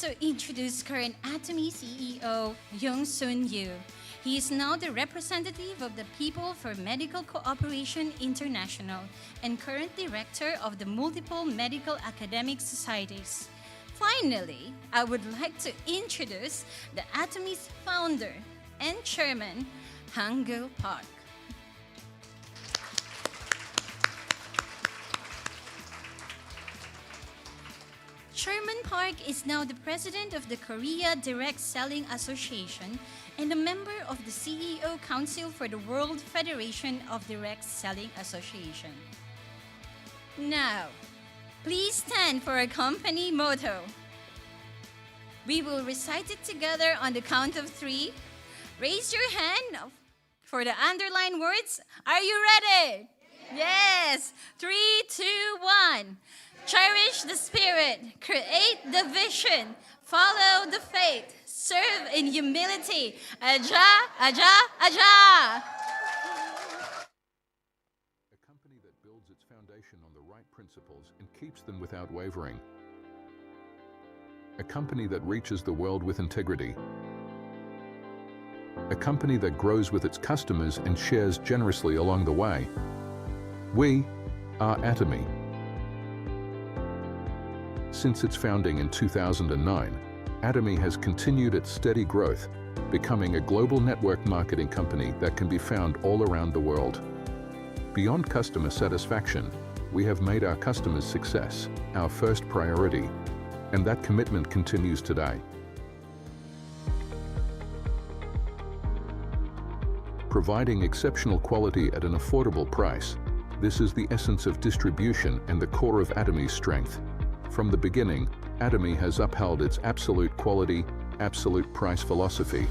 also introduce current Atomy CEO, Young-Soon Yu. He is now the representative of the People for Medical Cooperation International and current director of the multiple medical academic societies. Finally, I would like to introduce the Atomy's founder and chairman, Han-Gil Park. Chairman Park is now the president of the Korea Direct Selling Association and a member of the CEO Council for the World Federation of Direct Selling Association. Now, please stand for our company motto. We will recite it together on the count of 3. Raise your hand for the underlined words. Are you ready? Yes. 3, 2, 1. Cherish the spirit, create the vision, follow the faith, serve in humility. Aja, aja, aja. A company that builds its foundation on the right principles and keeps them without wavering. A company that reaches the world with integrity. A company that grows with its customers and shares generously along the way. We are Atomy. Since its founding in 2009, Atomy has continued its steady growth, becoming a global network marketing company that can be found all around the world. Beyond customer satisfaction, we have made our customers' success our first priority, and that commitment continues today. Providing exceptional quality at an affordable price, this is the essence of distribution and the core of Atomy's strength. From the beginning, Atomy has upheld its absolute quality, absolute price philosophy,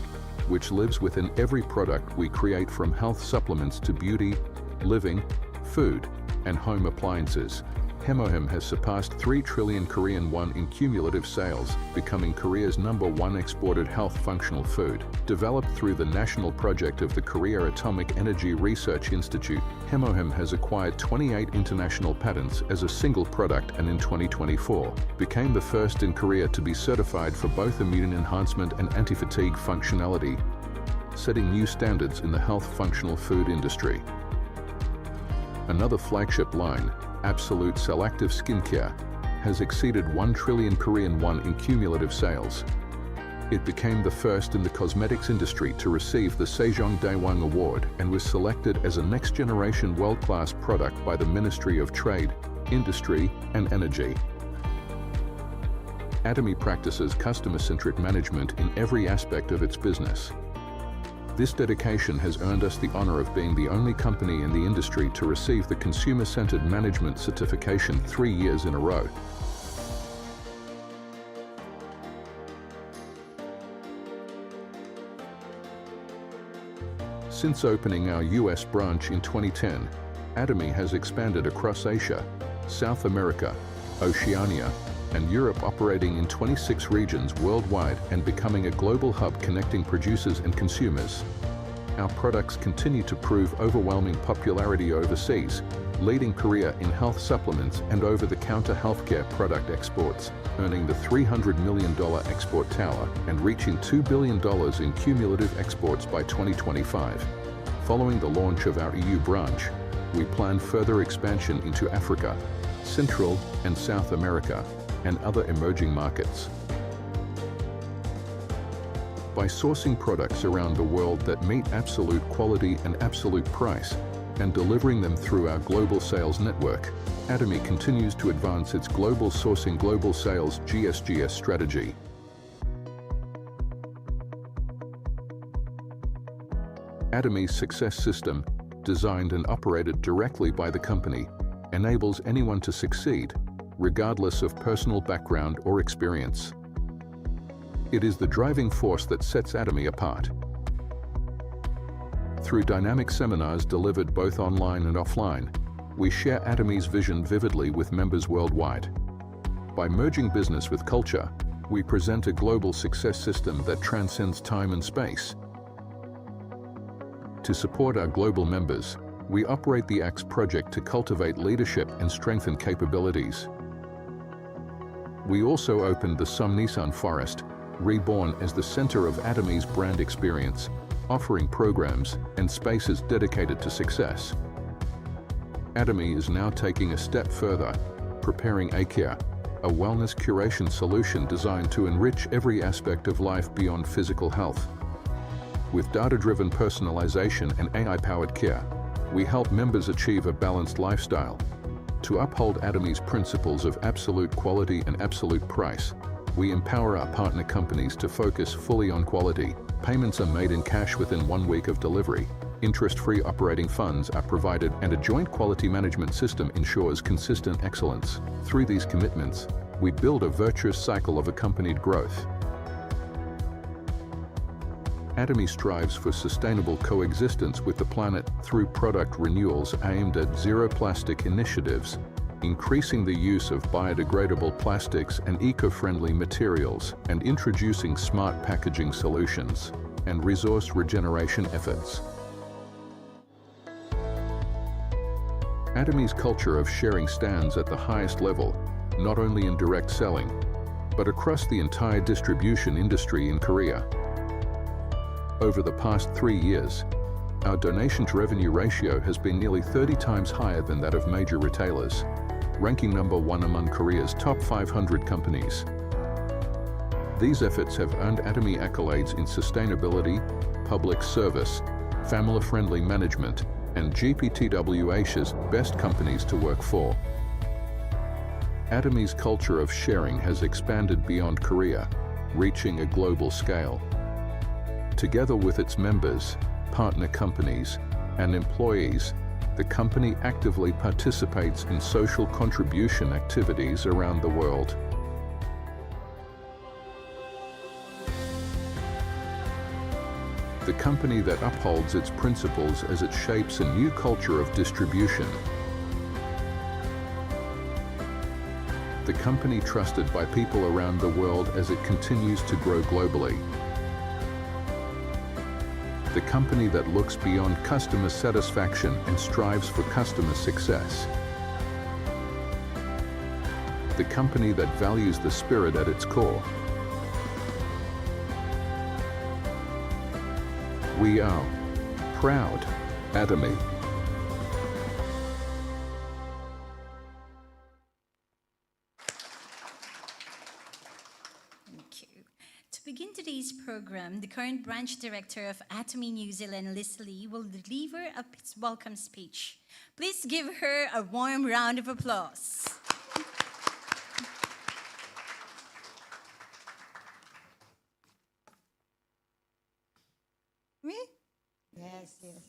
which lives within every product we create, from health supplements to beauty, living, food, and home appliances. Hemohim has surpassed 3 trillion Korean won in cumulative sales, becoming Korea's #1 exported health functional food. Developed through the national project of the Korea Atomic Energy Research Institute, Hemohim has acquired 28 international patents as a single product, and in 2024, became the first in Korea to be certified for both immune enhancement and anti-fatigue functionality, setting new standards in the health functional food industry. Another flagship line, Absolute Cell-Active Skincare, has exceeded 1 trillion Korean won in cumulative sales. It became the first in the cosmetics industry to receive the Sejong Daewang Award and was selected as a next-generation world-class product by the Ministry of Trade, Industry, and Energy. Atomy practices customer-centric management in every aspect of its business. This dedication has earned us the honor of being the only company in the industry to receive the Consumer-Centered Management certification 3 years in a row. Since opening our US branch in 2010, Atomy has expanded across Asia, South America, Oceania, and Europe, operating in 26 regions worldwide and becoming a global hub connecting producers and consumers. Our products continue to prove overwhelming popularity overseas, leading Korea in health supplements and over-the-counter healthcare product exports, earning the $300 million export tower and reaching $2 billion in cumulative exports by 2025. Following the launch of our EU branch, we plan further expansion into Africa, Central and South America, and other emerging markets. By sourcing products around the world that meet absolute quality and absolute price, and delivering them through our global sales network, Atomy continues to advance its global sourcing, global sales (GSGS) strategy. Atomy's success system, designed and operated directly by the company, enables anyone to succeed, regardless of personal background or experience. It is the driving force that sets Atomy apart. Through dynamic seminars delivered both online and offline, we share Atomy's vision vividly with members worldwide. By merging business with culture, we present a global success system that transcends time and space. To support our global members, we operate the ACTS project to cultivate leadership and strengthen capabilities. We also opened the Nissan Forest, reborn as the center of Atomy's brand experience, offering programs and spaces dedicated to success. Atomy is now taking a step further, preparing A-Care, a wellness curation solution designed to enrich every aspect of life beyond physical health. With data-driven personalization and AI-powered care, we help members achieve a balanced lifestyle. To uphold Atomy's principles of absolute quality and absolute price, we empower our partner companies to focus fully on quality. Payments are made in cash within 1 week of delivery. Interest-free operating funds are provided, and a joint quality management system ensures consistent excellence. Through these commitments, we build a virtuous cycle of accompanied growth. Atomy strives for sustainable coexistence with the planet through product renewals aimed at zero plastic initiatives, increasing the use of biodegradable plastics and eco-friendly materials, and introducing smart packaging solutions and resource regeneration efforts. Atomy's culture of sharing stands at the highest level, not only in direct selling, but across the entire distribution industry in Korea. Over the past 3 years, our donation-to-revenue ratio has been nearly 30 times higher than that of major retailers, ranking #1 among Korea's top 500 companies. These efforts have earned Atomy accolades in sustainability, public service, family-friendly management, and GPTW Asia's Best Companies to Work For. Atomy's culture of sharing has expanded beyond Korea, reaching a global scale. Together with its members, partner companies, and employees, the company actively participates in social contribution activities around the world. The company that upholds its principles as it shapes a new culture of distribution. The company trusted by people around the world as it continues to grow globally. The company that looks beyond customer satisfaction and strives for customer success. The company that values the spirit at its core. We are proud Atomy. Thank you. To begin today's program, the current branch director of Atomy New Zealand, Liz Lee, will deliver a welcome speech. Please give her a warm round of applause. Me? Yes, yes.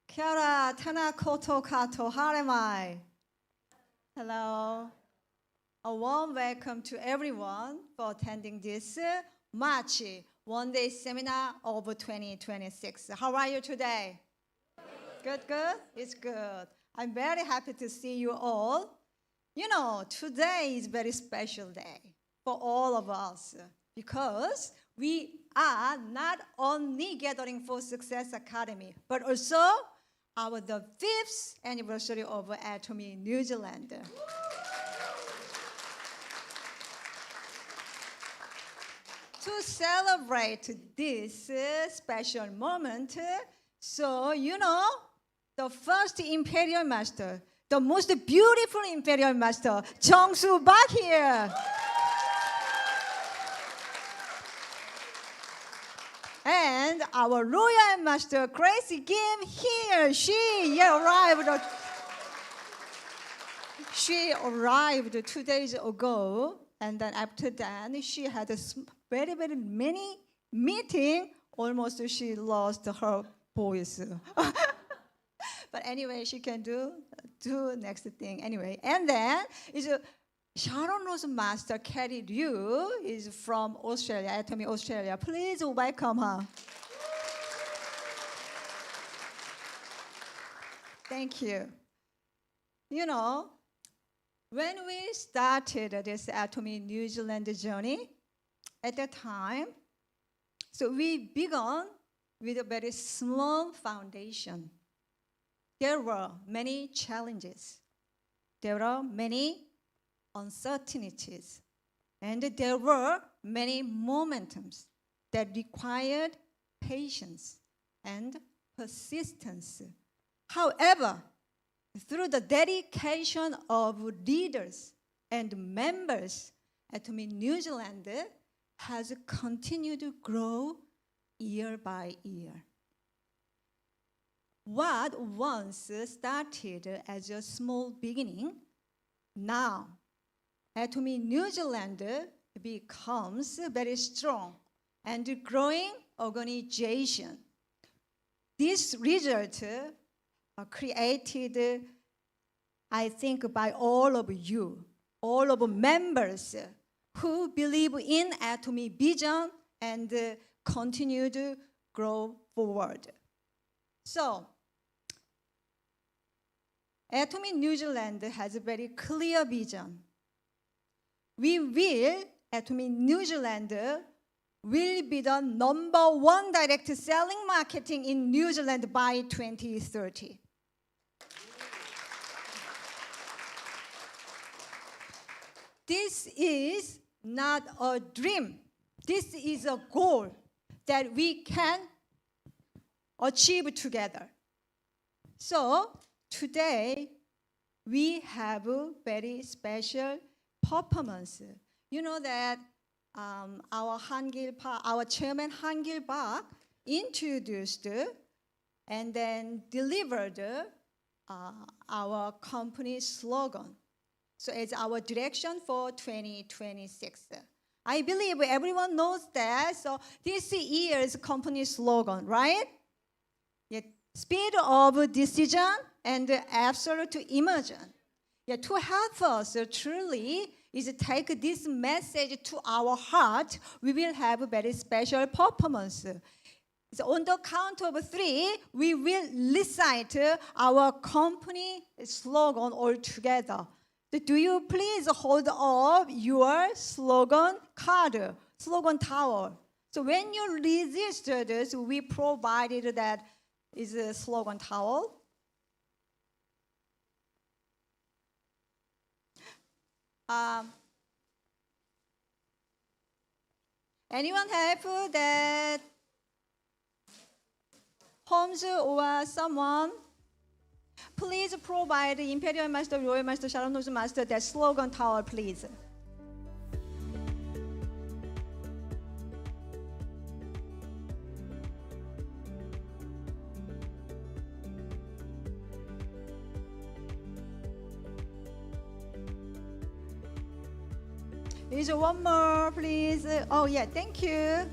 Kia ora, tana koto kato haremai. Hello. A warm welcome to everyone for attending this March one-day seminar of 2026. How are you today? Good, good? It's good. I'm very happy to see you all. You know, today is a very special day for all of us because we are not only gathering for Success Academy, but also the 5th anniversary of Atomy New Zealand. To celebrate this special moment, so you know, the first Imperial Master, the most beautiful Imperial Master, Jung-soo back here. And our Royal Master, Gracie Kim, here. She arrived 2 days ago, and then after that, she had a very, very many meeting. Almost she lost her voice. But anyway, she can do next thing anyway. And then is Sharon Rose Master Carrie Liu is from Australia, Atomy Australia. Please welcome her. Thank you. You know, when we started this Atomy New Zealand journey, at that time, so we began with a very small foundation. There were many challenges. There were many uncertainties. And there were many momentums that required patience and persistence. However, through the dedication of leaders and members, Atomy New Zealand has continued to grow year by year. What once started as a small beginning, now Atomy New Zealand becomes a very strong and growing organization. This result created, I think, by all of you, all of members who believe in Atomy vision and continue to grow forward. So, Atomy New Zealand has a very clear vision. Atomy New Zealand will be the #1 direct selling marketing in New Zealand by 2030. This is not a dream. This is a goal that we can achieve together. So today we have a very special performance. You know that our chairman Han-gil Park introduced and then delivered our company slogan. So it's our direction for 2026. I believe everyone knows that. So this year's company slogan, right? Yeah, speed of decision and absolute immersion. Yeah, to help us truly is take this message to our heart, we will have a very special performance. So on the count of 3, we will recite our company slogan all together. So do you please hold up your slogan card, slogan towel. So when you registered this, we provided that is a slogan towel. Anyone have that Holmes or someone? Please provide Imperial Master, Royal Master, Sharon Nose Master that slogan towel, please. Is one more, please? Oh, yeah, thank you.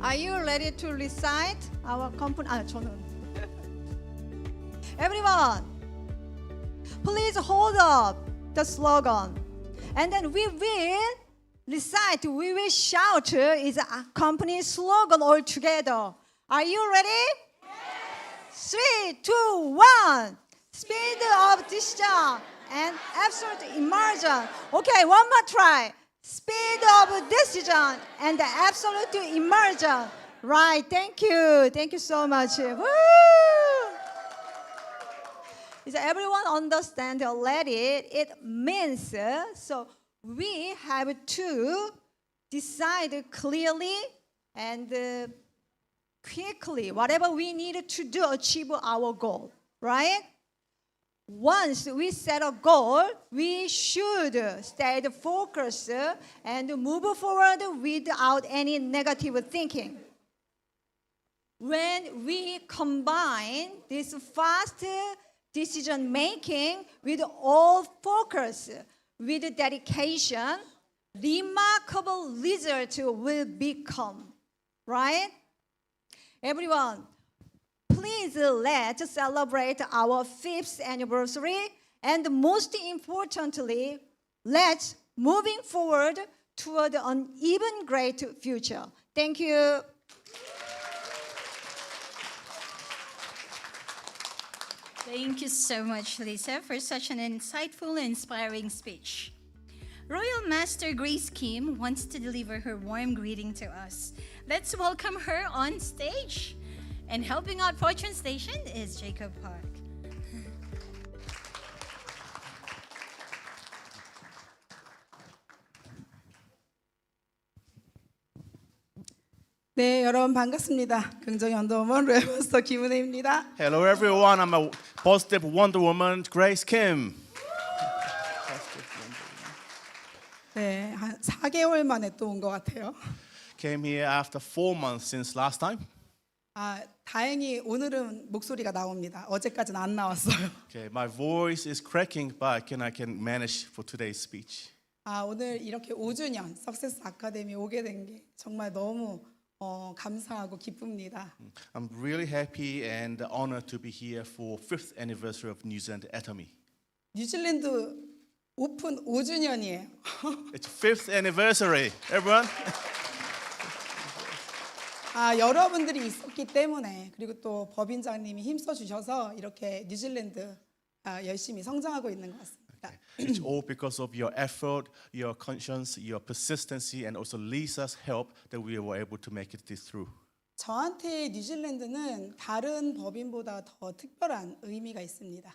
Are you ready to recite our company? 저는. Everyone, please hold up the slogan. And then we will recite, we will shout is a company slogan all together. Are you ready? Yes. 3, 2, 1. Speed of decision and absolute immersion. Okay, one more try. Speed of decision and absolute immersion. Right, thank you. Thank you so much. Woo! Is everyone understand already? It means, so we have to decide clearly and quickly whatever we need to do achieve our goal, right? Once we set a goal, we should stay focused and move forward without any negative thinking. When we combine this fast decision making with all focus, with dedication, remarkable results will become, right? Everyone, please let's celebrate our 5th anniversary, and most importantly, let's moving forward toward an even greater future. Thank you. Thank you so much, Lisa, for such an insightful and inspiring speech. Royal Master Grace Kim wants to deliver her warm greeting to us. Let's welcome her on stage. And helping out Fortune Station is Jacob Park. 네, 여러분 반갑습니다. 긍정의 언더우먼 레몬스터 김은혜입니다. Hello everyone, I'm a positive Wonder Woman, Grace Kim. 네, 한 4개월 만에 또 온 것 같아요. Came here after 4 months since last time. 다행히 오늘은 목소리가 나옵니다. 어제까지는 안 나왔어요. Okay, my voice is cracking, but I can manage for today's speech. 오늘 이렇게 5주년 석세스 아카데미 오게 된 게 정말 너무 감사하고 기쁩니다. I'm really happy and honored to be here for 5th anniversary of New Zealand Atomy. 뉴질랜드 오픈 5주년이에요. It's 5th anniversary, everyone. 여러분들이 있었기 때문에 그리고 또 법인장님이 힘써 주셔서 이렇게 뉴질랜드 열심히 성장하고 있는 것 같습니다. It's all because of your effort, your conscience, your persistency, and also Lisa's help that we were able to make it this through. 저한테 뉴질랜드는 다른 법인보다 더 특별한 의미가 있습니다.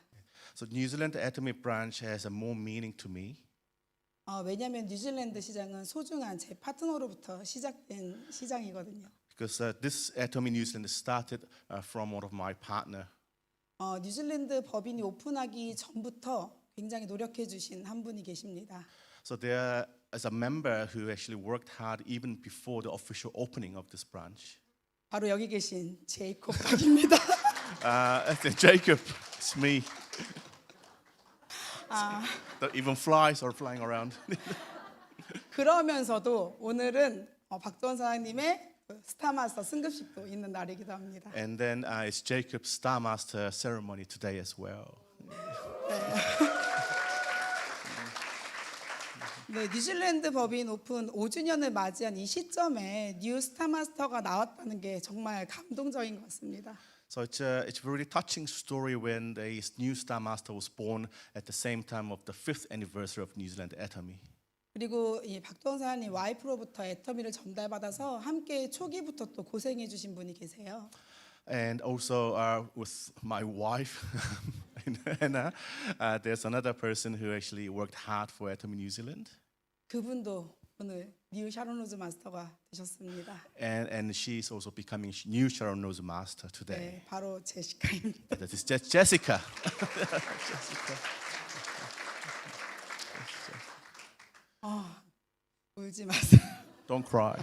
So New Zealand Atomy branch has a more meaning to me. 왜냐하면 뉴질랜드 시장은 소중한 제 파트너로부터 시작된 시장이거든요. Because this Atomy New Zealand started from one of my partner. 뉴질랜드 법인이 오픈하기 전부터 굉장히 노력해 주신 한 분이 계십니다. So there is a member who actually worked hard even before the official opening of this branch. 바로 여기 계신 제이콥 박입니다. Jacob, it's me. Even flies are flying around. 그러면서도 오늘은 박도원 사장님의 스타마스터 승급식도 있는 날이기도 합니다. And then it's Jacob's Star Master ceremony today as well. 네, 뉴질랜드 법인 오픈 5주년을 맞이한 이 시점에 뉴 스타마스터가 나왔다는 게 정말 감동적인 것 같습니다. So it's a really touching story when the new Star Master was born at the same time of the 5th anniversary of New Zealand Atomy. 그리고 이 박도원 사장님 와이프로부터 애터미를 전달받아서 함께 초기부터 또 고생해 주신 분이 계세요. And also with my wife, Anna, there's another person who actually worked hard for Atomy New Zealand. 그분도 오늘 뉴 샤론 로즈 마스터가 되셨습니다. And she's also becoming new Sharon Rose Master today. 네, 바로 제시카입니다. That is Jessica. 울지 마세요. Don't cry.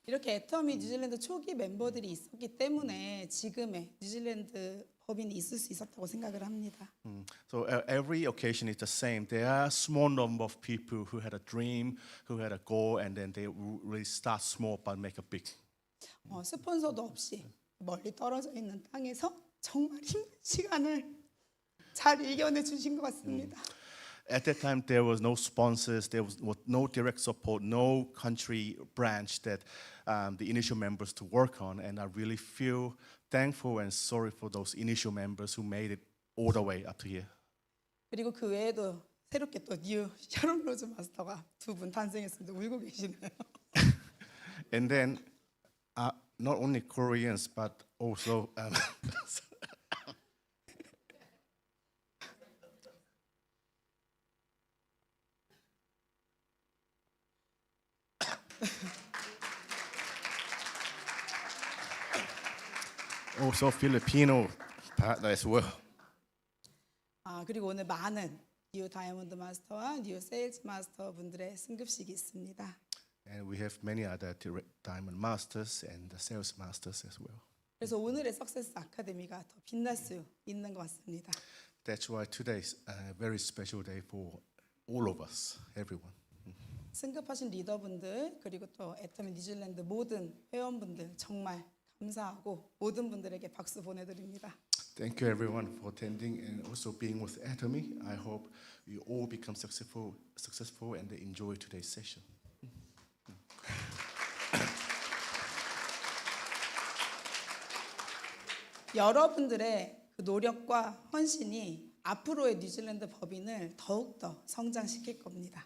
이렇게 애터미 뉴질랜드 초기 멤버들이 있었기 때문에 지금의 뉴질랜드 법인이 있을 수 있었다고 생각을 합니다. So every occasion is the same. There are a small number of people who had a dream, who had a goal, and then they really start small but make a big. 스폰서도 없이 멀리 떨어져 있는 땅에서 정말 힘든 시간을 잘 이겨내 주신 것 같습니다. At that time, there was no sponsors, there was no direct support, no country branch that the initial members to work on, and I really feel thankful and sorry for those initial members who made it all the way up to here. 그리고 그 외에도 새롭게 또 뉴 샤론 로즈 마스터가 두 분 탄생했습니다. 울고 계시네요. And then not only Koreans but also also Filipino partner as well. 그리고 오늘 많은 뉴 다이아몬드 마스터와 뉴 세일즈 마스터 분들의 승급식이 있습니다. And we have many other diamond masters and the sales masters as well. 그래서 오늘의 석세스 아카데미가 더 빛날 수 있는 것 같습니다. That's why today is a very special day for all of us, everyone. 승급하신 리더분들 그리고 또 애터미 뉴질랜드 모든 회원분들 정말 감사하고 모든 분들에게 박수 보내드립니다. Thank you everyone for attending and also being with Atomy. I hope you all become successful and enjoy today's session. 여러분들의 그 노력과 헌신이 앞으로의 뉴질랜드 법인을 더욱더 성장시킬 겁니다.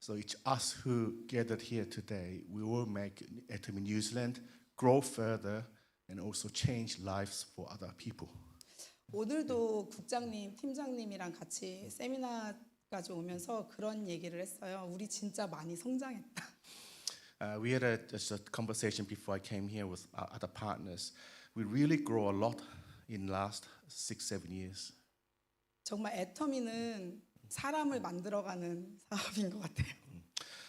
So it's us who gathered here today. We will make Atomy New Zealand grow further and also change lives for other people. 오늘도 국장님, 팀장님이랑 같이 세미나까지 오면서 그런 얘기를 했어요. 우리 진짜 많이 성장했다. We had just a conversation before I came here with our other partners. We really grow a lot in last 6-7 years. 정말 애터미는 사람을 만들어가는 사업인 것 같아요.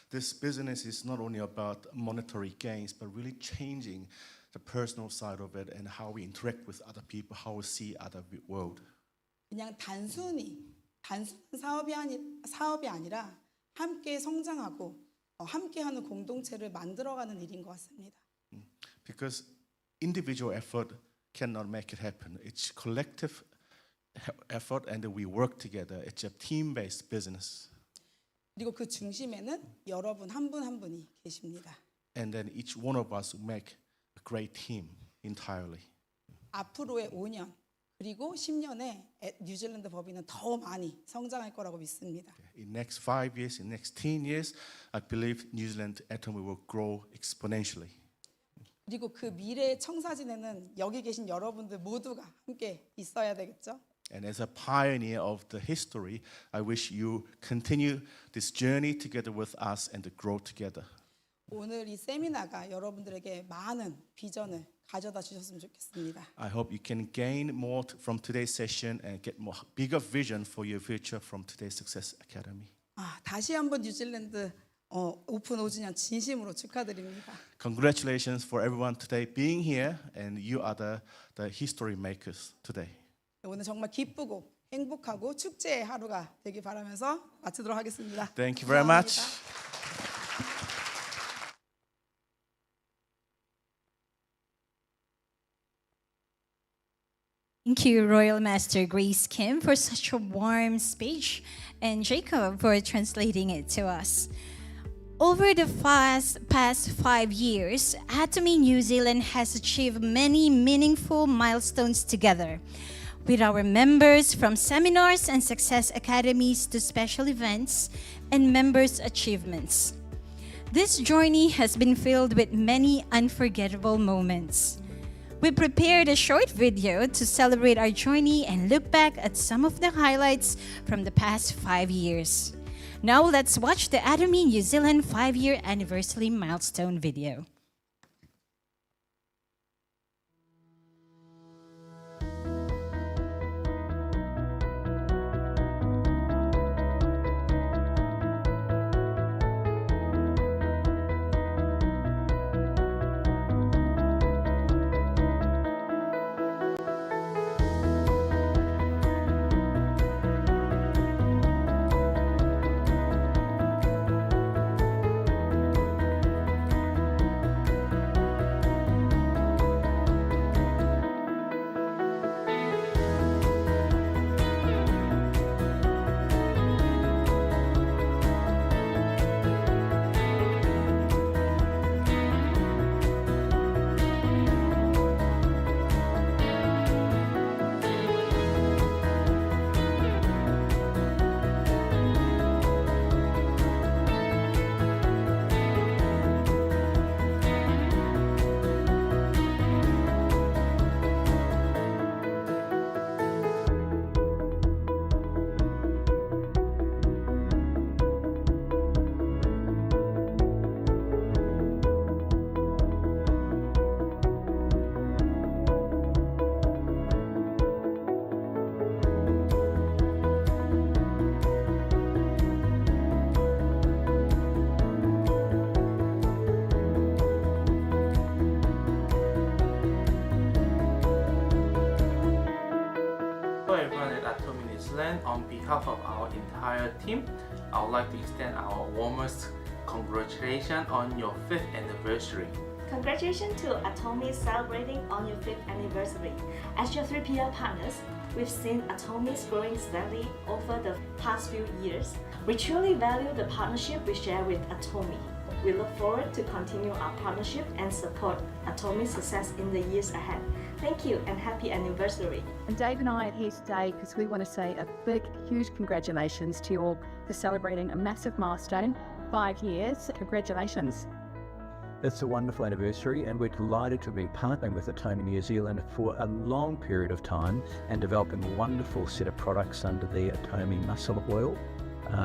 This business is not only about monetary gains, but really changing the personal side of it and how we interact with other people, how we see other world. 그냥 단순한 사업이 아니라 함께 성장하고 함께하는 공동체를 만들어가는 일인 것 같습니다. Because individual effort cannot make it happen. It's collective effort and we work together. It's a team-based business. 그리고 그 중심에는 여러분 한 분 한 분이 계십니다. And then each one of us make a great team entirely. 앞으로의 5년 그리고 10년에 뉴질랜드 법인은 더 많이 성장할 거라고 믿습니다. In next 5 years, in next 10 years, I believe New Zealand Atomy will grow exponentially. 그리고 그 미래의 청사진에는 여기 계신 여러분들 모두가 함께 있어야 되겠죠? And as a pioneer of the history, I wish you continue this journey together with us and to grow together. 오늘 이 세미나가 여러분들에게 많은 비전을 가져다 주셨으면 좋겠습니다. I hope you can gain more from today's session and get more bigger vision for your future from today's Success Academy. 다시 한번 뉴질랜드 오픈 5주년 진심으로 축하드립니다. Congratulations for everyone today being here, and you are the history makers today. 오늘 정말 기쁘고 행복하고 축제의 하루가 되길 바라면서 마치도록 하겠습니다. Thank you very much. Thank you, Royal Master Grace Kim, for such a warm speech, and Jacob for translating it to us. Over the past 5 years, Atomy New Zealand has achieved many meaningful milestones together, with our members from seminars and success academies to special events and members' achievements. This journey has been filled with many unforgettable moments. We prepared a short video to celebrate our journey and look back at some of the highlights from the past 5 years. Now let's watch the Atomy New Zealand 5-year anniversary milestone video. On behalf of our entire team, I would like to extend our warmest congratulations on your 5th anniversary. Congratulations to Atomy celebrating on your 5th anniversary. As your 3PR partners, we've seen Atomy's growing steadily over the past few years. We truly value the partnership we share with Atomy. We look forward to continue our partnership and support Atomy's success in the years ahead. Thank you and happy anniversary. And Dave and I are here today because we want to say a big, huge congratulations to you all for celebrating a massive milestone 5 years. Congratulations. It's a wonderful anniversary, and we're delighted to be partnering with Atomy New Zealand for a long period of time and developing a wonderful set of products under the Atomy muscle oil.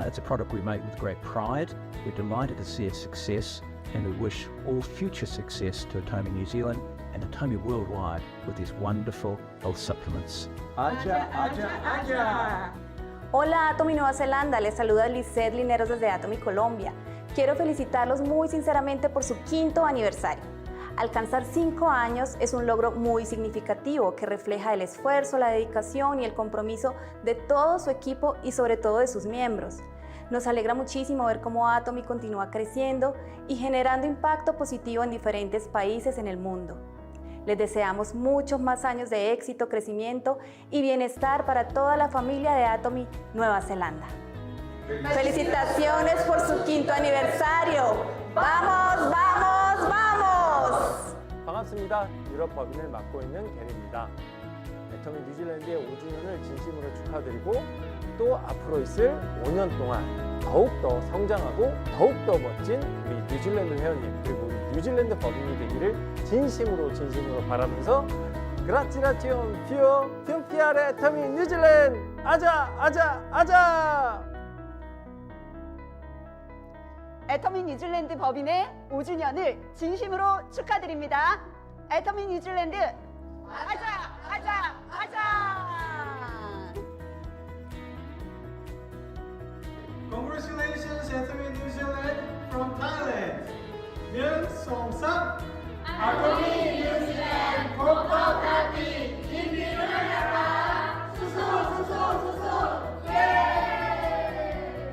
It's a product we make with great pride. We're delighted to see its success, and we wish all future success to Atomy New Zealand and Atomy worldwide with these wonderful health supplements. Aja, aja, aja! Hola Atomy Nueva Zelanda, les saluda Lisette Lineros desde Atomy Colombia. Quiero felicitarlos muy sinceramente por su 5º aniversario. Alcanzar 5 años es un logro muy significativo que refleja el esfuerzo, la dedicación y el compromiso de todo su equipo y sobre todo de sus miembros. Nos alegra muchísimo ver cómo Atomy continúa creciendo y generando impacto positivo en diferentes países en el mundo. Les deseamos muchos más años de éxito, crecimiento y bienestar para toda la familia de Atomy Nueva Zelanda. ¡Felicitaciones por su 5º aniversario! ¡Vamos, vamos, vamos! 반갑습니다. 유럽 법인을 맡고 있는 게리입니다. 애터미 뉴질랜드의 5주년을 진심으로 축하드리고 또 앞으로 있을 5년 동안 더욱더 성장하고 더욱더 멋진 우리 뉴질랜드 회원님 그리고 우리 뉴질랜드 법인이 되기를 진심으로 바라면서 그라치라치온 피오 핀피아레 애터미 뉴질랜드 아자 아자 아자 애터미 뉴질랜드 법인의 5주년을 진심으로 축하드립니다. 애터미 뉴질랜드 아자 아자 아자! Congratulations, Atomy New Zealand from Thailand. Nhân song sắc. Atomy New Zealand Pop-up Happy Indira. Susu, susu, susu. Yay!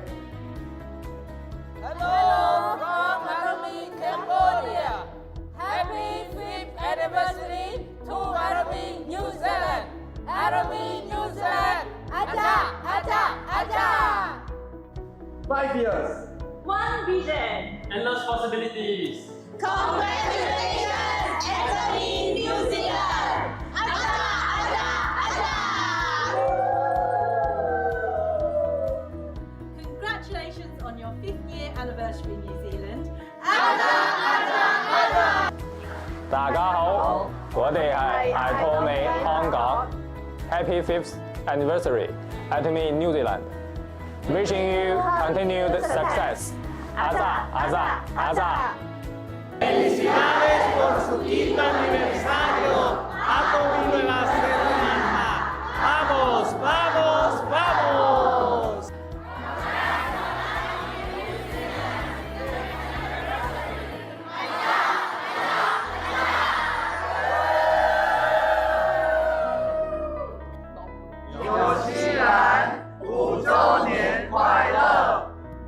Hello from Atomy Cambodia. Happy 5th anniversary to Atomy New Zealand. Atomy New Zealand. Aja, aja, aja. 5 years. One vision. Endless possibilities. Congratulations, Atomy New Zealand. Aja, aja, aja. Congratulations on your 5th year anniversary, New Zealand. 大家好，我哋係 Atomy 香港 Happy 5th Anniversary Atomy New Zealand Wishing you continued success Aza, aza, aza Felicidades por su 5º aniversario. Atomy Nueva Zelanda. Vamos, vamos, vamos.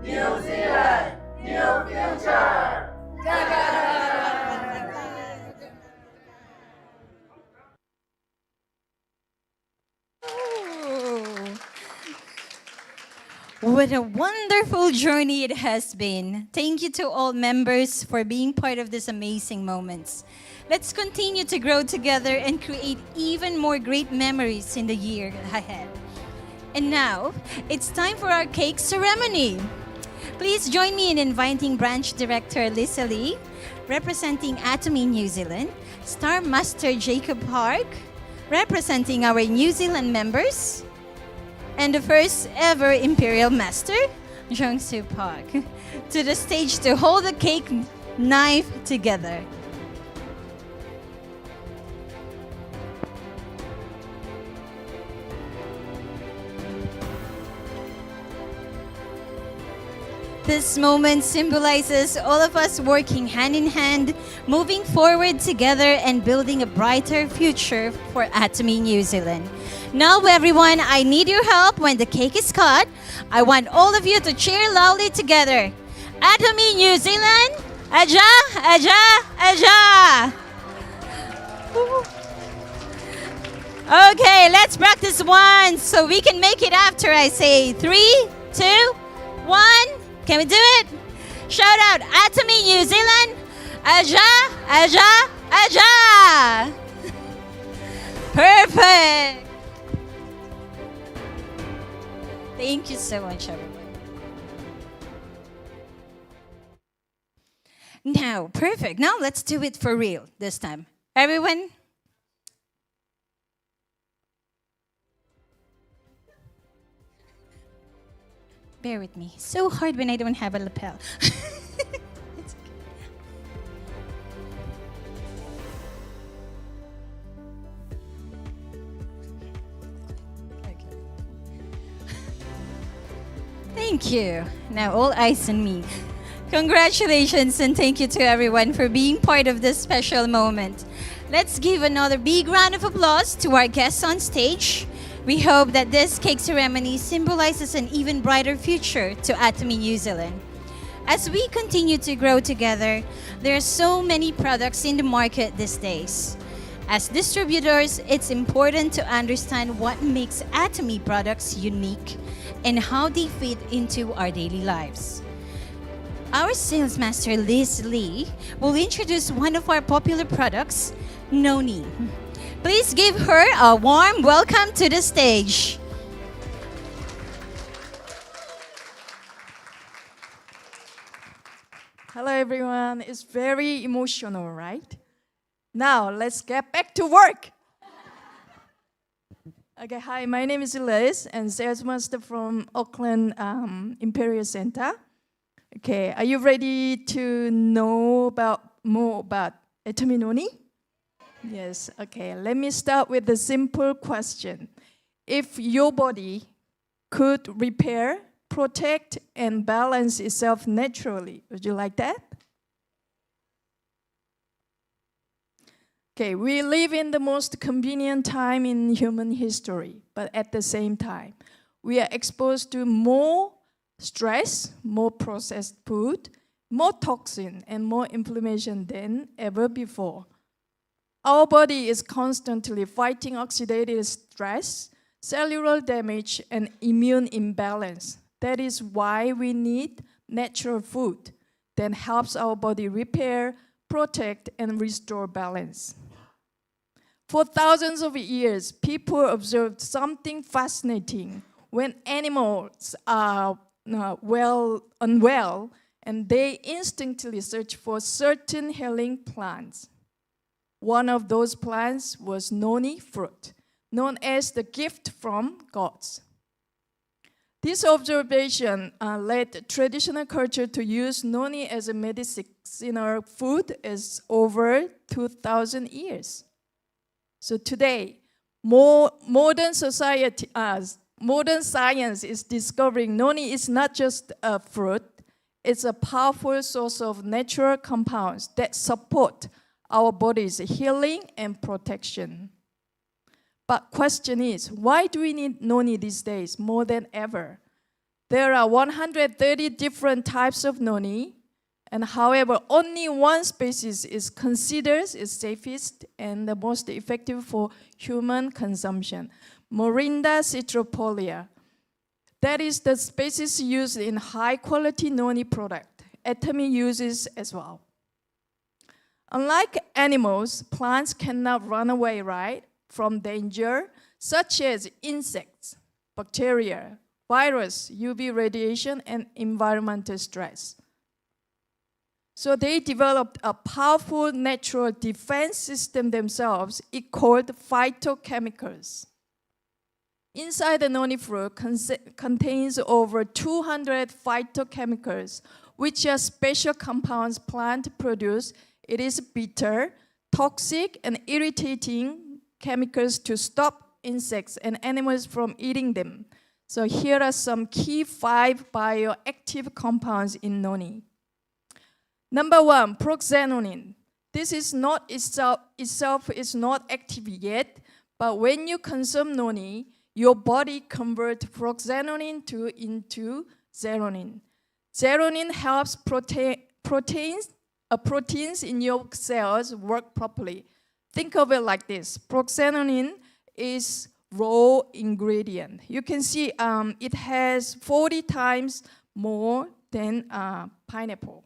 New Zealand, new future. What a wonderful journey it has been. Thank you to all members for being part of these amazing moments. Let's continue to grow together and create even more great memories in the year ahead. And now, it's time for our cake ceremony. Please join me in inviting Branch Director Lisa Lee, representing Atomy New Zealand, Star Master Jacob Park, representing our New Zealand members, and the first ever Imperial Master, Jung-Soo Park, to the stage to hold the cake knife together. This moment symbolizes all of us working hand in hand, moving forward together and building a brighter future for Atomy New Zealand. Now everyone, I need your help when the cake is cut. I want all of you to cheer loudly together. Atomy New Zealand, aja, aja, aja. Okay, let's practice once so we can make it after I say 3, 2, 1. Can we do it? Shout out, Atomy New Zealand, aja, aja, aja. Perfect. Thank you so much, everyone. Now, perfect. Now let's do it for real this time. Everyone? Bear with me. So hard when I don't have a lapel. It's okay. Thank you. Now all eyes on me. Congratulations and thank you to everyone for being part of this special moment. Let's give another big round of applause to our guests on stage. We hope that this cake ceremony symbolizes an even brighter future to Atomy New Zealand. As we continue to grow together, there are so many products in the market these days. As distributors, it's important to understand what makes Atomy products unique and how they fit into our daily lives. Our sales master Liz Lee will introduce one of our popular products, Noni. Please give her a warm welcome to the stage. Hello everyone, it's very emotional, right? Now let's get back to work. Okay, hi, my name is Liz and sales master from Auckland Imperial Center. Okay, are you ready to know more about Atomy Noni? Yes, okay, let me start with a simple question. If your body could repair, protect, and balance itself naturally, would you like that? Okay, we live in the most convenient time in human history, but at the same time, we are exposed to more stress, more processed food, more toxin, and more inflammation than ever before. Our body is constantly fighting oxidative stress, cellular damage, and immune imbalance. That is why we need natural food that helps our body repair, protect, and restore balance. For thousands of years, people observed something fascinating. When animals are unwell, and they instinctively search for certain healing plants. One of those plants was noni fruit, known as the gift from gods. This observation led traditional culture to use noni as a medicinal food as over 2,000 years. So today, modern science is discovering noni is not just a fruit, it's a powerful source of natural compounds that support our body's healing and protection. But question is, why do we need noni these days more than ever? There are 130 different types of noni, and however, only one species is considered as safest and the most effective for human consumption. Morinda citropolia. That is the species used in high-quality noni product. Atomy uses as well. Unlike animals, plants cannot run away, right, from danger, such as insects, bacteria, virus, UV radiation, and environmental stress. So they developed a powerful natural defense system themselves. It's called phytochemicals. Inside the noni fruit contains over 200 phytochemicals, which are special compounds plants produce. It is bitter, toxic, and irritating chemicals to stop insects and animals from eating them. So here are some key 5 bioactive compounds in noni. Number 1, proxenonin. This is not itself is not active yet, but when you consume noni, your body converts proxenonin into zeronin. Zeronin helps proteins in your cells work properly. Think of it like this. Proxenonin is raw ingredient. You can see it has 40 times more than pineapple.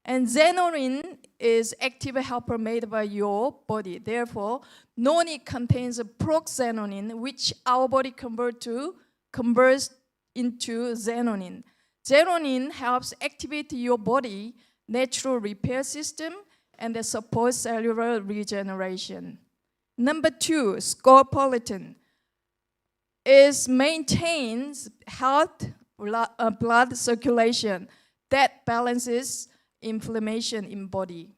And zeronin is active helper made by your body. Therefore, noni contains a proxenonin, which our body converts into zeronin. Zeronin helps activate your body natural repair system, and they support cellular regeneration. Number 2, scopolamine maintains health blood circulation that balances inflammation in body.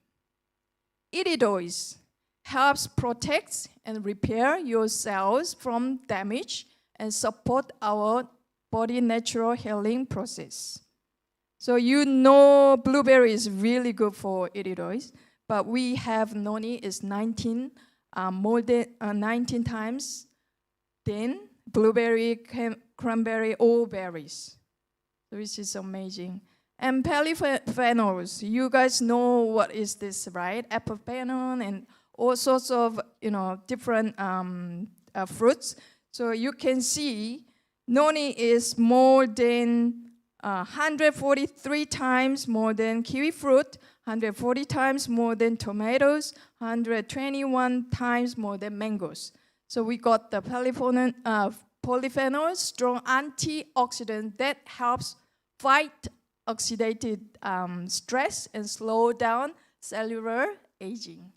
Iridoids helps protect and repair your cells from damage and support our body natural healing process. So you know blueberry is really good for iridoids, but we have noni is 19 times than blueberry, cranberry, all berries. So this is amazing. And polyphenols, you guys know what is this, right? Apophenol and all sorts of different fruits. So you can see noni is more than 143 times more than kiwi fruit, 140 times more than tomatoes, 121 times more than mangoes. So we got the polyphenols, strong antioxidant that helps fight oxidative stress and slow down cellular aging.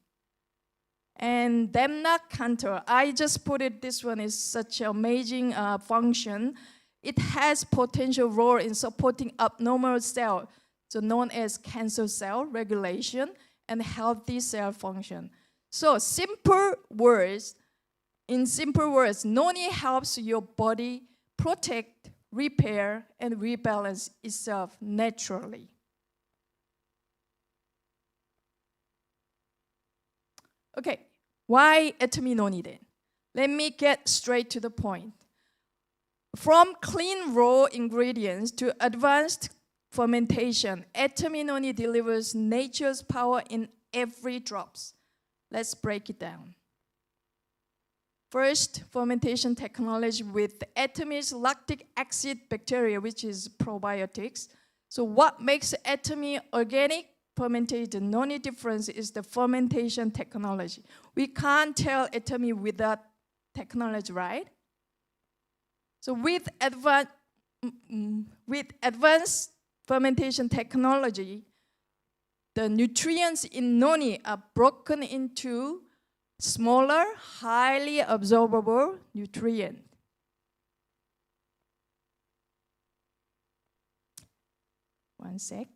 And Demna Cantor, I just put it, this one is such an amazing function. It has potential role in supporting abnormal cell, so known as cancer cell regulation and healthy cell function. So in simple words, noni helps your body protect, repair, and rebalance itself naturally. Okay, why Atomy noni then? Let me get straight to the point. From clean raw ingredients to advanced fermentation, Atomy noni delivers nature's power in every drops. Let's break it down. First, fermentation technology with Atomy's lactic acid bacteria, which is probiotics. So what makes Atomy organic fermented noni difference is the fermentation technology. We can't tell Atomy without technology, right? So with advanced fermentation technology, the nutrients in noni are broken into smaller, highly absorbable nutrients. One sec.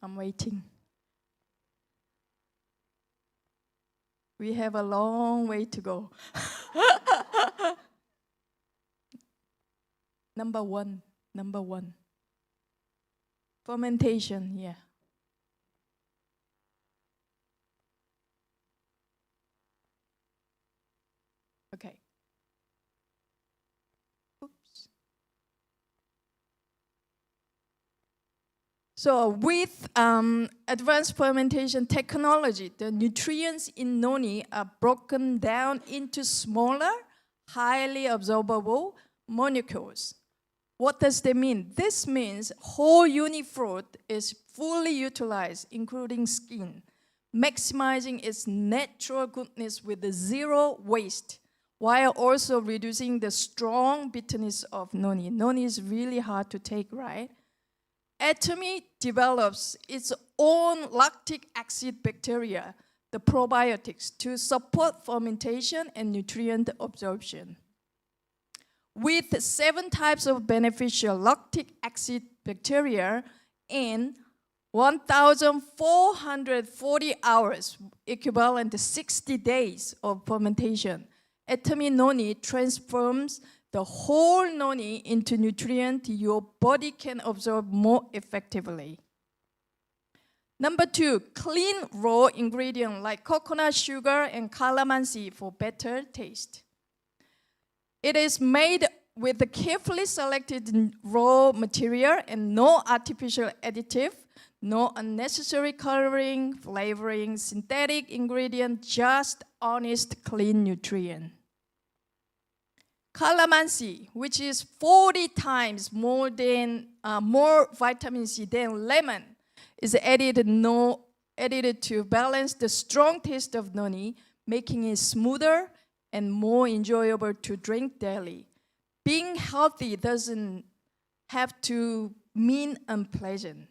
I'm waiting. We have a long way to go. Number one. Fermentation, yeah. Okay. Oops. So with advanced fermentation technology, the nutrients in noni are broken down into smaller, highly absorbable molecules. What does that mean? This means whole uni fruit is fully utilized, including skin, maximizing its natural goodness with zero waste, while also reducing the strong bitterness of noni. Noni is really hard to take, right? Atomy develops its own lactic acid bacteria, the probiotics, to support fermentation and nutrient absorption. With 7 types of beneficial lactic acid bacteria and 1,440 hours, equivalent to 60 days of fermentation, Atomy noni transforms the whole noni into nutrient your body can absorb more effectively. Number 2, clean raw ingredient like coconut sugar and calamansi for better taste. It is made with the carefully selected raw material and no artificial additive. No unnecessary coloring, flavoring, synthetic ingredient, just honest, clean nutrient. Calamansi, which is 40 times more vitamin C than lemon, is added to balance the strong taste of noni, making it smoother and more enjoyable to drink daily. Being healthy doesn't have to mean unpleasant.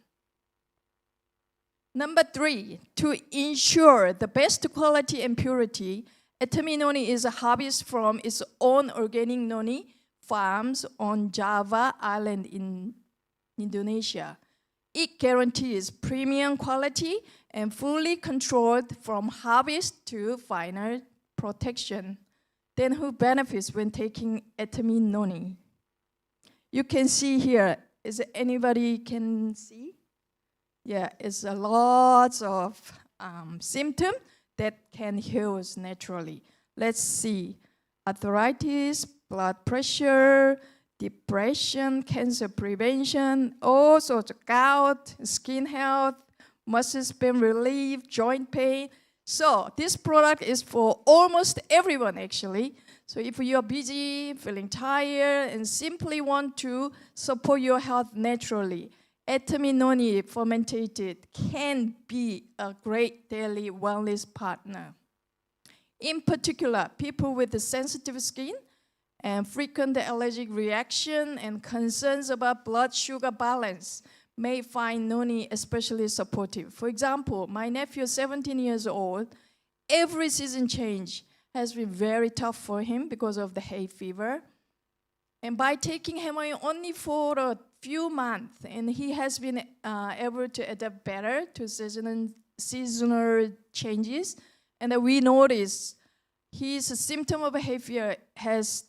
Number 3, to ensure the best quality and purity, Atomy noni is harvested from its own organic noni farms on Java Island in Indonesia. It guarantees premium quality and fully controlled from harvest to final protection. Then who benefits when taking Atomy noni? You can see here, is anybody can see? Yeah, it's a lot of symptoms that can heal naturally. Let's see, arthritis, blood pressure, depression, cancer prevention, all sorts of gout, skin health, muscle pain relief, joint pain. So this product is for almost everyone actually. So if you are busy, feeling tired, and simply want to support your health naturally, Atomy noni fermented can be a great daily wellness partner. In particular, people with sensitive skin and frequent allergic reaction and concerns about blood sugar balance may find noni especially supportive. For example, my nephew, 17 years old, every season change has been very tough for him because of the hay fever. And by taking Hemoin only for a few months, and he has been able to adapt better to seasonal changes. And we notice his symptom of hay fever has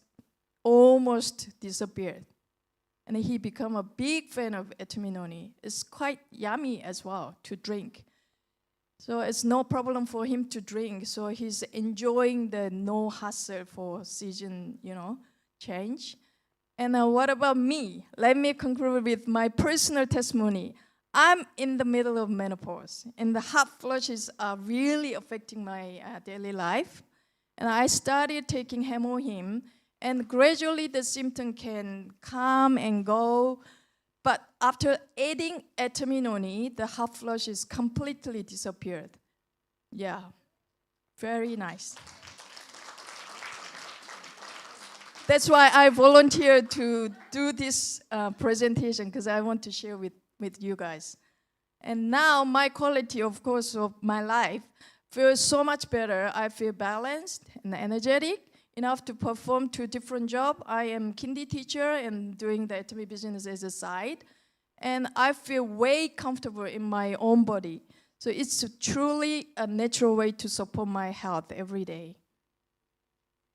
almost disappeared. And he become a big fan of Atomy noni. It's quite yummy as well to drink. So it's no problem for him to drink. So he's enjoying the no hassle for season, change. And what about me? Let me conclude with my personal testimony. I'm in the middle of menopause, and the hot flushes are really affecting my daily life. And I started taking Hemohim, and gradually the symptom can come and go. But after adding Atomy noni, the hot flushes completely disappeared. Yeah, very nice. That's why I volunteered to do this presentation, because I want to share with you guys. And now my quality, of course, of my life feels so much better. I feel balanced and energetic, enough to perform 2 different jobs. I am kindy teacher and doing the Atomy business as a side. And I feel way comfortable in my own body. So it's truly a natural way to support my health every day.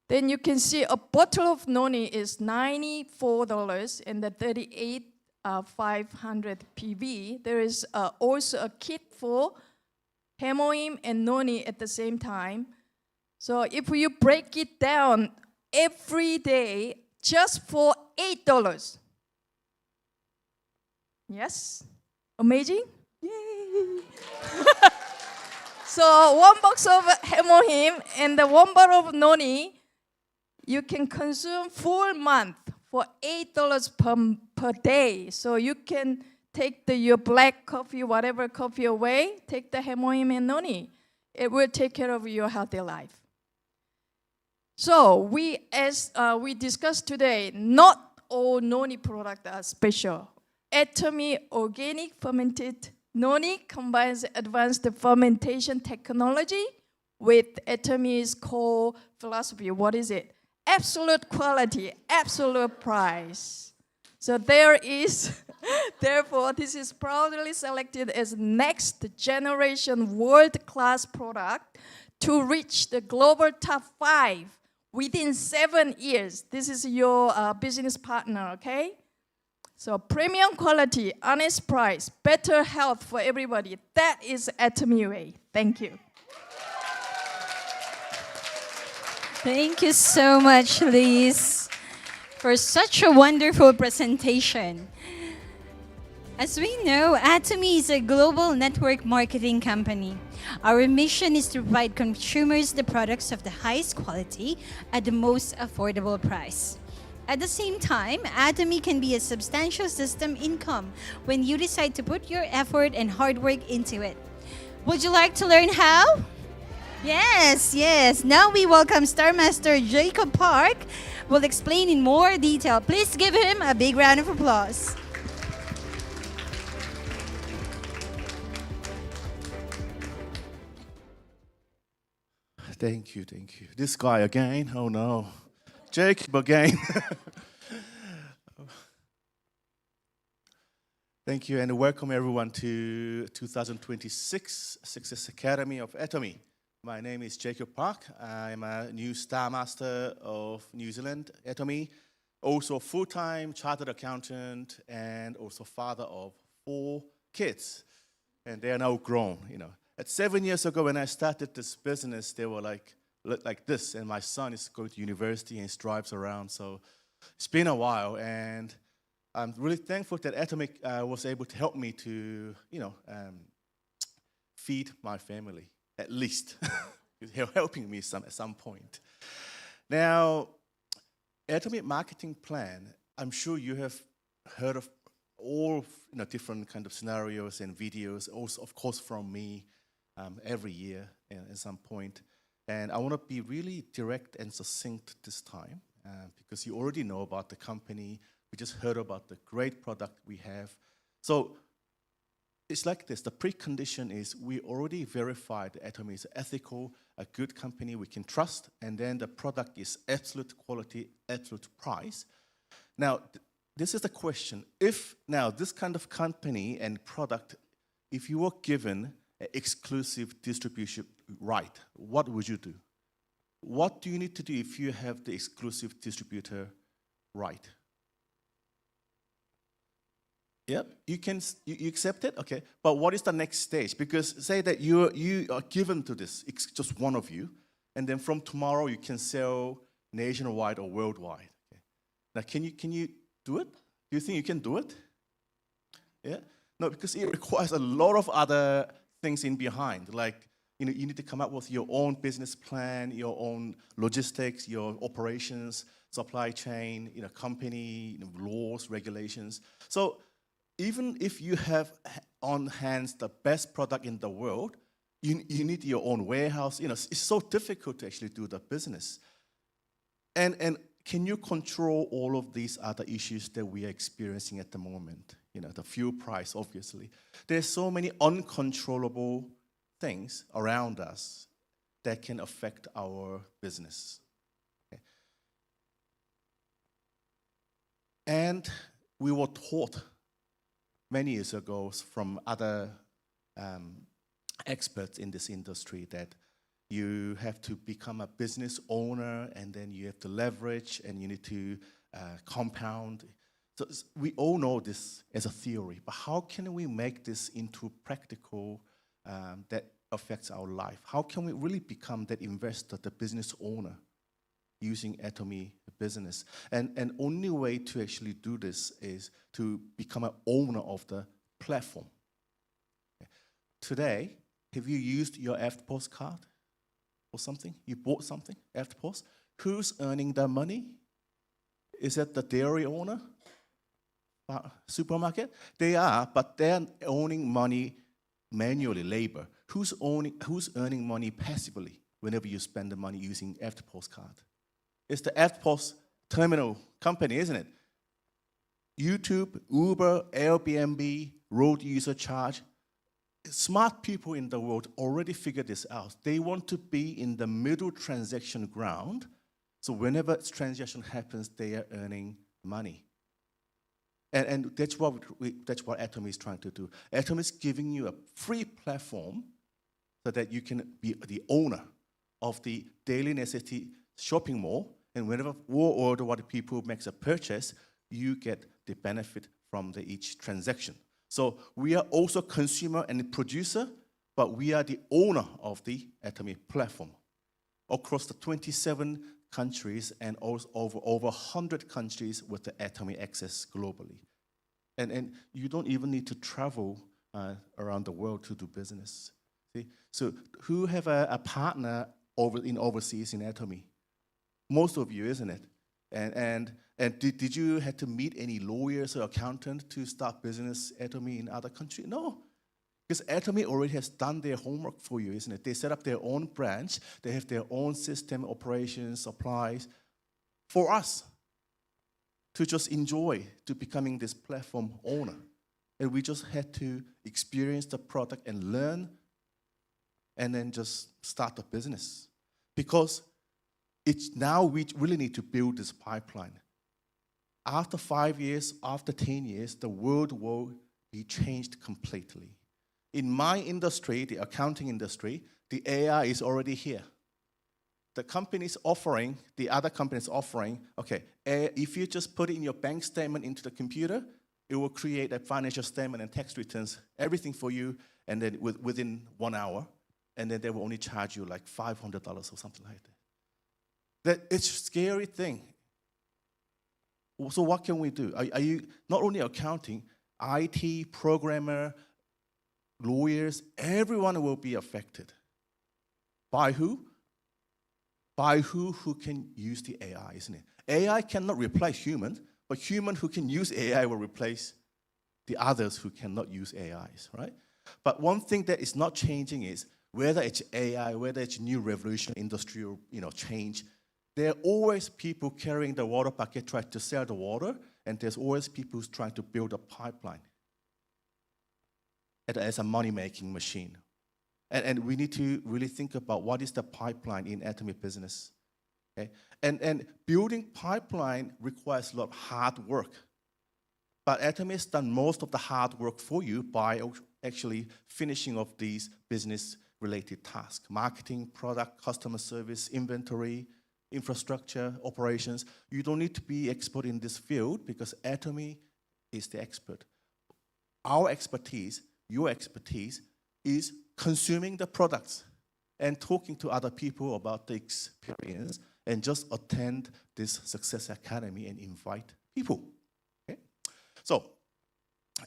Then you can see a bottle of noni is $94 and the 500 PV. There is also a kit for Hemoim and noni at the same time. So if you break it down every day just for $8. Yes? Amazing? Yay! So 1 box of Hemoim and the 1 bottle of noni, you can consume full month for $8 per day. So you can take your black coffee, whatever coffee away, take the Hemoim and noni. It will take care of your healthy life. So as we discussed today, not all noni products are special. Atomy organic fermented noni combines advanced fermentation technology with Atomy's core philosophy. What is it? Absolute quality, absolute price. So therefore, this is proudly selected as next generation world-class product to reach the global top 5 within 7 years. This is your business partner, okay? So premium quality, honest price, better health for everybody. That is Atomy way. Thank you. Thank you so much, Liz, for such a wonderful presentation. As we know, Atomy is a global network marketing company. Our mission is to provide consumers the products of the highest quality at the most affordable price. At the same time, Atomy can be a substantial system income when you decide to put your effort and hard work into it. Would you like to learn how? Yes, yes. Now we welcome Star Master Jacob Park, who will explain in more detail. Please give him a big round of applause. Thank you, thank you. This guy again? Oh no. Jacob again. Thank you and welcome everyone to 2026 Success Academy of Atomy. My name is Jacob Park. I'm a new Star Master of New Zealand Atomy, also a full-time chartered accountant and also father of 4 kids. And they are now grown, you know. At 7 years ago when I started this business, they were like this, and my son is going to university and drives around, so it's been a while, and I'm really thankful that Atomy was able to help me to, feed my family, at least, helping me at some point. Now, Atomy marketing plan, I'm sure you have heard of all different kind of scenarios and videos, also of course from me every year at some point. And I want to be really direct and succinct this time because you already know about the company. We just heard about the great product we have. So it's like this. The precondition is we already verified that Atomy is ethical, a good company we can trust, and then the product is absolute quality, absolute price. Now, this is the question. If now this kind of company and product, if you were given an exclusive distribution right, what would you do? What do you need to do if you have the exclusive distributor right? Yep, you accept it, okay. But what is the next stage? Because say that you are given to this, it's just one of you, and then from tomorrow you can sell nationwide or worldwide. Okay. Now, can you do it? Do you think you can do it? Yeah. No, because it requires a lot of other things in behind. Like you need to come up with your own business plan, your own logistics, your operations, supply chain, company laws, regulations. So even if you have on hands the best product in the world, you need your own warehouse. It's so difficult to actually do the business. And can you control all of these other issues that we are experiencing at the moment? The fuel price, obviously. There's so many uncontrollable things around us that can affect our business. Okay. And we were taught many years ago from other experts in this industry that you have to become a business owner and then you have to leverage and you need to compound. So we all know this as a theory, but how can we make this into practical that affects our life? How can we really become that investor, the business owner, using Atomy business? And only way to actually do this is to become an owner of the platform. Okay. Today, have you used your EFTPOS card or something? You bought something, EFTPOS? Who's earning the money? Is it the dairy owner? Supermarket? They are, but they're owning money manually, labor. Who's earning money passively whenever you spend the money using EFTPOS card? It's the EFTPOS terminal company, isn't it? YouTube, Uber, Airbnb, road user charge. Smart people in the world already figured this out. They want to be in the middle transaction ground, so whenever transaction happens, they are earning money. And that's what Atomy is trying to do. Atomy is giving you a free platform so that you can be the owner of the daily necessity shopping mall, and whenever what people makes a purchase, you get the benefit from each transaction. So we are also consumer and producer, but we are the owner of the Atomy platform across the 27 countries and also over 100 countries with the Atomy access globally. And you don't even need to travel around the world to do business. See? So who have a partner overseas in Atomy? Most of you, isn't it? And did you have to meet any lawyers or accountants to start business Atomy in other countries? No. Because Atomy already has done their homework for you, isn't it? They set up their own branch. They have their own system, operations, supplies for us to just enjoy, to becoming this platform owner. And we just had to experience the product and learn and then just start a business. Because it's now we really need to build this pipeline. After 5 years, after 10 years, the world will be changed completely. In my industry, the accounting industry, the AI is already here. The companies offering, the other companies offering, okay, if you just put in your bank statement into the computer, it will create a financial statement and tax returns, everything for you, and then within 1 hour, and then they will only charge you like $500 or something like that. It's a scary thing. So what can we do? Are you not only accounting, IT, programmer, lawyers, everyone will be affected. By who? By who can use the AI, isn't it? AI cannot replace humans, but human who can use AI will replace the others who cannot use AIs, right? But one thing that is not changing is whether it's AI, whether it's new revolution, industrial, change, there are always people carrying the water bucket trying to sell the water, and there's always people who's trying to build a pipeline as a money-making machine. And we need to really think about what is the pipeline in Atomy business. Okay? And building pipeline requires a lot of hard work. But Atomy has done most of the hard work for you by actually finishing off these business-related tasks: marketing, product, customer service, inventory, infrastructure, operations. You don't need to be expert in this field because Atomy is the expert. Our expertise, your expertise, is consuming the products and talking to other people about the experience and just attend this Success Academy and invite people. Okay? So,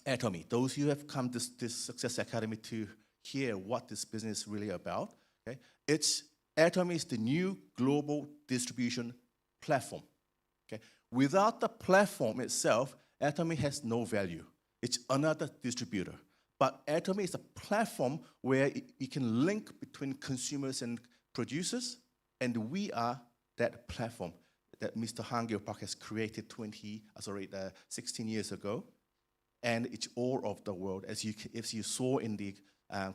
Atomy, those who have come to this Success Academy to hear what this business is really about, okay? Atomy is the new global distribution platform. Okay? Without the platform itself, Atomy has no value. It's another distributor. But Atomy is a platform where you can link between consumers and producers, and we are that platform that Mr. Hangyo Park has created 16 years ago, and it's all over the world. As you saw in the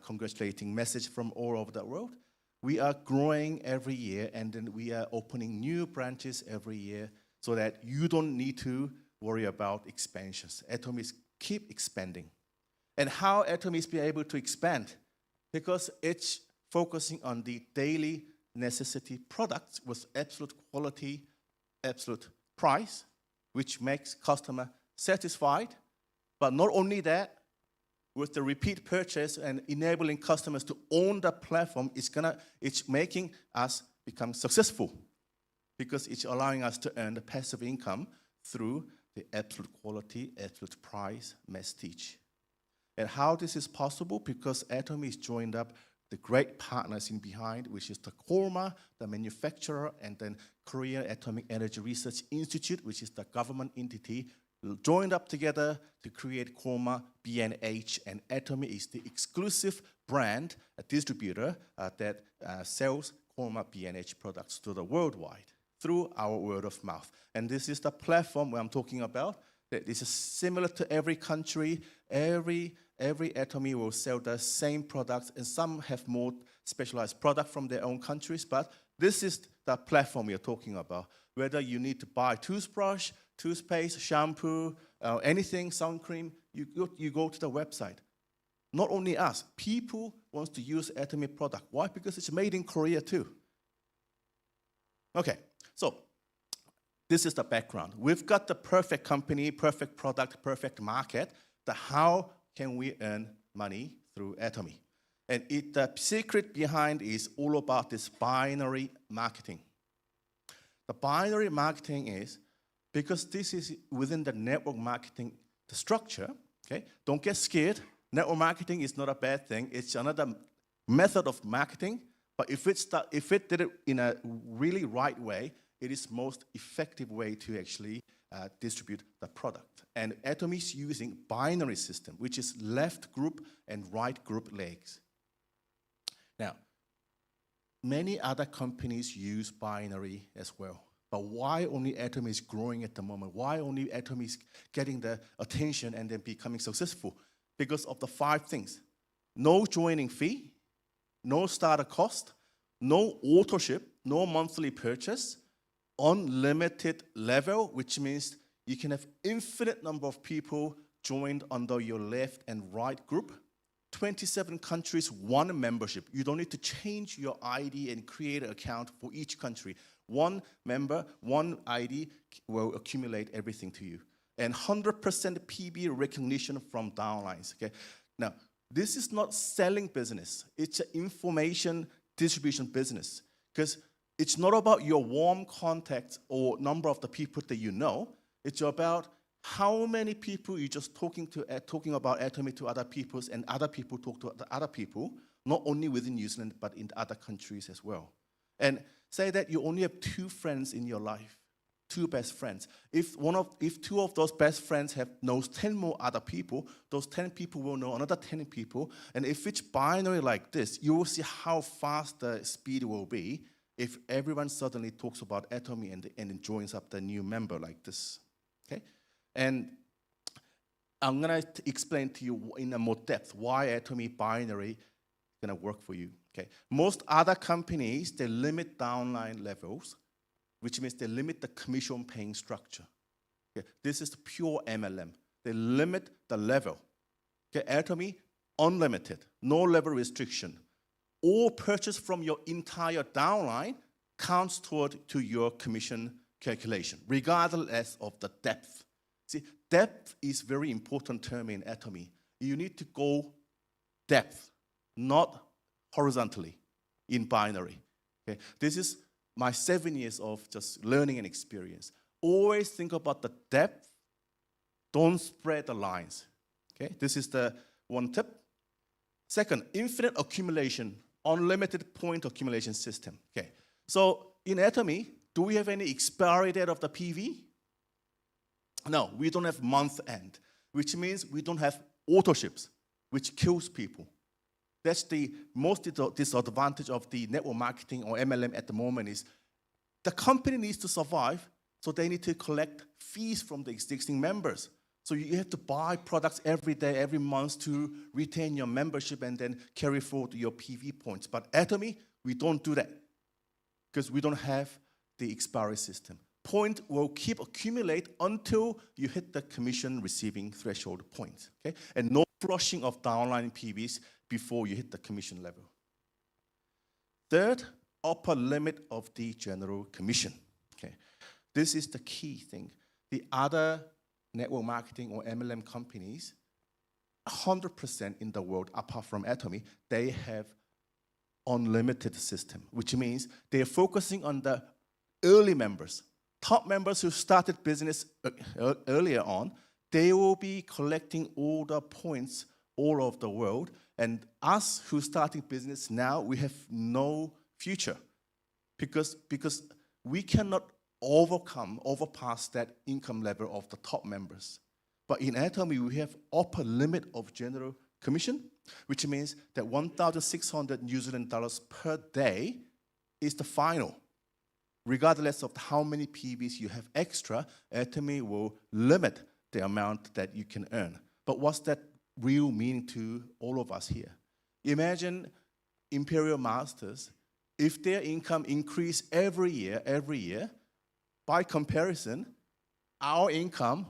congratulating message from all over the world, we are growing every year, and then we are opening new branches every year so that you don't need to worry about expansions. Atomy keep expanding. And how Atomy is being able to expand? Because it's focusing on the daily necessity products with absolute quality, absolute price, which makes customer satisfied. But not only that, with the repeat purchase and enabling customers to own the platform, it's making us become successful because it's allowing us to earn the passive income through the absolute quality, absolute price message. And how this is possible? Because Atomy is joined up the great partners in behind, which is the Korma, the manufacturer, and then Korea Atomic Energy Research Institute, which is the government entity, joined up together to create Korma B&H, and Atomy is the exclusive brand, a distributor that sells Korma B&H products to the worldwide through our word of mouth. And this is the platform where I'm talking about. This is similar to every country. Every Atomy will sell the same products, and some have more specialized product from their own countries, but this is the platform you're talking about. Whether you need to buy toothbrush, toothpaste, shampoo, anything, sun cream, you go to the website. Not only us, people want to use Atomy product. Why? Because it's made in Korea too. Okay, so this is the background. We've got the perfect company, perfect product, perfect market. How can we earn money through Atomy? And the secret behind is all about this binary marketing. The binary marketing is, because this is within the network marketing the structure, okay? Don't get scared. Network marketing is not a bad thing. It's another method of marketing, but if it did it in a really right way, it is most effective way to actually distribute the product. And Atomy is using binary system, which is left group and right group legs. Now, many other companies use binary as well. But why only Atomy is growing at the moment? Why only Atomy is getting the attention and then becoming successful? Because of the 5 things. No joining fee, no starter cost, no authorship, no monthly purchase, unlimited level, which means you can have infinite number of people joined under your left and right group. 27 countries, 1 membership. You don't need to change your ID and create an account for each country. 1 member, 1 ID will accumulate everything to you. And 100% PB recognition from downlines, okay? Now, this is not selling business. It's an information distribution business. Because it's not about your warm contacts or number of the people that you know. It's about how many people you're just talking about Atomy to other people, and other people talk to other people, not only within New Zealand, but in other countries as well. And say that you only have 2 friends in your life, 2 best friends. If 2 of those best friends knows 10 more other people, those 10 people will know another 10 people. And if it's binary like this, you will see how fast the speed will be if everyone suddenly talks about Atomy and joins up the new member like this. Okay? And I'm gonna explain to you in a more depth why Atomy binary is gonna work for you. Okay? Most other companies, they limit downline levels, which means they limit the commission paying structure. Okay? This is pure MLM. They limit the level. Okay? Atomy, unlimited, no level restriction. All purchase from your entire downline counts toward to your commission calculation, regardless of the depth. See, depth is very important term in Atomy. You need to go depth, not horizontally in binary. Okay? This is my 7 years of just learning and experience. Always think about the depth, don't spread the lines. Okay? This is the 1 tip. Second, infinite accumulation, unlimited point accumulation system. Okay? So in Atomy, do we have any expiry date of the PV? No, we don't have month end, which means we don't have autoships, which kills people. That's the most disadvantage of the network marketing or MLM at the moment is the company needs to survive, so they need to collect fees from the existing members. So you have to buy products every day, every month to retain your membership and then carry forward your PV points. But Atomy, we don't do that because we don't have the expiry system. Point will keep accumulate until you hit the commission receiving threshold point. Okay? And no flushing of downline PVs before you hit the commission level. Third, upper limit of the general commission. Okay? This is the key thing. The other network marketing or MLM companies, 100% in the world, apart from Atomy, they have unlimited system, which means they're focusing on the early members. Top members who started business earlier on, they will be collecting all the points all over the world. And us who starting business now, we have no future because we cannot overpass that income level of the top members. But in Atomy, we have upper limit of general commission, which means that 1,600 New Zealand dollars per day is the final. Regardless of how many PVs you have extra, Atomy will limit the amount that you can earn. But what's that real meaning to all of us here? Imagine Imperial Masters, if their income increase every year, by comparison, our income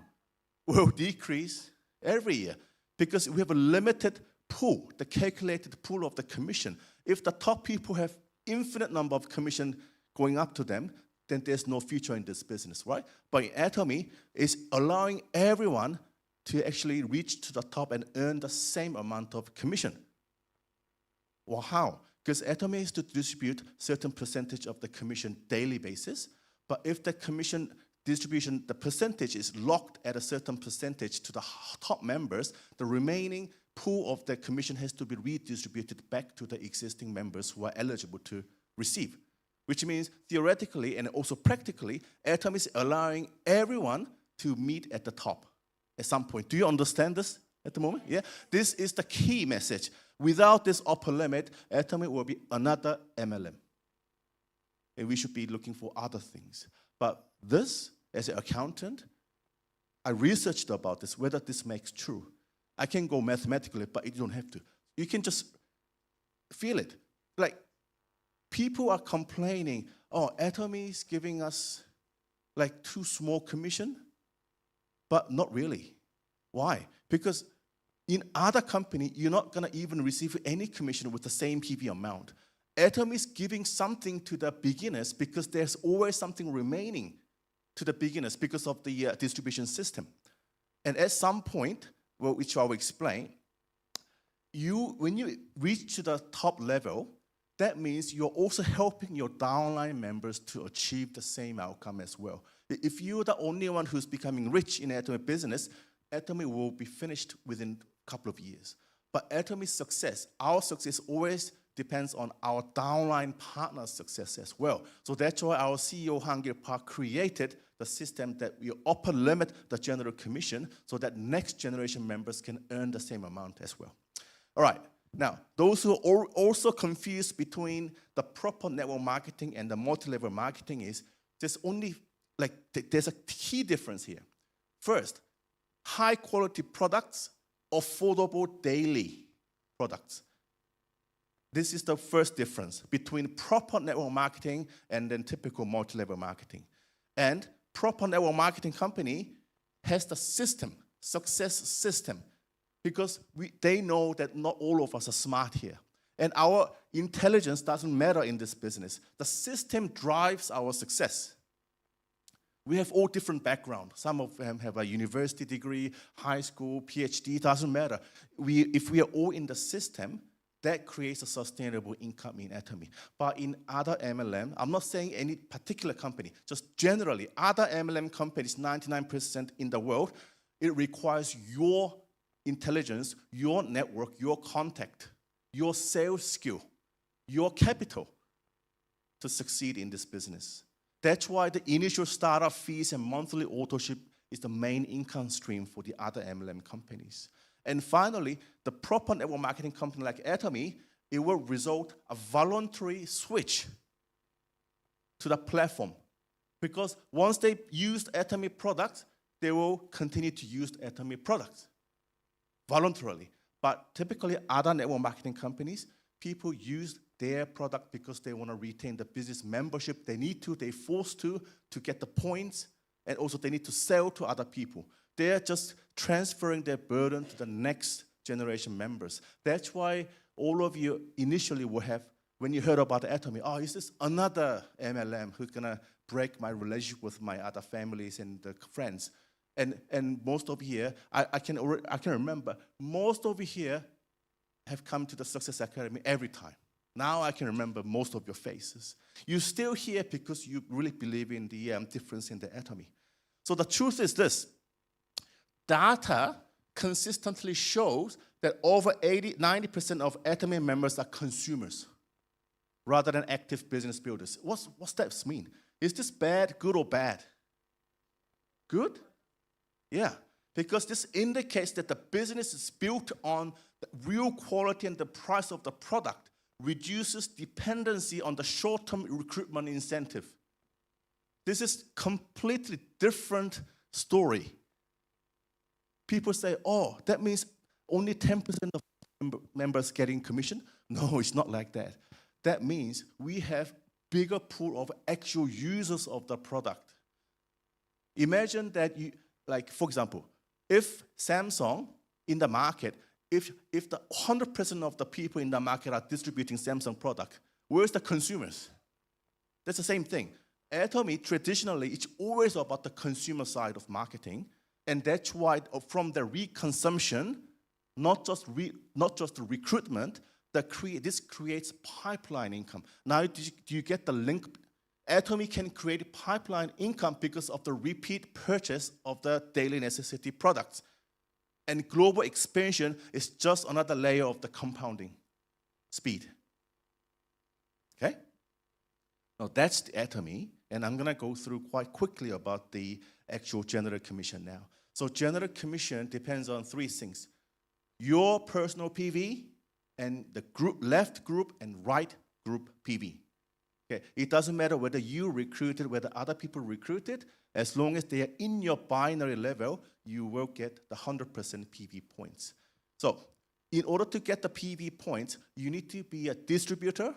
will decrease every year because we have a limited pool, the calculated pool of the commission. If the top people have infinite number of commission going up to them, then there's no future in this business, right? But in Atomy, it's allowing everyone to actually reach to the top and earn the same amount of commission. Well, how? Because Atomy is to distribute certain percentage of the commission daily basis, but if the commission distribution, the percentage is locked at a certain percentage to the top members, the remaining pool of the commission has to be redistributed back to the existing members who are eligible to receive. Which means theoretically and also practically, Atomy is allowing everyone to meet at the top at some point. Do you understand this at the moment? Yeah? This is the key message. Without this upper limit, Atomy will be another MLM. And we should be looking for other things. But this, as an accountant, I researched about this, whether this makes true. I can go mathematically, but you don't have to. You can just feel it. Like, people are complaining, oh, Atomy is giving us like too small commission, but not really. Why? Because in other company, you're not gonna even receive any commission with the same PV amount. Atomy is giving something to the beginners because there's always something remaining to the beginners because of the distribution system. And at some point, well, which I will explain, when you reach to the top level, that means you're also helping your downline members to achieve the same outcome as well. If you're the only one who's becoming rich in Atomy business, Atomy will be finished within a couple of years. But Atomy's success, our success always depends on our downline partners' success as well. So that's why our CEO, Han-Gil Park, created the system that we upper limit the general commission so that next generation members can earn the same amount as well. All right. Now, those who are also confused between the proper network marketing and the multi-level marketing is there's only, there's a key difference here. First, high quality products, affordable daily products. This is the first difference between proper network marketing and then typical multi-level marketing. And proper network marketing company has the system, success system, because they know that not all of us are smart here. And our intelligence doesn't matter in this business. The system drives our success. We have all different backgrounds. Some of them have a university degree, high school, PhD, doesn't matter. If we are all in the system, that creates a sustainable income in Atomy. But in other MLM, I'm not saying any particular company, just generally, other MLM companies, 99% in the world, it requires your intelligence, your network, your contact, your sales skill, your capital to succeed in this business. That's why the initial startup fees and monthly auto-ship is the main income stream for the other MLM companies. And finally, the proper network marketing company like Atomy, it will result a voluntary switch to the platform. Because once they use Atomy products, they will continue to use Atomy products voluntarily. But typically, other network marketing companies, people use their product because they want to retain the business membership. They need to, they're forced to get the points, and also they need to sell to other people. They're just transferring their burden to the next generation members. That's why all of you initially will have, when you heard about Atomy, oh, is this another MLM who's gonna break my relationship with my other families and friends? And most of you here, I can remember, most of you here have come to the Success Academy every time. Now I can remember most of your faces. You're still here because you really believe in the difference in the Atomy. So the truth is this. Data consistently shows that over 90% of Atomy members are consumers rather than active business builders. What's that mean? Is this bad, good, or bad? Good? Yeah, because this indicates that the business is built on the real quality and the price of the product, reduces dependency on the short-term recruitment incentive. This is completely different story. People say, oh, that means only 10% of members getting commission. No, it's not like that. That means we have bigger pool of actual users of the product. Imagine that you, like, for example, if Samsung in the market, if the 100% of the people in the market are distributing Samsung product, where's the consumers? That's the same thing. Atomy, traditionally, it's always about the consumer side of marketing, and that's why from the reconsumption, not just the recruitment, this creates pipeline income. Now, do you get the link Atomy can create pipeline income because of the repeat purchase of the daily necessity products. And global expansion is just another layer of the compounding speed. Okay? Now that's the Atomy, and I'm gonna go through quite quickly about the actual General Commission now. So General Commission depends on three things: your personal PV and the group, left group and right group PV. Okay, it doesn't matter whether you recruited, whether other people recruited, as long as they are in your binary level, you will get the 100% PV points. So in order to get the PV points, you need to be a distributor.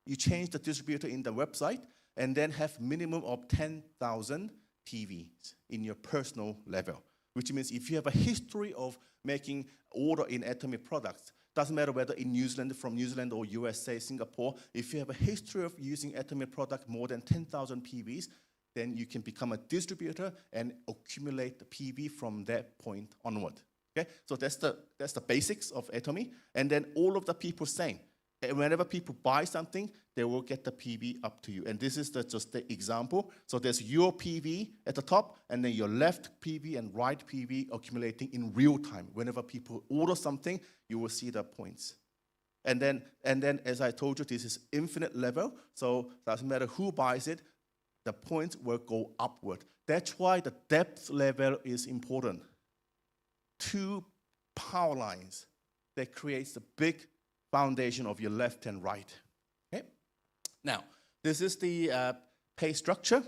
You change the distributor in the website and then have minimum of 10,000 PVs in your personal level, which means if you have a history of making order in Atomy products, doesn't matter whether in New Zealand, from New Zealand or USA, Singapore, if you have a history of using Atomy product more than 10,000 PVs, then you can become a distributor and accumulate the PV from that point onward. Okay, so that's the basics of Atomy, and then all of the people same. Whenever people buy something, they will get the PV up to you. And this is just the example. So there's your PV at the top, and then your left PV and right PV accumulating in real time. Whenever people order something, you will see the points. And then, as I told you, this is infinite level. So it doesn't matter who buys it, the points will go upward. That's why the depth level is important. 2 power lines that creates the big foundation of your left and right. Okay? Now, this is the pay structure.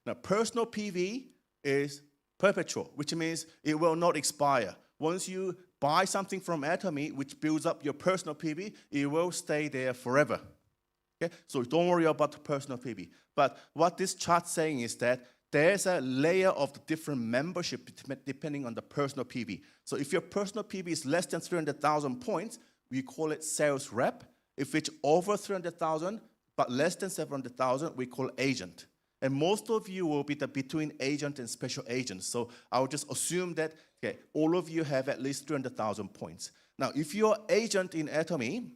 Now, personal PV is perpetual, which means it will not expire. Once you buy something from Atomy, which builds up your personal PV, it will stay there forever. Okay? So don't worry about the personal PV. But what this chart's saying is that there's a layer of the different membership depending on the personal PV. So if your personal PV is less than 300,000 points, we call it sales rep. If it's over 300,000, but less than 700,000, we call agent. And most of you will be the between agent and special agent. So I will just assume that, okay, all of you have at least 300,000 points. Now, if you're agent in Atomy,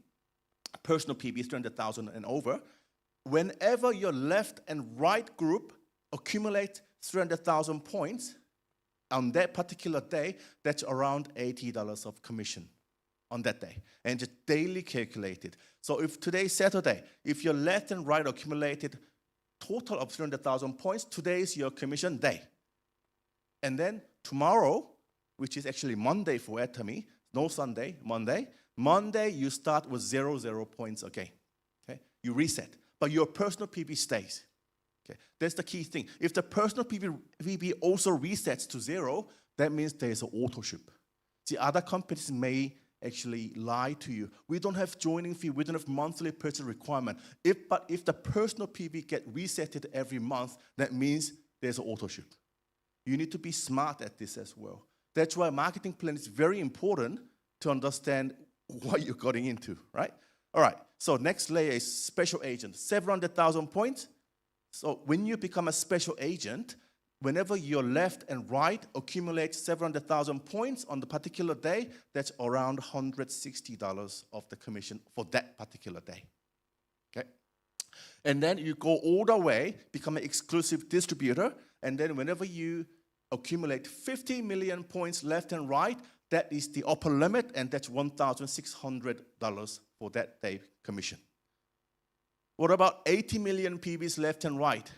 personal PV is 300,000 and over, whenever your left and right group accumulate 300,000 points on that particular day, that's around $80 of commission on that day, and it's daily calculated. So if today's Saturday, if your left and right accumulated total of 300,000 points, today is your commission day. And then tomorrow, which is actually Monday for Atomy, no Sunday, Monday you start with 0 points again. Okay? You reset, but your personal PV stays. Okay? That's the key thing. If the personal PV also resets to 0, that means there's an auto ship. See, other companies may actually lie to you. We don't have joining fee, we don't have monthly purchase requirement. But if the personal PV get resetted every month, that means there's an auto ship. You need to be smart at this as well. That's why marketing plan is very important to understand what you're getting into, right? All right, so next layer is special agent, 700,000 points. So when you become a special agent, whenever your left and right accumulate 700,000 points on the particular day, that's around $160 of the commission for that particular day. Okay? And then you go all the way, become an exclusive distributor, and then whenever you accumulate 50 million points left and right, that is the upper limit, and that's $1,600 for that day commission. What about 80 million PVs left and right?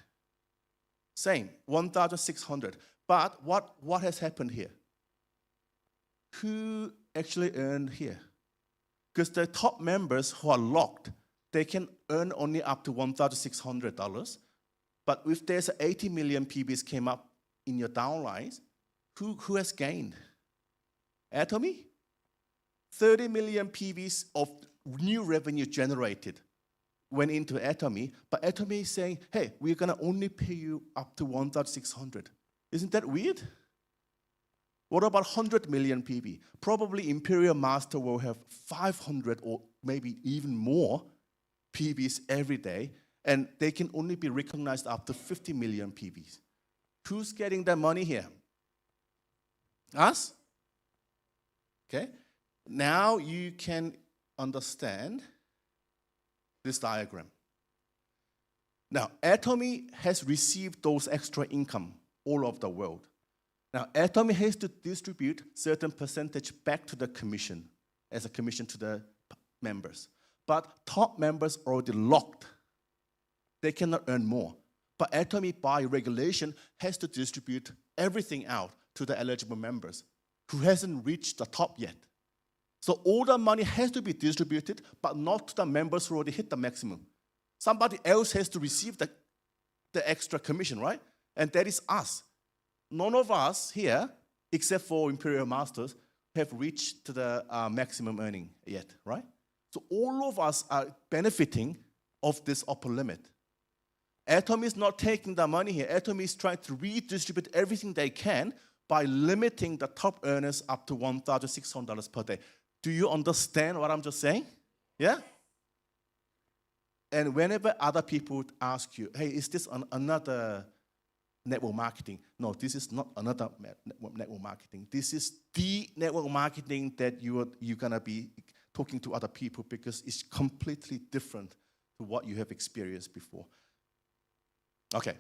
Same, 1,600. But what has happened here? Who actually earned here? Because the top members who are locked, they can earn only up to $1,600. But if there's 80 million PVs came up in your downlines, who has gained? Atomy? 30 million PVs of new revenue generated went into Atomy, but Atomy is saying, hey, we're gonna only pay you up to 1,600. Isn't that weird? What about 100 million PV? Probably Imperial Master will have 500 or maybe even more PVs every day, and they can only be recognized up to 50 million PVs. Who's getting the money here? Us? Okay, now you can understand this diagram. Now, Atomy has received those extra income all over the world. Now, Atomy has to distribute certain percentage back to the commission, as a commission to the members. But top members are already locked. They cannot earn more. But Atomy, by regulation, has to distribute everything out to the eligible members who hasn't reached the top yet. So all the money has to be distributed, but not to the members who already hit the maximum. Somebody else has to receive the extra commission, right? And that is us. None of us here, except for Imperial Masters, have reached to the maximum earning yet, right? So all of us are benefiting of this upper limit. Atomy is not taking the money here. Atomy is trying to redistribute everything they can by limiting the top earners up to $1,600 per day. Do you understand what I'm just saying? Yeah? And whenever other people ask you, hey, is this another network marketing? No, this is not another network marketing. This is the network marketing that you're going to be talking to other people, because it's completely different to what you have experienced before. Okay,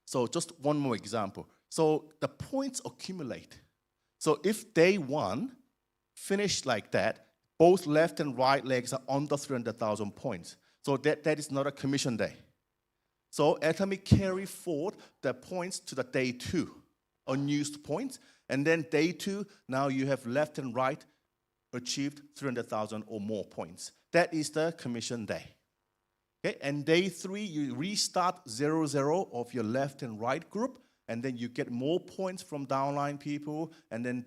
so just one more example. So the points accumulate. So if day one finished like that, both left and right legs are under 300,000 points. So that is not a commission day. So Atomy carry forward the points to the day two, unused points, and then day two, now you have left and right achieved 300,000 or more points. That is the commission day. Okay, and day three, you restart 0-0 of your left and right group, and then you get more points from downline people, and then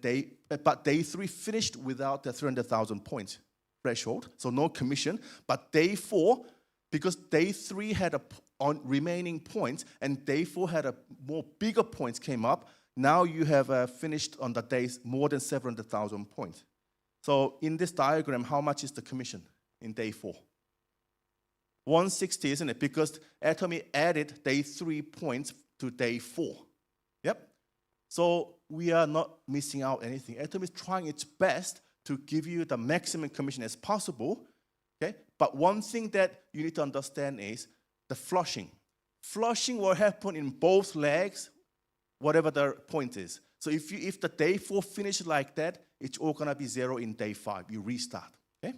but day three finished without the 300,000 points threshold, so no commission. But day four, because day three had on remaining points, and day four had a more bigger points came up, now you have finished on the days more than 700,000 points. So in this diagram, how much is the commission in day four? 160, isn't it? Because Atomy added day 3 points to day 4. Yep. So we are not missing out anything. Atomy is trying its best to give you the maximum commission as possible. Okay. But one thing that you need to understand is the flushing. Flushing will happen in both legs, whatever the point is. So if the day 4 finishes like that, it's all gonna be 0 in day 5. You restart. Okay.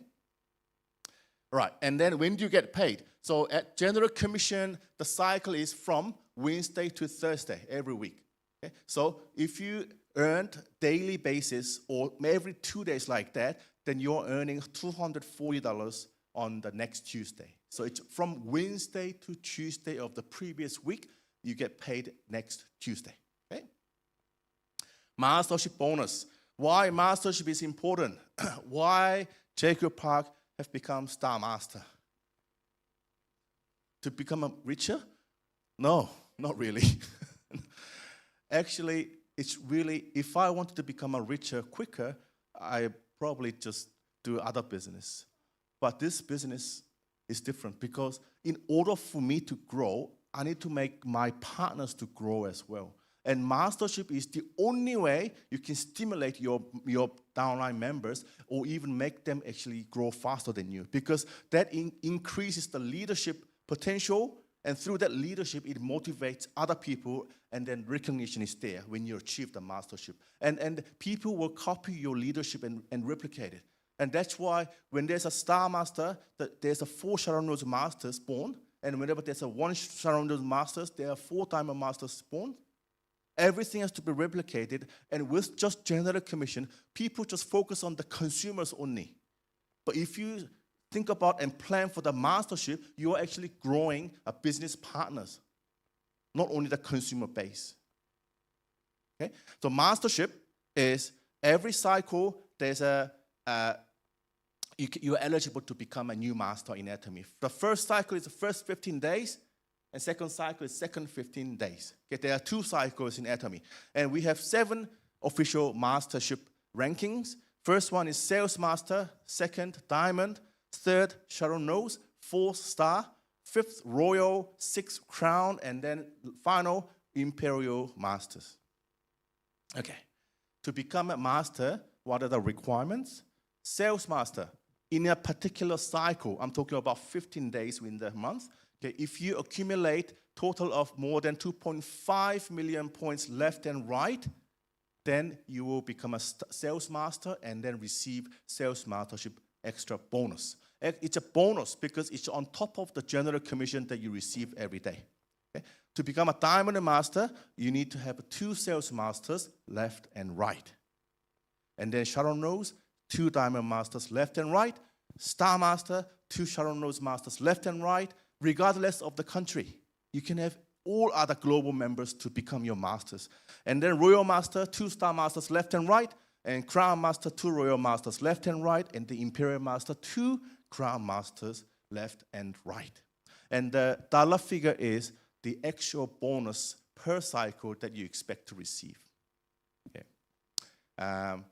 Right, and then when do you get paid? So at General Commission, the cycle is from Wednesday to Thursday every week. Okay? So if you earned daily basis or every 2 days like that, then you're earning $240 on the next Tuesday. So it's from Wednesday to Tuesday of the previous week, you get paid next Tuesday. Okay? Mastership bonus. Why mastership is important? Why Jacob Park have become Star Master? To become a richer? No, not really. Actually, it's really, if I wanted to become a richer quicker, I probably just do other business. But this business is different because in order for me to grow, I need to make my partners to grow as well. And mastership is the only way you can stimulate your downline members or even make them actually grow faster than you, because that increases the leadership potential, and through that leadership, it motivates other people, and then recognition is there when you achieve the mastership. And people will copy your leadership and replicate it. And that's why when there's a Star Master, there's a 4 Sharon Rose Masters born, and whenever there's a 1 Sharon Rose Masters, there are 4 Diamond Masters born. Everything has to be replicated, and with just general commission, people just focus on the consumers only. But if you think about and plan for the mastership, you are actually growing a business partners, not only the consumer base. Okay? So mastership is every cycle there's you're eligible to become a new master in Atomy. The first cycle is the first 15 days. And second cycle is second 15 days. Okay, there are 2 cycles in Atomy. And we have 7 official mastership rankings. First one is Sales Master, second, Diamond, third, Sharon Rose, 4th, Star, 5th, Royal, 6th, Crown, and then final, Imperial Masters. Okay, to become a master, what are the requirements? Sales Master, in a particular cycle, I'm talking about 15 days in the month, Okay, if you accumulate total of more than 2.5 million points left and right, then you will become a sales master and then receive sales mastership extra bonus. It's a bonus because it's on top of the general commission that you receive every day. Okay? To become a diamond master, you need to have 2 sales masters left and right. And then Sharon Rose, 2 diamond masters left and right. Star master, 2 Sharon Rose masters left and right. Regardless of the country, you can have all other global members to become your masters. And then royal master, 2 star masters left and right. And crown master, 2 royal masters left and right. And the imperial master, 2 crown masters left and right. And the dollar figure is the actual bonus per cycle that you expect to receive. Okay.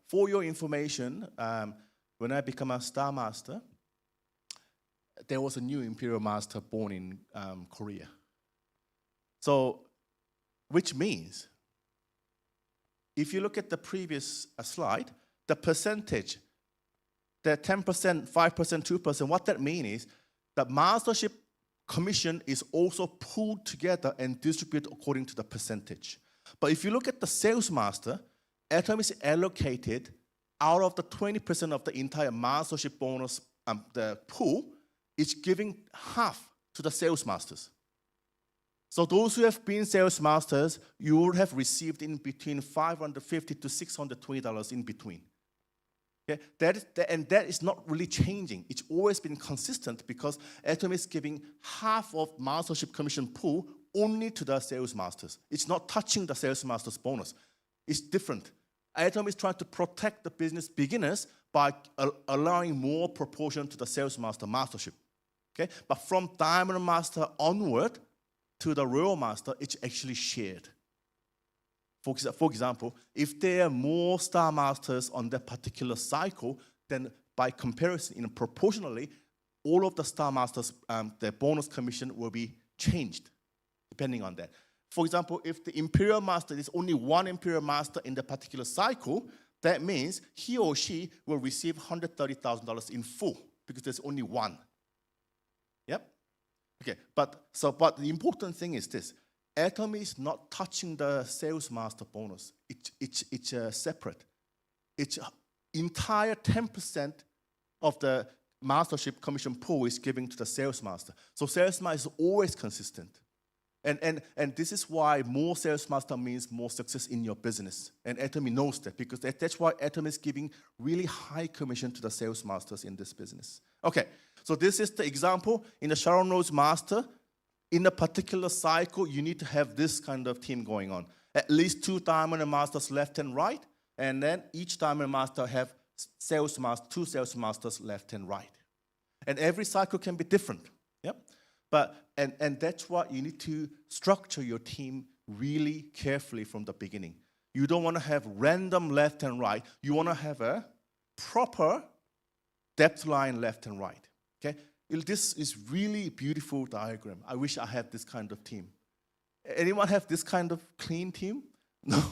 For your information, when I became a star master, there was a new imperial master born in Korea. So, which means, if you look at the previous slide, the percentage, the 10%, 5%, 2%, what that means is the mastership commission is also pooled together and distributed according to the percentage. But if you look at the sales master, Atomy is allocated out of the 20% of the entire mastership bonus, the pool, it's giving half to the sales masters. So those who have been sales masters, you would have received in between $550 to $620 in between. Okay? That is not really changing. It's always been consistent because Atomy is giving half of mastership commission pool only to the sales masters. It's not touching the sales masters bonus. It's different. Atomy is trying to protect the business beginners by allowing more proportion to the sales master mastership. Okay? But from diamond master onward to the royal master, it's actually shared. For example, if there are more star masters on that particular cycle, then by comparison, proportionally, all of the star masters, their bonus commission will be changed, depending on that. For example, if the imperial master is only 1 imperial master in the particular cycle, that means he or she will receive $130,000 in full because there's only 1. Yep. Okay. But the important thing is this: Atomy is not touching the sales master bonus. It's separate. It's entire 10% of the mastership commission pool is given to the sales master. So sales master is always consistent. And this is why more sales master means more success in your business. And Atomy knows that because that's why Atomy is giving really high commission to the sales masters in this business. Okay, so this is the example. In the Sharon Rose Master, in a particular cycle, you need to have this kind of team going on. At least 2 diamond masters left and right, and then each diamond master have 2 sales masters left and right. And every cycle can be different. Yep. But that's why you need to structure your team really carefully from the beginning. You don't want to have random left and right. You want to have a proper depth line left and right. Okay? This is really beautiful diagram. I wish I had this kind of team. Anyone have this kind of clean team? No.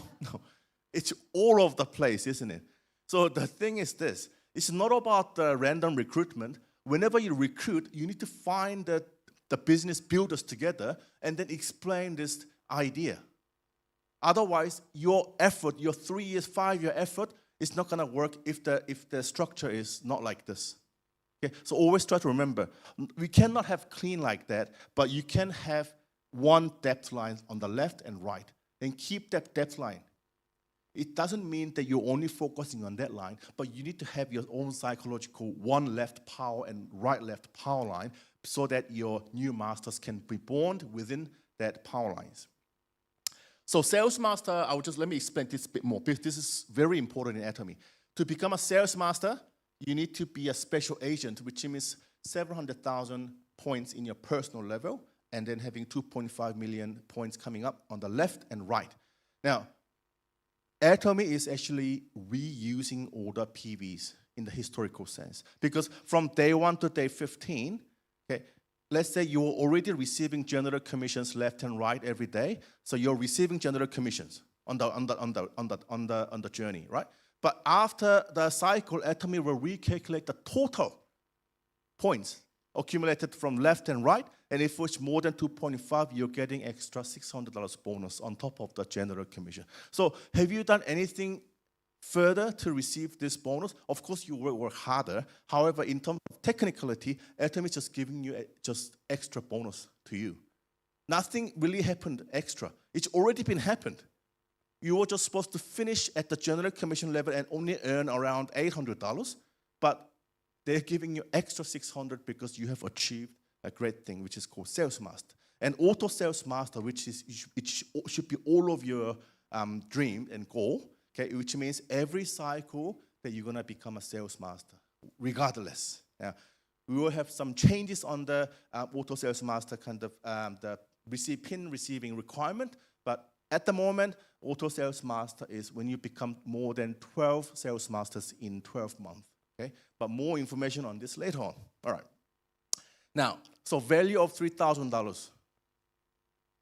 It's all over the place, isn't it? So the thing is this. It's not about random recruitment. Whenever you recruit, you need to find the business builders together and then explain this idea. Otherwise, your effort, your 3 years, 5-year effort is not going to work if the structure is not like this. Okay? So always try to remember, we cannot have clean like that, but you can have one depth line on the left and right, and keep that depth line. It doesn't mean that you're only focusing on that line, but you need to have your own psychological one left power and right left power line so that your new masters can be born within that power lines. So sales master, let me explain this a bit more, because this is very important in Atomy. To become a sales master, you need to be a special agent, which means 700,000 points in your personal level, and then having 2.5 million points coming up on the left and right. Now, Atomy is actually reusing all the PVs in the historical sense. Because from day 1 to day 15, okay, let's say you're already receiving general commissions left and right every day, so you're receiving general commissions on the journey, right? But after the cycle, Atomy will recalculate the total points accumulated from left and right, And if it's more than 2.5, you're getting extra $600 bonus on top of the general commission. So have you done anything further to receive this bonus? Of course, you will work harder. However, in terms of technicality, Atomy is just giving you just extra bonus to you. Nothing really happened extra. It's already been happened. You were just supposed to finish at the general commission level and only earn around $800, but they're giving you extra $600 because you have achieved a great thing, which is called Sales Master. And Auto Sales Master, which is it should be all of your dream and goal, okay? Which means every cycle that you're gonna become a sales master, regardless. Yeah. We will have some changes on the Auto Sales Master kind of the pin receiving requirement, but at the moment, Auto Sales Master is when you become more than 12 Sales Masters in 12 months, okay? But more information on this later on. All right. Now, so value of $3,000.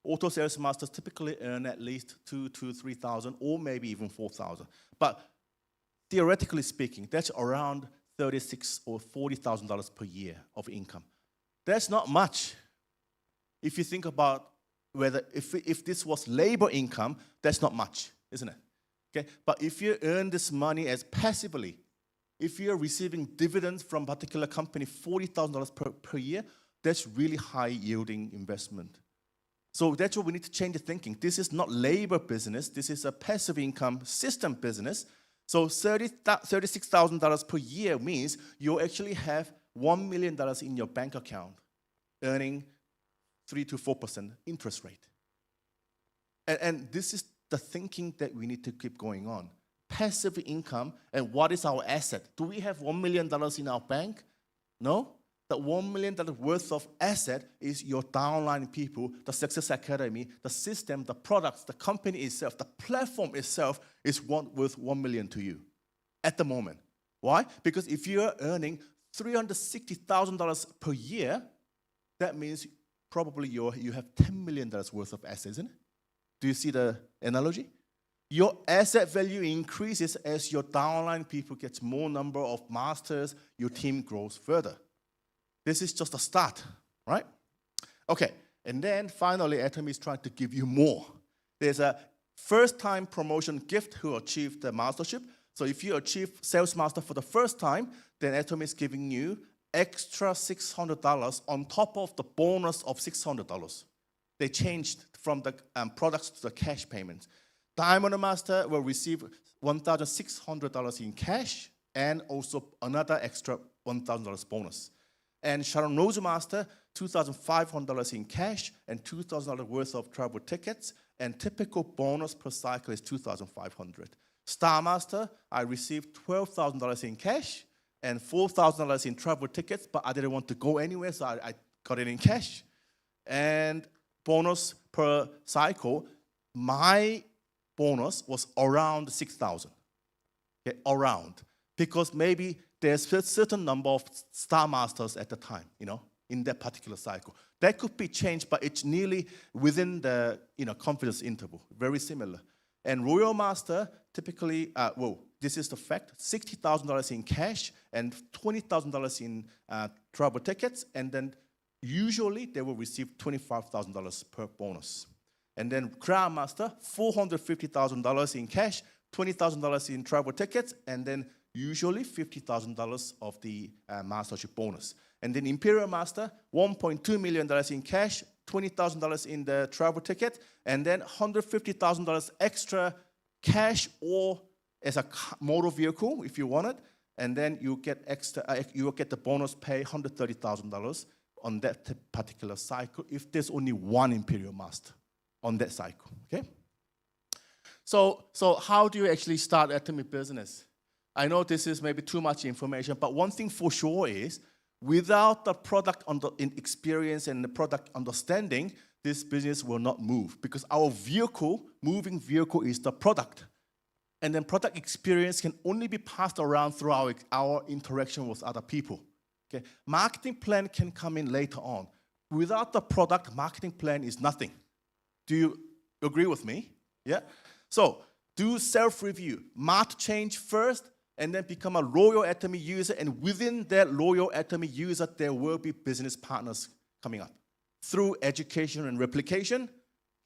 Auto Sales Masters typically earn at least $2,000 to $3,000 or maybe even $4,000. But theoretically speaking, that's around $36,000 or $40,000 per year of income. That's not much. If you think about whether if this was labor income, that's not much, isn't it? Okay, but if you earn this money as passively, if you're receiving dividends from a particular company, $40,000 per year, that's really high yielding investment. So that's what we need to change the thinking. This is not labor business. This is a passive income system business. So $36,000 per year means you actually have $1 million in your bank account, earning 3 to 4% interest rate. And this is the thinking that we need to keep going on. Passive income, and what is our asset? Do we have $1 million in our bank? No. The $1 million worth of asset is your downline people, the Success Academy, the system, the products, the company itself, the platform itself is worth $1 million to you at the moment. Why? Because if you're earning $360,000 per year, that means probably you have $10 million worth of assets, isn't it? Do you see the analogy? Your asset value increases as your downline people get more number of masters, your team grows further. This is just a start, right? Okay, and then finally, Atomy is trying to give you more. There's a first-time promotion gift who achieved the mastership. So if you achieve Sales Master for the first time, then Atomy is giving you extra $600 on top of the bonus of $600. They changed from the products to the cash payments. Diamond Master will receive $1,600 in cash and also another extra $1,000 bonus. And Sharon Rose Master, $2,500 in cash and $2,000 worth of travel tickets, and typical bonus per cycle is $2,500. Star Master, I received $12,000 in cash and $4,000 in travel tickets, but I didn't want to go anywhere, so I got it in cash. And bonus per cycle, my bonus was around $6,000. Okay, around. Because maybe there's a certain number of Star Masters at the time, in that particular cycle. That could be changed, but it's nearly within the confidence interval, very similar. And Royal Master, typically, this is the fact, $60,000 in cash and $20,000 in travel tickets, and then usually they will receive $25,000 per bonus. And then Crown Master, $450,000 in cash, $20,000 in travel tickets, and then usually $50,000 of the mastership bonus. And then Imperial Master, $1.2 million in cash, $20,000 in the travel ticket, and then $150,000 extra cash or as a motor vehicle if you want it, and then you get extra. You will get the bonus pay $130,000 on that particular cycle if there's only one Imperial Master on that cycle. Okay. So how do you actually start Atomy business? I know this is maybe too much information, but one thing for sure is, without the product experience and the product understanding, this business will not move, because our moving vehicle is the product. And then product experience can only be passed around through our interaction with other people. Okay? Marketing plan can come in later on. Without the product, marketing plan is nothing. Do you agree with me? Yeah? So do self-review. Mart change first, and then become a loyal Atomy user, and within that loyal Atomy user, there will be business partners coming up. through education and replication.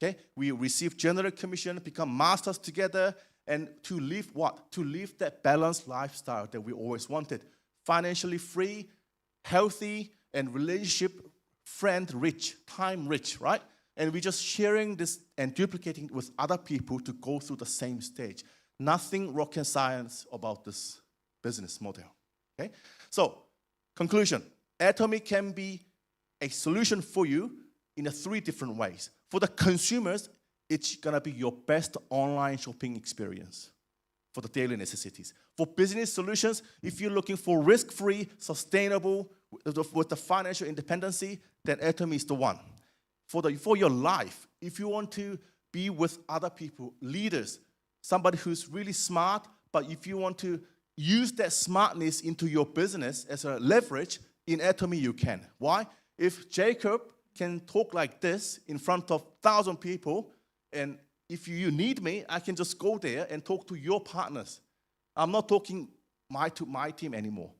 Okay, we receive general commission, become masters together, and to live what? To live that balanced lifestyle that we always wanted. Financially free, healthy, and relationship friend rich, time rich, right? And we're just sharing this and duplicating it with other people to go through the same stage. Nothing rocket science about this business model, okay? So, conclusion, Atomy can be a solution for you in 3 different ways. For the consumers, it's gonna be your best online shopping experience for the daily necessities. For business solutions, if you're looking for risk-free, sustainable, with the financial independency, then Atomy is the one. For your life, if you want to be with other people, leaders, somebody who's really smart, but if you want to use that smartness into your business as a leverage, in Atomy you can. Why? If Jacob can talk like this in front of 1,000 people, and if you need me, I can just go there and talk to your partners. I'm not talking to my team anymore.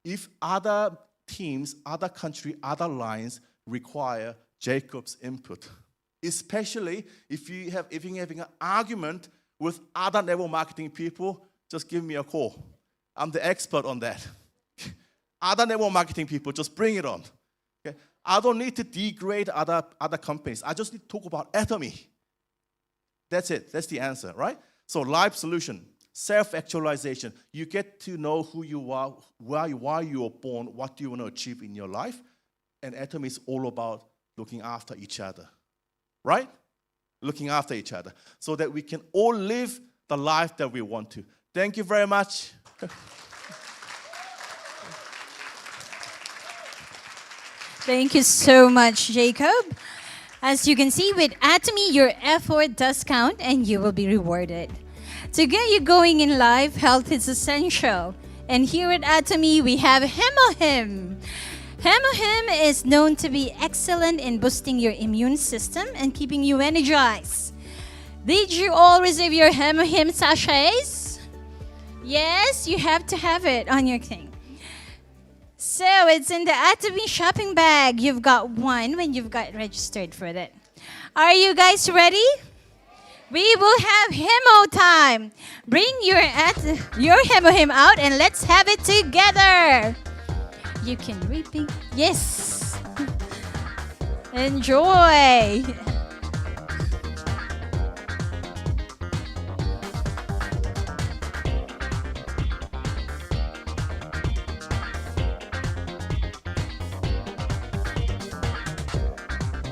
If other teams, other country, other lines require Jacob's input, especially if you're having an argument with other network marketing people, just give me a call. I'm the expert on that. Other network marketing people, just bring it on. Okay? I don't need to degrade other companies. I just need to talk about Atomy. That's it. That's the answer, right? So life solution, self-actualization. You get to know who you are, why you were born, what do you want to achieve in your life. And Atomy is all about looking after each other, right? Looking after each other so that we can all live the life that we want to. Thank you very much. Thank you so much, Jacob. As you can see, with Atomy, your effort does count and you will be rewarded. To get you going in life, health is essential. And here at Atomy, we have Hemohim. Hemohim is known to be excellent in boosting your immune system and keeping you energized. Did you all receive your Hemohim sachets? Yes, you have to have it on your thing. So it's in the Atomy shopping bag. You've got one when you've got registered for that. Are you guys ready? We will have Hemo time. Bring your Hemohim out and let's have it together. You can repeat. Yes. Enjoy.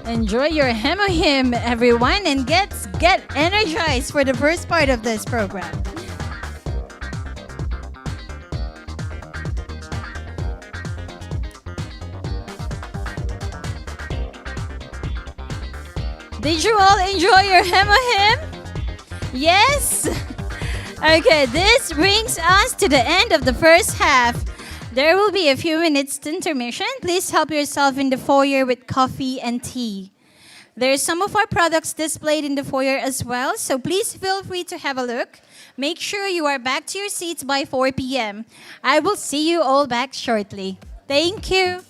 Enjoy your Hemohim, everyone, and get energized for the first part of this program. Did you all enjoy your Hemohim? Yes? Okay, this brings us to the end of the first half. There will be a few minutes intermission. Please help yourself in the foyer with coffee and tea. There are some of our products displayed in the foyer as well, so please feel free to have a look. Make sure you are back to your seats by 4 p.m. I will see you all back shortly. Thank you.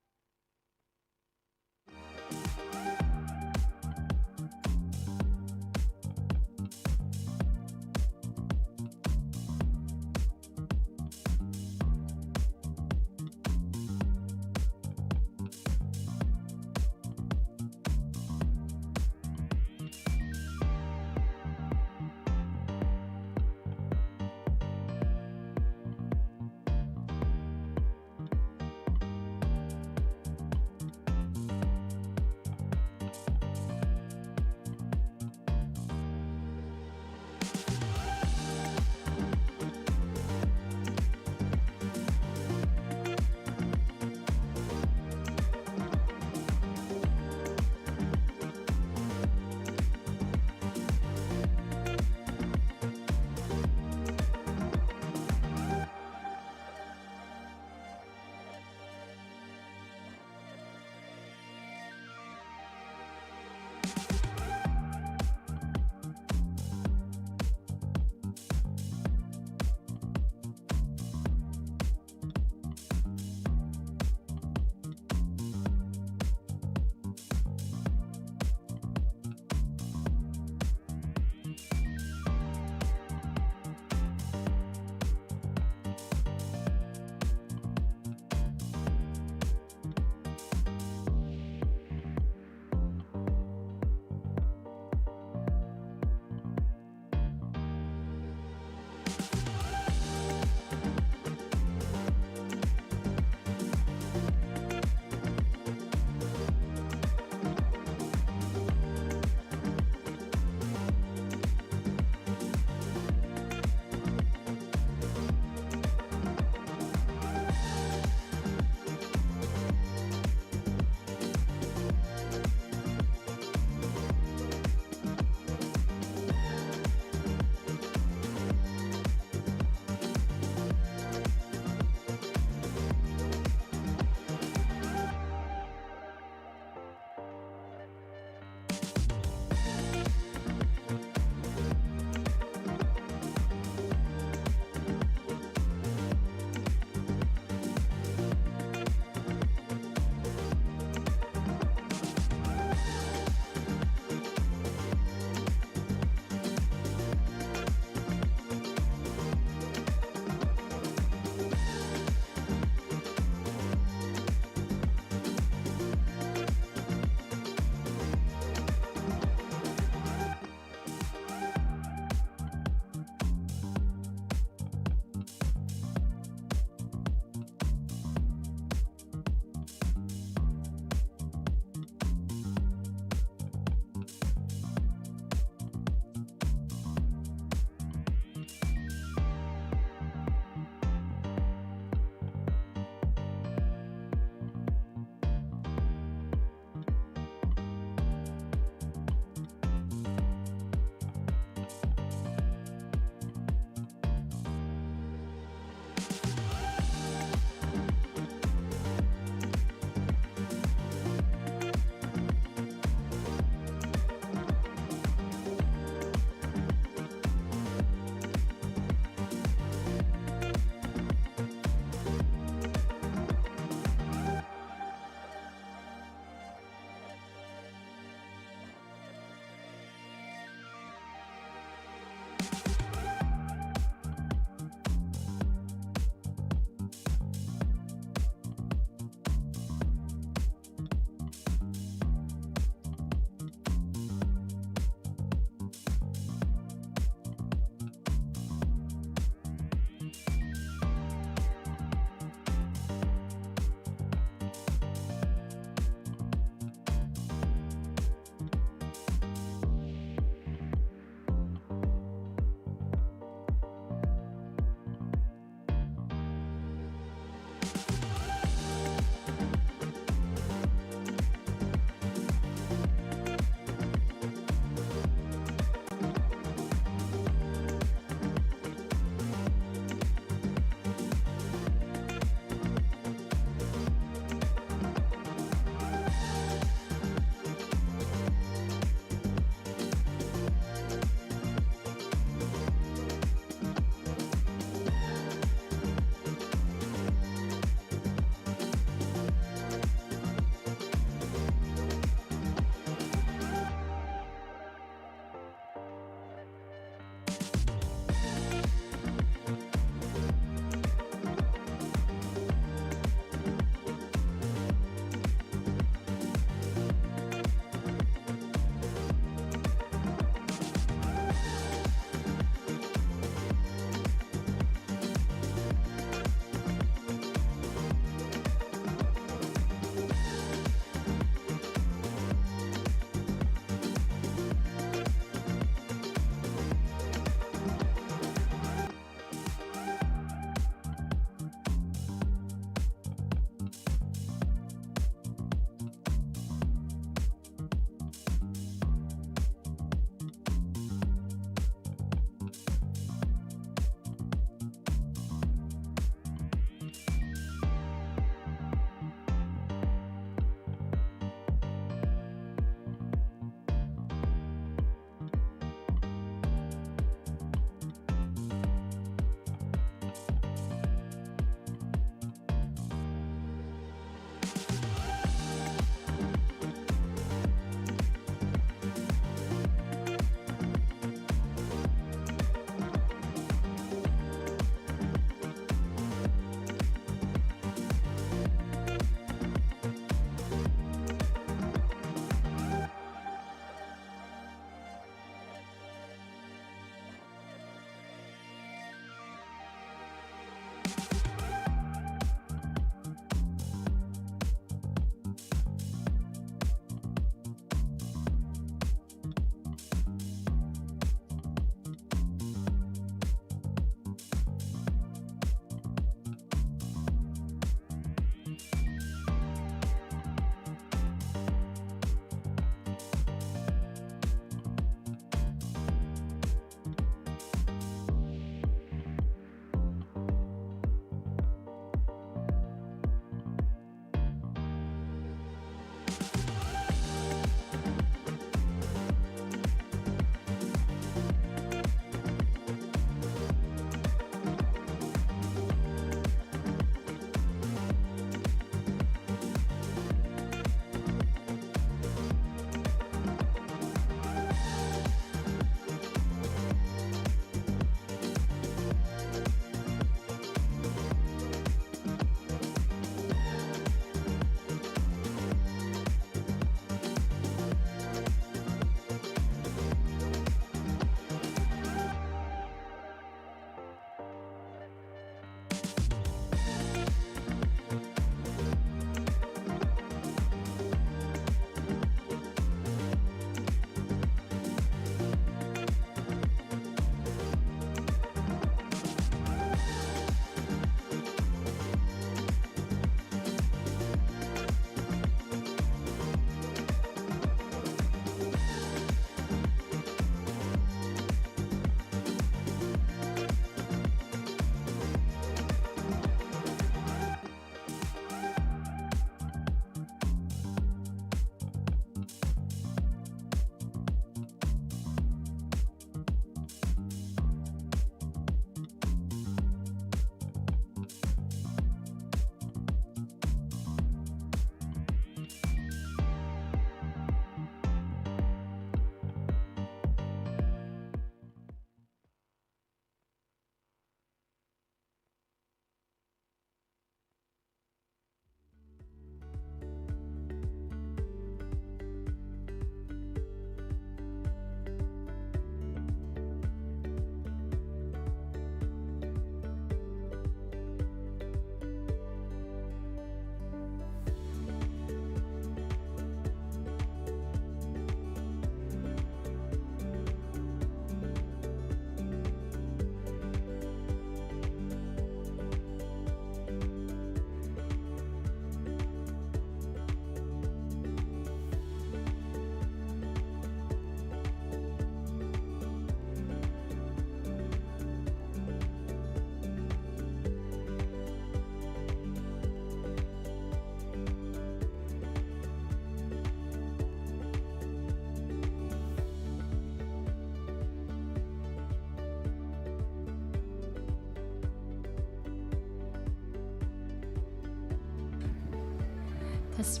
That's...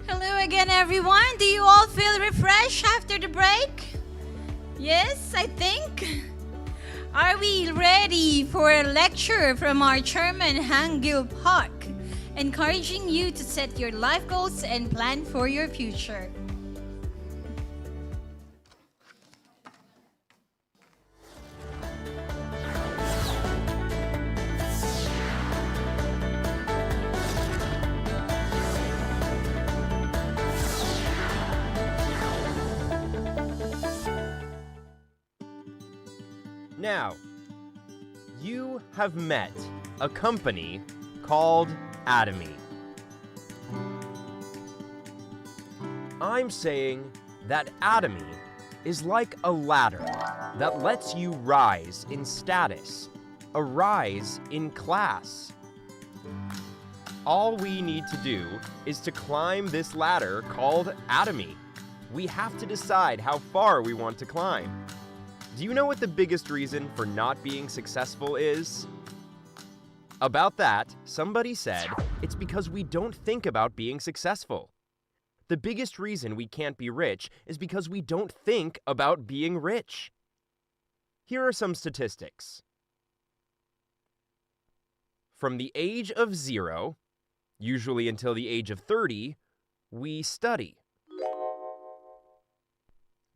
Hello again, everyone. Do you all feel refreshed after the break? Yes, I think. Are we ready for a lecture from our chairman, Hang-gil Park, encouraging you to set your life goals and plan for your future? Now, you have met a company called Atomy. I'm saying that Atomy is like a ladder that lets you rise in status, a rise in class. All we need to do is to climb this ladder called Atomy. We have to decide how far we want to climb. Do you know what the biggest reason for not being successful is? About that, somebody said it's because we don't think about being successful. The biggest reason we can't be rich is because we don't think about being rich. Here are some statistics. From the age of 0, usually until the age of 30, we study.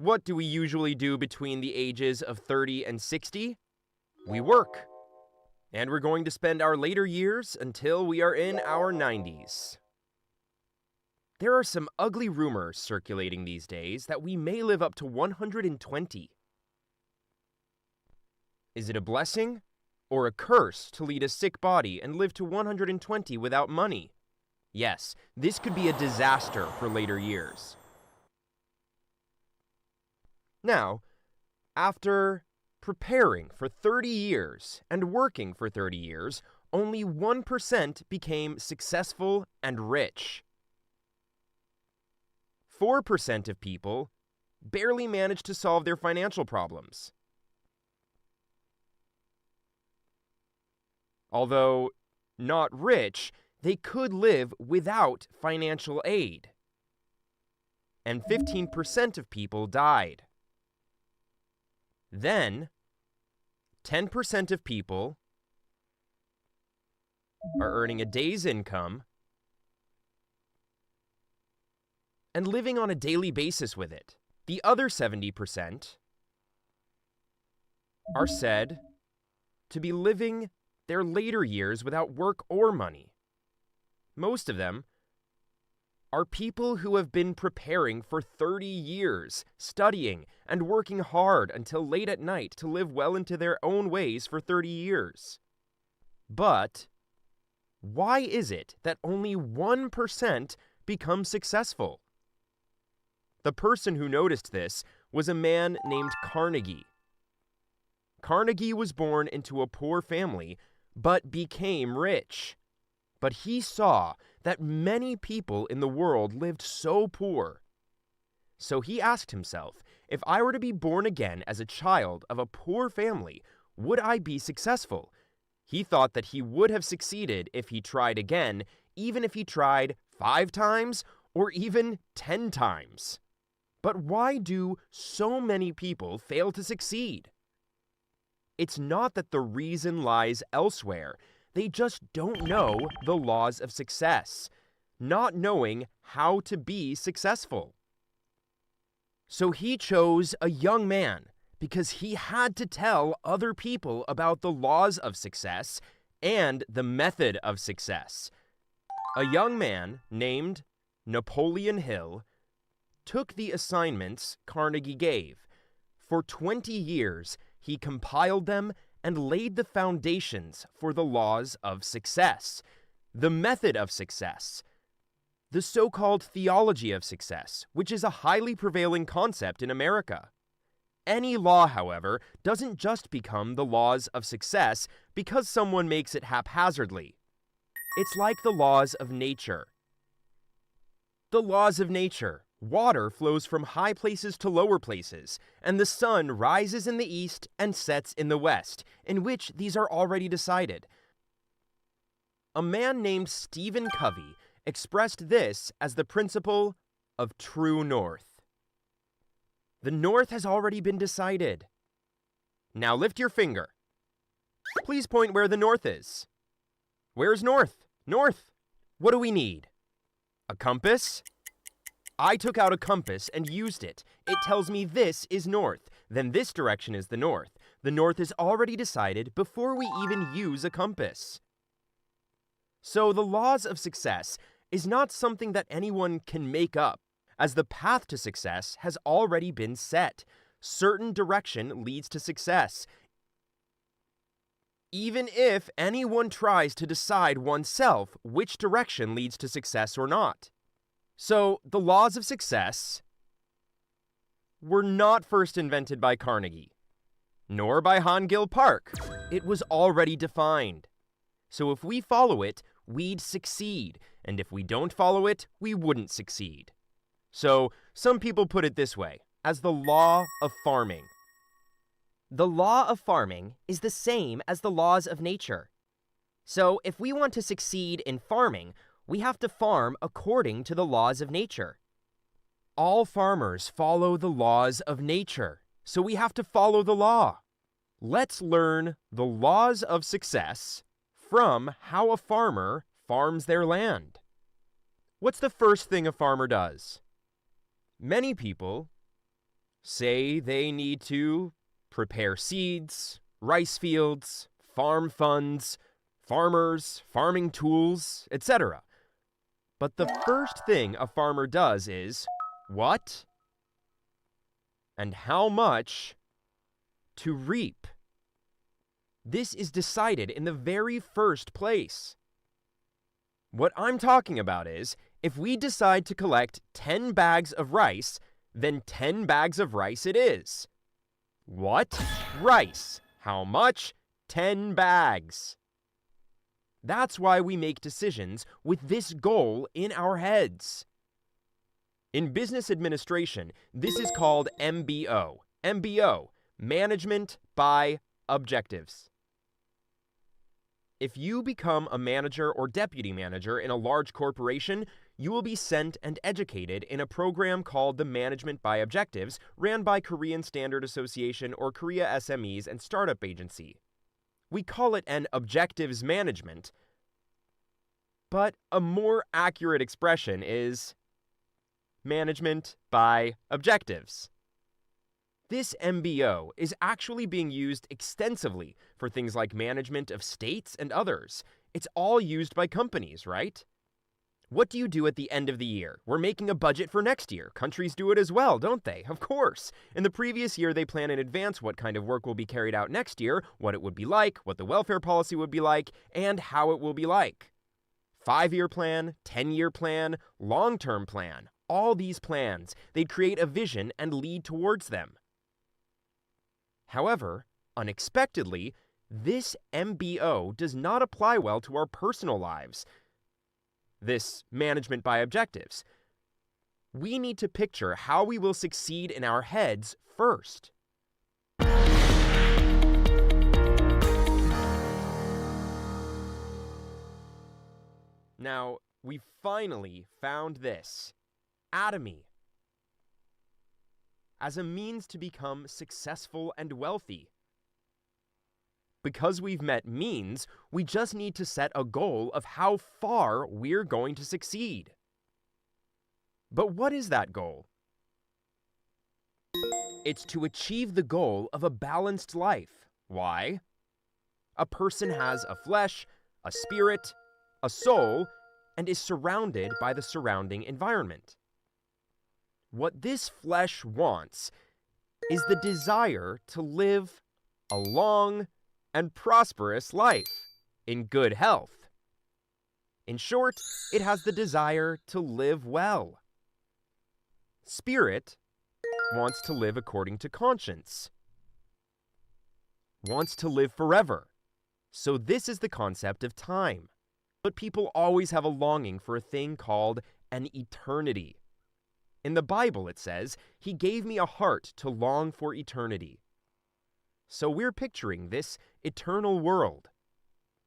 What do we usually do between the ages of 30 and 60? We work. And we're going to spend our later years until we are in our 90s. There are some ugly rumors circulating these days that we may live up to 120. Is it a blessing or a curse to lead a sick body and live to 120 without money? Yes, this could be a disaster for later years. Now, after preparing for 30 years and working for 30 years, only 1% became successful and rich. 4% of people barely managed to solve their financial problems. Although not rich, they could live without financial aid. And 15% of people died. Then, 10% of people are earning a day's income and living on a daily basis with it. The other 70% are said to be living their later years without work or money. Most of them are people who have been preparing for 30 years, studying and working hard until late at night to live well into their own ways for 30 years. But why is it that only 1% become successful? The person who noticed this was a man named Carnegie. Carnegie was born into a poor family, but became rich. But he saw that many people in the world lived so poor. So he asked himself, if I were to be born again as a child of a poor family, would I be successful? He thought that he would have succeeded if he tried again, even if he tried 5 times or even 10 times. But why do so many people fail to succeed? It's not that the reason lies elsewhere. They just don't know the laws of success, not knowing how to be successful. So he chose a young man because he had to tell other people about the laws of success and the method of success. A young man named Napoleon Hill took the assignments Carnegie gave. For 20 years, he compiled them and laid the foundations for the laws of success, the method of success, the so-called theology of success, which is a highly prevailing concept in America. Any law, however, doesn't just become the laws of success because someone makes it haphazardly. It's like the laws of nature. The laws of nature. Water flows from high places to lower places, and the sun rises in the east and sets in the west, in which these are already decided. A man named Stephen Covey expressed this as the principle of true north. The north has already been decided. Now lift your finger. Please point where the north is. Where's north? North! What do we need? A compass? I took out a compass and used it. It tells me this is north. Then this direction is the north. The north is already decided before we even use a compass. So the laws of success is not something that anyone can make up, as the path to success has already been set. Certain direction leads to success. Even if anyone tries to decide oneself which direction leads to success or not. So, the laws of success were not first invented by Carnegie, nor by Hangil Park. It was already defined. So if we follow it, we'd succeed, and if we don't follow it, we wouldn't succeed. So, some people put it this way, as the law of farming. The law of farming is the same as the laws of nature. So, if we want to succeed in farming, we have to farm according to the laws of nature. All farmers follow the laws of nature, so we have to follow the law. Let's learn the laws of success from how a farmer farms their land. What's the first thing a farmer does? Many people say they need to prepare seeds, rice fields, farm funds, farmers, farming tools, etc. But the first thing a farmer does is what and how much to reap. This is decided in the very first place. What I'm talking about is, if we decide to collect 10 bags of rice, then 10 bags of rice it is. What? Rice. How much? 10 bags. That's why we make decisions with this goal in our heads. In business administration, this is called MBO. MBO, Management by Objectives. If you become a manager or deputy manager in a large corporation, you will be sent and educated in a program called the Management by Objectives, ran by Korean Standard Association or Korea SMEs and Startup Agency. We call it an objectives management, but a more accurate expression is management by objectives. This MBO is actually being used extensively for things like management of states and others. It's all used by companies, right? What do you do at the end of the year? We're making a budget for next year. Countries do it as well, don't they? Of course. In the previous year, they plan in advance what kind of work will be carried out next year, what it would be like, what the welfare policy would be like, and how it will be like. 5-year plan, 10-year plan, long-term plan. All these plans, they'd create a vision and lead towards them. However, unexpectedly, this MBO does not apply well to our personal lives. This management by objectives. We need to picture how we will succeed in our heads first. Now, we finally found this. Atomy. As a means to become successful and wealthy. Because we've met means, we just need to set a goal of how far we're going to succeed. But what is that goal? It's to achieve the goal of a balanced life. Why? A person has a flesh, a spirit, a soul, and is surrounded by the surrounding environment. What this flesh wants is the desire to live a long and prosperous life in good health. In short, it has the desire to live well. Spirit wants to live according to conscience, wants to live forever. So this is the concept of time. But people always have a longing for a thing called an eternity. In the Bible it says, "He gave me a heart to long for eternity." So we're picturing this eternal world.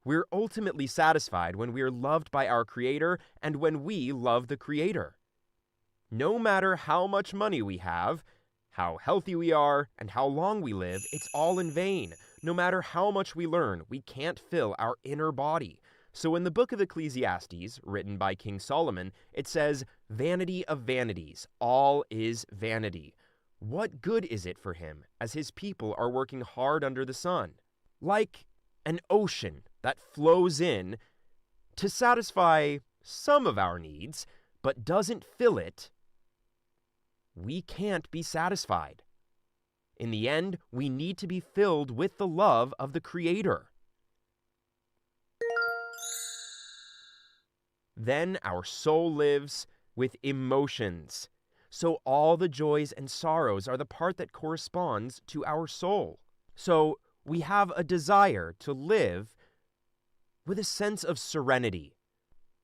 We're ultimately satisfied when we are loved by our Creator and when we love the Creator. No matter how much money we have, how healthy we are, and how long we live, it's all in vain. No matter how much we learn, we can't fill our inner body. So in the book of Ecclesiastes, written by King Solomon, it says, "Vanity of vanities, all is vanity. What good is it for him, as his people are working hard under the sun?" Like an ocean that flows in to satisfy some of our needs, but doesn't fill it, we can't be satisfied. In the end, we need to be filled with the love of the Creator. Then our soul lives with emotions. So all the joys and sorrows are the part that corresponds to our soul. So we have a desire to live with a sense of serenity.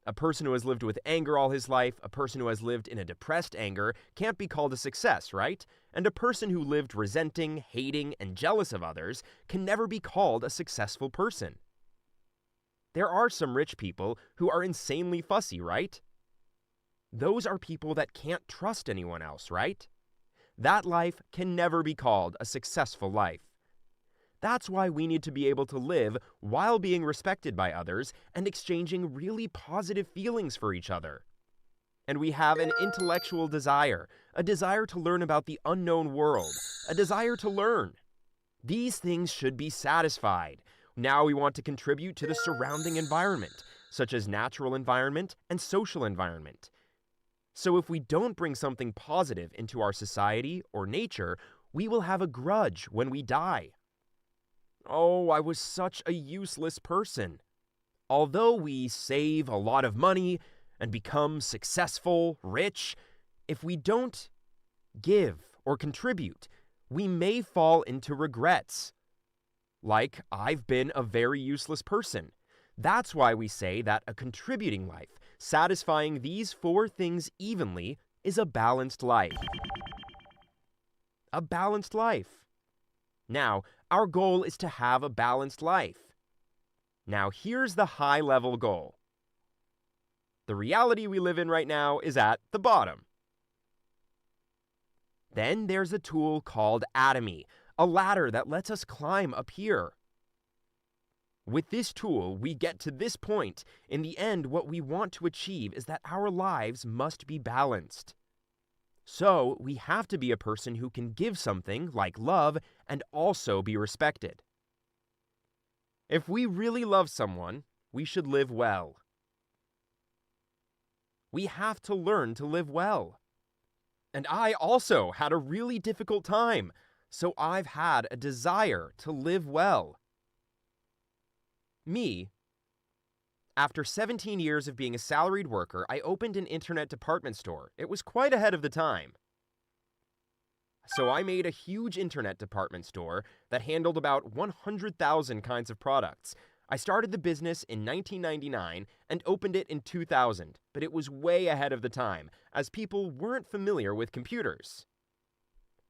A person who has lived with anger all his life, a person who has lived in a depressed anger, can't be called a success, right? And a person who lived resenting, hating, and jealous of others can never be called a successful person. There are some rich people who are insanely fussy, right? Those are people that can't trust anyone else, right? That life can never be called a successful life. That's why we need to be able to live while being respected by others and exchanging really positive feelings for each other. And we have an intellectual desire, a desire to learn about the unknown world, a desire to learn. These things should be satisfied. Now we want to contribute to the surrounding environment, such as natural environment and social environment. So if we don't bring something positive into our society or nature, we will have a grudge when we die. Oh, I was such a useless person. Although we save a lot of money and become successful, rich, if we don't give or contribute, we may fall into regrets. Like, I've been a very useless person. That's why we say that a contributing life, satisfying these 4 things evenly, is a balanced life. A balanced life. Now, our goal is to have a balanced life. Now, here's the high-level goal. The reality we live in right now is at the bottom. Then there's a tool called Atomy, a ladder that lets us climb up here. With this tool, we get to this point. In the end, what we want to achieve is that our lives must be balanced. So, we have to be a person who can give something, like love, and also be respected. If we really love someone, we should live well. We have to learn to live well. And I also had a really difficult time, so I've had a desire to live well. Me, after 17 years of being a salaried worker, I opened an internet department store. It was quite ahead of the time. So I made a huge internet department store that handled about 100,000 kinds of products. I started the business in 1999 and opened it in 2000, but it was way ahead of the time, as people weren't familiar with computers.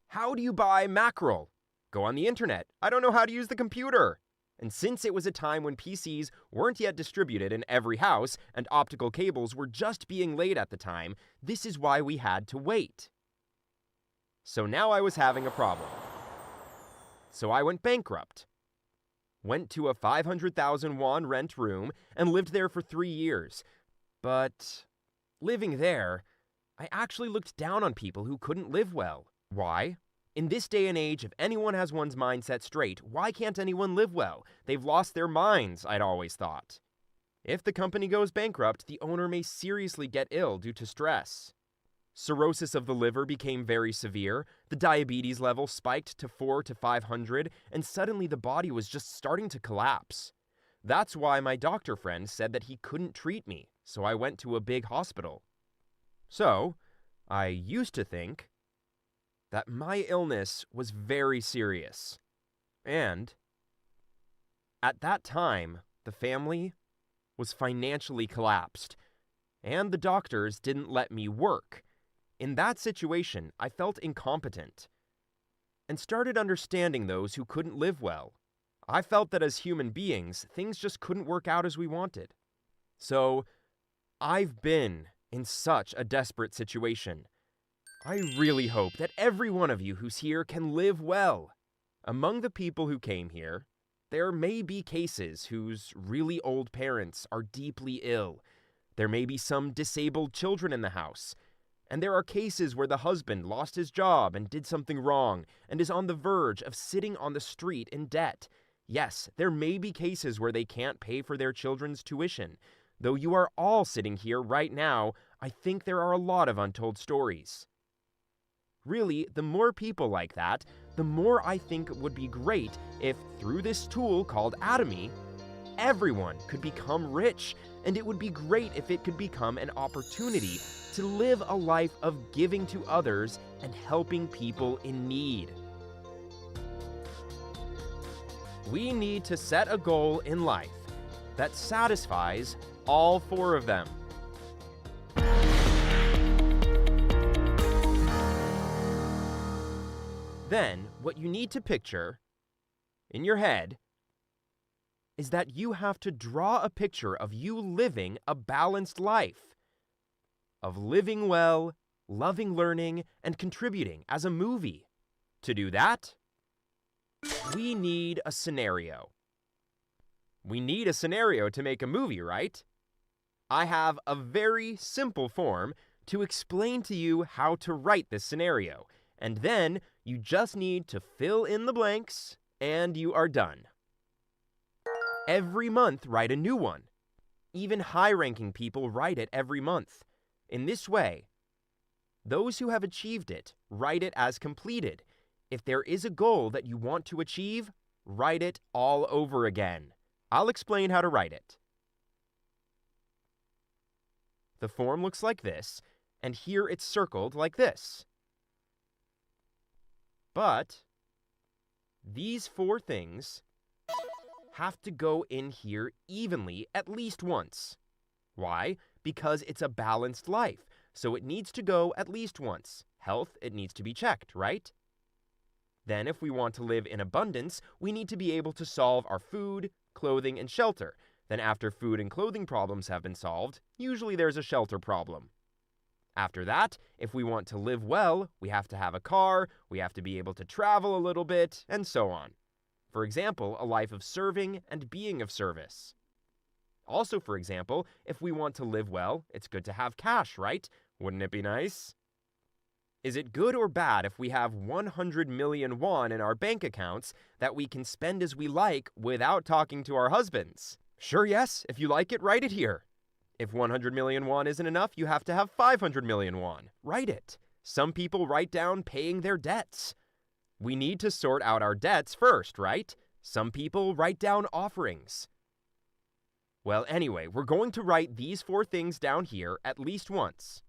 How do you buy mackerel? Go on the internet. I don't know how to use the computer. And since it was a time when PCs weren't yet distributed in every house and optical cables were just being laid at the time, this is why we had to wait. So now I was having a problem. So I went bankrupt. Went to a 500,000 won rent room and lived there for 3 years. But living there, I actually looked down on people who couldn't live well. Why? In this day and age, if anyone has one's mindset straight, why can't anyone live well? They've lost their minds, I'd always thought. If the company goes bankrupt, the owner may seriously get ill due to stress. Cirrhosis of the liver became very severe, the diabetes level spiked to 400 to 500, and suddenly the body was just starting to collapse. That's why my doctor friend said that he couldn't treat me, so I went to a big hospital. So, I used to think that my illness was very serious. And at that time, the family was financially collapsed, and the doctors didn't let me work. In that situation, I felt incompetent and started understanding those who couldn't live well. I felt that as human beings, things just couldn't work out as we wanted. So, I've been in such a desperate situation. I really hope that every one of you who's here can live well. Among the people who came here, there may be cases whose really old parents are deeply ill. There may be some disabled children in the house. And there are cases where the husband lost his job and did something wrong and is on the verge of sitting on the street in debt. Yes, there may be cases where they can't pay for their children's tuition. Though you are all sitting here right now, I think there are a lot of untold stories. Really, the more people like that, the more I think it would be great if, through this tool called Atomy, everyone could become rich, and it would be great if it could become an opportunity to live a life of giving to others and helping people in need. We need to set a goal in life that satisfies all four of them. Then, what you need to picture in your head is that you have to draw a picture of you living a balanced life, of living well, loving learning, and contributing as a movie. To do that, we need a scenario. We need a scenario to make a movie, right? I have a very simple form to explain to you how to write this scenario, and then you just need to fill in the blanks, and you are done. Every month, write a new one. Even high-ranking people write it every month. In this way, those who have achieved it write it as completed. If there is a goal that you want to achieve, write it all over again. I'll explain how to write it. The form looks like this, and here it's circled like this. But these four things have to go in here evenly at least once. Why? Because it's a balanced life, so it needs to go at least once. Health, it needs to be checked, right? Then if we want to live in abundance, we need to be able to solve our food, clothing, and shelter. Then after food and clothing problems have been solved, usually there's a shelter problem. After that, if we want to live well, we have to have a car, we have to be able to travel a little bit, and so on. For example, a life of serving and being of service. Also, for example, if we want to live well, it's good to have cash, right? Wouldn't it be nice? Is it good or bad if we have 100 million won in our bank accounts that we can spend as we like without talking to our husbands? Sure, yes. If you like it, write it here. If 100 million won isn't enough, you have to have 500 million won. Write it. Some people write down paying their debts. We need to sort out our debts first, right? Some people write down offerings. Well, anyway, we're going to write these four things down here at least once.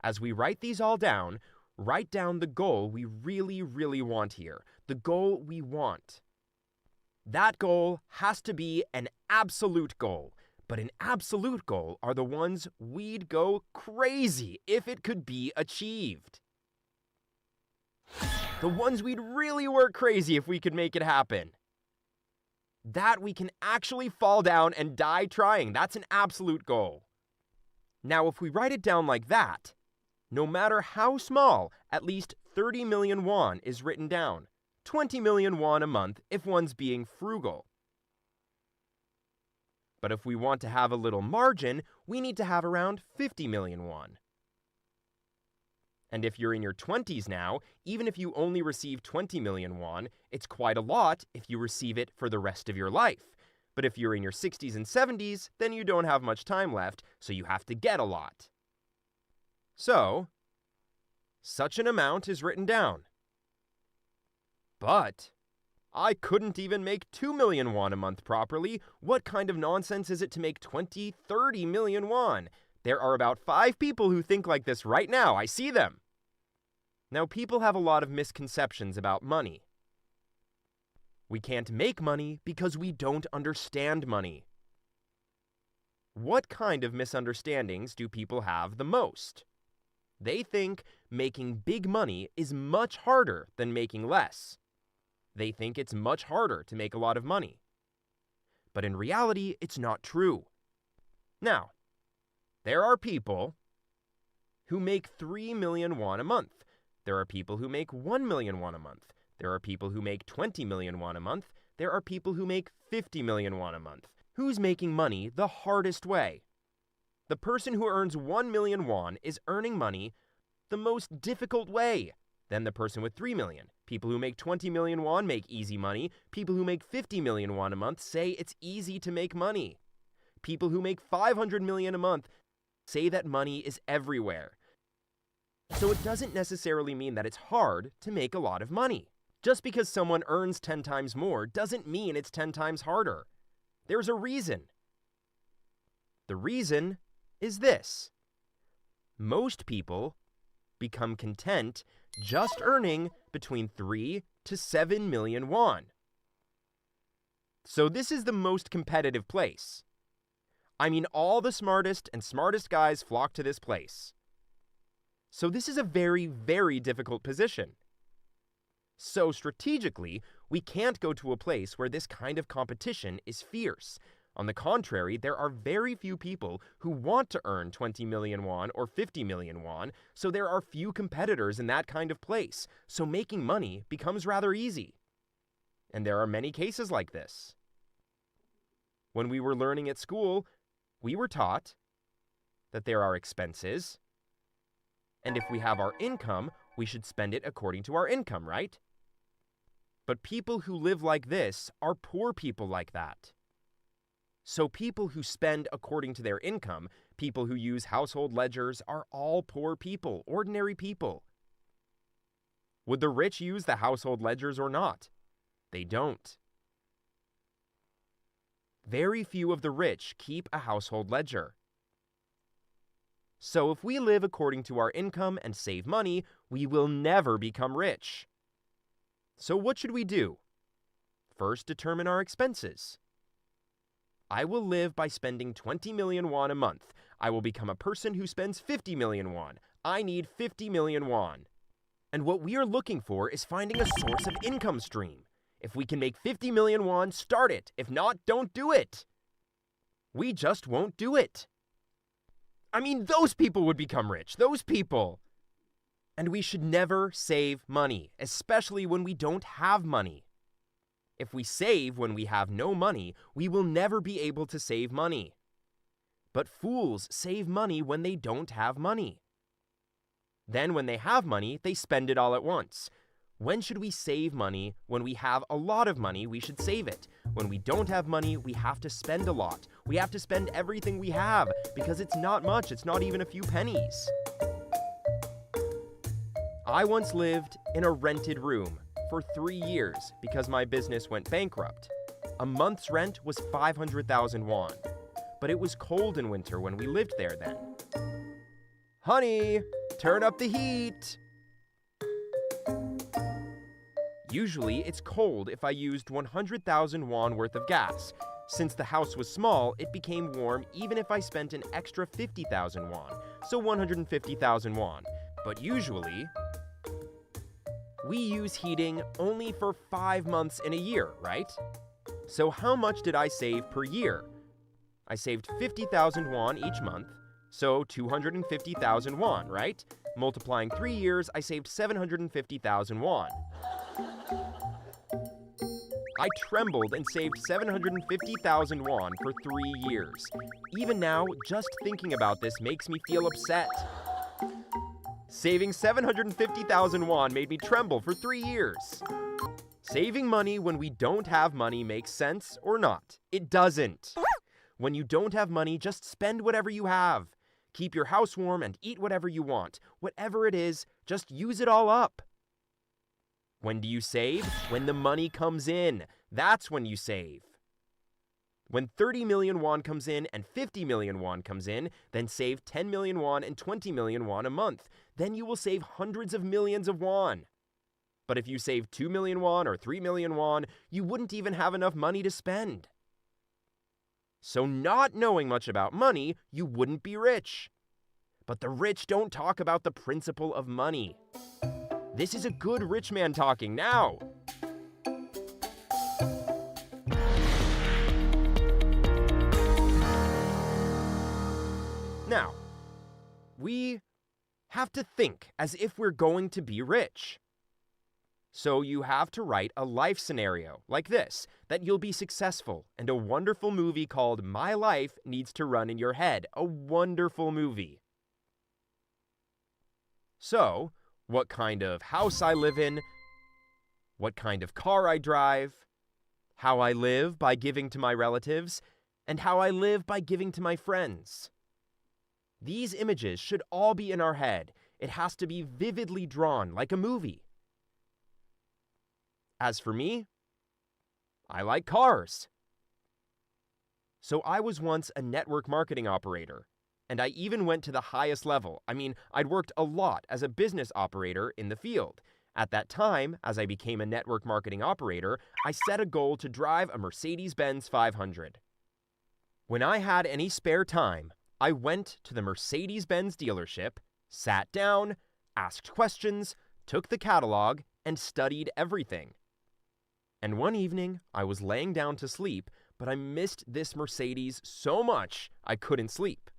As we write these all down, write down the goal we really, really want here. The goal we want. That goal has to be an absolute goal. But an absolute goal are the ones we'd go crazy if it could be achieved. The ones we'd really work crazy if we could make it happen. That we can actually fall down and die trying. That's an absolute goal. Now, if we write it down like that, no matter how small, at least 30 million won is written down. 20 million won a month if one's being frugal. But if we want to have a little margin, we need to have around 50 million won. And if you're in your 20s now, even if you only receive 20 million won, it's quite a lot if you receive it for the rest of your life. But if you're in your 60s and 70s, then you don't have much time left, so you have to get a lot. So, such an amount is written down. But I couldn't even make 2 million won a month properly. What kind of nonsense is it to make 20, 30 million won? There are about 5 people who think like this right now. I see them. Now, people have a lot of misconceptions about money. We can't make money because we don't understand money. What kind of misunderstandings do people have the most? They think making big money is much harder than making less. They think it's much harder to make a lot of money. But in reality, it's not true. Now, there are people who make 3 million won a month. There are people who make 1 million won a month. There are people who make 20 million won a month. There are people who make 50 million won a month. Who's making money the hardest way? The person who earns 1 million won is earning money the most difficult way. Then the person with 3 million. People who make 20 million won make easy money. People who make 50 million won a month say it's easy to make money. People who make 500 million a month say that money is everywhere. So it doesn't necessarily mean that it's hard to make a lot of money. Just because someone earns 10 times more doesn't mean it's 10 times harder. There's a reason. The reason is this. Most people become content just earning between 3 to 7 million won. So this is the most competitive place. I mean, all the smartest guys flock to this place. So this is a very, very difficult position. So strategically, we can't go to a place where this kind of competition is fierce. On the contrary, there are very few people who want to earn 20 million won or 50 million won, so there are few competitors in that kind of place, so making money becomes rather easy. And there are many cases like this. When we were learning at school, we were taught that there are expenses, and if we have our income, we should spend it according to our income, right? But people who live like this are poor people like that. So people who spend according to their income, people who use household ledgers, are all poor people, ordinary people. Would the rich use the household ledgers or not? They don't. Very few of the rich keep a household ledger. So if we live according to our income and save money, we will never become rich. So what should we do? First, determine our expenses. I will live by spending 20 million won a month. I will become a person who spends 50 million won. I need 50 million won. And what we are looking for is finding a source of income stream. If we can make 50 million won, start it. If not, don't do it. We just won't do it. I mean, those people would become rich. Those people. And we should never save money, especially when we don't have money. If we save when we have no money, we will never be able to save money. But fools save money when they don't have money. Then when they have money, they spend it all at once. When should we save money? When we have a lot of money, we should save it. When we don't have money, we have to spend a lot. We have to spend everything we have because it's not much. It's not even a few pennies. I once lived in a rented room for 3 years because my business went bankrupt. A month's rent was 500,000 won, but it was cold in winter when we lived there then. Honey, turn up the heat! Usually it's cold if I used 100,000 won worth of gas. Since the house was small, it became warm even if I spent an extra 50,000 won, so 150,000 won. But usually, we use heating only for 5 months in a year, right? So how much did I save per year? I saved 50,000 won each month, so 250,000 won, right? Multiplying 3 years, I saved 750,000 won. I trembled and saved 750,000 won for 3 years. Even now, just thinking about this makes me feel upset. Saving 750,000 won made me tremble for 3 years. Saving money when we don't have money makes sense or not? It doesn't. When you don't have money, just spend whatever you have. Keep your house warm and eat whatever you want. Whatever it is, just use it all up. When do you save? When the money comes in. That's when you save. When 30 million won comes in and 50 million won comes in, then save 10 million won and 20 million won a month. Then you will save hundreds of millions of won. But if you save 2 million won or 3 million won, you wouldn't even have enough money to spend. So not knowing much about money, you wouldn't be rich. But the rich don't talk about the principle of money. This is a good rich man talking now. we have to think as if we're going to be rich. So you have to write a life scenario like this, that you'll be successful, and a wonderful movie called My Life needs to run in your head. A wonderful movie. So, what kind of house I live in, what kind of car I drive, how I live by giving to my relatives, and how I live by giving to my friends. These images should all be in our head. It has to be vividly drawn, like a movie. As for me, I like cars. So I was once a network marketing operator, and I even went to the highest level. I mean, I'd worked a lot as a business operator in the field. At that time, as I became a network marketing operator, I set a goal to drive a Mercedes-Benz 500. When I had any spare time, I went to the Mercedes-Benz dealership, sat down, asked questions, took the catalog, and studied everything. And one evening, I was laying down to sleep, but I missed this Mercedes so much I couldn't sleep.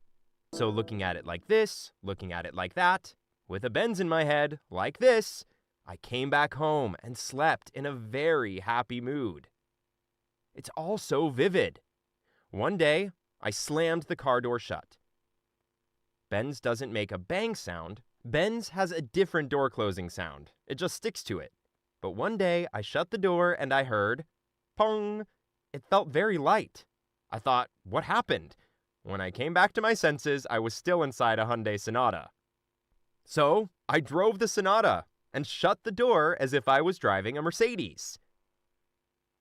So looking at it like this, looking at it like that, with a Benz in my head, like this, I came back home and slept in a very happy mood. It's all so vivid. One day, I slammed the car door shut. Benz doesn't make a bang sound. Benz has a different door closing sound. It just sticks to it. But one day, I shut the door and I heard, pong. It felt very light. I thought, what happened? When I came back to my senses, I was still inside a Hyundai Sonata. So, I drove the Sonata and shut the door as if I was driving a Mercedes.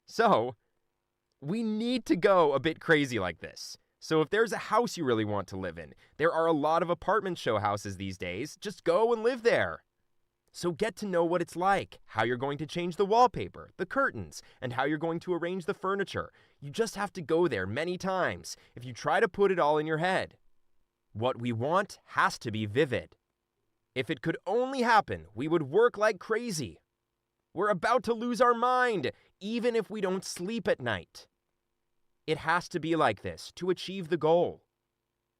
So, we need to go a bit crazy like this. So if there's a house you really want to live in, there are a lot of apartment show houses these days, just go and live there. So get to know what it's like, how you're going to change the wallpaper, the curtains, and how you're going to arrange the furniture. You just have to go there many times if you try to put it all in your head. What we want has to be vivid. If it could only happen, we would work like crazy. We're about to lose our mind, even if we don't sleep at night. It has to be like this to achieve the goal.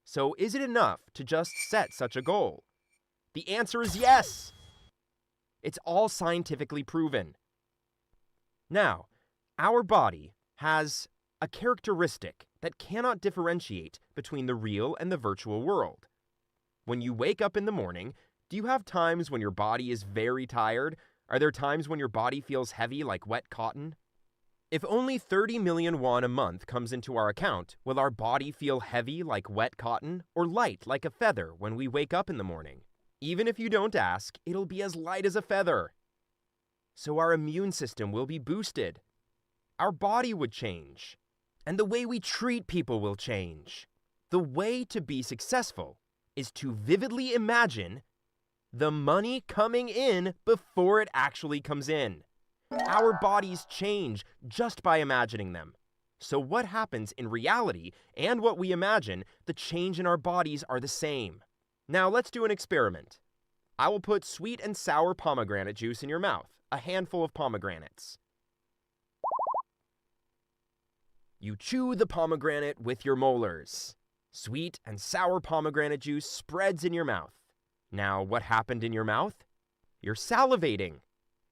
So is it enough to just set such a goal? The answer is yes! It's all scientifically proven. Now, our body has a characteristic that cannot differentiate between the real and the virtual world. When you wake up in the morning, do you have times when your body is very tired? Are there times when your body feels heavy like wet cotton? If only 30 million won a month comes into our account, will our body feel heavy like wet cotton or light like a feather when we wake up in the morning? Even if you don't ask, it'll be as light as a feather. So our immune system will be boosted. Our body would change. And the way we treat people will change. The way to be successful is to vividly imagine the money coming in before it actually comes in. Our bodies change just by imagining them. So what happens in reality and what we imagine, the change in our bodies are the same. Now let's do an experiment. I will put sweet and sour pomegranate juice in your mouth, a handful of pomegranates. You chew the pomegranate with your molars. Sweet and sour pomegranate juice spreads in your mouth. Now, what happened in your mouth? You're salivating.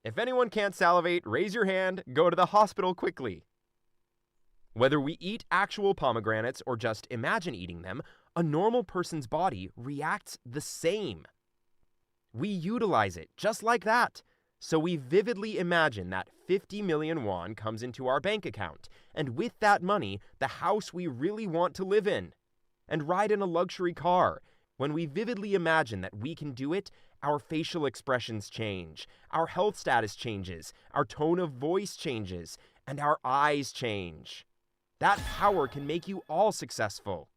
If anyone can't salivate, raise your hand, go to the hospital quickly. Whether we eat actual pomegranates or just imagine eating them, a normal person's body reacts the same. We utilize it just like that. So we vividly imagine that 50 million won comes into our bank account, and with that money, the house we really want to live in, and ride in a luxury car. When we vividly imagine that we can do it, our facial expressions change, our health status changes, our tone of voice changes, and our eyes change. That power can make you all successful.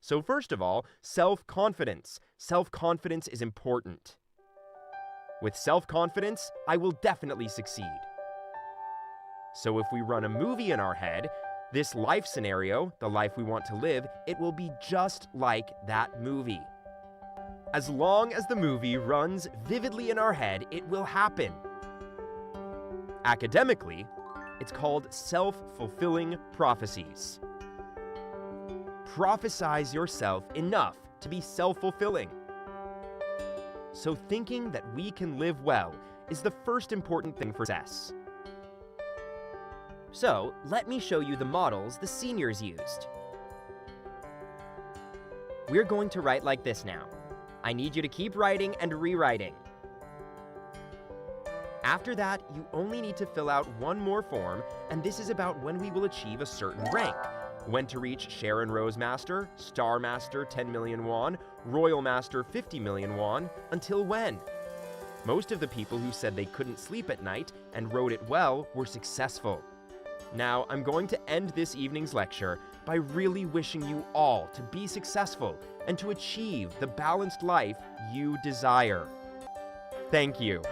So first of all, self-confidence. Self-confidence is important. With self-confidence, I will definitely succeed. So if we run a movie in our head, this life scenario, the life we want to live, it will be just like that movie. As long as the movie runs vividly in our head, it will happen. Academically, it's called self-fulfilling prophecies. Prophesize yourself enough to be self-fulfilling. So thinking that we can live well is the first important thing for success. So let me show you the models the seniors used. We're going to write like this now. I need you to keep writing and rewriting. After that, you only need to fill out one more form, and this is about when we will achieve a certain rank. When to reach Sharon Rose Master, Star Master 10 million won, Royal Master 50 million won, until when? Most of the people who said they couldn't sleep at night and wrote it well were successful. Now, I'm going to end this evening's lecture by really wishing you all to be successful and to achieve the balanced life you desire. Thank you.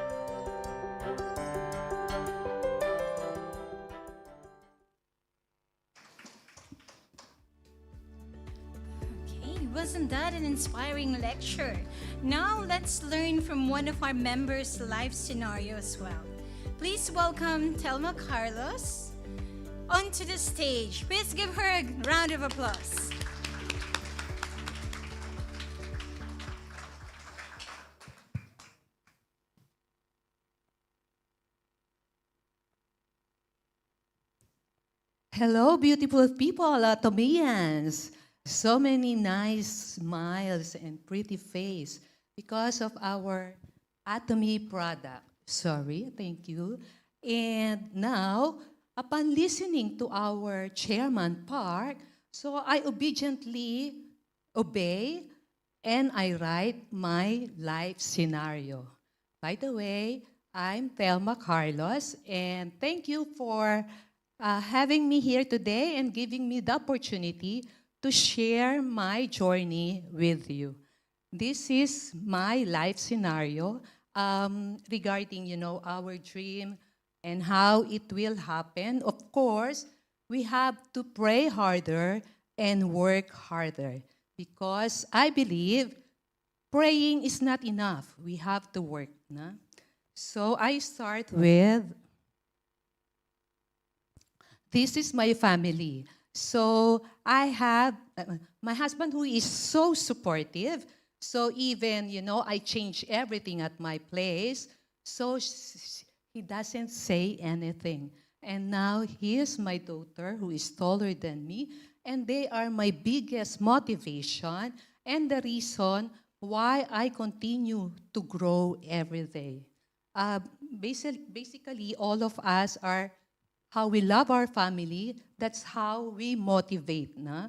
Okay, wasn't that an inspiring lecture? Now let's learn from one of our members' life scenario as well. Please welcome Telma Carlos onto the stage. Please give her a round of applause. Hello, beautiful people, Atomians. So many nice smiles and pretty face because of our Atomy product. Sorry, thank you. And now, upon listening to our Chairman Park, so I obediently obey and I write my life scenario. By the way, I'm Thelma Carlos, and thank you for having me here today and giving me the opportunity to share my journey with you. This is my life scenario regarding, our dream and how it will happen. Of course, we have to pray harder and work harder because I believe praying is not enough. We have to work. Na? So I start with, this is my family. So I have my husband who is so supportive. So even, I change everything at my place. So he doesn't say anything. And now here's my daughter who is taller than me. And they are my biggest motivation and the reason why I continue to grow every day. Basically, all of us are how we love our family. That's how we motivate. Na?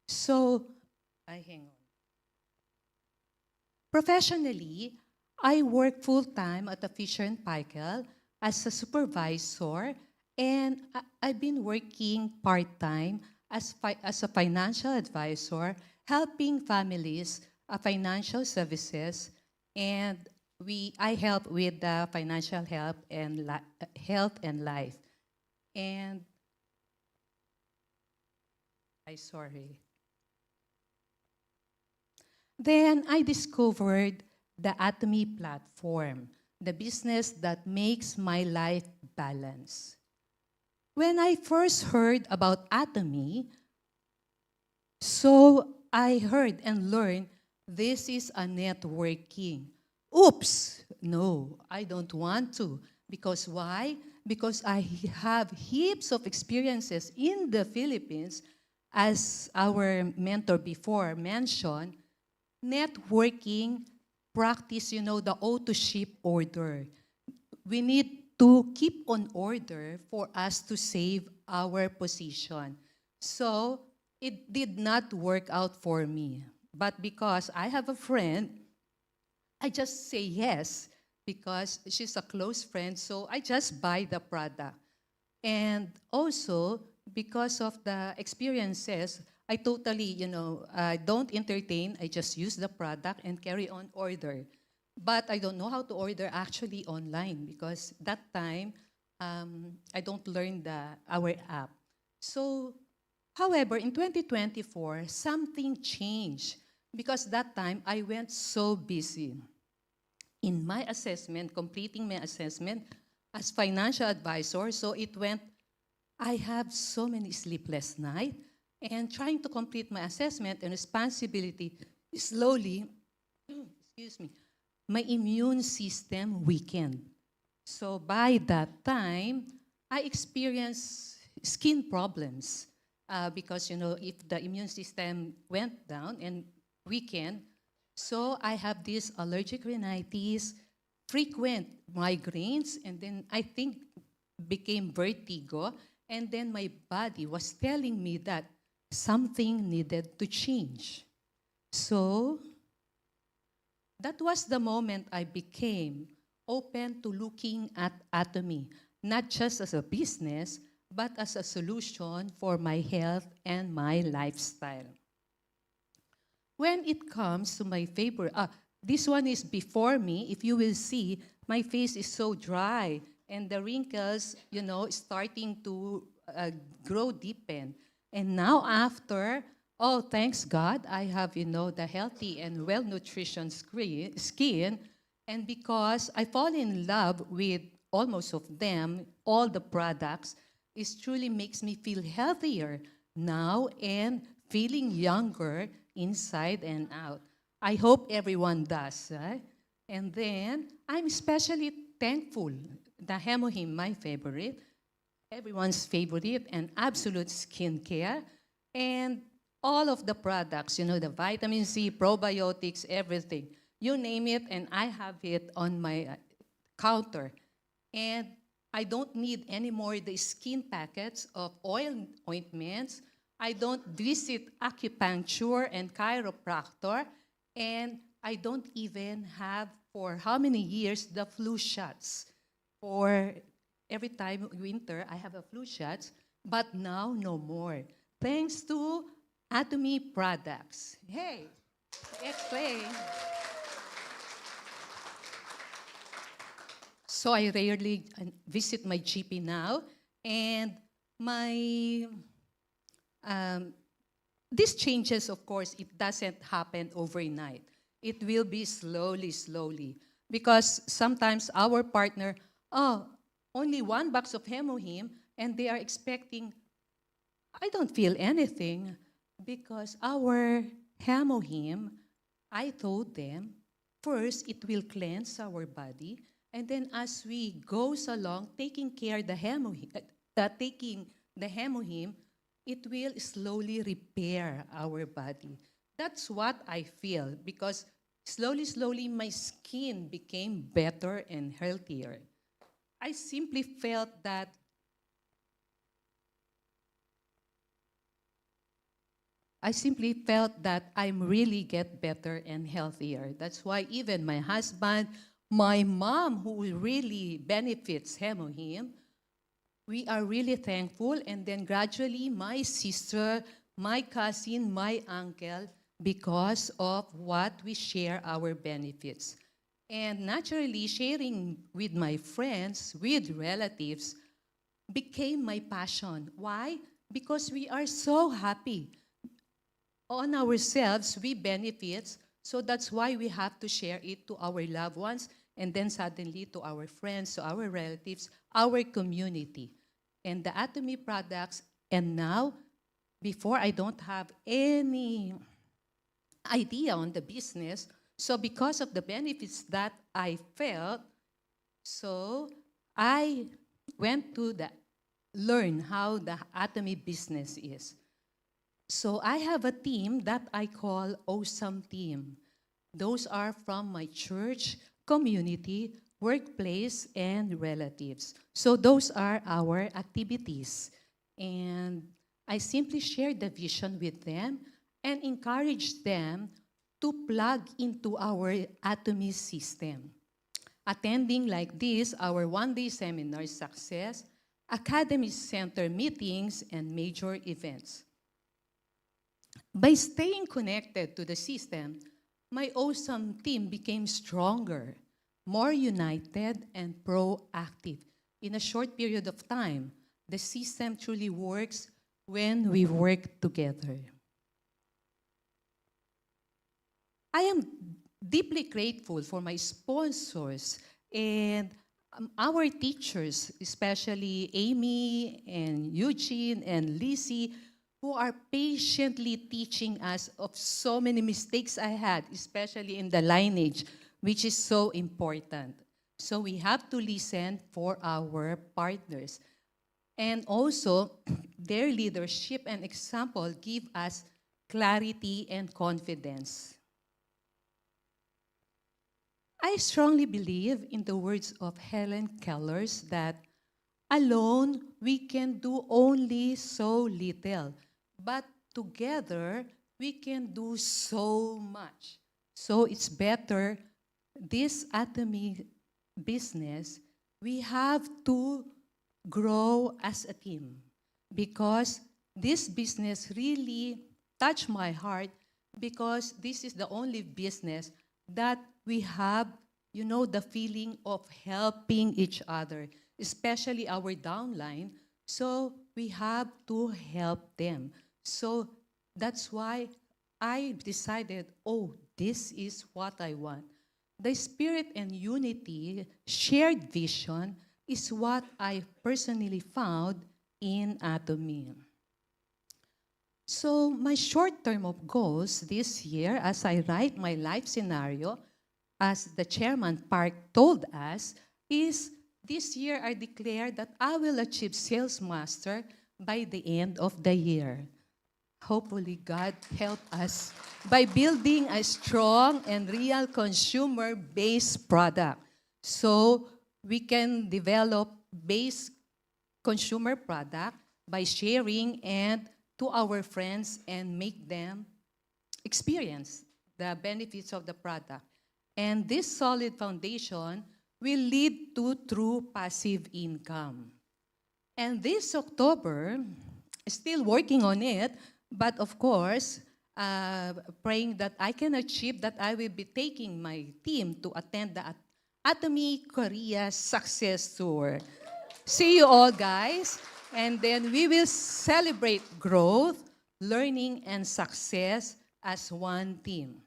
So, hang on. Professionally, I work full-time at the Fisher & Paykel as a supervisor, and I've been working part-time as a financial advisor, helping families, financial services, and I help with the financial help and health and life. And sorry. Then I discovered the Atomy platform, the business that makes my life balance. When I first heard about Atomy, so I heard and learned this is a networking. Oops, no, I don't want to. Because why? Because I have heaps of experiences in the Philippines, as our mentor before mentioned, networking practice, the auto-ship order. We need to keep on order for us to save our position. So it did not work out for me. But because I have a friend, I just say yes because she's a close friend, so I just buy the product. And also, because of the experiences, I totally, don't entertain. I just use the product and carry on order. But I don't know how to order actually online because that time, I don't learn our app. So, however, in 2024, something changed because that time I went so busy in my assessment, completing my assessment as financial advisor. So it went I have so many sleepless nights, and trying to complete my assessment and responsibility slowly, excuse me, my immune system weakened. So by that time, I experienced skin problems because, if the immune system went down and weakened, so I have this allergic rhinitis, frequent migraines, and then I think became vertigo, and then my body was telling me that something needed to change. So that was the moment I became open to looking at Atomy, not just as a business, but as a solution for my health and my lifestyle. When it comes to my favorite, this one is before me. If you will see, my face is so dry and the wrinkles, starting to grow deepen. And now after, oh, thanks God, I have, the healthy and well-nutrition skin. And because I fall in love with almost of them, all the products, it truly makes me feel healthier now and feeling younger inside and out. I hope everyone does, right? And then I'm especially thankful, the Hemohim, my favorite, everyone's favorite and absolute skincare, and all of the products, the vitamin C, probiotics, everything. You name it, and I have it on my counter. And I don't need anymore the skin packets of oil ointments. I don't visit acupuncture and chiropractor, and I don't even have for how many years the flu shots. For every time winter, I have a flu shots, but now no more. Thanks to Atomy products. Hey, explain. So I rarely visit my GP now, and my these changes, of course, it doesn't happen overnight. It will be slowly, slowly, because sometimes our partner, oh, only 1 box of Hemohim, and they are expecting, I don't feel anything, because our Hemohim, I told them, first it will cleanse our body, and then as we goes along, taking the Hemohim, it will slowly repair our body. That's what I feel, because slowly, slowly, my skin became better and healthier. I simply felt that I'm really get better and healthier. That's why even my husband, my mom, who really benefits Hemohim, we are really thankful. And then gradually, my sister, my cousin, my uncle, because of what we share our benefits. And naturally, sharing with my friends, with relatives, became my passion. Why? Because we are so happy. On ourselves, we benefit, so that's why we have to share it to our loved ones, and then suddenly to our friends, to our relatives, our community. And the Atomy products, and now, before I don't have any idea on the business, so because of the benefits that I felt, so I went to learn how the Atomy business is. So I have a team that I call Awesome Team. Those are from my church, community, workplace, and relatives. So those are our activities. And I simply share the vision with them and encourage them to plug into our Atomy system. Attending like this, our one-day seminar success, academy center meetings, and major events. By staying connected to the system, my awesome team became stronger, more united, and proactive. In a short period of time, the system truly works when we work together. I am deeply grateful for my sponsors, and our teachers, especially Amy and Eugene and Lizzie, who are patiently teaching us of so many mistakes I had, especially in the lineage, which is so important. So we have to listen for our partners. And also, their leadership and example give us clarity and confidence. I strongly believe in the words of Helen Keller's that alone we can do only so little, but together we can do so much. So it's better, this Atomy business, we have to grow as a team because this business really touched my heart because this is the only business that we have, you know, the feeling of helping each other, especially our downline. So we have to help them. So that's why I decided, oh, this is what I want. The spirit and unity, shared vision, is what I personally found in Atomy. So my short term of goals this year, as I write my life scenario, as the Chairman Park told us, is this year I declare that I will achieve sales master by the end of the year. Hopefully, God help us by building a strong and real consumer-based product. So we can develop base consumer product by sharing and to our friends and make them experience the benefits of the product. And this solid foundation will lead to true passive income. And this October, still working on it, but of course, praying that I can achieve that I will be taking my team to attend the Atomy Korea Success Tour. See you all, guys. And then we will celebrate growth, learning, and success as one team.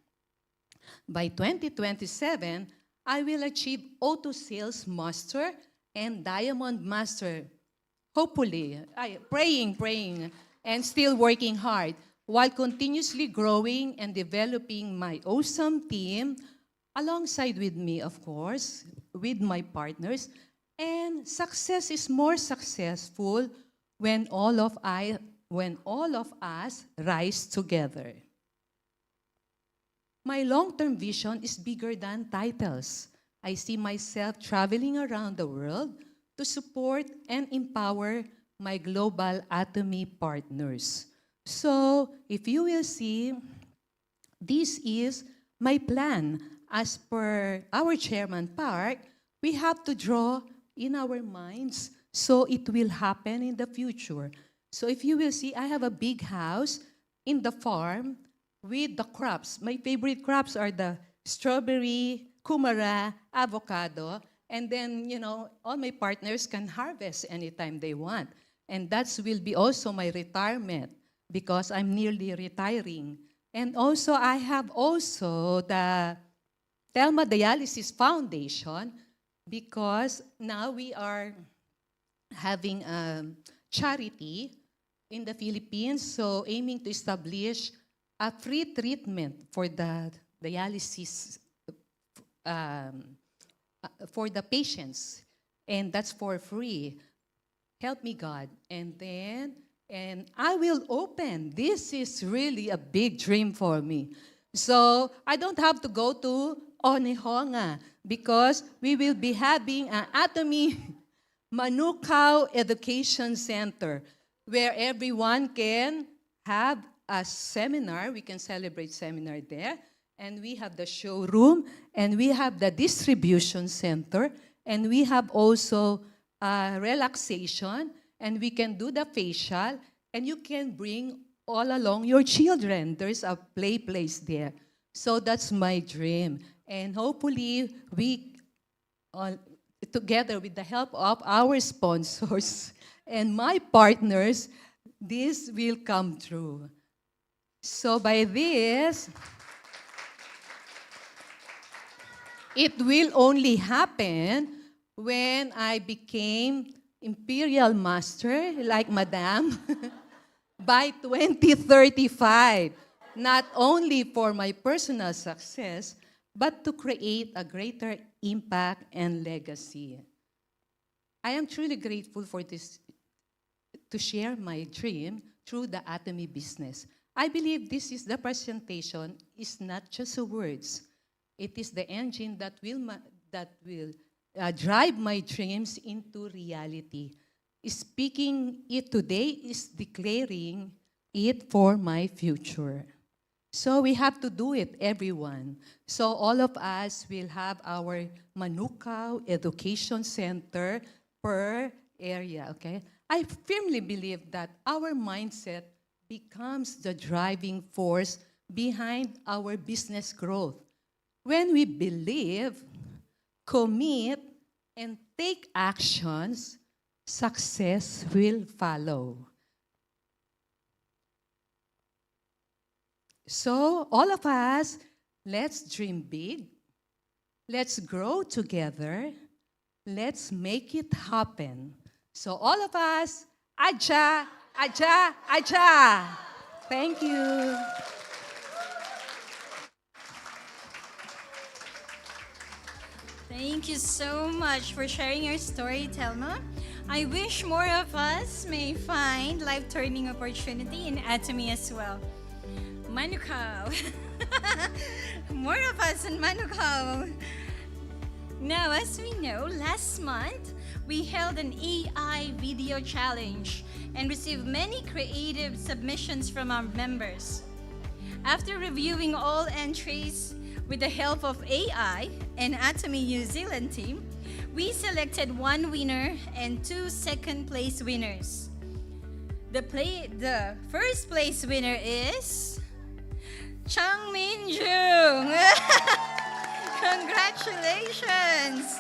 By 2027, I will achieve Auto Sales Master and Diamond Master. Hopefully, praying, and still working hard while continuously growing and developing my awesome team alongside with me, of course, with my partners. And success is more successful when all of us rise together. My long-term vision is bigger than titles. I see myself traveling around the world to support and empower my global Atomy partners. So, if you will see, this is my plan. As per our Chairman Park, we have to draw in our minds so it will happen in the future. So if you will see, I have a big house in the farm with the crops. My favorite crops are the strawberry, kumara, avocado, and then, you know, all my partners can harvest anytime they want. And that will be also my retirement because I'm nearly retiring. And also, I have also the Telma Dialysis Foundation because now we are having a charity in the Philippines, so aiming to establish a free treatment for the dialysis for the patients, and that's for free. Help me, God. And I will open. This is really a big dream for me. So I don't have to go to Onehonga because we will be having an Atomy Manukau Education Center where everyone can have a seminar. We can celebrate seminar there. And we have the showroom, and we have the distribution center, and we have also relaxation, and we can do the facial, and you can bring all along your children. There's a play place there. So that's my dream. And hopefully, we, together with the help of our sponsors and my partners, this will come true. So by this, it will only happen when I became imperial master, like Madame, by 2035, not only for my personal success, but to create a greater impact and legacy. I am truly grateful for this, to share my dream through the Atomy business. I believe the presentation is not just words. It is the engine that will drive my dreams into reality. Speaking it today is declaring it for my future. So we have to do it, everyone. So all of us will have our Manukau Education Center per area, okay? I firmly believe that our mindset becomes the driving force behind our business growth. When we believe, commit, and take actions, success will follow. So, all of us, let's dream big, let's grow together, let's make it happen. So, all of us, Aja, Aja, Aja. Thank you. Thank you so much for sharing your story, Telma. I wish more of us may find life-turning opportunity in Atomy as well. Manukau. More of us in Manukau. Now, as we know, last month, we held an AI video challenge and received many creative submissions from our members. After reviewing all entries with the help of AI and Atomy New Zealand team, we selected one winner and two second-place winners. The first place winner is Chang Min Jung. Congratulations!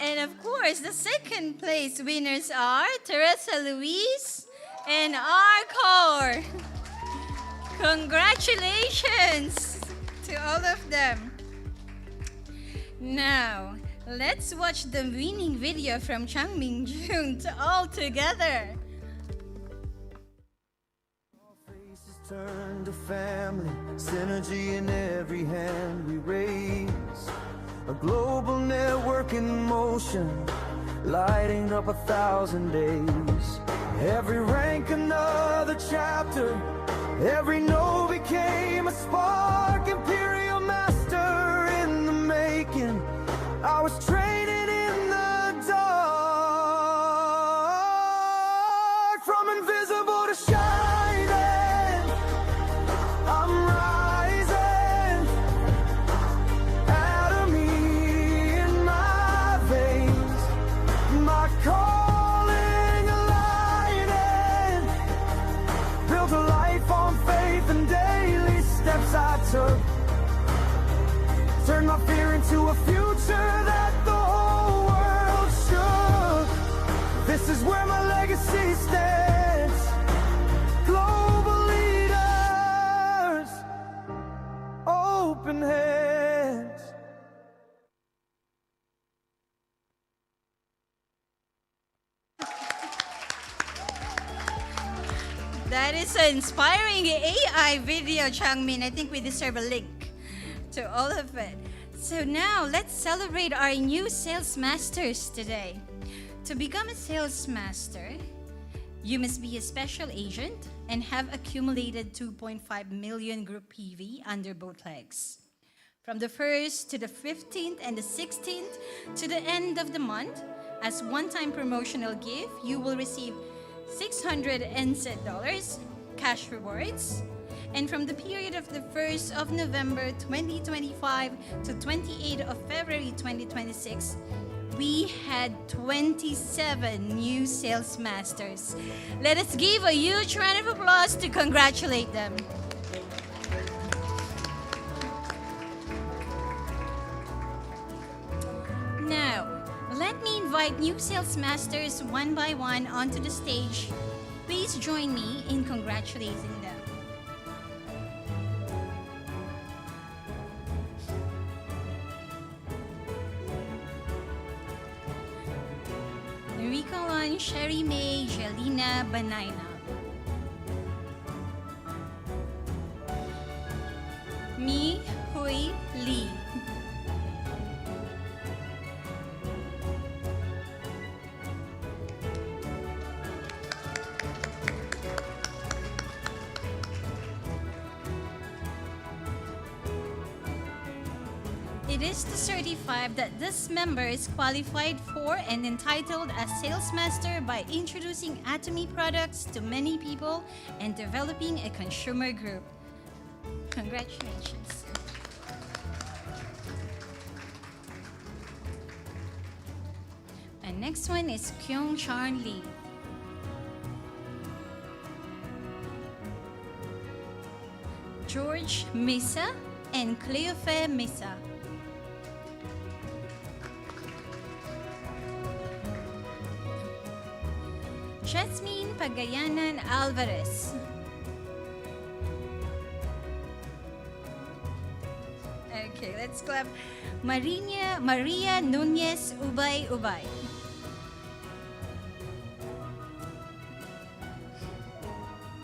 And of course, the second place winners are Teresa Louise and Arcor. Congratulations to all of them. Now, let's watch the winning video from Chang Min Jung all together. Turn to family, synergy in every hand we raise. A global network in motion, lighting up 1,000 days. Every rank another chapter, every no became a spark. Imperial master in the making, I was training in the dark. From invisible to shining, I'm rising. Atomy in my veins, my calling aligning. Built a life on faith and daily steps I took. Turned my fear into a future that the whole world should. This is where my legacy stands. Global leaders, open hands. That is an inspiring AI video, Changmin. I think we deserve a link to all of it. So now, let's celebrate our new sales masters today. To become a sales master, you must be a special agent and have accumulated 2.5 million group PV under both legs. From the 1st to the 15th and the 16th to the end of the month, as one-time promotional gift, you will receive $600 cash rewards. And from the period of the 1st of November 2025 to 28th of February 2026, we had 27 new sales masters. Let us give a huge round of applause to congratulate them. Now, let me invite new sales masters one by one onto the stage. Please join me in congratulating them. Maricolon Sherry May Jelena Banaina. Mi Hui Lee. It is to certify that this member is qualified for and entitled as sales master by introducing Atomy products to many people and developing a consumer group. Congratulations. And next one is Kyung Charn Lee. George Misa and Cleofe Misa. Jasmine Pagayanan Alvarez. Okay, let's clap. Maria Nunez Ubay Ubay.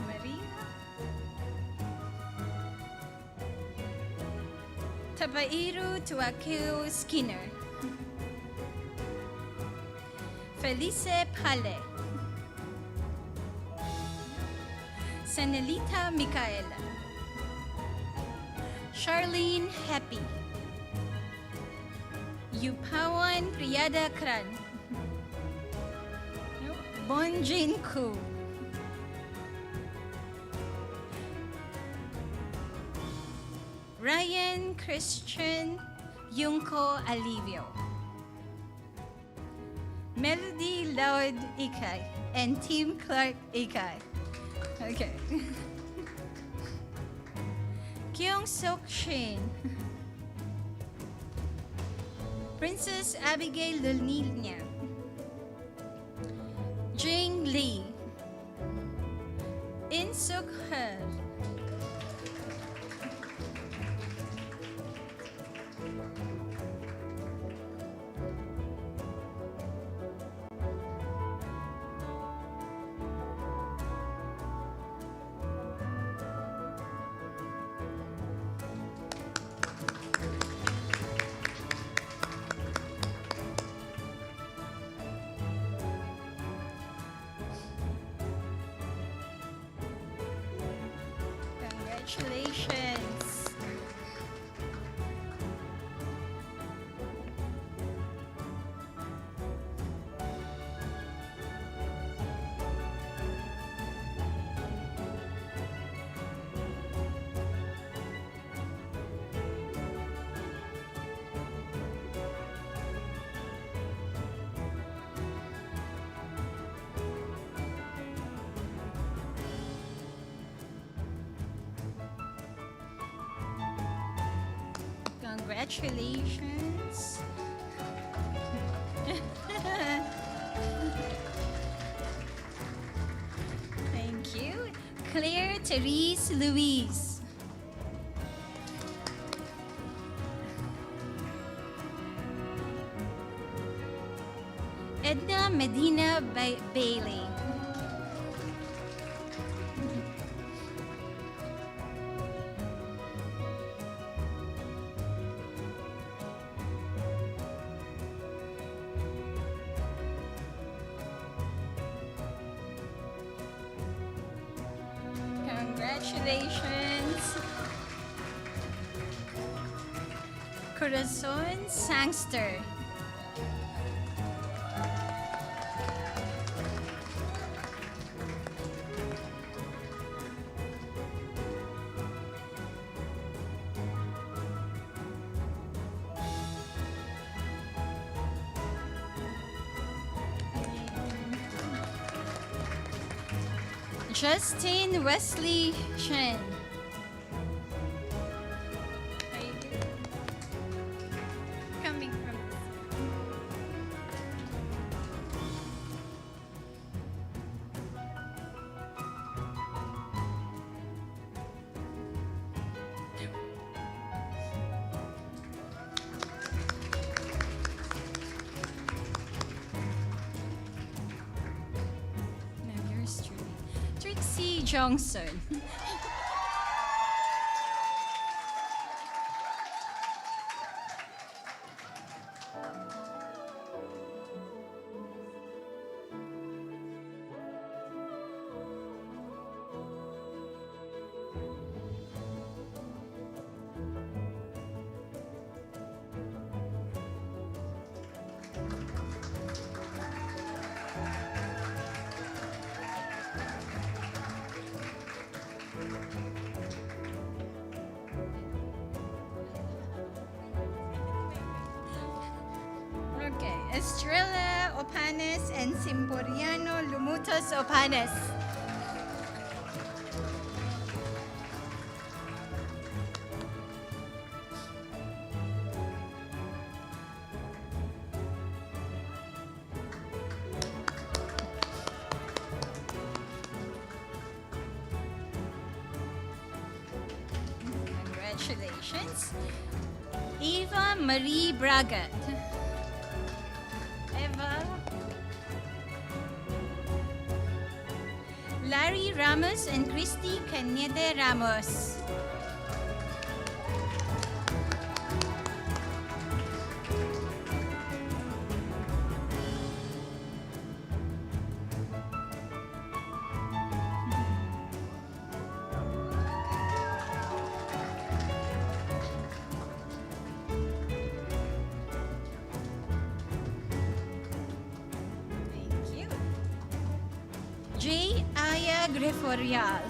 Maria. Tabairu Tuakil Skinner. Felice Pale. Sanelita Micaela. Charlene Happy. Yupawan Priyada Kran. Bonjin Ku. Ryan Christian Yunko Alivio. Melody Loud Ikay and Tim Clark Ikay. Okay. Kyung Sok Shin. Princess Abigail Lulninya. Jing Lee. In Suk Her. Congratulations. Congratulations. Thank you. Claire Therese Louise. Edna Medina Bailey. Congratulations. Corazon Sangster. Justin Wesley Shen. Coming from Trixie Johnson. Okay, Estrella Opanes and Simporiano Lumutos Opanes. Congratulations. Eva Marie Bragat. Eva. Larry Ramos and Christy Cañede Ramos. Thank you. J. Aya Greforial.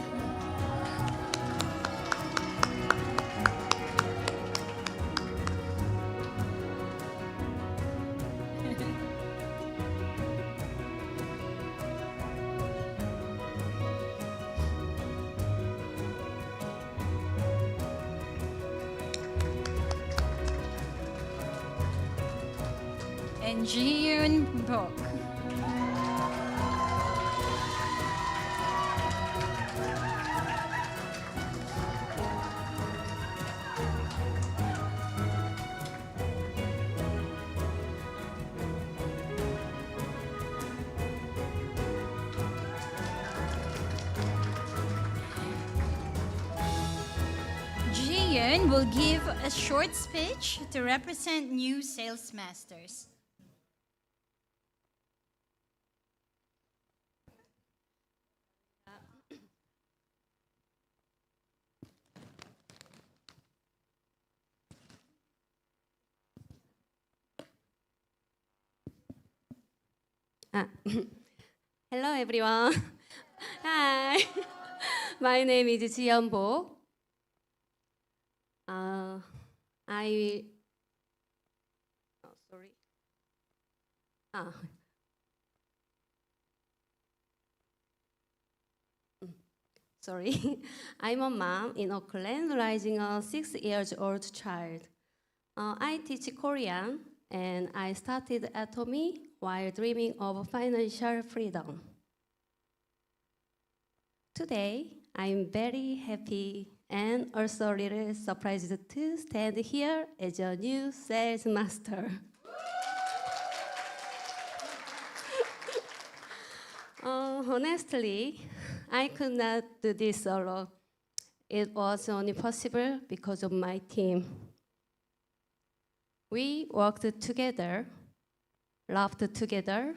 And Jiyoon Bok. Jiyoon will give a short speech to represent new sales masters. Hello, everyone. Hi. My name is Jiyeon Bo. I sorry. Sorry. I'm a mom in Auckland raising a 6-year-old child. I teach Korean and I started Atomy while dreaming of financial freedom. Today, I'm very happy and also a little surprised to stand here as a new sales master. Honestly, I could not do this alone. It was only possible because of my team. We worked together, laughed together,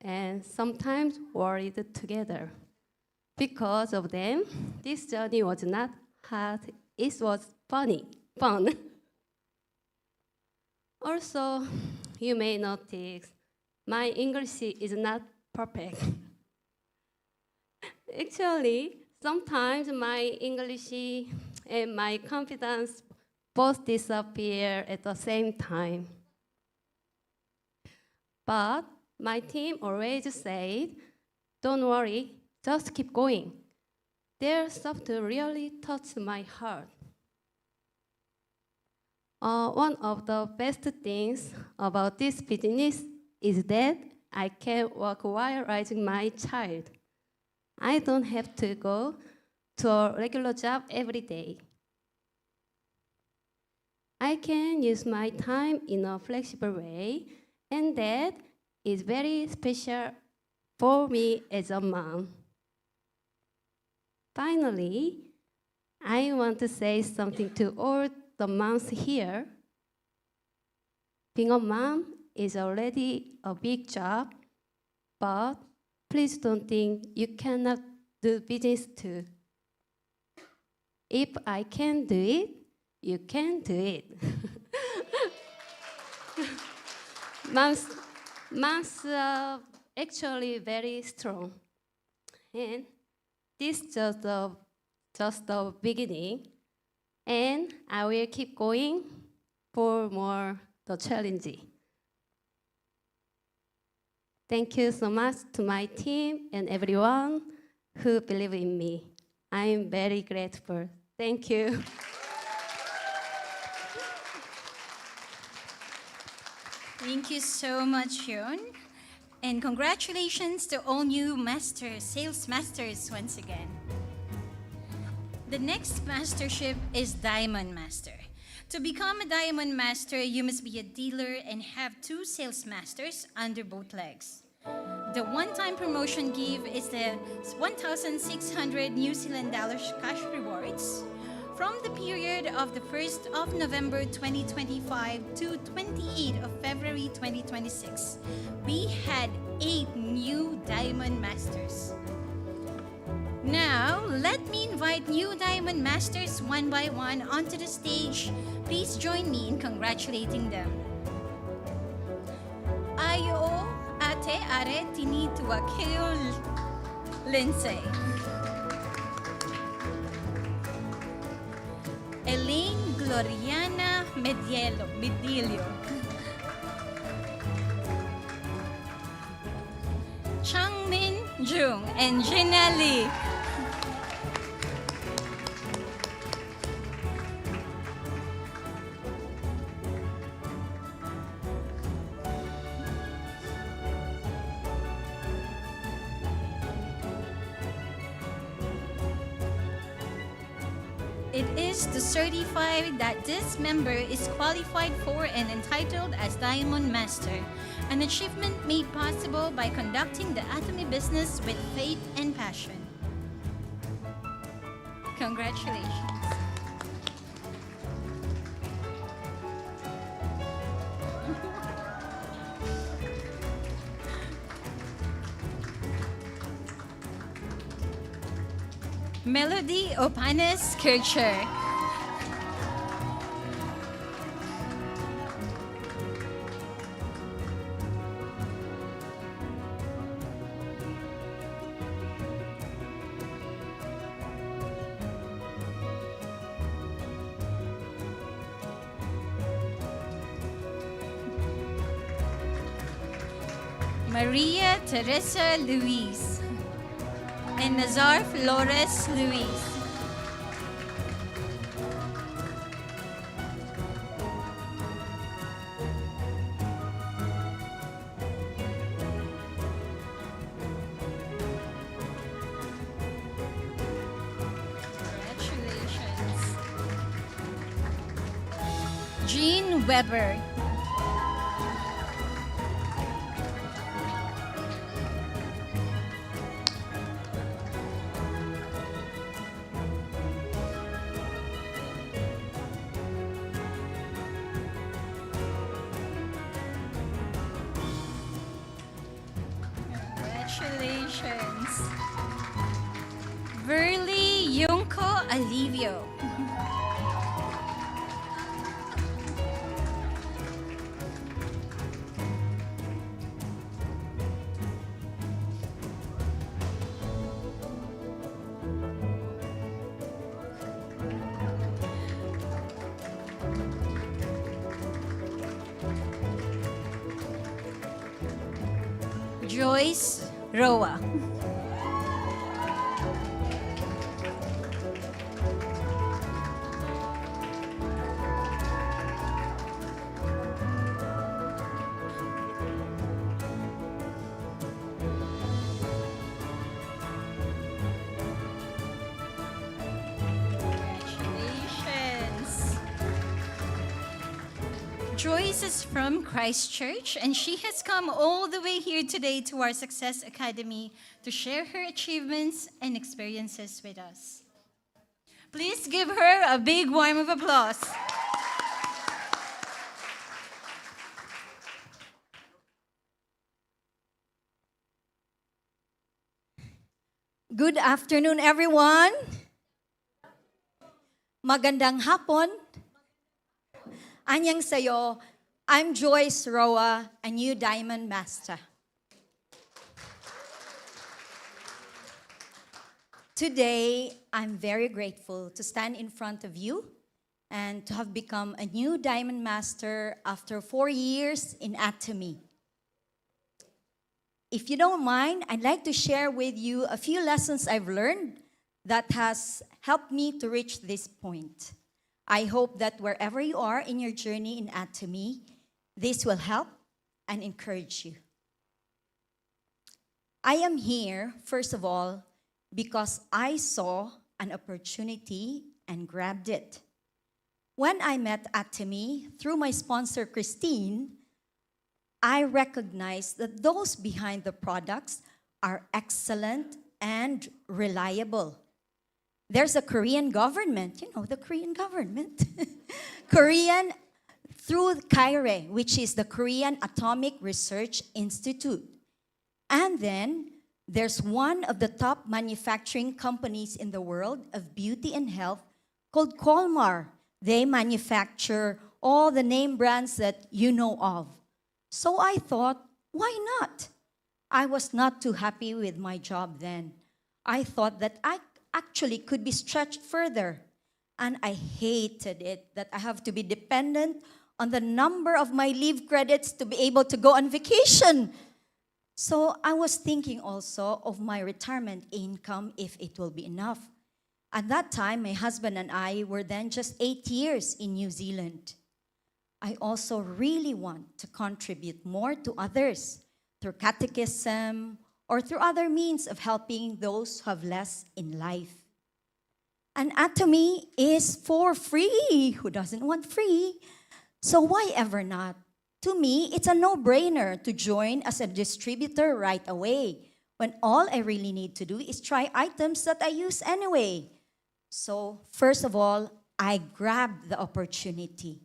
and sometimes worried together. Because of them, this journey was not hard, it was fun. Also, you may notice my English is not perfect. Actually, sometimes my English and my confidence both disappear at the same time. But my team always said, don't worry, just keep going. Their stuff really touched my heart. One of the best things about this business is that I can work while raising my child. I don't have to go to a regular job every day. I can use my time in a flexible way, and that is very special for me as a mom. Finally, I want to say something to all the moms here. Being a mom is already a big job, but please don't think you cannot do business too. If I can do it, you can do it. Moms are actually very strong. And this is just the beginning. And I will keep going for more the challenging. Thank you so much to my team and everyone who believe in me. I am very grateful. Thank you. Thank you so much, Hyun. And congratulations to all new sales masters once again. The next mastership is Diamond Master. To become a Diamond Master, you must be a dealer and have 2 sales masters under both legs. The one-time promotion give is the 1,600 New Zealand dollars cash rewards from the period of the 1st of November 2025 to 28th of February 2026. We had 8 new Diamond Masters. Now, let me invite new Diamond Masters one by one onto the stage. Please join me in congratulating them. Ayo Ate Are Tinituakeo Lindsay. Elaine Gloriana Medilio. Changmin Jung and Gina Lee. It is to certify that this member is qualified for and entitled as Diamond Master, an achievement made possible by conducting the Atomy business with faith and passion. Congratulations. Melody Opanes Kircher. Maria Teresa Luis and Nazar Flores Luis. Congratulations. Jean Weber. Congratulations. Verly Yunko Alivio. Joyce Roa. Congratulations. Joyce is from Christchurch, and she has come all the way here today to our Success Academy to share her achievements and experiences with us. Please give her a big warm of applause. Good afternoon, everyone. Magandang hapon. Anyang sayo, I'm Joyce Roa, a new Diamond Master. Today, I'm very grateful to stand in front of you and to have become a new Diamond Master after 4 years in Atomy. If you don't mind, I'd like to share with you a few lessons I've learned that has helped me to reach this point. I hope that wherever you are in your journey in Atomy, this will help and encourage you. I am here, first of all, because I saw an opportunity and grabbed it. When I met Atomy through my sponsor, Christine, I recognized that those behind the products are excellent and reliable. There's a Korean government, you know, the Korean government. Korean, through KAIRE, which is the Korean Atomic Research Institute. And then there's one of the top manufacturing companies in the world of beauty and health called Colmar. They manufacture all the name brands that you know of. So I thought, why not? I was not too happy with my job then. I thought that I actually could be stretched further. And I hated it that I have to be dependent on the number of my leave credits to be able to go on vacation. So I was thinking also of my retirement income, if it will be enough. At that time, my husband and I were then just 8 years in New Zealand. I also really want to contribute more to others through catechism or through other means of helping those who have less in life. And Atomy is for free. Who doesn't want free? So why ever not? To me, it's a no-brainer to join as a distributor right away, when all I really need to do is try items that I use anyway. So first of all, I grabbed the opportunity.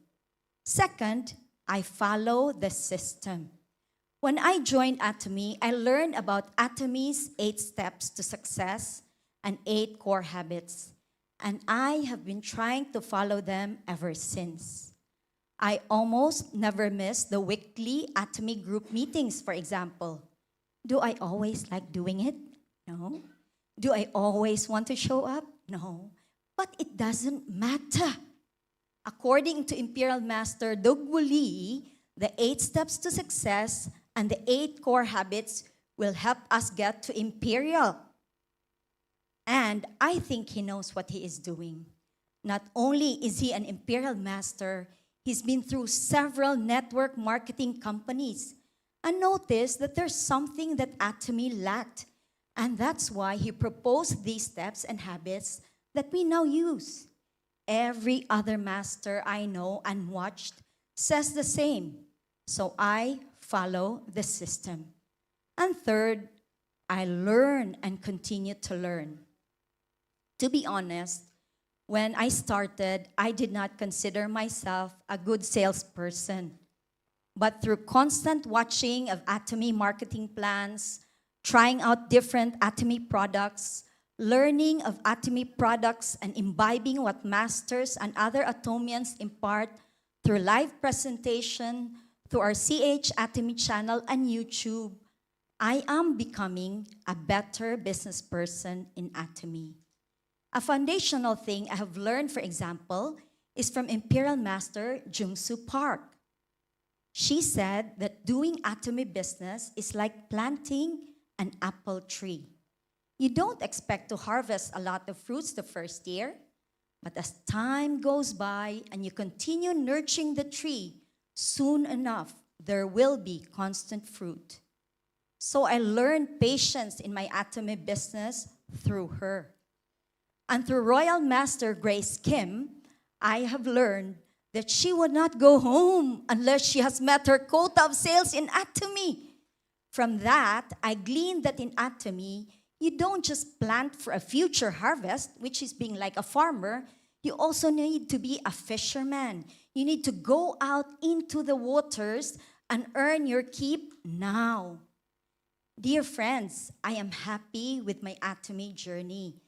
Second, I follow the system. When I joined Atomy, I learned about Atomy's 8 steps to success and 8 core habits. And I have been trying to follow them ever since. I almost never miss the weekly Atomy group meetings, for example. Do I always like doing it? No. Do I always want to show up? No. But it doesn't matter. According to Imperial Master Dogwoo Lee, the 8 steps to success and the 8 core habits will help us get to Imperial. And I think he knows what he is doing. Not only is he an Imperial Master, he's been through several network marketing companies and noticed that there's something that Atomy lacked. And that's why he proposed these steps and habits that we now use. Every other master I know and watched says the same. So I follow the system. And third, I learn and continue to learn. To be honest, when I started, I did not consider myself a good salesperson. But through constant watching of Atomy marketing plans, trying out different Atomy products, learning of Atomy products and imbibing what masters and other Atomians impart through live presentation, through our CH Atomy channel and YouTube, I am becoming a better business person in Atomy. A foundational thing I have learned, for example, is from Imperial Master Jung-Soo Park. She said that doing Atomy business is like planting an apple tree. You don't expect to harvest a lot of fruits the first year, but as time goes by and you continue nurturing the tree, soon enough, there will be constant fruit. So I learned patience in my Atomy business through her. And through Royal Master Grace Kim, I have learned that she would not go home unless she has met her quota of sales in Atomy. From that, I gleaned that in Atomy, you don't just plant for a future harvest, which is being like a farmer. You also need to be a fisherman. You need to go out into the waters and earn your keep now. Dear friends, I am happy with my Atomy journey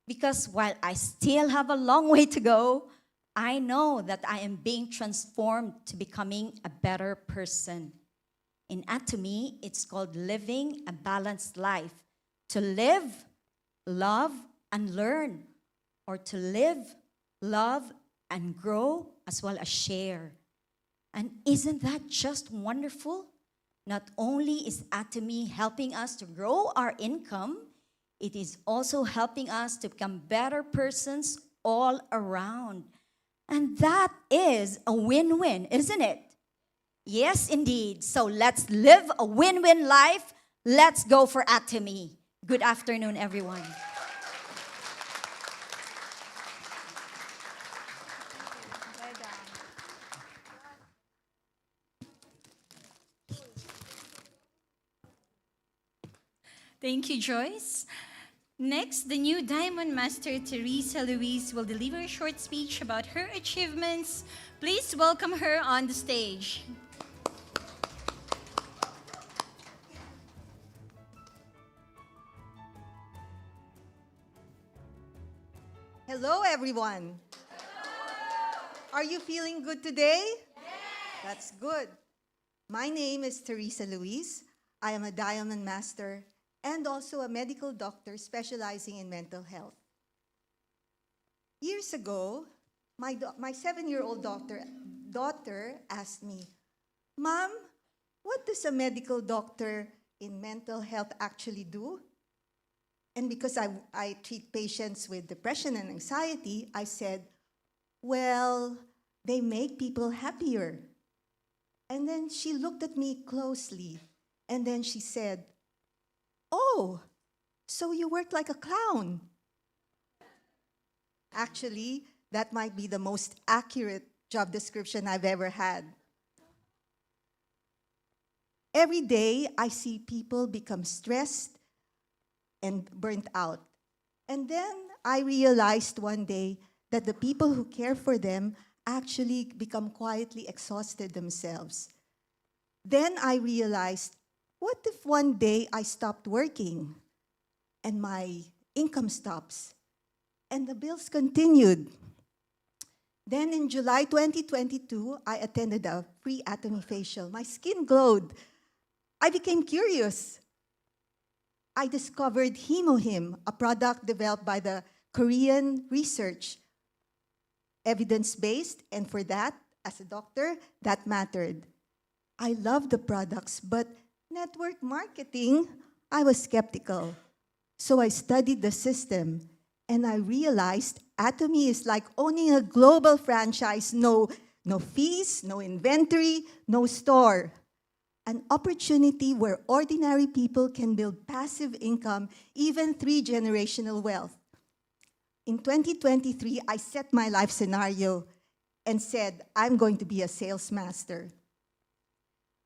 because while I still have a long way to go, I know that I am being transformed to becoming a better person. In Atomy, it's called living a balanced life. To live, love, and learn, or to live, love, and grow, as well as share. And isn't that just wonderful? Not only is Atomy helping us to grow our income, it is also helping us to become better persons all around. And that is a win-win, isn't it? Yes, indeed. So let's live a win-win life. Let's go for Atomy. Good afternoon, everyone. Thank you, Joyce. Next, the new Diamond Master, Teresa Louise, will deliver a short speech about her achievements. Please welcome her on the stage. Hello, everyone. Are you feeling good today? That's good. My name is Teresa Louise. I am a Diamond Master and also a medical doctor specializing in mental health. Years ago, my 7-year-old daughter asked me, "Mom, what does a medical doctor in mental health actually do?" And because I treat patients with depression and anxiety, I said, "Well, they make people happier." And then she looked at me closely, and then she said, "Oh, so you work like a clown." Actually, that might be the most accurate job description I've ever had. Every day, I see people become stressed and burnt out. And then I realized one day that the people who care for them actually become quietly exhausted themselves. Then I realized, what if one day I stopped working and my income stops and the bills continued? Then in July 2022, I attended a free Atomy facial. My skin glowed. I became curious. I discovered HemoHim, a product developed by the Korean research, evidence-based, and for that, as a doctor, that mattered. I love the products, but network marketing, I was skeptical. So I studied the system, and I realized Atomy is like owning a global franchise. No fees, no inventory, no store. An opportunity where ordinary people can build passive income, even 3-generational wealth. In 2023, I set my life scenario and said, I'm going to be a sales master.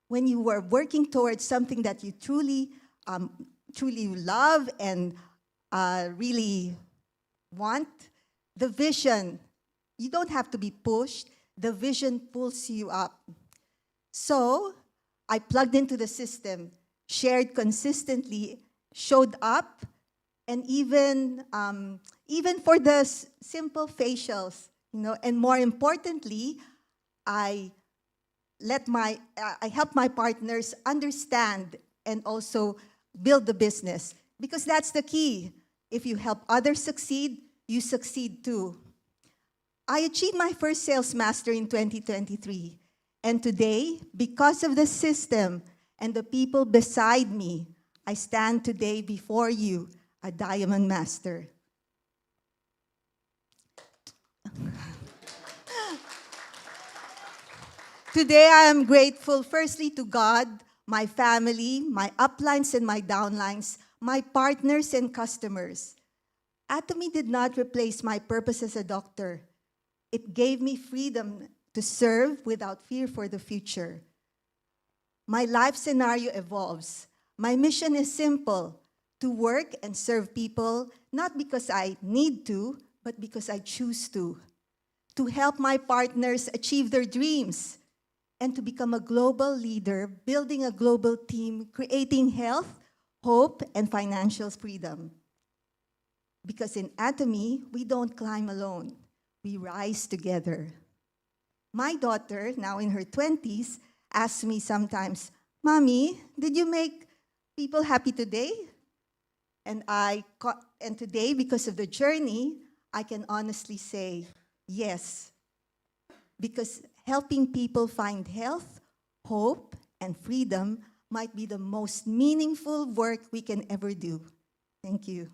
When you are working towards something that you truly love and really want, the vision, you don't have to be pushed, the vision pulls you up. So I plugged into the system, shared consistently, showed up, and even for the simple facials, and more importantly, I help my partners understand and also build the business, because that's the key. If you help others succeed, you succeed too. I achieved my first sales master in 2023. And today, because of the system and the people beside me, I stand today before you, a Diamond Master. Today, I am grateful firstly to God, my family, my uplines and my downlines, my partners and customers. Atomy did not replace my purpose as a doctor. It gave me freedom to serve without fear for the future. My life scenario evolves. My mission is simple: to work and serve people, not because I need to, but because I choose to help my partners achieve their dreams, and to become a global leader, building a global team, creating health, hope, and financial freedom. Because in Atomy, we don't climb alone, we rise together. My daughter, now in her 20s, asks me sometimes, "Mommy, did you make people happy today?" And today, because of the journey, I can honestly say yes. Because helping people find health, hope, and freedom might be the most meaningful work we can ever do. Thank you.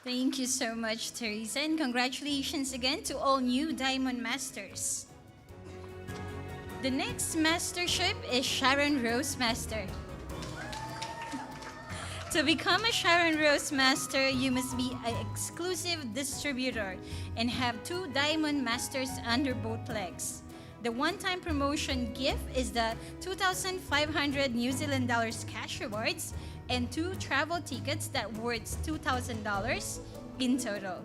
Thank you so much, Teresa, and congratulations again to all new Diamond Masters. The next mastership is Sharon Rose Master. To become a Sharon Rose Master, you must be an exclusive distributor and have 2 Diamond Masters under both legs. The one-time promotion gift is the 2,500 New Zealand dollars cash rewards and 2 travel tickets that worth $2,000 in total.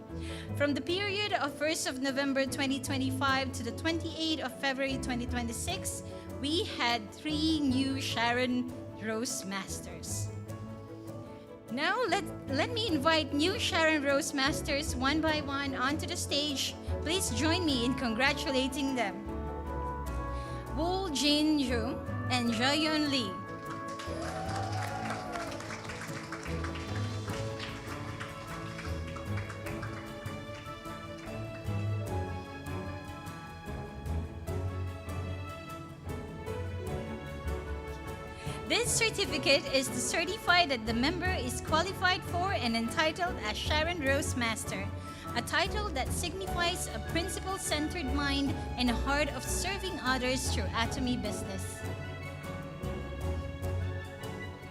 From the period of 1st of November 2025 to the 28th of February 2026, we had 3 new Sharon Rose Masters. Now, let me invite new Sharon Rose Masters one by one onto the stage. Please join me in congratulating them. Woo Jin Ju and Jaeyeon Lee. This certificate is to certify that the member is qualified for and entitled as Sharon Rose Master, a title that signifies a principle-centered mind and a heart of serving others through Atomy business.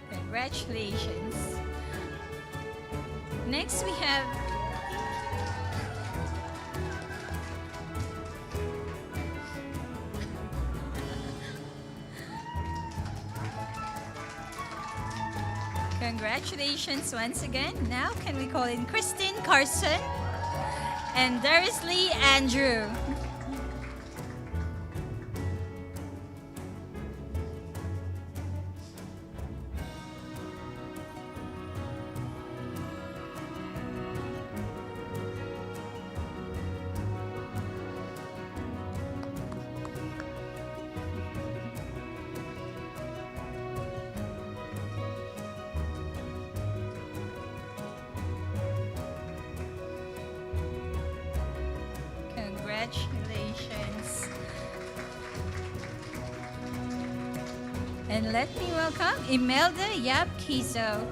Congratulations. Next we have Congratulations once again. Now can we call in Christine Carson and Darius Lee Andrew. Congratulations. And let me welcome Imelda Yap Kizo.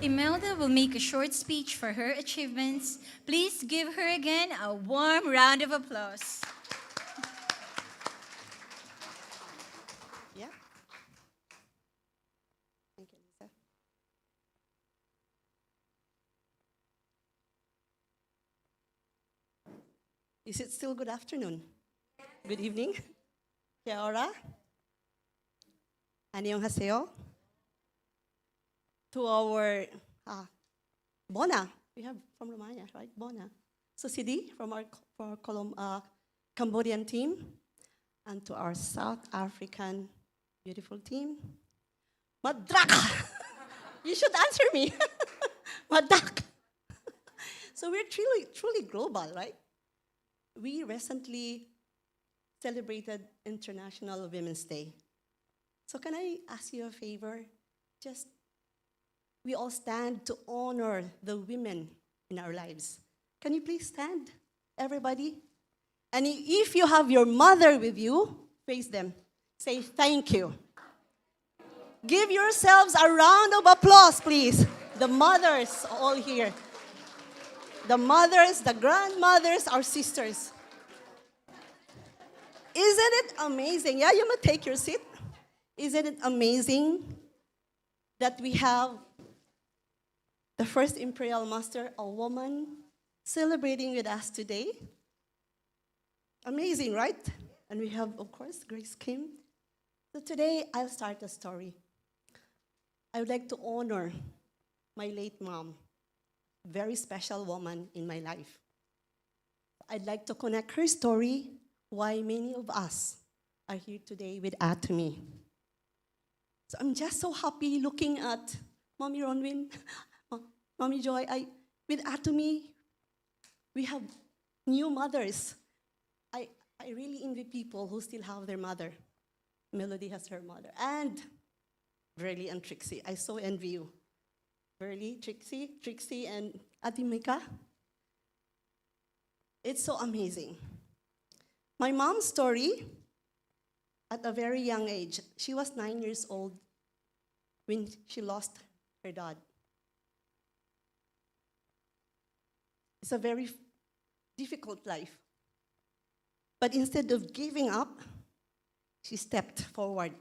Imelda will make a short speech for her achievements. Please give her again a warm round of applause. Yeah. Thank you, Lisa. Is it still good afternoon? Good evening? Kia ora. 안녕하세요. To our Bona, we have from Romania, right? Bona. So Sidi from our Cambodian team, and to our South African beautiful team, Madak. You should answer me, Madak. So we're truly global, right? We recently celebrated International Women's Day. So can I ask you a favor? Just we all stand to honor the women in our lives. Can you please stand, everybody? And if you have your mother with you, face them. Say thank you. Give yourselves a round of applause, please. The mothers all here. The mothers, the grandmothers, our sisters. Isn't it amazing? Yeah, you may take your seat. Isn't it amazing that we have the first Imperial Master, a woman, celebrating with us today? Amazing, right? And we have, of course, Grace Kim. So today, I'll start a story. I would like to honor my late mom, very special woman in my life. I'd like to connect her story, why many of us are here today with Atomy. So I'm just so happy looking at Mommy Ronwin, Mommy Joy. With Atomy, we have new mothers. I really envy people who still have their mother. Melody has her mother. And Verly and Trixie, I so envy you. Verly, Trixie, and Ate Mika. It's so amazing. My mom's story, at a very young age, she was 9 years old when she lost her dad. It's a very difficult life. But instead of giving up, she stepped forward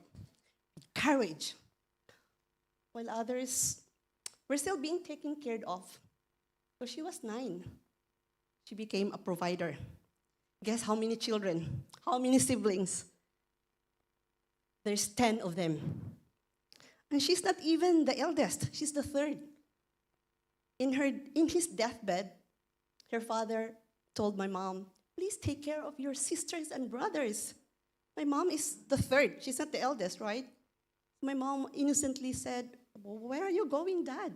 with courage, while others were still being taken care of. So she was 9. She became a provider. Guess how many children? How many siblings? There's 10 of them. And she's not even the eldest. She's the third. In his deathbed, her father told my mom, please take care of your sisters and brothers. My mom is the third. She's not the eldest, right? My mom innocently said, where are you going, Dad?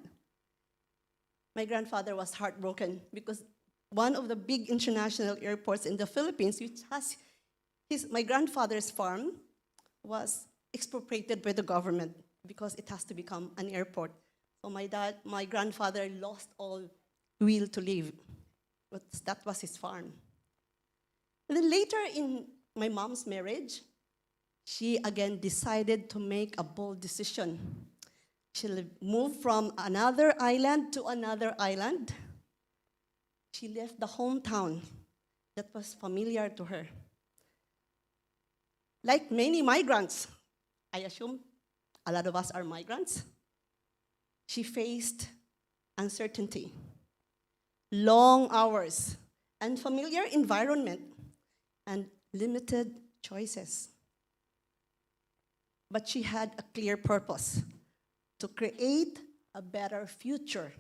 My grandfather was heartbroken because one of the big international airports in the Philippines, which has my grandfather's farm, was expropriated by the government because it has to become an airport. So my grandfather lost all will to live. But that was his farm. And then later in my mom's marriage, she again decided to make a bold decision. She moved from another island to another island. She left the hometown that was familiar to her. Like many migrants, I assume a lot of us are migrants, she faced uncertainty, long hours, unfamiliar environment, and limited choices. But she had a clear purpose: to create a better future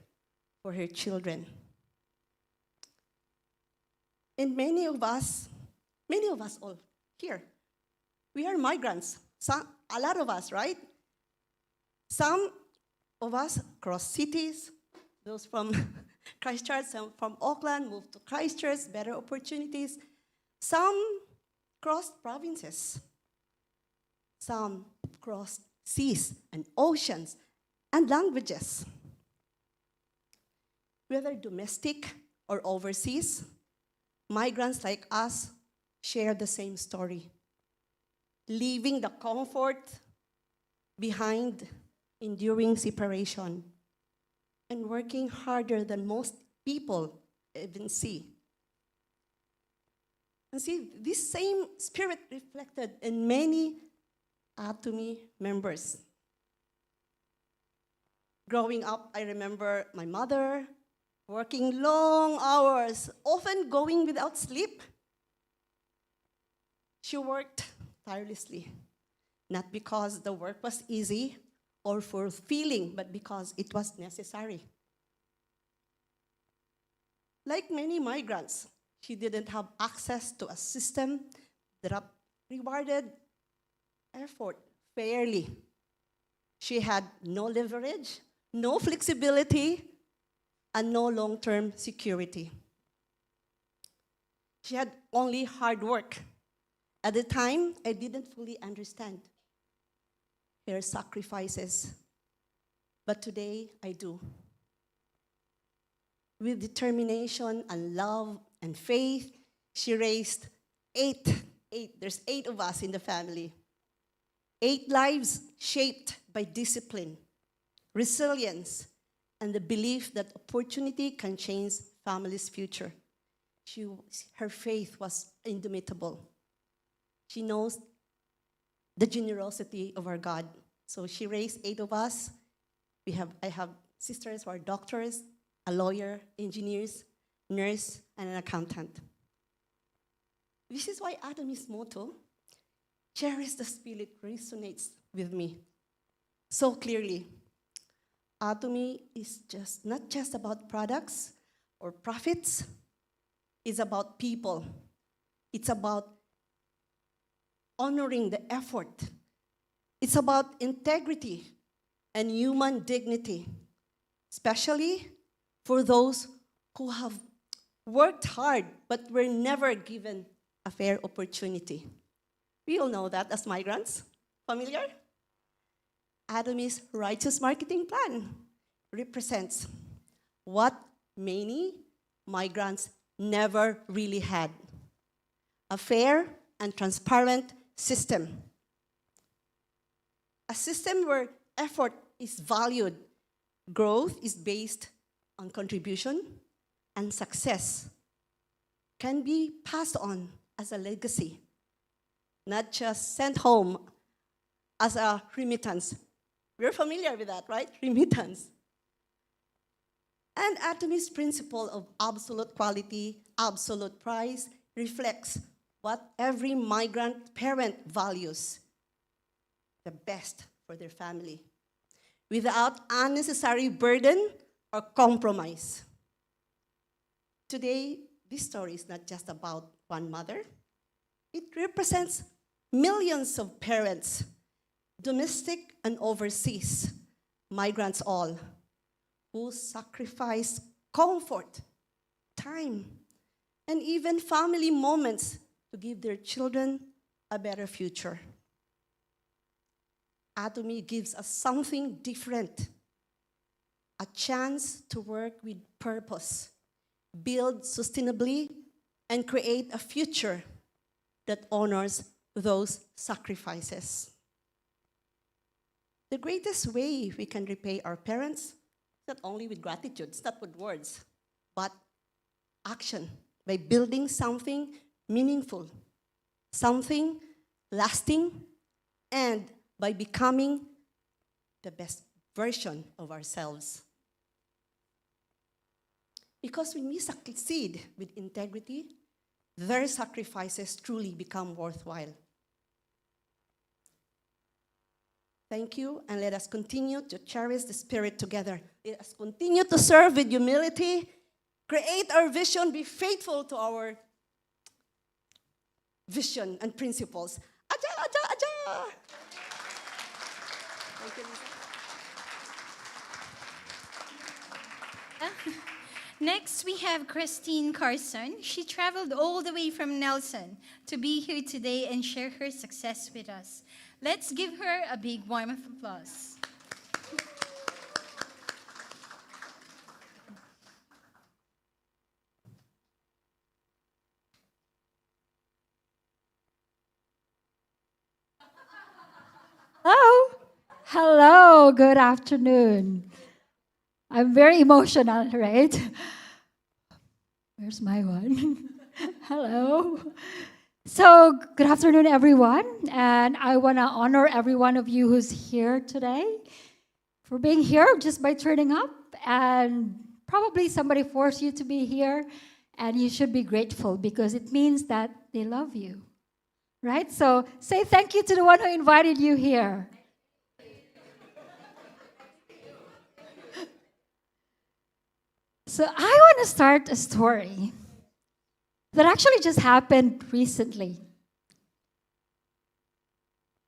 for her children. And many of us all here, we are migrants. A lot of us, right? Some of us cross cities, those from Christchurch, some from Auckland, moved to Christchurch, better opportunities. Some crossed provinces. Some crossed seas and oceans and languages. Whether domestic or overseas, migrants like us share the same story. Leaving the comfort behind, enduring separation, and working harder than most people even see. And see, this same spirit reflected in many Atomy members. Growing up, I remember my mother working long hours, often going without sleep. She worked tirelessly, not because the work was easy or fulfilling, but because it was necessary. Like many migrants, she didn't have access to a system that rewarded effort fairly. She had no leverage, no flexibility, and no long-term security. She had only hard work. At the time, I didn't fully understand her sacrifices, but today I do. With determination and love and faith, she raised There's 8 of us in the family. 8 lives shaped by discipline, resilience, and the belief that opportunity can change family's future. Her faith was indomitable. She knows the generosity of our God. So she raised 8 of us. I have sisters who are doctors, a lawyer, engineers, nurse, and an accountant. This is why Atomy's motto, "Cherish the Spirit," resonates with me so clearly. Atomy is not just about products or profits. It's about people. It's about honoring the effort. It's about integrity and human dignity, especially for those who have worked hard but were never given a fair opportunity. We all know that as migrants. Familiar? Atomy's righteous marketing plan represents what many migrants never really had: a fair and transparent system. A system where effort is valued, growth is based on contribution, and success can be passed on as a legacy, not just sent home as a remittance. We're familiar with that, right? Remittance. And Atomy's principle of absolute quality, absolute price reflects what every migrant parent values: the best for their family, without unnecessary burden or compromise. Today, this story is not just about one mother. It represents millions of parents, domestic and overseas, migrants all, who sacrifice comfort, time, and even family moments to give their children a better future. Atomy gives us something different: a chance to work with purpose, build sustainably, and create a future that honors those sacrifices. The greatest way we can repay our parents is not only with gratitude, it's not with words, but action, by building something meaningful, something lasting, and by becoming the best version of ourselves. Because when we succeed with integrity, their sacrifices truly become worthwhile. Thank you, and let us continue to cherish the spirit together. Let us continue to serve with humility, create our vision, be faithful to our vision and principles. Aja, aja, aja! Thank you, Lisa. Next, we have Christine Carson. She traveled all the way from Nelson to be here today and share her success with us. Let's give her a big warm of applause. Hello. Hello. Good afternoon. I'm very emotional, right? Where's my one? Hello. So, good afternoon, everyone. And I want to honor every one of you who's here today for being here just by turning up. And probably somebody forced you to be here. And you should be grateful because it means that they love you. Right? So, say thank you to the one who invited you here. So I want to start a story that actually just happened recently.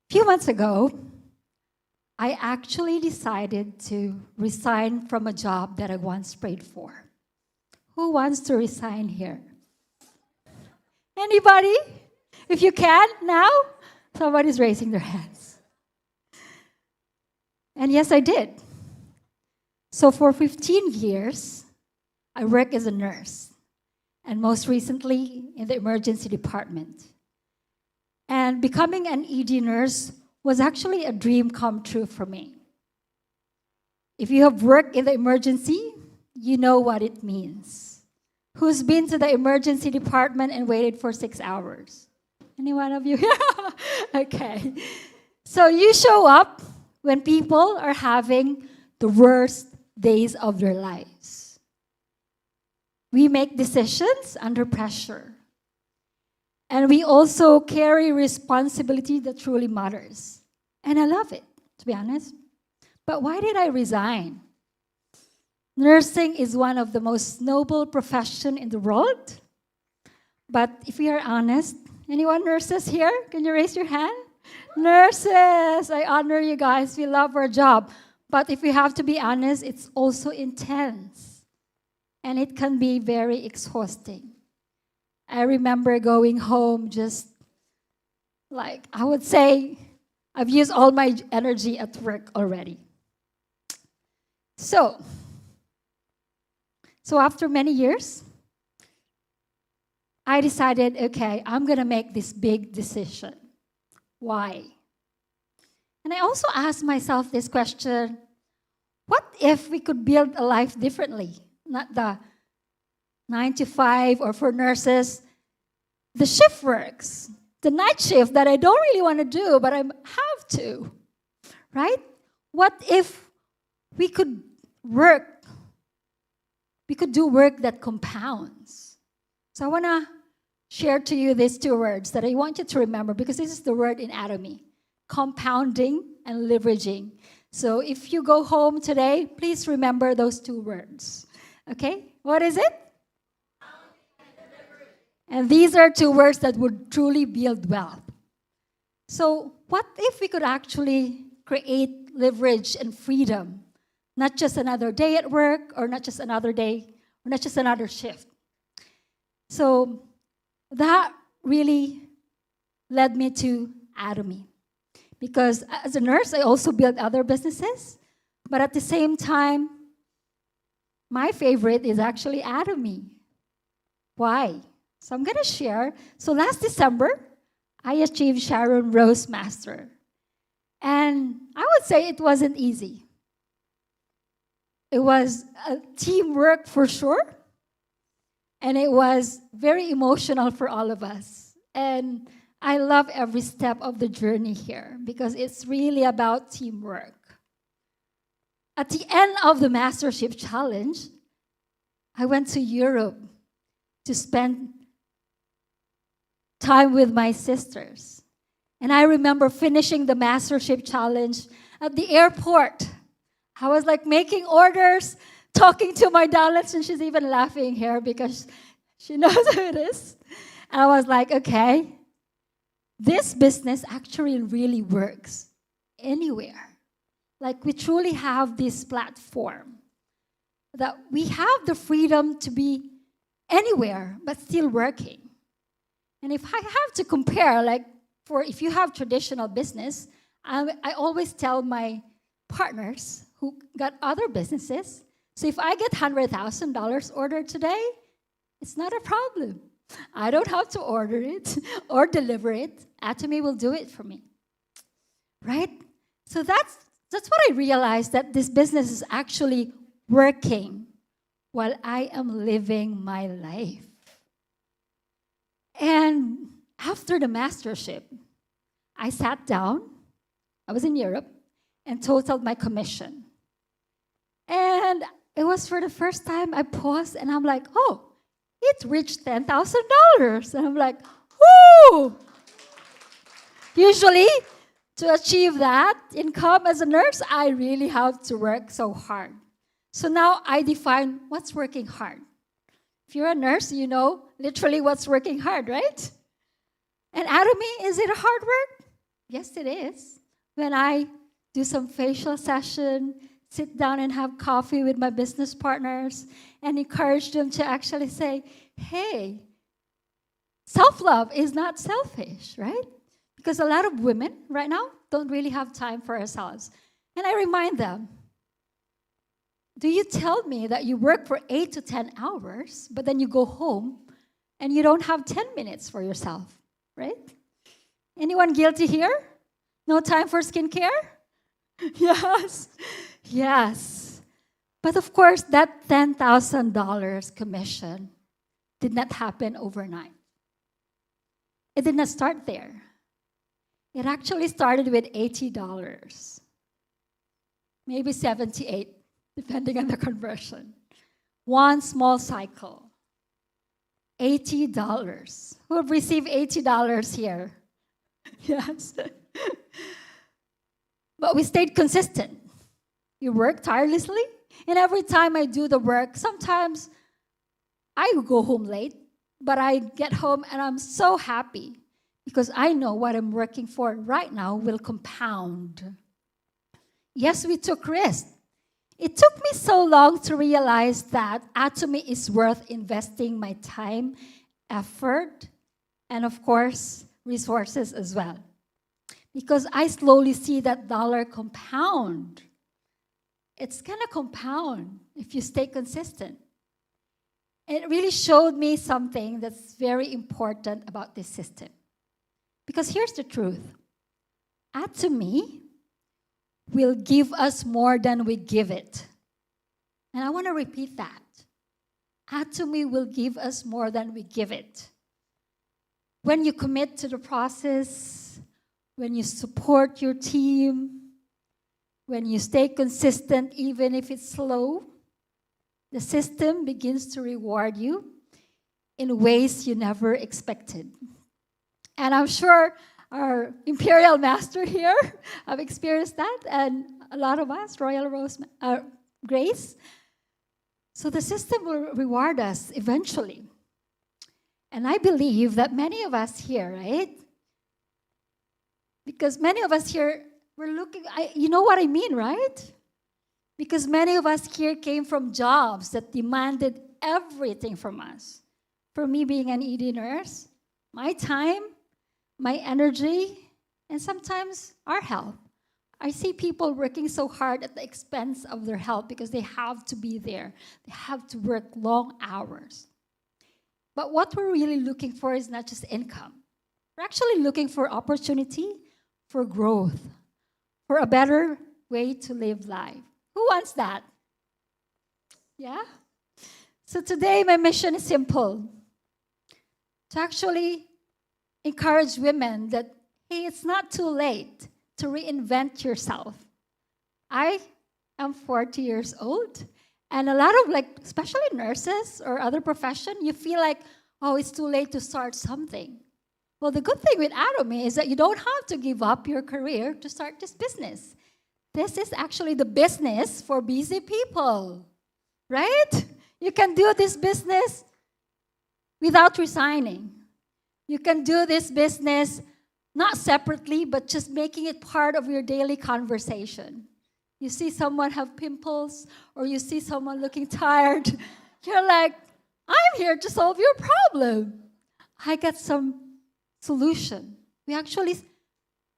A few months ago, I actually decided to resign from a job that I once prayed for. Who wants to resign here? Anybody? If you can, now? Somebody's raising their hands. And yes, I did. So for 15 years, I worked as a nurse, and most recently in the emergency department. And becoming an ED nurse was actually a dream come true for me. If you have worked in the emergency, you know what it means. Who's been to the emergency department and waited for 6 hours? Any one of you? Okay. So you show up when people are having the worst days of their lives. We make decisions under pressure. And we also carry responsibility that truly matters. And I love it, to be honest. But why did I resign? Nursing is one of the most noble professions in the world. But if we are honest, anyone nurses here? Can you raise your hand? Nurses, I honor you guys. We love our job. But if we have to be honest, it's also intense. And it can be very exhausting. I remember going home just like, I would say, I've used all my energy at work already. So after many years, I decided, okay, I'm going to make this big decision. Why? And I also asked myself this question, what if we could build a life differently? Not the 9 to 5, or for nurses, the shift works, the night shift that I don't really want to do, but I have to, right? What if we could do work that compounds? So I want to share to you these 2 words that I want you to remember, because this is the word in Atomy: compounding and leveraging. So if you go home today, please remember those 2 words. Okay? What is it? And these are 2 words that would truly build wealth. So what if we could actually create leverage and freedom? Not just another day at work, or not just another day, or not just another shift. So that really led me to Atomy. Because as a nurse, I also built other businesses. But at the same time, my favorite is actually Atomy. Why? So I'm going to share. So last December, I achieved Sharon Rose Master. And I would say it wasn't easy. It was a teamwork for sure. And it was very emotional for all of us. And I love every step of the journey here, because it's really about teamwork. At the end of the Mastership Challenge, I went to Europe to spend time with my sisters. And I remember finishing the Mastership Challenge at the airport. I was like making orders, talking to my downlets, and she's even laughing here because she knows who it is. And I was like, okay, this business actually really works anywhere. Like, we truly have this platform that we have the freedom to be anywhere but still working. And if I have to compare, like, if you have traditional business, I always tell my partners who got other businesses, so if I get $100,000 ordered today, it's not a problem. I don't have to order it or deliver it. Atomy will do it for me, right? So that's what I realized, that this business is actually working while I am living my life. And after the mastership, I sat down, I was in Europe, and totaled my commission. And it was for the first time I paused, and I'm like, oh, it reached $10,000. And I'm like, whoo! Usually, to achieve that income as a nurse, I really have to work so hard. So now I define what's working hard. If you're a nurse, you know literally what's working hard, right? And Atomy, is it hard work? Yes, it is. When I do some facial session, sit down and have coffee with my business partners, and encourage them to actually say, hey, self-love is not selfish, right? Because a lot of women right now don't really have time for ourselves. And I remind them, do you tell me that you work for 8 to 10 hours, but then you go home and you don't have 10 minutes for yourself, right? Anyone guilty here? No time for skincare? Yes. Yes. But of course, that $10,000 commission did not happen overnight. It did not start there. It actually started with $80, maybe 78, depending on the conversion. One small cycle. $80. Who have received $80 here? Yes. But we stayed consistent. You work tirelessly, and every time I do the work, sometimes I go home late, but I get home and I'm so happy because I know what I'm working for right now will compound. Yes, we took risks. It took me so long to realize that Atomy is worth investing my time, effort, and of course, resources as well. Because I slowly see that dollar compound. It's gonna compound if you stay consistent. It really showed me something that's very important about this system. Because here's the truth. Atomy will give us more than we give it. And I want to repeat that. Atomy will give us more than we give it. When you commit to the process, when you support your team, when you stay consistent even if it's slow, the system begins to reward you in ways you never expected. And I'm sure our Imperial Master here have experienced that, and a lot of us, Royal Grace. So the system will reward us eventually. And I believe that many of us here, right? Because many of us here, we're looking, you know what I mean, right? Because many of us here came from jobs that demanded everything from us. For me, being an ED nurse, my time, my energy, and sometimes our health. I see people working so hard at the expense of their health because they have to be there. They have to work long hours. But what we're really looking for is not just income. We're actually looking for opportunity, for growth, for a better way to live life. Who wants that? Yeah? So today, my mission is simple. To actually encourage women that, hey, it's not too late to reinvent yourself. I am 40 years old, and a lot of, especially nurses or other profession, you feel like, oh, it's too late to start something. Well, the good thing with Atomy is that you don't have to give up your career to start this business. This is actually the business for busy people, right? You can do this business without resigning. You can do this business not separately, but just making it part of your daily conversation. You see someone have pimples, or you see someone looking tired, you're like, I'm here to solve your problem. I got some solution. We actually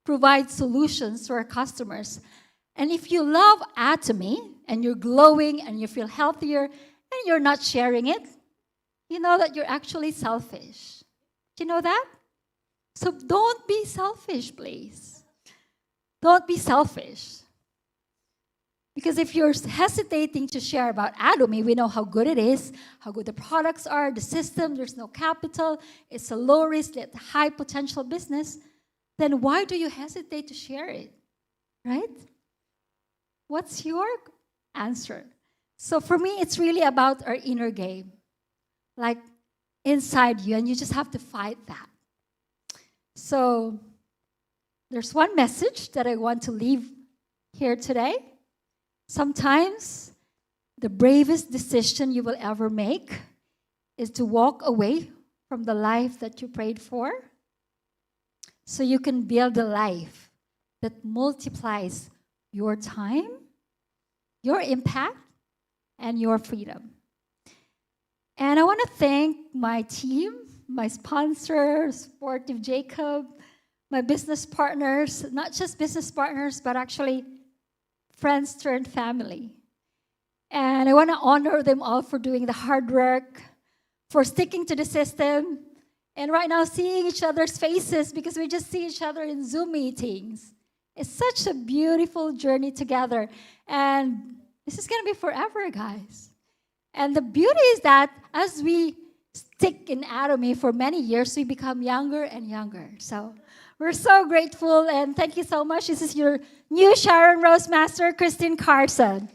provide solutions to our customers. And if you love Atomy, and you're glowing, and you feel healthier, and you're not sharing it, you know that you're actually selfish. Do you know that? So don't be selfish, please. Don't be selfish. Because if you're hesitating to share about Atomy, we know how good it is, how good the products are, the system, there's no capital, it's a low risk, yet high potential business, then why do you hesitate to share it, right? What's your answer? So for me, it's really about our inner game, like inside you, and you just have to fight that. So there's one message that I want to leave here today. Sometimes the bravest decision you will ever make is to walk away from the life that you prayed for so you can build a life that multiplies your time, your impact, and your freedom. And I want to thank my team, my sponsor, Sportive Jacob, my business partners, not just business partners, but actually friends turned family. And I want to honor them all for doing the hard work, for sticking to the system, And right now, seeing each other's faces because we just see each other in Zoom meetings. It's such a beautiful journey together. And this is going to be forever, guys. And the beauty is that as we stick in Atomy for many years, we become younger and younger. So we're so grateful, and thank you so much. This is your new Sharon Rose Master, Christine Carson.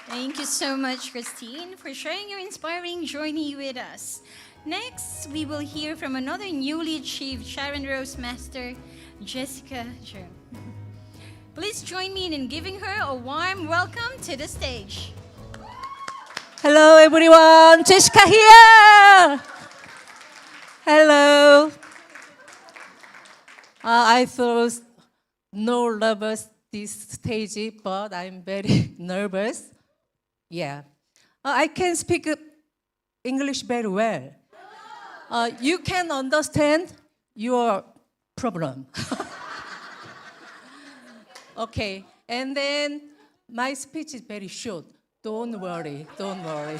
Thank you so much, Christine, for sharing your inspiring journey with us. Next, we will hear from another newly achieved Sharon Rose Master, Jessica Jo. Please join me in giving her a warm welcome to the stage. Hello, everyone. Jessica here. Hello. I thought no nervous this stage, but I'm very nervous. Yeah. I can speak English very well. You can understand your problem. Okay. And then my speech is very short. Don't worry. Don't worry.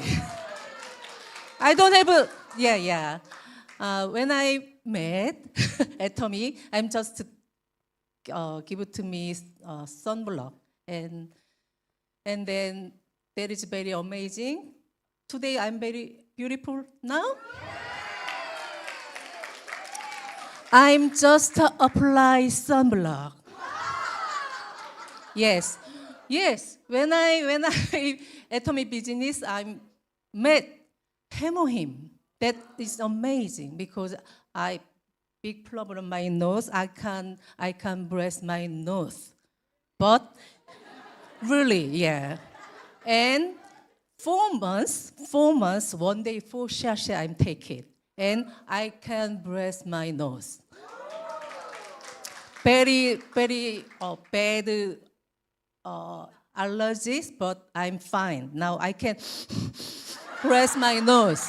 I don't have a, yeah. When I met Atomy, I'm just give it to me sunblock. And then that is very amazing. Today I'm very beautiful now. I'm just apply sunblock. Yes. When I Atomy business, I met him. That is amazing because I big problem my nose. I can brush my nose, but really, yeah. And 4 months, one day 4 sachet I'm taking, and I can brush my nose. Very bad allergies, but I'm fine. Now I can press my nose.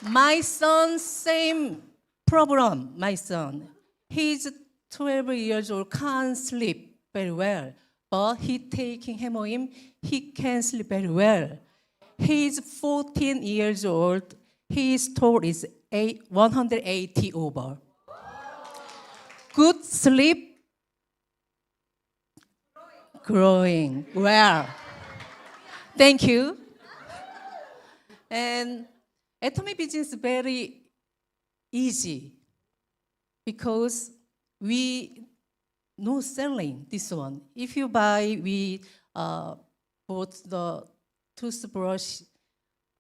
My son, same problem, my son. He's 12 years old, can't sleep very well. But he taking hemoin, he can sleep very well. He's 14 years old. His score is 180 over. Good sleep, growing well. Thank you. And Atomy business is very easy because we no selling this one. If you buy, we bought the toothbrush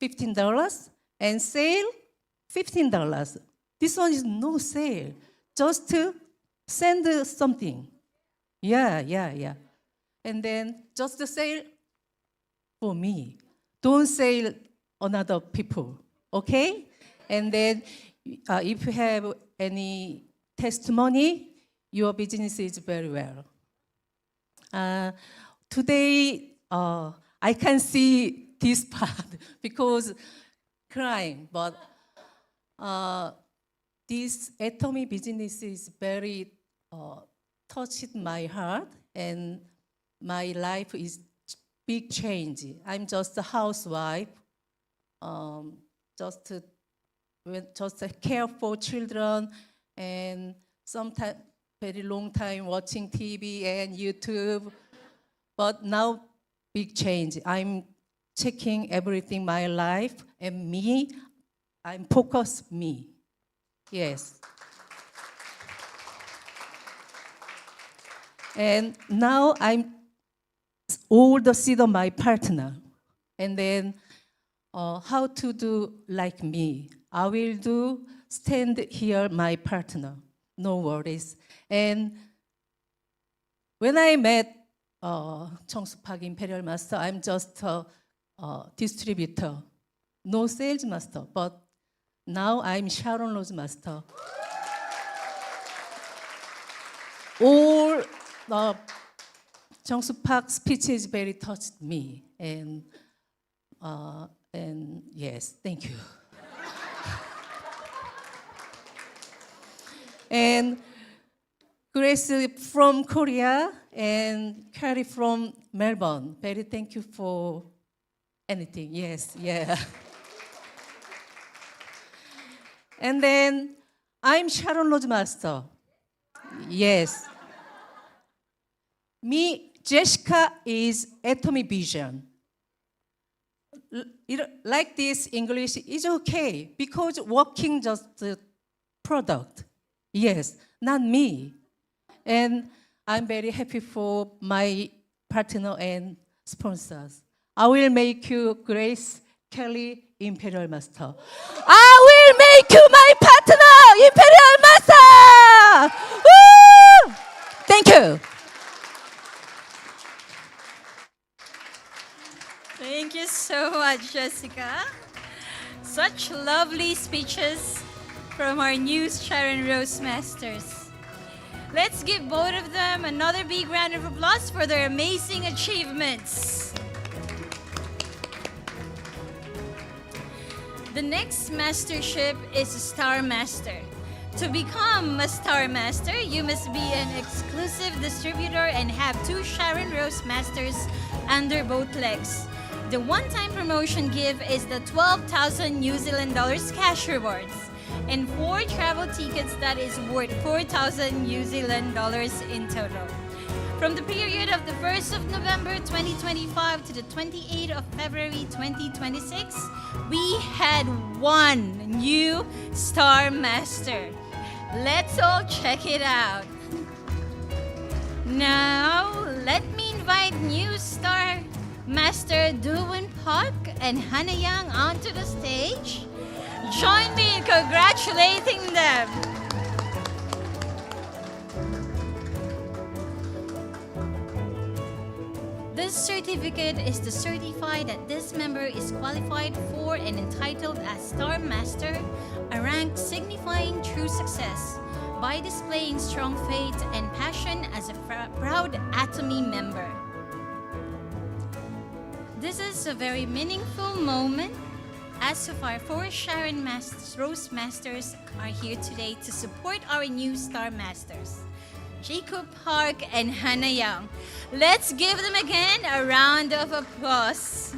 $15 and sale $15. This one is no sale, just to send something. Yeah. And then just the sale for me. Don't sell another people, okay? And then if you have any testimony, your business is very well. Today, I can see this part because crying, but this Atomy business is very touched my heart, and my life is big change. I'm just a housewife, just care for children, and sometimes very long time watching TV and YouTube. But now big change. I'm checking everything my life and me. I'm focused me. Yes. And now I'm all the seed of my partner. And then how to do like me. I will do stand here my partner. No worries. And when I met Chong-Soo Park Imperial Master, I'm just a distributor, no sales master. But now I'm Sharon Rose Master. All Chong-Soo Park speeches very touched me, and yes, thank you. And Grace from Korea and Carrie from Melbourne. Very thank you for anything. Yes, yeah. And then I'm Sharon Rose Master. Yes. Me, Jessica is Atomy Vision. Like this English is okay because working just the product. Yes, not me. And I'm very happy for my partner and sponsors. I will make you Grace Kelly Imperial Master. I will make you my partner, Imperial Master! Woo! Thank you. Thank you so much, Jessica. Such lovely speeches from our new Sharon Rose Masters. Let's give both of them another big round of applause for their amazing achievements. The next mastership is Star Master. To become a Star Master, you must be an exclusive distributor and have 2 Sharon Rose Masters under both legs. The one-time promotion gift is the 12,000 New Zealand dollars cash rewards and 4 travel tickets that is worth 4,000 New Zealand dollars in total. From the period of the 1st of November 2025 to the 28th of February 2026, we had 1 new Star Master. Let's all check it out. Now, let me invite new Star Master Duwin Park and Hannah Young onto the stage. Join me in congratulating them. This certificate is to certify that this member is qualified for and entitled as Star Master, a rank signifying true success by displaying strong faith and passion as a proud Atomy member. This is a very meaningful moment as so far 4 Sharon Rose Masters are here today to support our new Star Masters, Jacob Park and Hannah Young. Let's give them again a round of applause.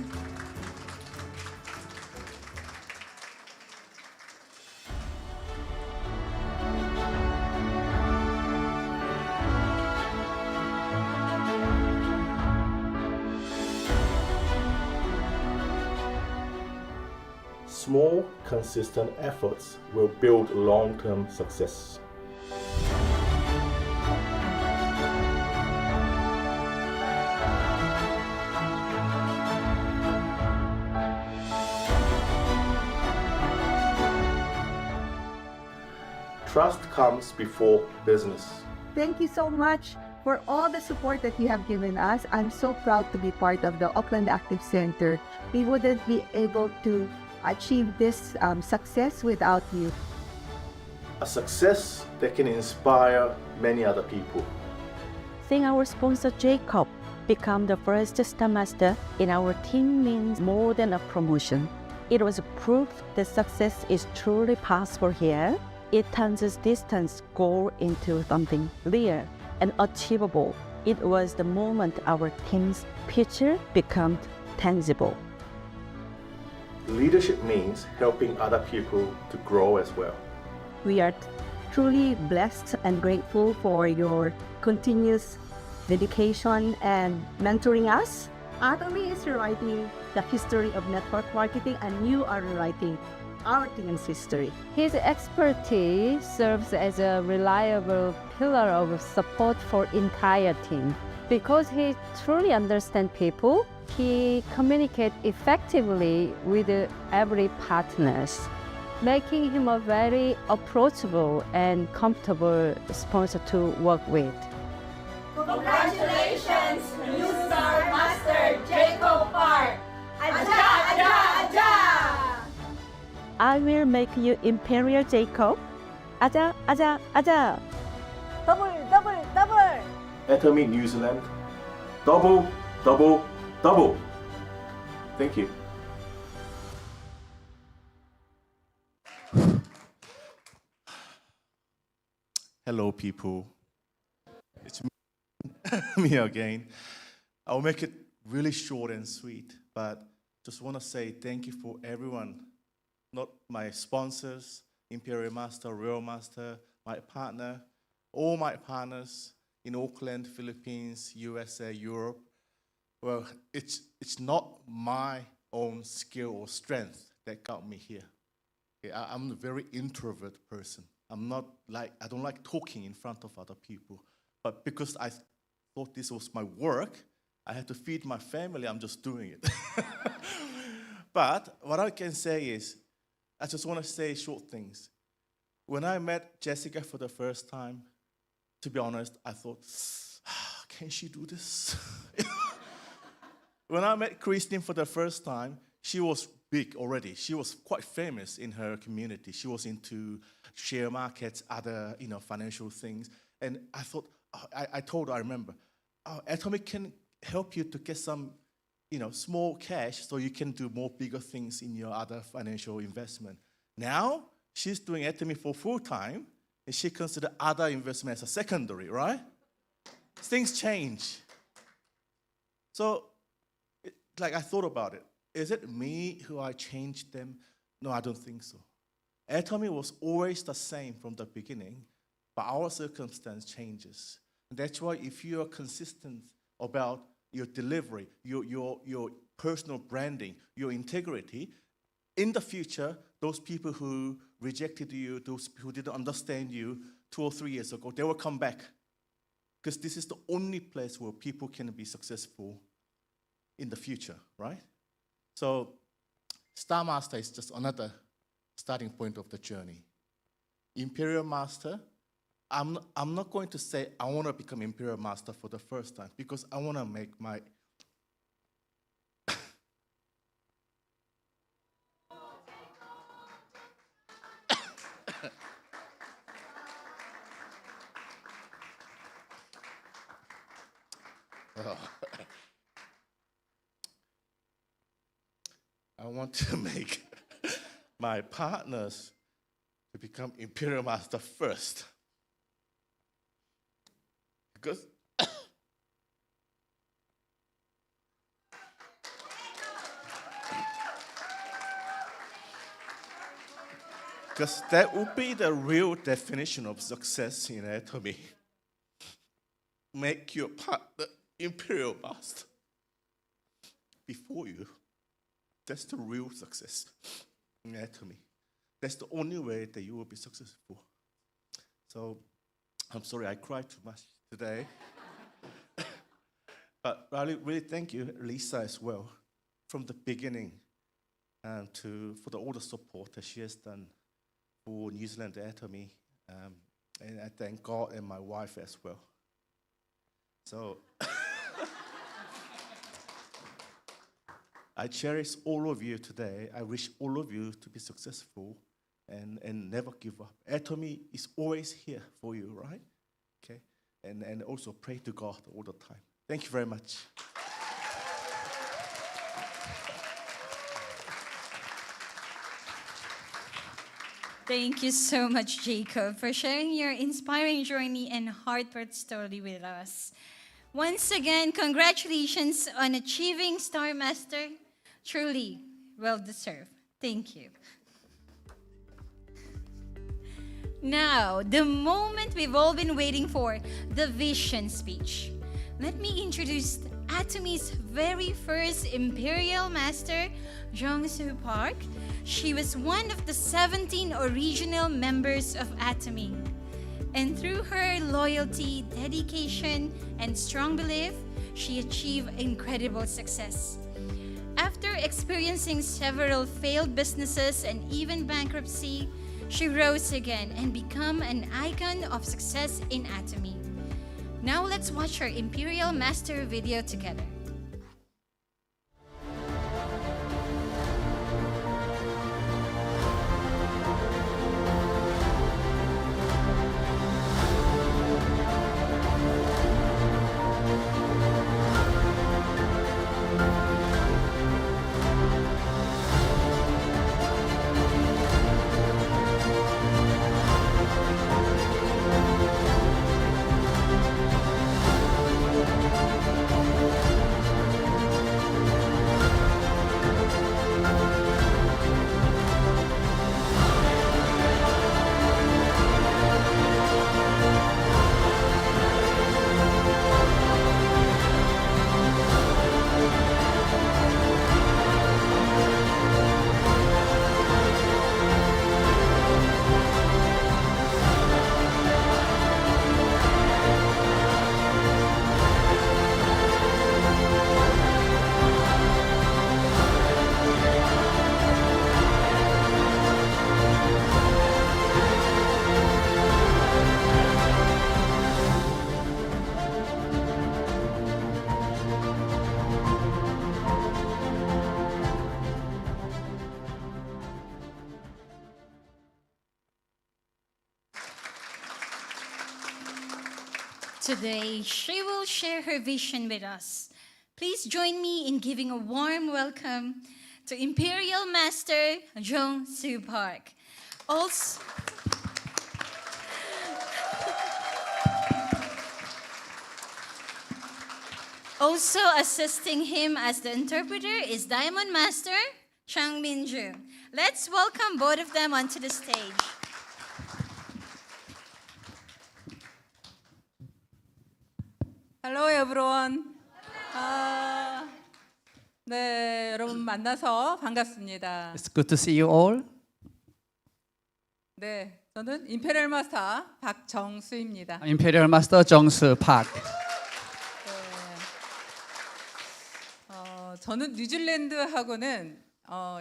Small, consistent efforts will build long-term success. Trust comes before business. Thank you so much for all the support that you have given us. I'm so proud to be part of the Auckland Active Center. We wouldn't be able to achieve this success without you. A success that can inspire many other people. Seeing our sponsor Jacob become the first Star Master in our team means more than a promotion. It was proof that success is truly possible here. It turns this distance goal into something real and achievable. It was the moment our team's future became tangible. Leadership means helping other people to grow as well. We are truly blessed and grateful for your continuous dedication and mentoring us. Atomy is rewriting the history of network marketing, and you are rewriting our team's history. His expertise serves as a reliable pillar of support for entire team. Because he truly understands people, he communicates effectively with every partners, making him a very approachable and comfortable sponsor to work with. Congratulations, new Star Master Jacob Park! Aja, aja, aja! I will make you Imperial Jacob. Aja, aja, aja! Double, double, double! Atomy New Zealand, double, double, double. Thank you. Hello, people. It's me again. I'll make it really short and sweet, but just want to say thank you for everyone, not my sponsors, Imperial Master, Royal Master, my partner, all my partners in Auckland, Philippines, USA, Europe. Well, it's not my own skill or strength that got me here. Okay, I'm a very introvert person. I don't like talking in front of other people. But because I thought this was my work, I had to feed my family, I'm just doing it. But what I can say is, I just want to say short things. When I met Jessica for the first time, to be honest, I thought, can she do this? When I met Christine for the first time, she was big already. She was quite famous in her community. She was into share markets, other financial things. And I thought, I told her, I remember, Atomy can help you to get some small cash so you can do more bigger things in your other financial investment. Now, she's doing Atomy for full time, and she considers other investment as a secondary, right? Things change. So, I thought about it. Is it me who I changed them? No, I don't think so. Atomy was always the same from the beginning, but our circumstance changes. And that's why if you are consistent about your delivery, your personal branding, your integrity, in the future, those people who rejected you, those who didn't understand you 2 or 3 years ago, they will come back. Because this is the only place where people can be successful in the future, right? So Star Master is just another starting point of the journey. Imperial Master, I'm not going to say I want to become Imperial Master for the first time, because I want to make my I want to make my partners to become Imperial Master first. Because that would be the real definition of success in Atomy. Make your partner Imperial Master before you. That's the real success in Atomy. That's the only way that you will be successful. So, I'm sorry I cried too much today. But I really thank you, Lisa, as well, from the beginning, and for all the support that she has done for New Zealand Atomy. And I thank God and my wife as well. So, I cherish all of you today. I wish all of you to be successful and never give up. Atomy is always here for you, right? Okay? And also pray to God all the time. Thank you very much. Thank you so much, Jacob, for sharing your inspiring journey and heartfelt story with us. Once again, congratulations on achieving Star Master. Truly well deserved. Thank you. Now, the moment we've all been waiting for, the vision speech. Let me introduce Atomy's very first Imperial Master, Jong-soo Park. She was one of the 17 original members of Atomy. And through her loyalty, dedication, and strong belief, she achieved incredible success. After experiencing several failed businesses and even bankruptcy, she rose again and became an icon of success in Atomy. Now let's watch her Imperial Master video together. Today, she will share her vision with us. Please join me in giving a warm welcome to Imperial Master Jong Soo Park. Also, also assisting him as the interpreter is Diamond Master Chang Min-ju. Let's welcome both of them onto the stage. Hello everyone. 네, 여러분 만나서 반갑습니다. It's good to see you all. 네, 저는 임페리얼 마스터 박정수입니다. Imperial Master Jong Soo Park. 저는 뉴질랜드하고는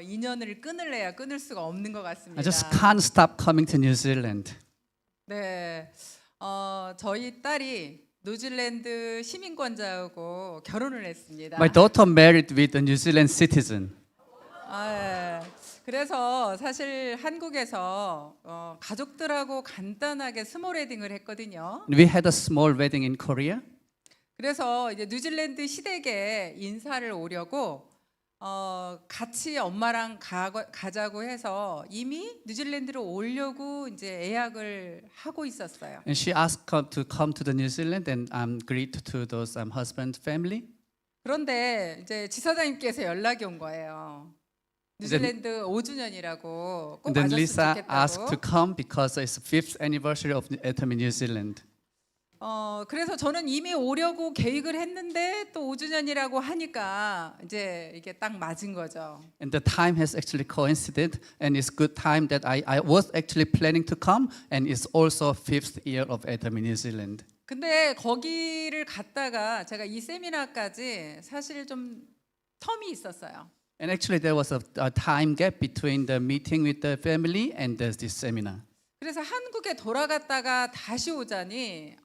인연을 끊을래야 끊을 수가 없는 것 같습니다. I just can't stop coming to New Zealand. 네, 저희 딸이 뉴질랜드 시민권자하고 결혼을 했습니다. My daughter married with a New Zealand citizen. 그래서 사실 한국에서 가족들하고 간단하게 스몰 웨딩을 했거든요. We had a small wedding in Korea. 그래서 이제 뉴질랜드 시댁에 인사를 오려고 같이 엄마랑 가자고 해서 이미 뉴질랜드로 오려고 이제 예약을 하고 있었어요. And she asked to come to the New Zealand and greet to those husband family. 그런데 이제 지사장님께서 연락이 온 거예요. 뉴질랜드 5주년이라고 꼭 And then 와줬으면 Lisa asked to 좋겠다고. come because it's the 5th anniversary of Atomy New Zealand. 그래서 저는 이미 오려고 계획을 했는데 또 5주년이라고 하니까 이제 이게 딱 맞은 거죠. And the time has actually coincided, and it's good time that I was actually planning to come, and it's also 5th year of Atomy New Zealand. 근데 거기를 갔다가 제가 이 세미나까지 사실 좀 텀이 있었어요. And actually, there was a time gap between the meeting with the family and this seminar. 그래서 한국에 돌아갔다가 다시 오자니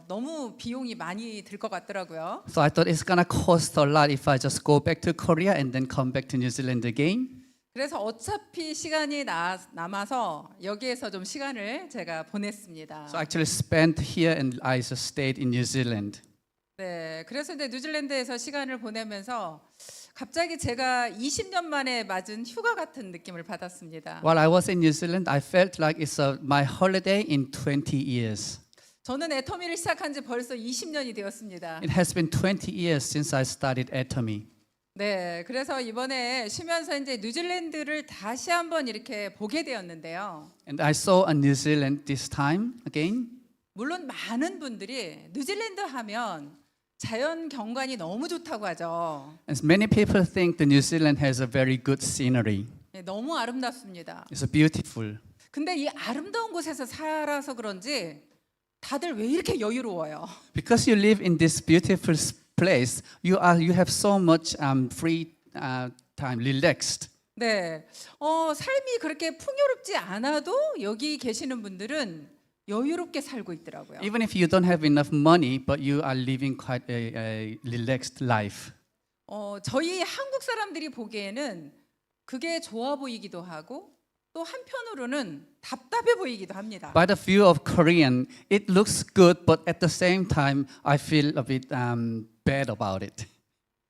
너무 비용이 많이 들 것 같더라고요. So I thought it's gonna cost a lot if I just go back to Korea and then come back to New Zealand again. 그래서 어차피 시간이 남아서 여기에서 좀 시간을 제가 보냈습니다. So I actually spent here and I just stayed in New Zealand. 네, 그래서 이제 뉴질랜드에서 시간을 보내면서 갑자기 제가 20년 만에 맞은 휴가 같은 느낌을 받았습니다. While I was in New Zealand, I felt like it's my holiday in 20 years. 저는 애터미를 시작한 지 벌써 20년이 되었습니다. It has been 20 years since I started Atomy. 네, 그래서 이번에 쉬면서 이제 뉴질랜드를 다시 한번 이렇게 보게 되었는데요. And I saw a New Zealand this time again. 물론 많은 분들이 뉴질랜드 하면 자연 경관이 너무 좋다고 하죠. As many people think the New Zealand has a very good scenery. 네, 너무 아름답습니다. It's beautiful. 근데 이 아름다운 곳에서 살아서 그런지 다들 왜 이렇게 여유로워요? Because you live in this beautiful place, you have so much free time, relaxed. 네, 삶이 그렇게 풍요롭지 않아도 여기 계시는 분들은 여유롭게 살고 있더라고요. Even if you don't have enough money, but you are living quite a relaxed life. 저희 한국 사람들이 보기에는 그게 좋아 보이기도 하고 또 한편으로는 답답해 보이기도 합니다. By the view of Korean, it looks good, but at the same time, I feel a bit bad about it.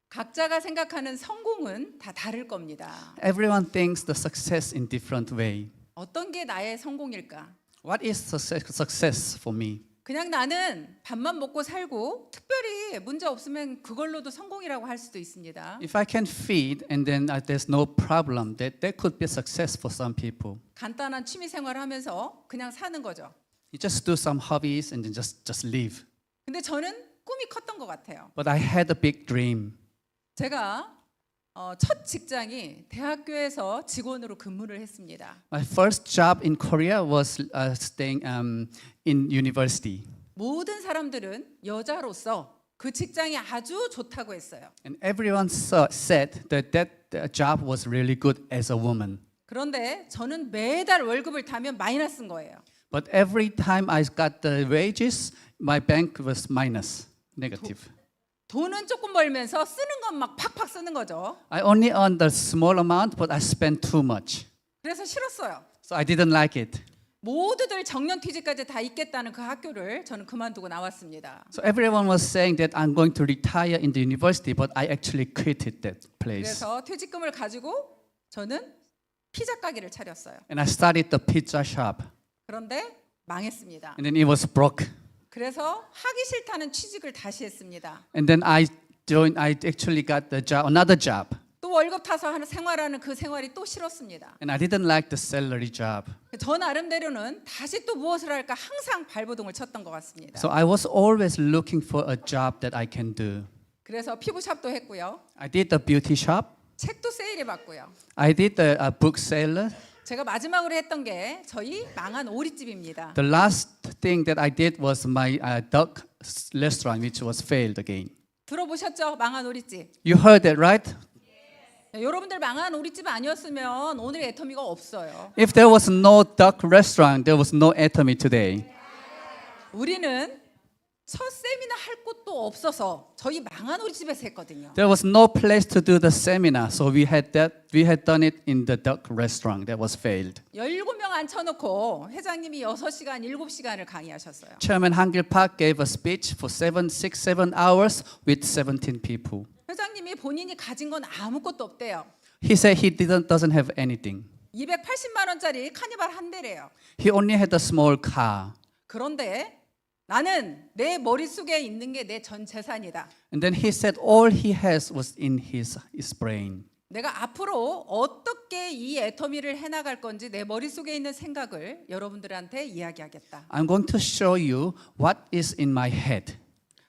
각자가 생각하는 성공은 다 다를 겁니다. Everyone thinks the success in different way. 어떤 게 나의 성공일까? What is success for me? 그냥 나는 밥만 먹고 살고 특별히 문제 없으면 그걸로도 성공이라고 할 수도 있습니다. If I can feed and then there's no problem, that could be a success for some people. 간단한 취미 생활을 하면서 그냥 사는 거죠. You just do some hobbies and then just live. 근데 저는 꿈이 컸던 것 같아요. But I had a big dream. 제가 첫 직장이 대학교에서 직원으로 근무를 했습니다. My first job in Korea was staying in university. 모든 사람들은 여자로서 그 직장이 아주 좋다고 했어요. And everyone said that job was really good as a woman. 그런데 저는 매달 월급을 타면 마이너스인 거예요. But every time I got the wages, my bank was minus, negative. 돈은 조금 벌면서 쓰는 건 막 팍팍 쓰는 거죠. I only earned a small amount, but I spent too much. 그래서 싫었어요. So I didn't like it. 모두들 정년퇴직까지 다 있겠다는 그 학교를 저는 그만두고 나왔습니다. So everyone was saying that I'm going to retire in the university, but I actually quitted that place. 그래서 퇴직금을 가지고 저는 피자 가게를 차렸어요. And I started the pizza shop. 그런데 망했습니다. And then it was broke. 그래서 하기 싫다는 취직을 다시 했습니다. And then I actually got the job, another job. 또 월급 타서 하는 생활하는 그 생활이 또 싫었습니다. And I didn't like the salary job. 저 나름대로는 다시 또 무엇을 할까 항상 발버둥을 쳤던 것 같습니다. So I was always looking for a job that I can do. 그래서 피부샵도 했고요. I did the beauty shop. 책도 세일해 봤고요. I did the book seller. 제가 마지막으로 했던 게 저희 망한 오리집입니다. The last thing that I did was my duck restaurant, which was failed again. 들어보셨죠? 망한 오리집. You heard that, right? 여러분들 망한 오리집 아니었으면 오늘 애터미가 없어요. If there was no duck restaurant, there was no Atomy today. 우리는 첫 세미나 할 곳도 없어서 저희 망한 오리집에서 했거든요. There was no place to do the seminar, so we had done it in the duck restaurant that was failed. 17명 앉혀놓고 회장님이 6시간, 7시간을 강의하셨어요. Chairman Hangil Park gave a speech for 7 hours with 17 people. 회장님이 본인이 가진 건 아무것도 없대요. He said he doesn't have anything. 280만 원짜리 카니발 한 대래요. He only had a small car. 그런데 나는 내 머릿속에 있는 게 내 전 재산이다. And then he said all he has was in his brain. 내가 앞으로 어떻게 이 애터미를 해나갈 건지 내 머릿속에 있는 생각을 여러분들한테 이야기하겠다. I'm going to show you what is in my head.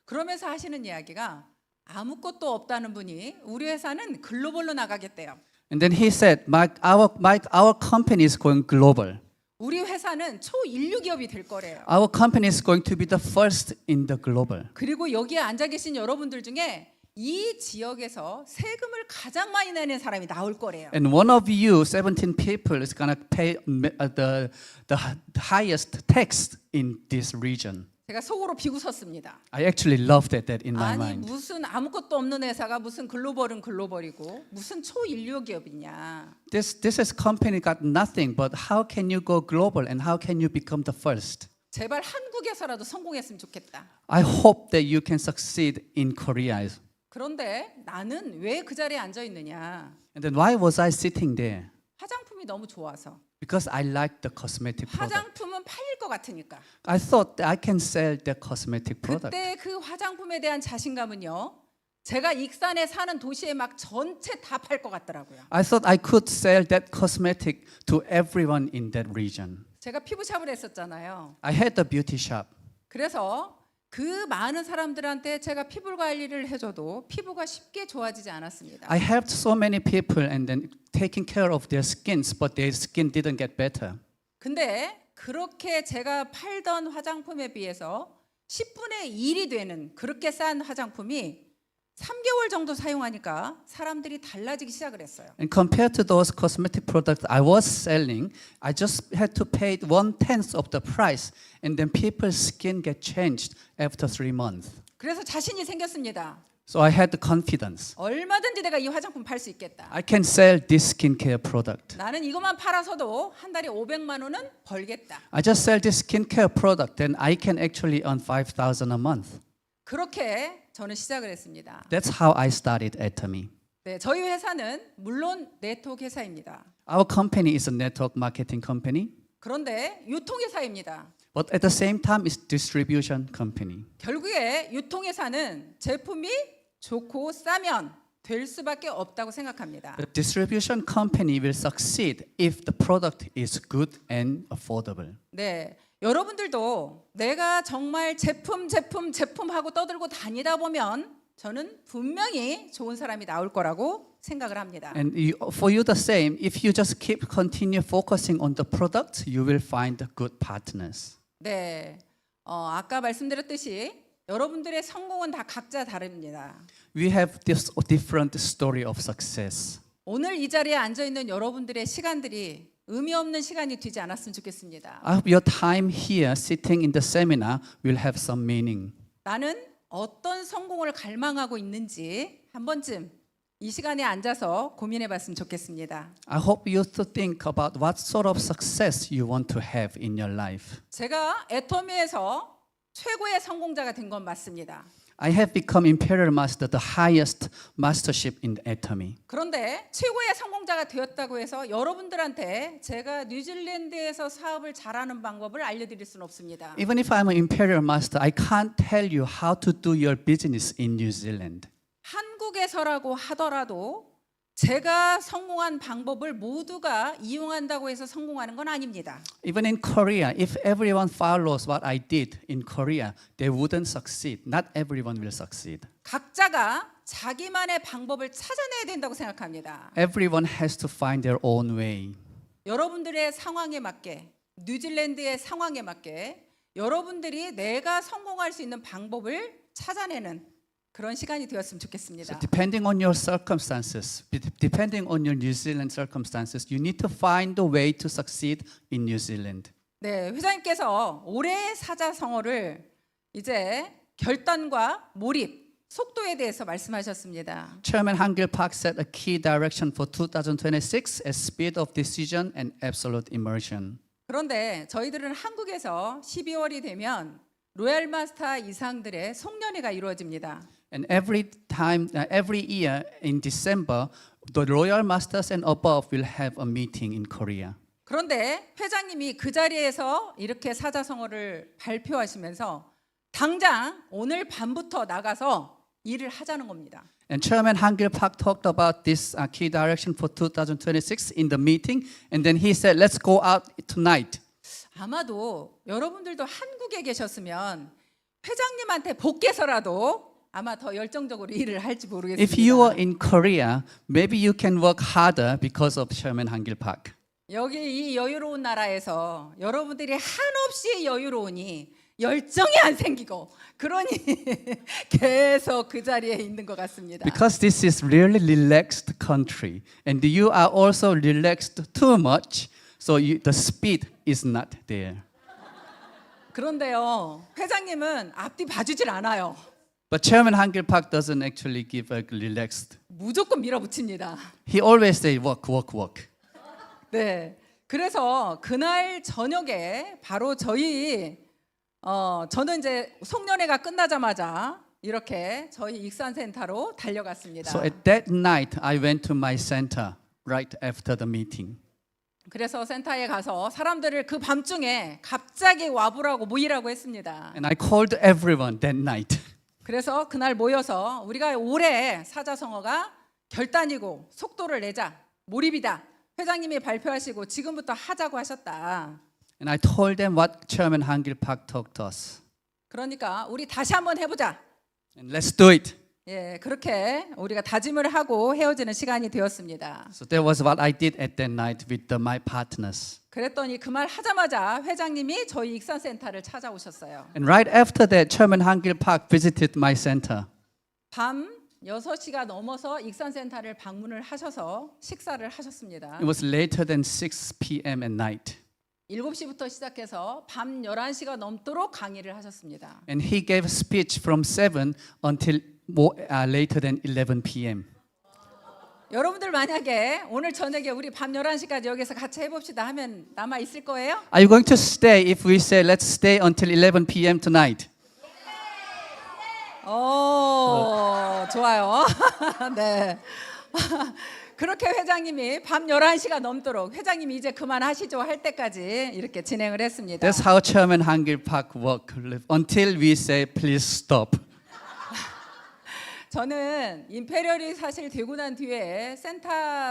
그러면서 하시는 이야기가 아무것도 없다는 분이 우리 회사는 글로벌로 나가겠대요. And then he said, our company is going global. 우리 회사는 초인류 기업이 될 거래요. Our company is going to be the first in the global. 그리고 여기에 앉아 계신 여러분들 중에 이 지역에서 세금을 가장 많이 내는 사람이 나올 거래요. And one of you, 17 people, is going to pay the highest tax in this region. 제가 속으로 비웃었습니다. I actually loved that in my 아니 mind. 무슨 아무것도 없는 회사가 무슨 글로벌은 글로벌이고 무슨 초인류 기업이냐. This company got nothing, but how can you go global and how can you become the first? 제발 한국에서라도 성공했으면 좋겠다. I hope that you can succeed in Korea. 그런데 나는 왜 그 자리에 앉아 있느냐? And then why was I sitting there? 화장품이 너무 좋아서. Because I liked the cosmetic product. 화장품은 팔릴 것 같으니까. I thought that I can sell the cosmetic product. 그때 그 화장품에 대한 자신감은요. 제가 익산에 사는 도시에 막 전체 다 팔 것 같더라고요. I thought I could sell that cosmetic to everyone in that region. 제가 피부샵을 했었잖아요. I had the beauty shop. 그래서 그 많은 사람들한테 제가 피부 관리를 해줘도 피부가 쉽게 좋아지지 않았습니다. I helped so many people and then taking care of their skins, but their skin didn't get better. 근데 그렇게 제가 팔던 화장품에 비해서 10분의 1이 되는 그렇게 싼 화장품이 3개월 정도 사용하니까 사람들이 달라지기 시작을 했어요. And compared to those cosmetic products I was selling, I just had to pay 1/10 of the price, and then people's skin get changed after 3 months. 그래서 자신이 생겼습니다. So I had the confidence. 얼마든지 내가 이 화장품 팔 수 있겠다. I can sell this skincare product. 나는 이것만 팔아서도 한 달에 500만 원은 벌겠다. I just sell this skincare product, then I can actually earn 5,000 a month. 그렇게 저는 시작을 했습니다. That's how I started Atomy. 네, 저희 회사는 물론 네트워크 회사입니다. Our company is a network marketing company, 그런데 유통회사입니다. but at the same time it's distribution company. 결국에 유통회사는 제품이 좋고 싸면 될 수밖에 없다고 생각합니다. The distribution company will succeed if the product is good and affordable. 네, 여러분들도 내가 정말 제품 하고 떠들고 다니다 보면 저는 분명히 좋은 사람이 나올 거라고 생각을 합니다. And for you the same, if you just continue focusing on the product, you will find good partners. 네, 아까 말씀드렸듯이 여러분들의 성공은 다 각자 다릅니다. We have this different story of success. 오늘 이 자리에 앉아 있는 여러분들의 시간들이 의미 없는 시간이 되지 않았으면 좋겠습니다. I hope your time here sitting in the seminar will have some meaning. 나는 어떤 성공을 갈망하고 있는지 한 번쯤 이 시간에 앉아서 고민해 봤으면 좋겠습니다. I hope you to think about what sort of success you want to have in your life. 제가 애터미에서 최고의 성공자가 된 건 맞습니다. I have become Imperial Master, the highest mastership in Atomy. 그런데 최고의 성공자가 되었다고 해서 여러분들한테 제가 뉴질랜드에서 사업을 잘하는 방법을 알려드릴 수는 없습니다. Even if I'm an Imperial Master, I can't tell you how to do your business in New Zealand. 한국에서라고 하더라도 제가 성공한 방법을 모두가 이용한다고 해서 성공하는 건 아닙니다. Even in Korea, if everyone follows what I did in Korea, they wouldn't succeed. Not everyone will succeed. 각자가 자기만의 방법을 찾아내야 된다고 생각합니다. Everyone has to find their own way. 여러분들의 상황에 맞게, 뉴질랜드의 상황에 맞게 여러분들이 내가 성공할 수 있는 방법을 찾아내는 그런 시간이 되었으면 좋겠습니다. So depending on your circumstances, depending on your New Zealand circumstances, you need to find a way to succeed in New Zealand. 네, 회장님께서 올해의 사자성어를 이제 결단과 몰입, 속도에 대해서 말씀하셨습니다. Chairman Hangil Park set a key direction for 2026 as speed of decision and absolute immersion. 그런데 저희들은 한국에서 12월이 되면 로얄 마스터 이상들의 송년회가 이루어집니다. And every year in December, the royal masters and above will have a meeting in Korea. 그런데 회장님이 그 자리에서 이렇게 사자성어를 발표하시면서 당장 오늘 밤부터 나가서 일을 하자는 겁니다. And Chairman Hangil Park talked about this key direction for 2026 in the meeting, and then he said, "Let's go out tonight." 아마도 여러분들도 한국에 계셨으면 회장님한테 복귀해서라도 아마 더 열정적으로 일을 할지 모르겠습니다. If you are in Korea, maybe you can work harder because of Chairman Hangil Park. 여기 이 여유로운 나라에서 여러분들이 한없이 여유로우니 열정이 안 생기고 그러니 계속 그 자리에 있는 것 같습니다. Because this is really relaxed country, and you are also relaxed too much, so the speed is not there. 그런데요, 회장님은 앞뒤 봐주질 않아요. But Chairman Hangil Park doesn't actually give a relaxed. 무조건 밀어붙입니다. He always say work, work, work. 네, 그래서 그날 저녁에 바로 저는 이제 송년회가 끝나자마자 이렇게 저희 익산센터로 달려갔습니다. So at that night, I went to my center right after the meeting. 그래서 센터에 가서 사람들을 그 밤중에 갑자기 와보라고 모이라고 했습니다. And I called everyone that night. 그래서 그날 모여서 우리가 올해 사자성어가 결단이고 속도를 내자, 몰입이다. 회장님이 발표하시고 지금부터 하자고 하셨다. And I told them what Chairman Hangil Park talked to us. 그러니까 우리 다시 한번 해보자. And let's do it. 예, 그렇게 우리가 다짐을 하고 헤어지는 시간이 되었습니다. So that was what I did at that night with my partners. 그랬더니 그 말 하자마자 회장님이 저희 익산센터를 찾아오셨어요. And right after that, Chairman Hangil Park visited my center. 밤 6시가 넘어서 익산센터를 방문을 하셔서 식사를 하셨습니다. It was later than 6 p.m. at night. 7시부터 시작해서 밤 11시가 넘도록 강의를 하셨습니다. And he gave a speech from 7 until later than 11 p.m. 여러분들 만약에 오늘 저녁에 우리 밤 11시까지 여기서 같이 해봅시다 하면 남아 있을 거예요? Are you going to stay if we say let's stay until 11 p.m. tonight? 오, 좋아요. 네. 그렇게 회장님이 밤 11시가 넘도록 회장님이 이제 그만하시죠 할 때까지 이렇게 진행을 했습니다. That's how Chairman Hangil Park work until we say please stop. 저는 임페리얼이 사실 되고 난 뒤에 센터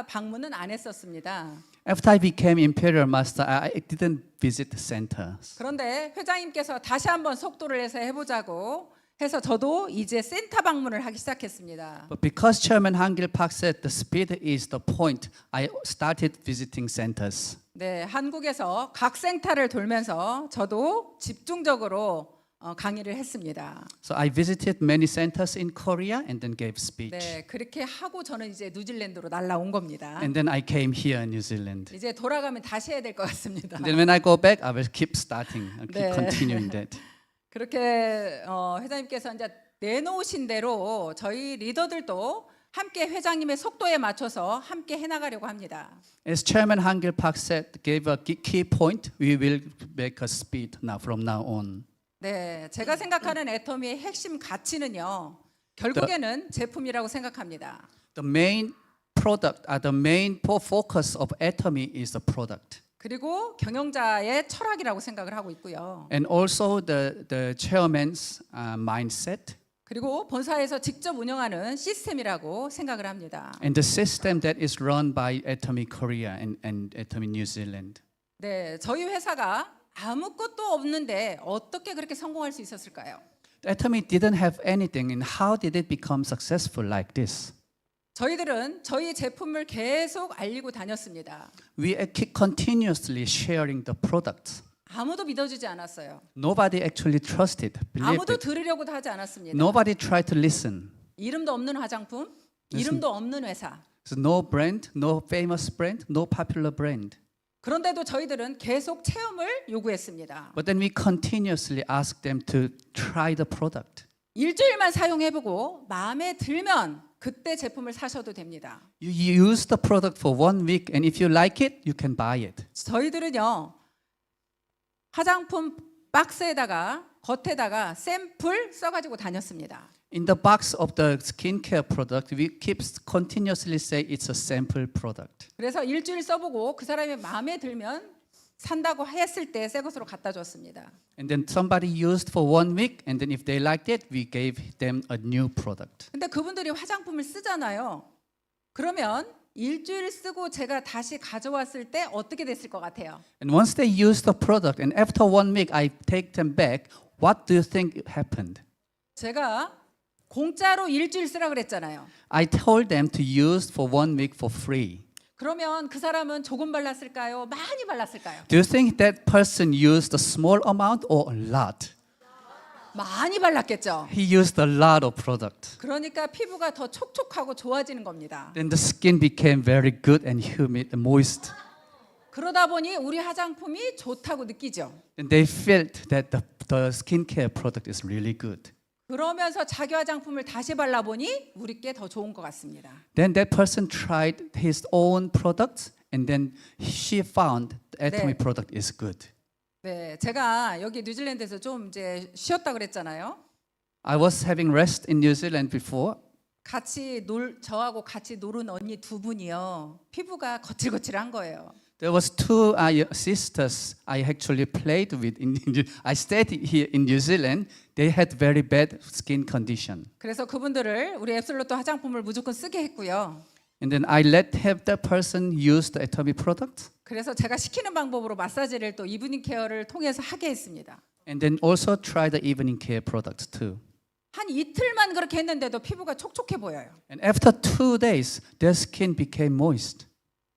방문은 안 했었습니다. After I became Imperial Master, I didn't visit centers. 그런데 회장님께서 다시 한번 속도를 내서 해보자고 해서 저도 이제 센터 방문을 하기 시작했습니다. But because Chairman Hangil Park said the speed is the point, I started visiting centers. 네, 한국에서 각 센터를 돌면서 저도 집중적으로 강의를 했습니다. So I visited many centers in Korea and then gave speech. 네, 그렇게 하고 저는 이제 뉴질랜드로 날아온 겁니다. And then I came here in New Zealand. 이제 돌아가면 다시 해야 될 것 같습니다. And then when I go back, I will keep starting. I'll keep 네. continuing that. 그렇게 회장님께서 이제 내놓으신 대로 저희 리더들도 함께 회장님의 속도에 맞춰서 함께 해나가려고 합니다. As Chairman Hangil Park said, gave a key point, we will make a speed now from now on. 네, 제가 생각하는 애터미의 핵심 가치는요. 결국에는 제품이라고 생각합니다. The main product, the main focus of Atomy is the product. 그리고 경영자의 철학이라고 생각을 하고 있고요. And also the chairman's mindset. 그리고 본사에서 직접 운영하는 시스템이라고 생각을 합니다. And the system that is run by Atomy Korea and Atomy New Zealand. 네, 저희 회사가 아무것도 없는데 어떻게 그렇게 성공할 수 있었을까요? Atomy didn't have anything, and how did it become successful like this? 저희들은 저희 제품을 계속 알리고 다녔습니다. We keep continuously sharing the products. 아무도 믿어주지 않았어요. Nobody actually trusted, believed 아무도 it. 들으려고도 하지 않았습니다. Nobody tried to listen. 이름도 없는 화장품, 이름도 없는 회사. So no brand, no famous brand, no popular brand. 그런데도 저희들은 계속 체험을 요구했습니다. But then we continuously asked them to try the product. 일주일만 사용해보고 마음에 들면 그때 제품을 사셔도 됩니다. You use the product for 1 week, and if you like it, you can buy it. 저희들은요 화장품 박스에다가 겉에다가 샘플 써가지고 다녔습니다. In the box of the skincare product, we keep continuously say it's a sample product. 그래서 일주일 써보고 그 사람이 마음에 들면 산다고 했을 때 새 것으로 갖다 줬습니다. And then somebody used for 1 week, and then if they liked it, we gave them a new product. 근데 그분들이 화장품을 쓰잖아요. 그러면 일주일 쓰고 제가 다시 가져왔을 때 어떻게 됐을 것 같아요? And once they used the product, and after 1 week I take them back, what do you think happened? 제가 공짜로 일주일 쓰라 그랬잖아요. I told them to use for 1 week for free. 그러면 그 사람은 조금 발랐을까요? 많이 발랐을까요? Do you think that person used a small amount or a lot? 많이 발랐겠죠. He used a lot of product. 그러니까 피부가 더 촉촉하고 좋아지는 겁니다. Then the skin became very good and humid and moist. 그러다 보니 우리 화장품이 좋다고 느끼죠. And they felt that the skincare product is really good. 그러면서 자기 화장품을 다시 발라보니 우리께 더 좋은 것 같습니다. Then that person tried his own products, and then she found the Atomy 네. product is good. 네, 제가 여기 뉴질랜드에서 좀 이제 쉬었다 그랬잖아요. I was having rest in New Zealand before. 저하고 같이 노는 언니 두 분이요. 피부가 거칠거칠한 거예요. There was two sisters I actually played with. I stayed here in New Zealand. They had very bad skin condition. 그래서 그분들을 우리 앱솔루트 화장품을 무조건 쓰게 했고요. And then I let have that person use the Atomy product. 그래서 제가 시키는 방법으로 마사지를 또 이브닝 케어를 통해서 하게 했습니다. And then also try the evening care product too. 한 이틀만 그렇게 했는데도 피부가 촉촉해 보여요. And after 2 days, their skin became moist.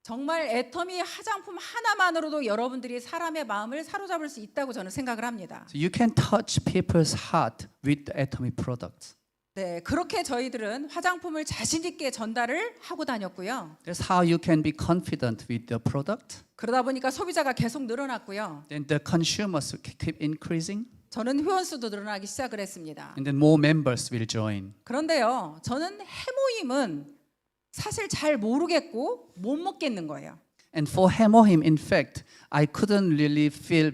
정말 애터미 화장품 하나만으로도 여러분들이 사람의 마음을 사로잡을 수 있다고 저는 생각을 합니다. So you can touch people's heart with the Atomy products. 네, 그렇게 저희들은 화장품을 자신 있게 전달을 하고 다녔고요. That's how you can be confident with the product. 그러다 보니까 소비자가 계속 늘어났고요. Then the consumers keep increasing. 저는 회원수도 늘어나기 시작을 했습니다. And then more members will join. 그런데요, 저는 해모임은 사실 잘 모르겠고 못 먹겠는 거예요. And for 해모임, in fact, I couldn't really feel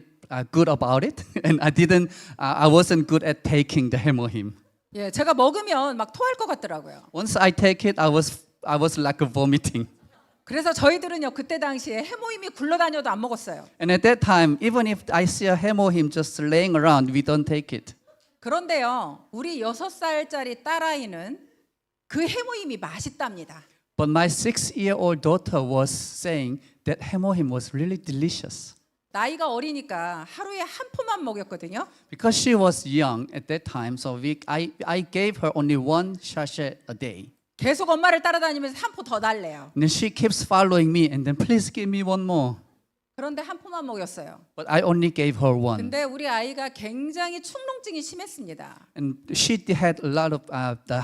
good about it, and I wasn't good at taking the 해모임. 예, 제가 먹으면 막 토할 것 같더라고요. Once I take it, I was like vomiting. 그래서 저희들은요 그때 당시에 해모임이 굴러다녀도 안 먹었어요. And at that time, even if I see a 해모임 just laying around, we don't take it. 그런데요, 우리 6살짜리 딸아이는 그 해모임이 맛있답니다. But my 6-year-old daughter was saying that 해모임 was really delicious. 나이가 어리니까 하루에 한 포만 먹였거든요. Because she was young at that time, so I gave her only 1 sachet a day. 계속 엄마를 따라다니면서 한 포 더 달래요. And then she keeps following me, and then please give me 1 more. 그런데 한 포만 먹였어요. But I only gave her 1. 근데 우리 아이가 굉장히 축농증이 심했습니다. And she had a lot of the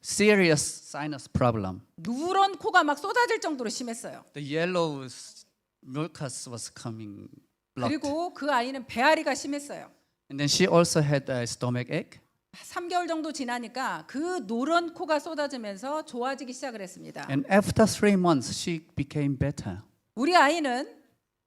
serious sinus problem. 누런 코가 막 쏟아질 정도로 심했어요. The yellow mucus was coming blocked. 그리고 그 아이는 배앓이가 심했어요. And then she also had a stomach ache. 3개월 정도 지나니까 그 노란 코가 쏟아지면서 좋아지기 시작을 했습니다. And after 3 months, she became better. 우리 아이는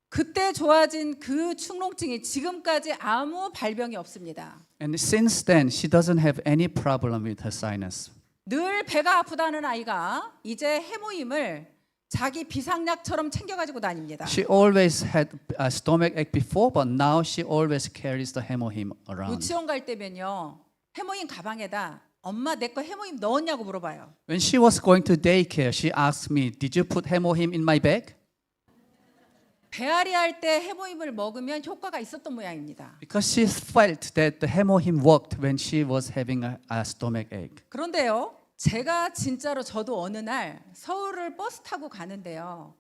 그때 좋아진 그 축농증이 지금까지 아무 발병이 없습니다. And since then, she doesn't have any problem with her sinus. 늘 배가 아프다는 아이가 이제 해모임을 자기 비상약처럼 챙겨가지고 다닙니다. She always had a stomach ache before, but now she always carries the hemohim around. 유치원 갈 때면요, 해모임 가방에다 엄마 내 거 해모임 넣었냐고 물어봐요. When she was going to daycare, she asked me, "Did you put hemohim in my bag?" 배앓이 할 때 해모임을 먹으면 효과가 있었던 모양입니다. Because she felt that the hemohim worked when she was having a stomach ache. 그런데요, 제가 진짜로 저도 어느 날 서울을 버스 타고 가는데요,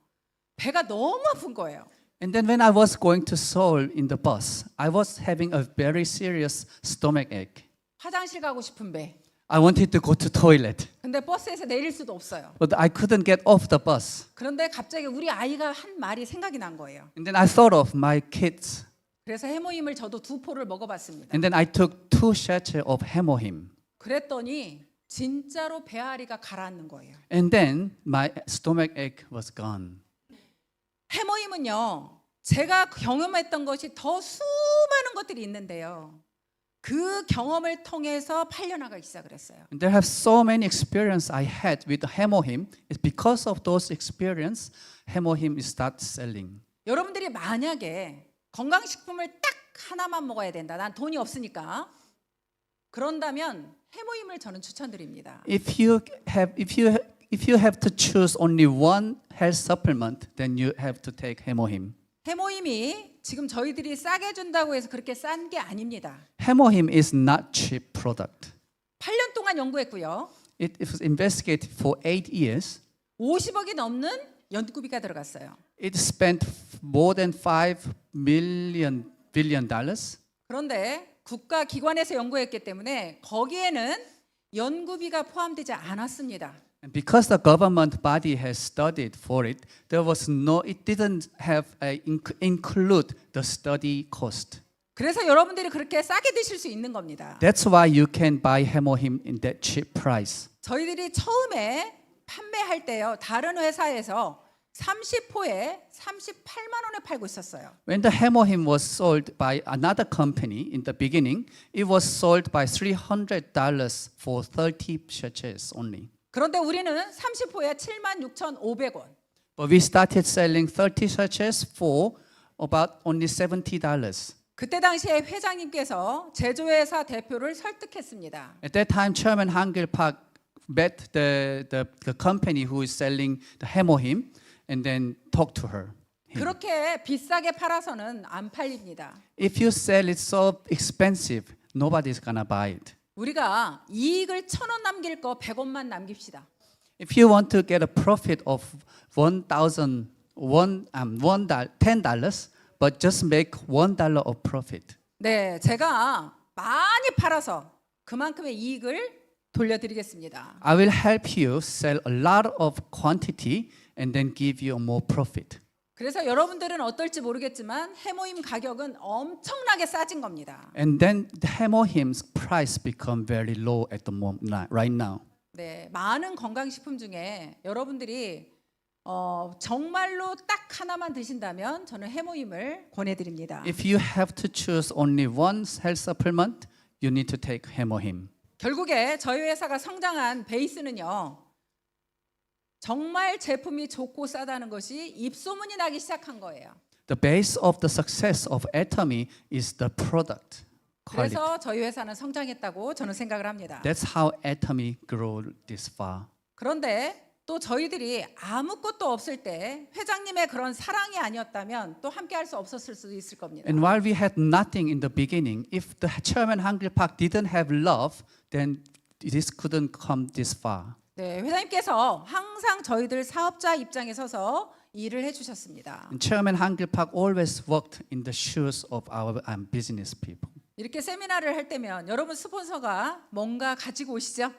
배가 너무 아픈 거예요. And then when I was going to Seoul in the bus, I was having a very serious stomach ache. 화장실 가고 싶은 배. I wanted to go to toilet, 근데 버스에서 내릴 수도 없어요. but I couldn't get off the bus. 그런데 갑자기 우리 아이가 한 말이 생각이 난 거예요. And then I thought of my kids. 그래서 해모임을 저도 2포를 먹어봤습니다. And then I took 2 sachets of hemohim. 그랬더니 진짜로 배앓이가 가라앉는 거예요. And then my stomach ache was gone. 해모임은요, 제가 경험했던 것이 더 수많은 것들이 있는데요, 그 경험을 통해서 팔려나가기 시작을 했어요. And there have so many experiences I had with the hemohim. It's because of those experiences, hemohim start selling. 여러분들이 만약에 건강식품을 딱 하나만 먹어야 된다, 난 돈이 없으니까, 그런다면 해모임을 저는 추천드립니다. If you have to choose only one health supplement, then you have to take hemohim. 해모임이 지금 저희들이 싸게 준다고 해서 그렇게 싼 게 아닙니다. Hemohim is not cheap product. 8년 동안 연구했고요. It was investigated for 8 years. 50억이 넘는 연구비가 들어갔어요. It spent more than $5 billion. 그런데 국가 기관에서 연구했기 때문에 거기에는 연구비가 포함되지 않았습니다. And because the government body has studied for it, it didn't have include the study cost. 그래서 여러분들이 그렇게 싸게 드실 수 있는 겁니다. That's why you can buy hemohim in that cheap price. 저희들이 처음에 판매할 때요, 다른 회사에서 30포에 38만 원에 팔고 있었어요. When the hemohim was sold by another company in the beginning, it was sold by $300 for 30 sachets only. 그런데 우리는 30포에 76,500원. But we started selling 30 sachets for about only $70. 그때 당시에 회장님께서 제조회사 대표를 설득했습니다. At that time, Chairman Hangil Park met the company who is selling the hemohim and then talked to her. 그렇게 비싸게 팔아서는 안 팔립니다. If you sell it so expensive, nobody's gonna buy it. 우리가 이익을 1,000원 남길 거 100원만 남깁시다. If you want to get a profit of $10, but just make $1 of profit. 네, 제가 많이 팔아서 그만큼의 이익을 돌려드리겠습니다. I will help you sell a lot of quantity and then give you more profit. 그래서 여러분들은 어떨지 모르겠지만 해모임 가격은 엄청나게 싸진 겁니다. And then the hemohim's price become very low at the moment, right now. 네, 많은 건강식품 중에 여러분들이 정말로 딱 하나만 드신다면 저는 해모임을 권해드립니다. If you have to choose only one health supplement, you need to take hemohim. 결국에 저희 회사가 성장한 베이스는요, 정말 제품이 좋고 싸다는 것이 입소문이 나기 시작한 거예요. The base of the success of Atomy is the product quality. 그래서 저희 회사는 성장했다고 저는 생각을 합니다. That's how Atomy grew this far. 그런데 또 저희들이 아무것도 없을 때 회장님의 그런 사랑이 아니었다면 또 함께 할 수 없었을 수도 있을 겁니다. And while we had nothing in the beginning, if the chairman Hangil Park didn't have love, then this couldn't come this far. 네, 회장님께서 항상 저희들 사업자 입장에 서서 일을 해주셨습니다. And Chairman Hangil Park always worked in the shoes of our business people. 이렇게 세미나를 할 때면 여러분 스폰서가 뭔가 가지고 오시죠?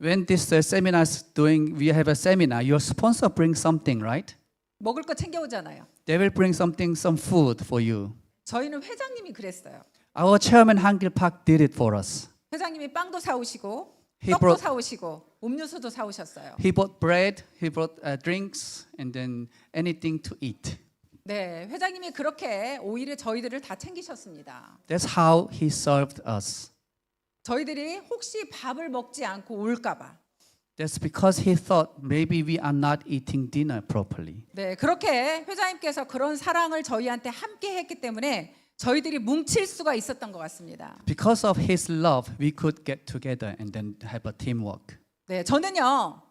When this seminar is doing, we have a seminar. Your sponsor brings something, right? 먹을 거 챙겨오잖아요. They will bring some food for you. 저희는 회장님이 그랬어요. Our chairman Hangil Park did it for us. 회장님이 빵도 사오시고 He 떡도 brought- 사오시고 음료수도 사오셨어요. He bought bread, he brought drinks, and then anything to eat. 네, 회장님이 그렇게 오히려 저희들을 다 챙기셨습니다. That's how he served us. 저희들이 혹시 밥을 먹지 않고 올까봐. That's because he thought maybe we are not eating dinner properly. 네, 그렇게 회장님께서 그런 사랑을 저희한테 함께 했기 때문에 저희들이 뭉칠 수가 있었던 것 같습니다. Because of his love, we could get together and then have a teamwork. 네, 저는요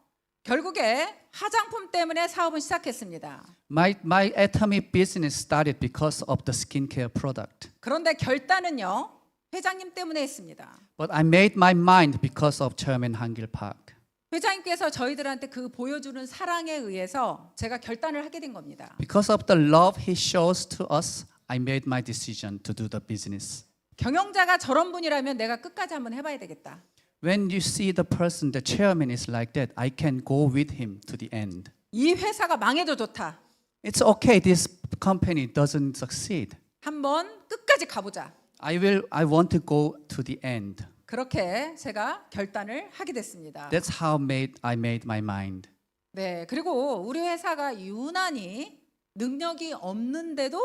결국에 화장품 때문에 사업은 시작했습니다. My Atomy business started because of the skincare product. 그런데 결단은요 회장님 때문에 했습니다. But I made my mind because of Chairman Hangil Park. 회장님께서 저희들한테 그 보여주는 사랑에 의해서 제가 결단을 하게 된 겁니다. Because of the love he shows to us, I made my decision to do the business. 경영자가 저런 분이라면 내가 끝까지 한번 해봐야 되겠다. When you see the person, the chairman is like that, I can go with him to the end. 이 회사가 망해도 좋다. It's okay, this company doesn't succeed. 한번 끝까지 가보자. I want to go to the end. 그렇게 제가 결단을 하게 됐습니다. That's how I made my mind. 네, 그리고 우리 회사가 유난히 능력이 없는데도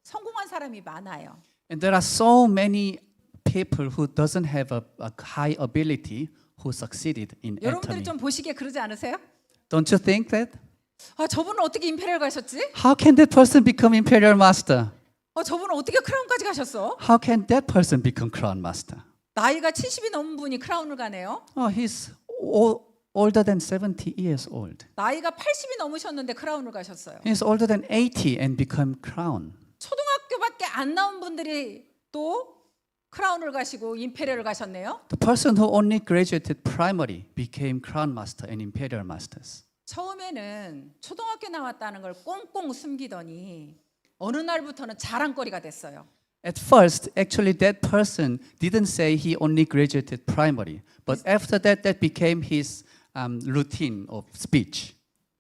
성공한 사람이 많아요. And there are so many people who doesn't have a high ability who succeeded in 여러분들이 Atomy. 좀 보시기에 그러지 않으세요? Don't you think that? 아, 저분은 어떻게 임페리얼 가셨지? How can that person become imperial master? 저분은 어떻게 크라운까지 가셨어? How can that person become crown master? 나이가 70이 넘은 분이 크라운을 가네요. He's older than 70 years old. 나이가 80이 넘으셨는데 크라운을 가셨어요. He's older than 80 and become crown. 초등학교밖에 안 나온 분들이 또 크라운을 가시고 임페리얼을 가셨네요. The person who only graduated primary became crown master and imperial masters. 처음에는 초등학교 나왔다는 걸 꽁꽁 숨기더니 어느 날부터는 자랑거리가 됐어요. At first, actually, that person didn't say he only graduated primary, but after that, that became his routine of speech.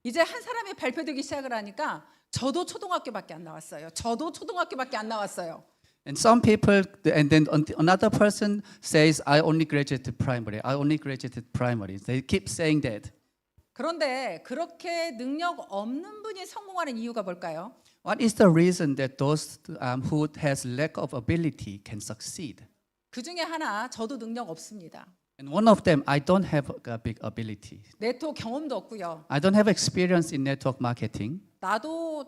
이제 한 사람이 발표되기 시작을 하니까 저도 초등학교밖에 안 나왔어요. 저도 초등학교밖에 안 나왔어요. And some people, and then another person says, I only graduated primary. I only graduated primary. They keep saying that. 그런데 그렇게 능력 없는 분이 성공하는 이유가 뭘까요? What is the reason that those who has lack of ability can succeed? 그 중에 하나 저도 능력 없습니다. And one of them, I don't have a big ability. 네트워크 경험도 없고요. I don't have experience in network marketing. 나도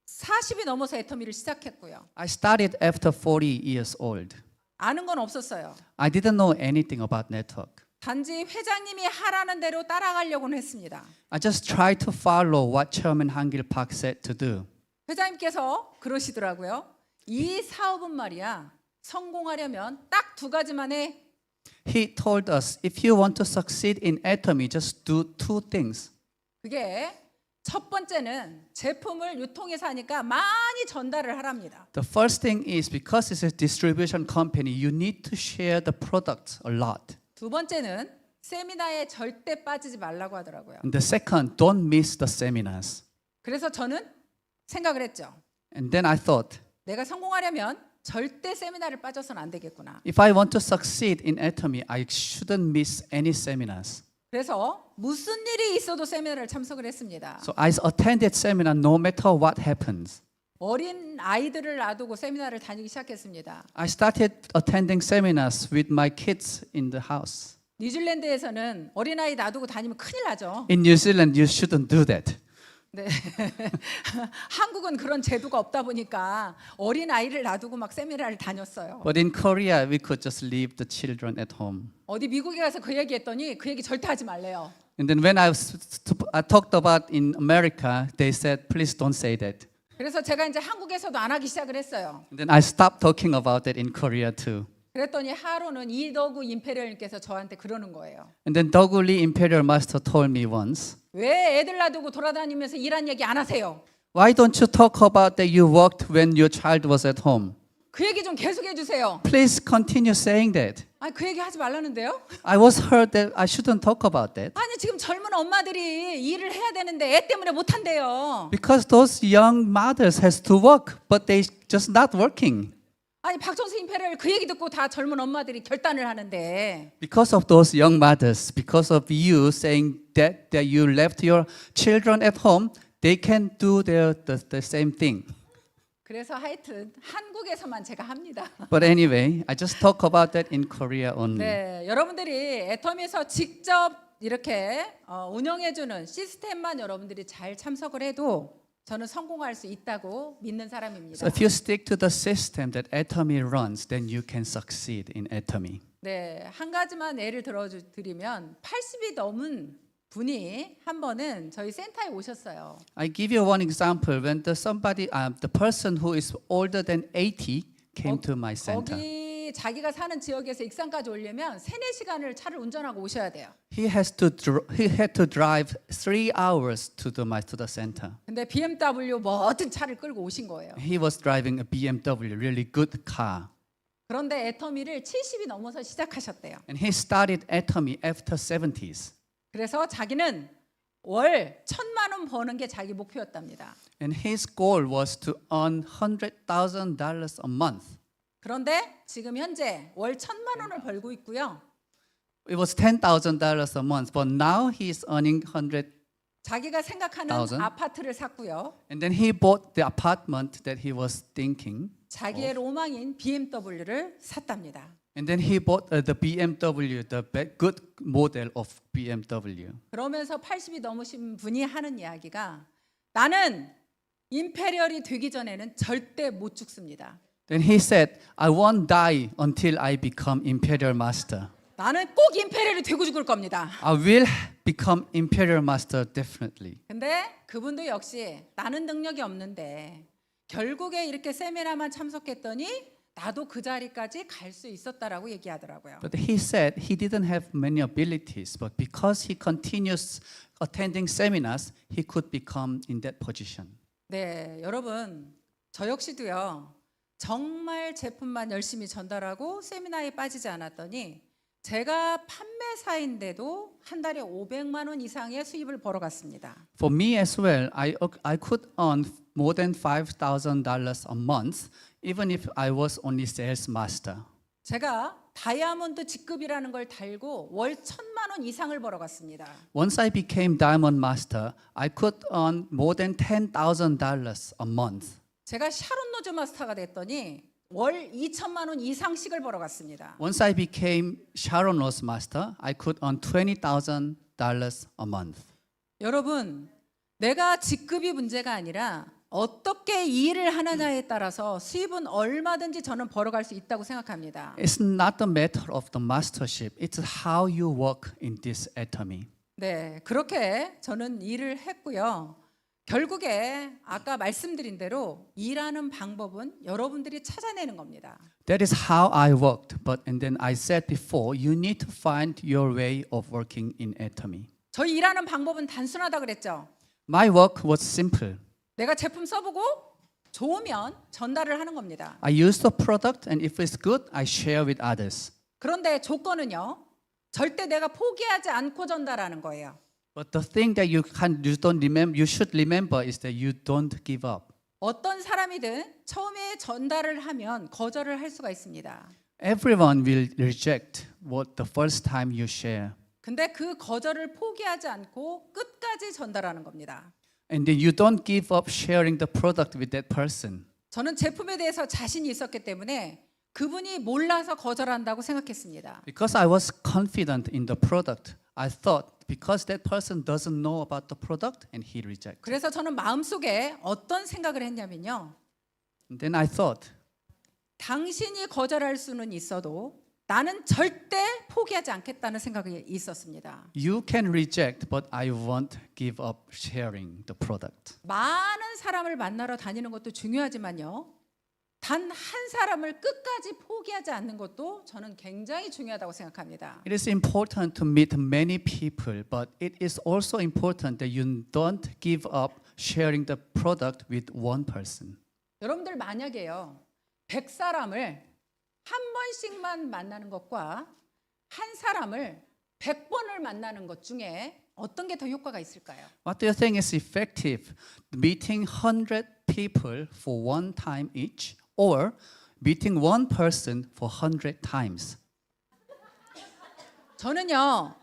40이 넘어서 애터미를 시작했고요. I started after 40 years old. 아는 건 없었어요. I didn't know anything about network. 단지 회장님이 하라는 대로 따라가려고는 했습니다. I just tried to follow what Chairman Hangil Park said to do. 회장님께서 그러시더라고요. 이 사업은 말이야 성공하려면 딱 두 가지만 해. He told us, if you want to succeed in Atomy, just do two things. 그게 첫 번째는 제품을 유통해서 하니까 많이 전달을 하랍니다. The first thing is because it's a distribution company, you need to share the products a lot. 두 번째는 세미나에 절대 빠지지 말라고 하더라고요. And the second, don't miss the seminars. 그래서 저는 생각을 했죠. And then I thought, 내가 성공하려면 절대 세미나를 빠져서는 안 되겠구나. if I want to succeed in Atomy, I shouldn't miss any seminars. 그래서 무슨 일이 있어도 세미나를 참석을 했습니다. So I attended seminar no matter what happens. 어린 아이들을 놔두고 세미나를 다니기 시작했습니다. I started attending seminars with my kids in the house. 뉴질랜드에서는 어린아이 놔두고 다니면 큰일 나죠. In New Zealand, you shouldn't do that. 네. 한국은 그런 제도가 없다 보니까 어린 아이를 놔두고 막 세미나를 다녔어요. But in Korea, we could just leave the children at home. 어디 미국에 가서 그 얘기했더니 그 얘기 절대 하지 말래요. And then when I talked about in America, they said, please don't say that. 그래서 제가 이제 한국에서도 안 하기 시작을 했어요. And then I stopped talking about that in Korea too. 그랬더니 하루는 이더구 임페리얼님께서 저한테 그러는 거예요. And then Dogu Lee Imperial Master told me once, 왜 애들 놔두고 돌아다니면서 일한 얘기 안 하세요? why don't you talk about that you worked when your child was at home? 그 얘기 좀 계속해 주세요. Please continue saying that. 아니 그 얘기 하지 말라는데요? I was heard that I shouldn't talk about that. 아니 지금 젊은 엄마들이 일을 해야 되는데 애 때문에 못 한대요. Because those young mothers has to work, but they just not working. 아니 박정수 임페리얼 그 얘기 듣고 다 젊은 엄마들이 결단을 하는데 Because of those young mothers, because of you saying that you left your children at home, they can do the same thing. 그래서 하여튼 한국에서만 제가 합니다. But anyway, I just talk about that in Korea only. 네, 여러분들이 애텀에서 직접 이렇게 운영해주는 시스템만 여러분들이 잘 참석을 해도 저는 성공할 수 있다고 믿는 사람입니다. So if you stick to the system that Atomy runs, then you can succeed in Atomy. 네, 한 가지만 예를 들어드리면 80이 넘은 분이 한 번은 저희 센터에 오셨어요. I give you one example. When the person who is older than 80 came to my center. 거기 자기가 사는 지역에서 익산까지 오려면 3-4시간을 차를 운전하고 오셔야 돼요. He had to drive 3 hours to the center. 근데 BMW 멋진 차를 끌고 오신 거예요. He was driving a BMW, really good car. 그런데 애터미를 70이 넘어서 시작하셨대요. And he started Atomy after 70s. 그래서 자기는 월 1,000만 원 버는 게 자기 목표였답니다. And his goal was to earn $100,000 a month. 그런데 지금 현재 월 1,000만 원을 벌고 있고요. It was $10,000 a month, but now he is earning 100,000. 자기가 생각하는 아파트를 샀고요. And then he bought the apartment that he was thinking. 자기의 로망인 BMW를 샀답니다. And then he bought the BMW, the good model of BMW. 그러면서 80이 넘으신 분이 하는 이야기가 나는 임페리얼이 되기 전에는 절대 못 죽습니다. Then he said, I won't die until I become imperial master. 나는 꼭 임페리얼이 되고 죽을 겁니다. I will become imperial master definitely. 근데 그분도 역시 나는 능력이 없는데 결국에 이렇게 세미나만 참석했더니 나도 그 자리까지 갈 수 있었다라고 얘기하더라고요. But he said he didn't have many abilities, but because he continues attending seminars, he could become in that position. 네, 여러분, 저 역시도요. 정말 제품만 열심히 전달하고 세미나에 빠지지 않았더니 제가 판매사인데도 한 달에 500만 원 이상의 수입을 벌어갔습니다. For me as well, I could earn more than $5,000 a month, even if I was only sales master. 제가 다이아몬드 직급이라는 걸 달고 월 1,000만 원 이상을 벌어갔습니다. Once I became diamond master, I could earn more than $10,000 a month. 제가 샤론 노즈 마스터가 됐더니 월 2천만 원 이상씩을 벌어갔습니다. Once I became Sharon Rose master, I could earn $20,000 a month. 여러분, 내가 직급이 문제가 아니라 어떻게 일을 하느냐에 따라서 수입은 얼마든지 저는 벌어갈 수 있다고 생각합니다. It's not a matter of the mastership. It's how you work in this Atomy. 네, 그렇게 저는 일을 했고요. 결국에 아까 말씀드린 대로 일하는 방법은 여러분들이 찾아내는 겁니다. That is how I worked. And then I said before, you need to find your way of working in Atomy. 저희 일하는 방법은 단순하다 그랬죠. My work was simple. 내가 제품 써보고 좋으면 전달을 하는 겁니다. I use the product, and if it's good, I share with others. 그런데 조건은요, 절대 내가 포기하지 않고 전달하는 거예요. But the thing that you should remember is that you don't give up. 어떤 사람이든 처음에 전달을 하면 거절을 할 수가 있습니다. Everyone will reject what the first time you share. 근데 그 거절을 포기하지 않고 끝까지 전달하는 겁니다. And then you don't give up sharing the product with that person. 저는 제품에 대해서 자신이 있었기 때문에 그분이 몰라서 거절한다고 생각했습니다. Because I was confident in the product, I thought because that person doesn't know about the product and he rejected. 그래서 저는 마음속에 어떤 생각을 했냐면요. And then I thought, 당신이 거절할 수는 있어도 나는 절대 포기하지 않겠다는 생각이 있었습니다. you can reject, but I won't give up sharing the product. 많은 사람을 만나러 다니는 것도 중요하지만요. 단 한 사람을 끝까지 포기하지 않는 것도 저는 굉장히 중요하다고 생각합니다. It is important to meet many people, but it is also important that you don't give up sharing the product with one person. 여러분들 만약에요. 100사람을 한 번씩만 만나는 것과 한 사람을 100번을 만나는 것 중에 어떤 게 더 효과가 있을까요? What do you think is effective? Meeting 100 people for one time each, or meeting one person for 100 times. 저는요,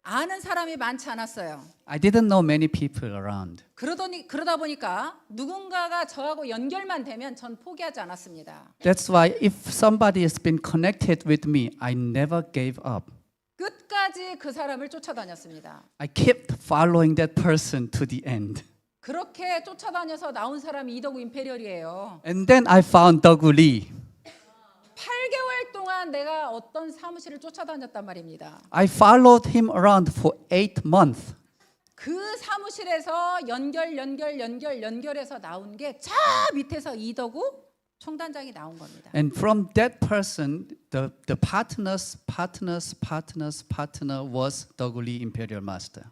아는 사람이 많지 않았어요. I didn't know many people around. 그러다 보니까 누군가가 저하고 연결만 되면 전 포기하지 않았습니다. That's why if somebody has been connected with me, I never gave up. 끝까지 그 사람을 쫓아다녔습니다. I kept following that person to the end. 그렇게 쫓아다녀서 나온 사람이 이덕우 임페리얼이에요. And then I found Dogu Lee. 8개월 동안 내가 어떤 사무실을 쫓아다녔단 말입니다. I followed him around for 8 months. 그 사무실에서 연결해서 나온 게 저 밑에서 이덕우 총단장이 나온 겁니다. And from that person, the partner was Dogu Lee Imperial Master.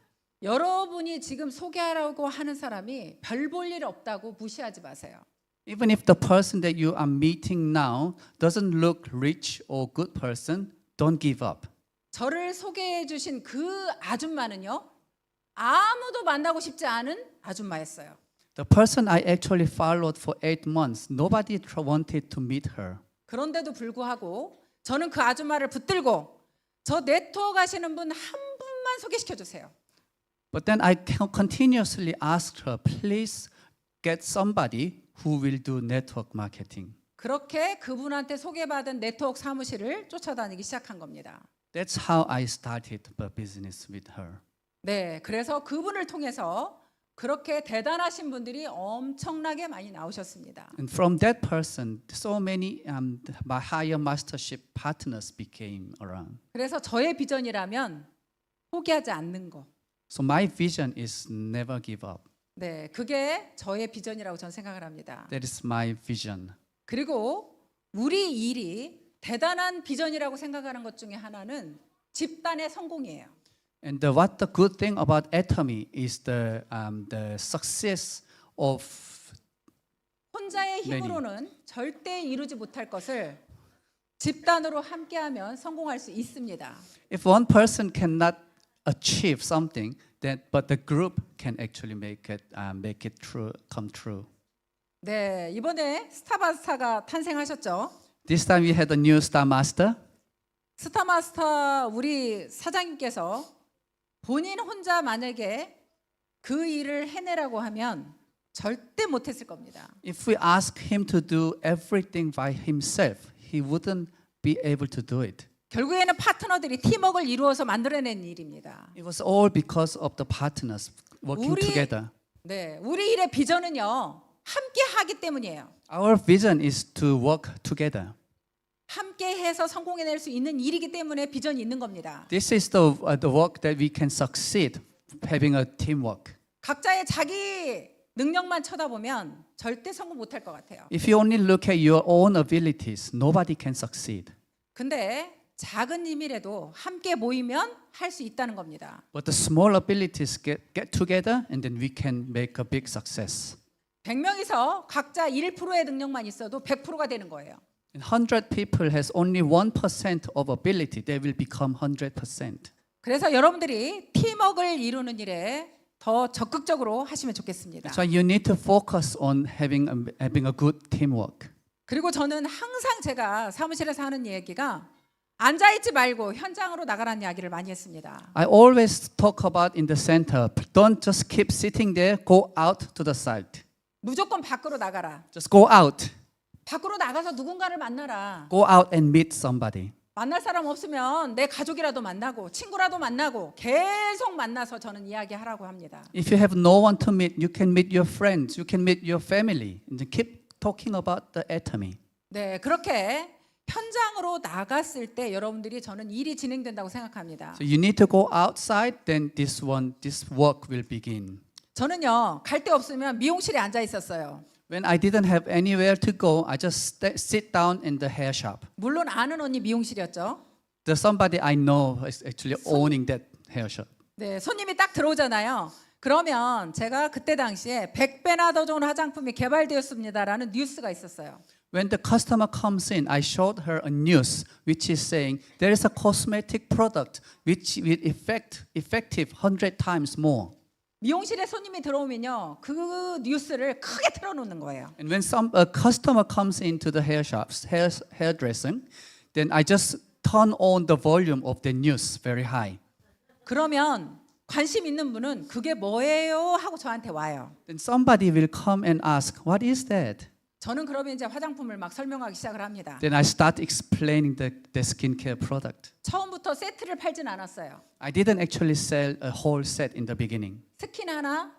여러분이 지금 소개하라고 하는 사람이 별 볼 일 없다고 무시하지 마세요. Even if the person that you are meeting now doesn't look rich or good person, don't give up. 저를 소개해 주신 그 아줌마는요, 아무도 만나고 싶지 않은 아줌마였어요. The person I actually followed for 8 months, nobody wanted to meet her. 그런데도 불구하고 저는 그 아줌마를 붙들고 저 네트워크 하시는 분 한 분만 소개시켜 주세요. But then I continuously asked her, please get somebody who will do network marketing. 그렇게 그분한테 소개받은 네트워크 사무실을 쫓아다니기 시작한 겁니다. That's how I started the business with her. 네, 그래서 그분을 통해서 그렇게 대단하신 분들이 엄청나게 많이 나오셨습니다. And from that person, so many higher mastership partners became around. 그래서 저의 비전이라면 포기하지 않는 거. So my vision is never give up. 네, 그게 저의 비전이라고 저는 생각을 합니다. That is my vision. 그리고 우리 일이 대단한 비전이라고 생각하는 것 중에 하나는 집단의 성공이에요. And what the good thing about Atomy is the success of 혼자의 힘으로는 절대 이루지 못할 것을 집단으로 함께하면 성공할 수 있습니다. If one person cannot achieve something, but the group can actually make it true, come true. 네, 이번에 스타마스터가 탄생하셨죠. This time we had a new Star Master. 스타마스터 우리 사장님께서 본인 혼자 만약에 그 일을 해내라고 하면 절대 못했을 겁니다. If we ask him to do everything by himself, he wouldn't be able to do it. 결국에는 파트너들이 팀워크를 이루어서 만들어낸 일입니다. It was all because of the partners working together. 네, 우리 일의 비전은요, 함께 하기 때문이에요. Our vision is to work together. 함께 해서 성공해낼 수 있는 일이기 때문에 비전이 있는 겁니다. This is the work that we can succeed having a teamwork. 각자의 자기 능력만 쳐다보면 절대 성공 못할 것 같아요. If you only look at your own abilities, nobody can succeed. 근데 작은 힘이라도 함께 모이면 할 수 있다는 겁니다. But the small abilities get together and then we can make a big success. 100명이서 각자 1%의 능력만 있어도 100%가 되는 거예요. 100 people has only 1% of ability, they will become 100%. 그래서 여러분들이 팀워크를 이루는 일에 더 적극적으로 하시면 좋겠습니다. So you need to focus on having a good teamwork. 그리고 저는 항상 제가 사무실에서 하는 얘기가 앉아 있지 말고 현장으로 나가라는 이야기를 많이 했습니다. I always talk about in the center, don't just keep sitting there, go out to the side. 무조건 밖으로 나가라. Just go out. 밖으로 나가서 누군가를 만나라. Go out and meet somebody. 만날 사람 없으면 내 가족이라도 만나고 친구라도 만나고 계속 만나서 저는 이야기하라고 합니다. If you have no one to meet, you can meet your friends, you can meet your family, and keep talking about the Atomy. 네, 그렇게 현장으로 나갔을 때 여러분들이 저는 일이 진행된다고 생각합니다. So you need to go outside, then this work will begin. 저는요, 갈 데 없으면 미용실에 앉아 있었어요. When I didn't have anywhere to go, I just sit down in the hair shop. 물론 아는 언니 미용실이었죠. There's somebody I know is actually owning that hair shop. 네, 손님이 딱 들어오잖아요. 그러면 제가 그때 당시에 100배나 더 좋은 화장품이 개발되었습니다라는 뉴스가 있었어요. When the customer comes in, I showed her a news which is saying there is a cosmetic product which will effective 100 times more. 미용실에 손님이 들어오면요, 그 뉴스를 크게 틀어놓는 거예요. And when a customer comes into the hair shops, hairdressing, then I just turn on the volume of the news very high. 그러면 관심 있는 분은 그게 뭐예요? 하고 저한테 와요. Then somebody will come and ask, what is that? 저는 그러면 이제 화장품을 막 설명하기 시작을 합니다. Then I start explaining the skincare product. 처음부터 세트를 팔진 않았어요. I didn't actually sell a whole set in the beginning. 스킨 하나,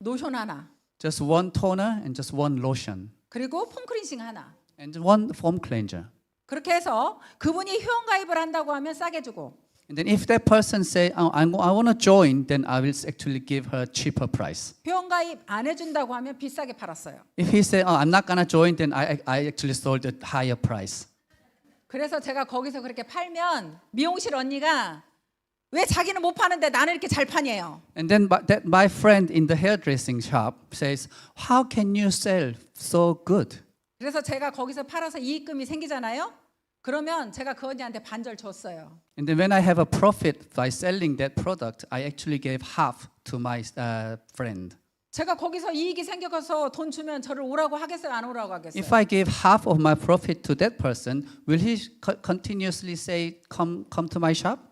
로션 하나, Just one toner and just one lotion 그리고 폼 클렌징 하나. and one foam cleanser. 그렇게 해서 그분이 회원 가입을 한다고 하면 싸게 주고, And then if that person say, oh, I want to join, then I will actually give her cheaper price. 회원 가입 안 해준다고 하면 비싸게 팔았어요. If he say, oh, I'm not gonna join, then I actually sold at higher price. 그래서 제가 거기서 그렇게 팔면 미용실 언니가 왜 자기는 못 파는데 나는 이렇게 잘 파냐요. And then my friend in the hairdressing shop says, how can you sell so good? 그래서 제가 거기서 팔아서 이익금이 생기잖아요. 그러면 제가 그 언니한테 반절 줬어요. And then when I have a profit by selling that product, I actually gave half to my friend. 제가 거기서 이익이 생겨서 돈 주면 저를 오라고 하겠어요? 안 오라고 하겠어요? If I gave half of my profit to that person, will he continuously say, come to my shop?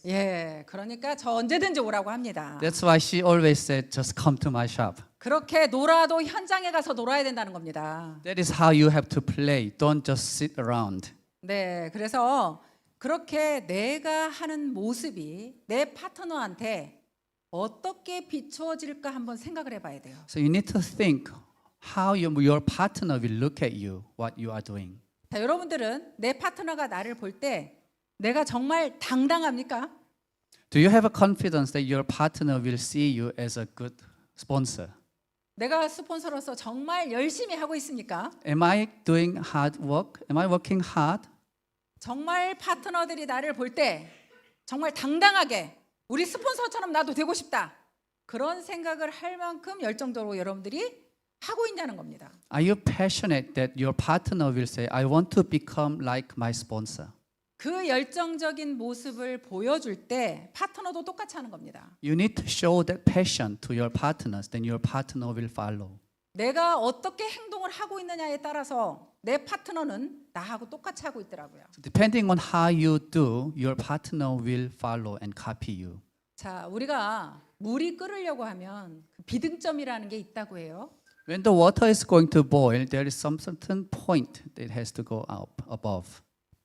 예, 그러니까 저 언제든지 오라고 합니다. That's why she always said, just come to my shop. 그렇게 놀아도 현장에 가서 놀아야 된다는 겁니다. That is how you have to play. Don't just sit around. 네, 그래서 그렇게 내가 하는 모습이 내 파트너한테 어떻게 비추어질까 한번 생각을 해봐야 돼요. So you need to think how your partner will look at you, what you are doing. 자, 여러분들은 내 파트너가 나를 볼 때 내가 정말 당당합니까? Do you have a confidence that your partner will see you as a good sponsor? 내가 스폰서로서 정말 열심히 하고 있습니까? Am I doing hard work? Am I working hard? 정말 파트너들이 나를 볼 때 정말 당당하게 우리 스폰서처럼 나도 되고 싶다. 그런 생각을 할 만큼 열정적으로 여러분들이 하고 있냐는 겁니다. Are you passionate that your partner will say, I want to become like my sponsor? 그 열정적인 모습을 보여줄 때 파트너도 똑같이 하는 겁니다. You need to show that passion to your partners, then your partner will follow. 내가 어떻게 행동을 하고 있느냐에 따라서 내 파트너는 나하고 똑같이 하고 있더라고요. So depending on how you do, your partner will follow and copy you. 자, 우리가 물이 끓으려고 하면 그 비등점이라는 게 있다고 해요. When the water is going to boil, there is some certain point that has to go up above.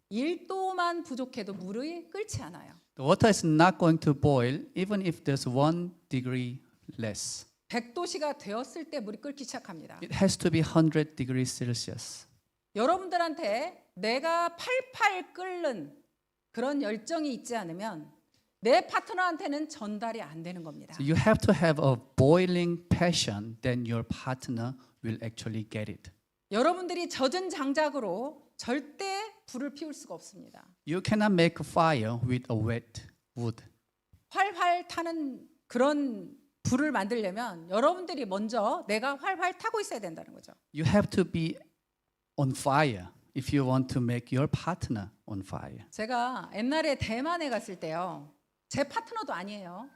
1도만 부족해도 물이 끓지 않아요. The water is not going to boil even if there's 1 degree less. 100도씨가 되었을 때 물이 끓기 시작합니다. It has to be 100 degrees Celsius. 여러분들한테 내가 팔팔 끓는 그런 열정이 있지 않으면 내 파트너한테는 전달이 안 되는 겁니다. So you have to have a boiling passion, then your partner will actually get it. 여러분들이 젖은 장작으로 절대 불을 피울 수가 없습니다. You cannot make a fire with a wet wood. 활활 타는 그런 불을 만들려면 여러분들이 먼저 내가 활활 타고 있어야 된다는 거죠. You have to be on fire if you want to make your partner on fire. 제가 옛날에 대만에 갔을 때요. 제 파트너도 아니에요.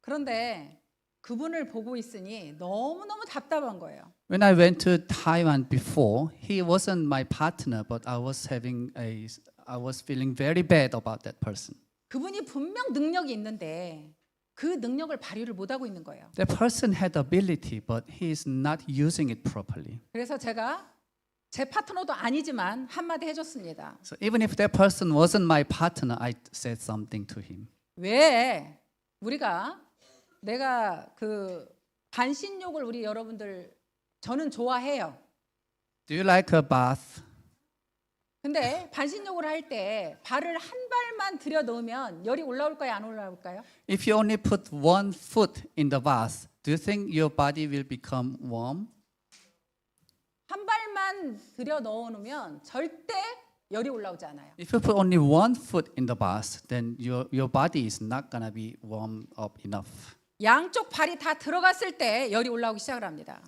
그런데 그분을 보고 있으니 너무너무 답답한 거예요. When I went to Taiwan before, he wasn't my partner, but I was feeling very bad about that person. 그분이 분명 능력이 있는데 그 능력을 발휘를 못 하고 있는 거예요. That person had ability, but he is not using it properly. 그래서 제가 제 파트너도 아니지만 한마디 해줬습니다. So even if that person wasn't my partner, I said something to him. 왜 내가 그 반신욕을 우리 여러분들 저는 좋아해요. Do you like a bath? 근데 반신욕을 할 때 발을 한 발만 들여 넣으면 열이 올라올까요, 안 올라올까요? If you only put one foot in the bath, do you think your body will become warm? 한 발만 들여 넣어 놓으면 절대 열이 올라오지 않아요. If you put only one foot in the bath, then your body is not gonna be warm up enough. 양쪽 발이 다 들어갔을 때 열이 올라오기 시작을 합니다.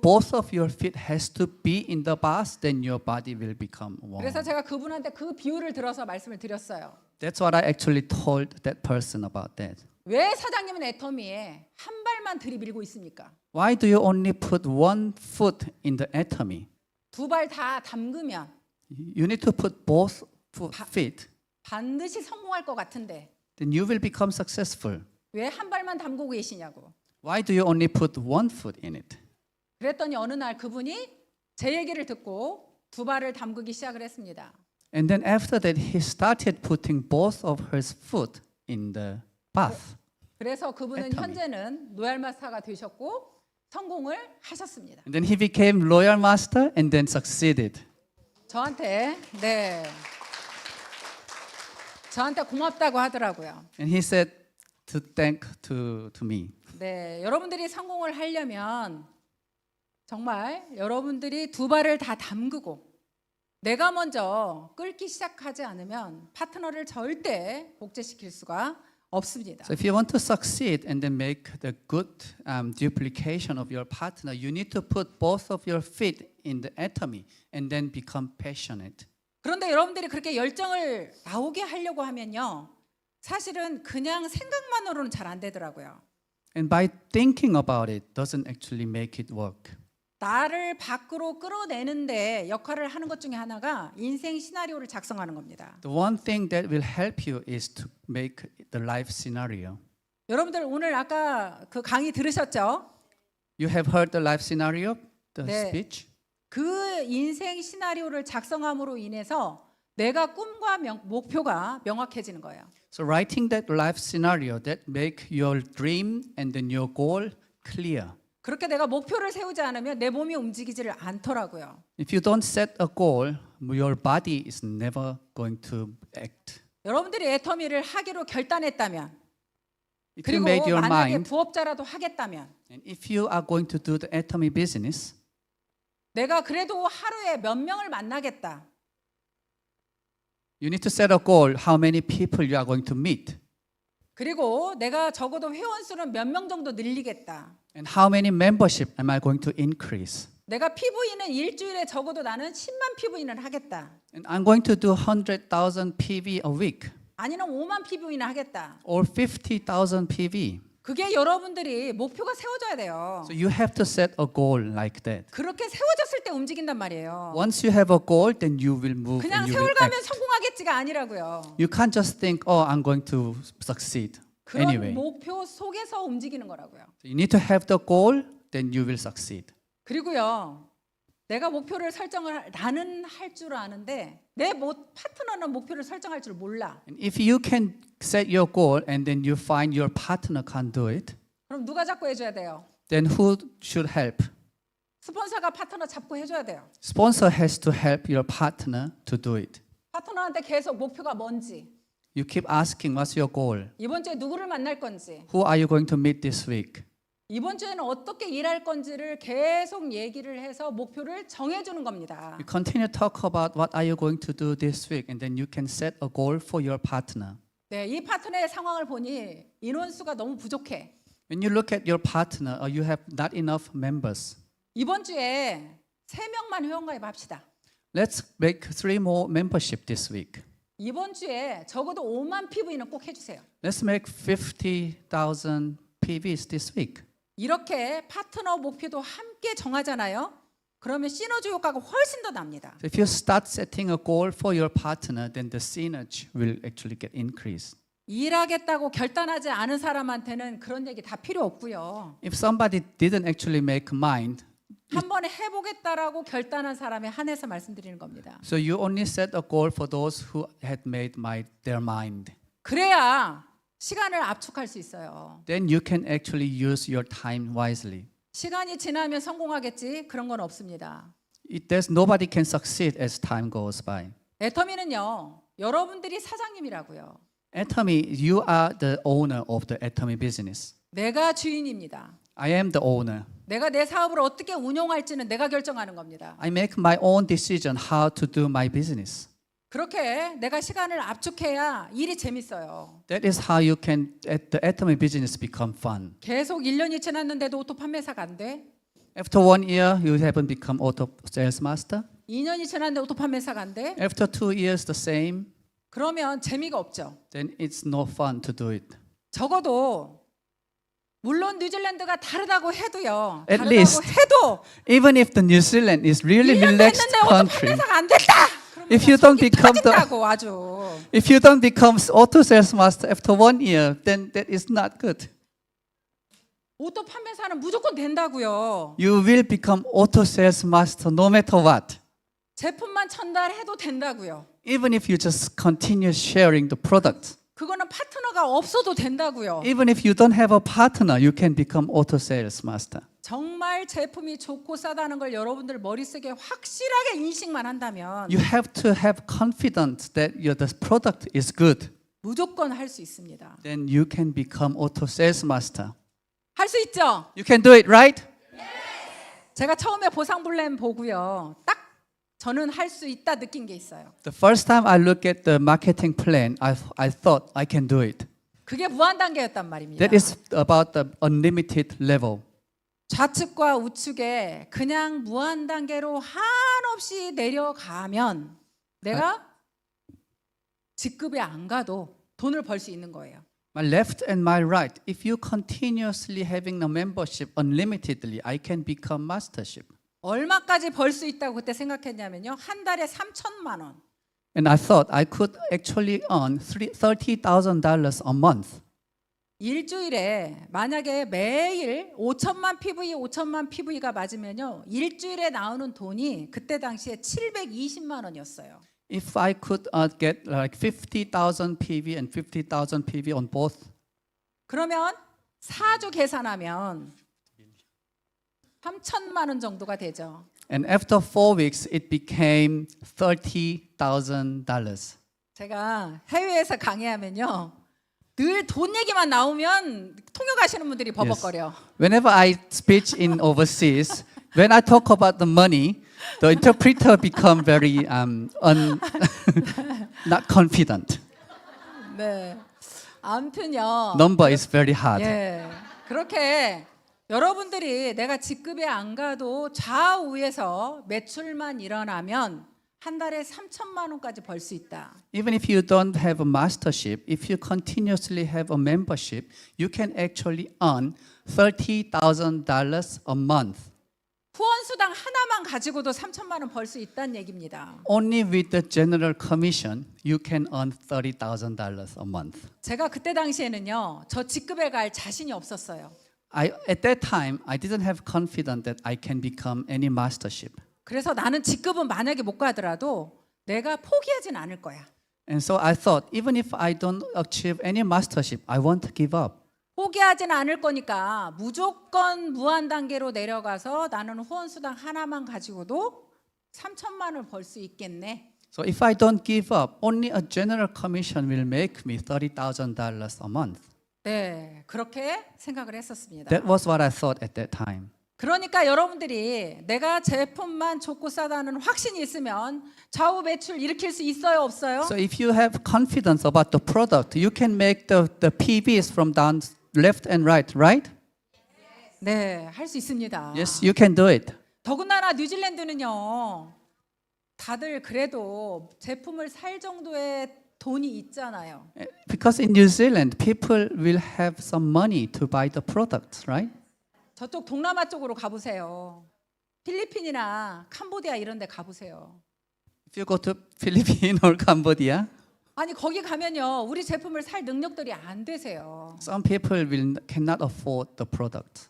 Both of your feet has to be in the bath, then your body will become warm. 그래서 제가 그분한테 그 비유를 들어서 말씀을 드렸어요. That's what I actually told that person about that. 왜 사장님은 애터미에 한 발만 들이밀고 있습니까? Why do you only put one foot in the Atomy? 두 발 다 담그면 You need to put both feet. 반드시 성공할 것 같은데 Then you will become successful. 왜 한 발만 담그고 계시냐고. Why do you only put one foot in it? 그랬더니 어느 날 그분이 제 얘기를 듣고 두 발을 담그기 시작을 했습니다. And then after that, he started putting both of his foot in the bath. 그래서 그분은 애터미. 현재는 로얄 마스터가 되셨고 성공을 하셨습니다. And then he became loyal master and then succeeded. 저한테 고맙다고 하더라고요. And he said to thank to me. 네, 여러분들이 성공을 하려면 정말 여러분들이 두 발을 다 담그고 내가 먼저 끓기 시작하지 않으면 파트너를 절대 복제시킬 수가 없습니다. So if you want to succeed and then make the good duplication of your partner, you need to put both of your feet in the atomy and then become passionate. 그런데 여러분들이 그렇게 열정을 나오게 하려고 하면요. 사실은 그냥 생각만으로는 잘 안 되더라고요. And by thinking about it doesn't actually make it work. 나를 밖으로 끌어내는데 역할을 하는 것 중에 하나가 인생 시나리오를 작성하는 겁니다. The one thing that will help you is to make the life scenario. 여러분들 오늘 아까 그 강의 들으셨죠? You have heard the life scenario, the 네. speech? 그 인생 시나리오를 작성함으로 인해서 내가 꿈과 목표가 명확해지는 거예요. So writing that life scenario that make your dream and then your goal clear. 그렇게 내가 목표를 세우지 않으면 내 몸이 움직이지를 않더라고요. If you don't set a goal, your body is never going to act. 여러분들이 애터미를 하기로 결단했다면 If you 그리고 made your 만약에 mind, 부업자라도 하겠다면 and if you are going to do the atomy business, 내가 그래도 하루에 몇 명을 만나겠다. you need to set a goal how many people you are going to meet. 그리고 내가 적어도 회원 수는 몇 명 정도 늘리겠다. And how many membership am I going to increase? 내가 PV는 일주일에 적어도 나는 10만 PV는 하겠다. And I'm going to do 100,000 PV a week 아니면 5만 PV는 하겠다. or 50,000 PV. 그게 여러분들이 목표가 세워져야 돼요. So you have to set a goal like that. 그렇게 세워졌을 때 움직인단 말이에요. Once you have a goal, then you will move 그냥 and you will 세월 가면 act. 성공하겠지가 아니라고요. You can't just think, oh, I'm going to succeed. 그런 Anyway, 목표 속에서 움직이는 거라고요. you need to have the goal, then you will succeed. 그리고요. 내가 목표를 나는 할 줄 아는데 내 파트너는 목표를 설정할 줄 몰라. And if you can set your goal and then you find your partner can't do it, 그럼 누가 잡고 해줘야 돼요? then who should help? 스폰서가 파트너 잡고 해줘야 돼요. Sponsor has to help your partner to do it. 파트너한테 계속 목표가 뭔지, You keep asking, what's your goal? 이번 주에 누구를 만날 건지, Who are you going to meet this week? 이번 주에는 어떻게 일할 건지를 계속 얘기를 해서 목표를 정해주는 겁니다. You continue to talk about what are you going to do this week, and then you can set a goal for your partner. 네, 이 파트너의 상황을 보니 인원수가 너무 부족해. When you look at your partner, or you have not enough members, 이번 주에 3명만 회원가입합시다. let's make 3 more membership this week. 이번 주에 적어도 5만 PV는 꼭 해주세요. Let's make 50,000 PVs this week. 이렇게 파트너 목표도 함께 정하잖아요. 그러면 시너지 효과가 훨씬 더 납니다. So if you start setting a goal for your partner, then the synergy will actually get increased. 일하겠다고 결단하지 않은 사람한테는 그런 얘기 다 필요 없고요. If somebody didn't actually make mind, 한 번에 해보겠다라고 결단한 사람에 한해서 말씀드리는 겁니다. so you only set a goal for those who had made their mind. 그래야 시간을 압축할 수 있어요. Then you can actually use your time wisely. 시간이 지나면 성공하겠지 그런 건 없습니다. Nobody can succeed as time goes by. 애터미는요, 여러분들이 사장님이라고요. Atomy, you are the owner of the Atomy business. 내가 주인입니다. I am the owner. 내가 내 사업을 어떻게 운영할지는 내가 결정하는 겁니다. I make my own decision how to do my business. 그렇게 내가 시간을 압축해야 일이 재밌어요. That is how you can, the Atomy business become fun. 계속 1년이 지났는데도 오토 판매사가 안 돼? After 1 year, you haven't become auto sales master. 2년이 지났는데 오토 판매사가 안 돼? After 2 years, the same. 그러면 재미가 없죠. Then it's no fun to do it. 적어도 물론 뉴질랜드가 다르다고 해도요. At 다르다고 least. 해도 Even if the New Zealand is really 1년 relaxed 됐는데 오토 country, 판매사가 안 됐다. if you don't become the 터진다고 아주. if you don't become auto sales master after 1 year, then that is not good. 오토 판매사는 무조건 된다고요. You will become auto sales master no matter what. 제품만 전달해도 된다고요. Even if you just continue sharing the product. 그거는 파트너가 없어도 된다고요. Even if you don't have a partner, you can become auto sales master. 정말 제품이 좋고 싸다는 걸 여러분들 머릿속에 확실하게 인식만 한다면 You have to have confidence that the product is good. 무조건 할 수 있습니다. Then you can become auto sales master. 할 수 있죠? You can do it, right? 제가 처음에 보상블렘 보고요. 딱 저는 할 수 있다 느낀 게 있어요. The first time I looked at the marketing plan, I thought I can do it. 그게 무한 단계였단 말입니다. That is about the unlimited level. 좌측과 우측에 그냥 무한 단계로 한없이 내려가면 내가 직급에 안 가도 돈을 벌 수 있는 거예요. My left and my right, if you continuously having a membership unlimitedly, I can become mastership. 얼마까지 벌 수 있다고 그때 생각했냐면요. 한 달에 3천만 원. And I thought I could actually earn $30,000 a month. 일주일에 만약에 매일 5천만 PV가 맞으면요. 일주일에 나오는 돈이 그때 당시에 720만 원이었어요. If I could get like 50,000 PV and 50,000 PV on both, 그러면 4주 계산하면 3천만 원 정도가 되죠. and after 4 weeks, it became $30,000. 제가 해외에서 강의하면요. 늘 돈 얘기만 나오면 통역하시는 분들이 버벅거려. Whenever I speak in overseas, when I talk about the money, the interpreter become very not confident. 네. 아무튼요. Number is very hard. 예. 그렇게 여러분들이 내가 직급에 안 가도 좌우에서 매출만 일어나면 한 달에 3천만 원까지 벌 수 있다. Even if you don't have a mastership, if you continuously have a membership, you can actually earn $30,000 a month. 후원 수당 하나만 가지고도 3천만 원 벌 수 있다는 얘기입니다. Only with the general commission, you can earn $30,000 a month. 제가 그때 당시에는요. 저 직급에 갈 자신이 없었어요. At that time, I didn't have confidence that I can become any mastership. 그래서 나는 직급은 만약에 못 가더라도 내가 포기하진 않을 거야. And so I thought, even if I don't achieve any mastership, I won't give up. 포기하진 않을 거니까 무조건 무한 단계로 내려가서 나는 후원 수당 하나만 가지고도 3천만 원을 벌 수 있겠네. So if I don't give up, only a general commission will make me $30,000 a month. 네, 그렇게 생각을 했었습니다. That was what I thought at that time. 그러니까 여러분들이 내가 제품만 좋고 싸다는 확신이 있으면 좌우 매출 일으킬 수 있어요, 없어요? So if you have confidence about the product, you can make the PVs from down left and right, right? 네, 할 수 있습니다. Yes, you can do it. 더군다나 뉴질랜드는요. 다들 그래도 제품을 살 정도의 돈이 있잖아요. Because in New Zealand, people will have some money to buy the products, right? 저쪽 동남아 쪽으로 가보세요. 필리핀이나 캄보디아 이런 데 가보세요. If you go to Philippines or Cambodia, 아니 거기 가면요. 우리 제품을 살 능력들이 안 되세요. some people cannot afford the product.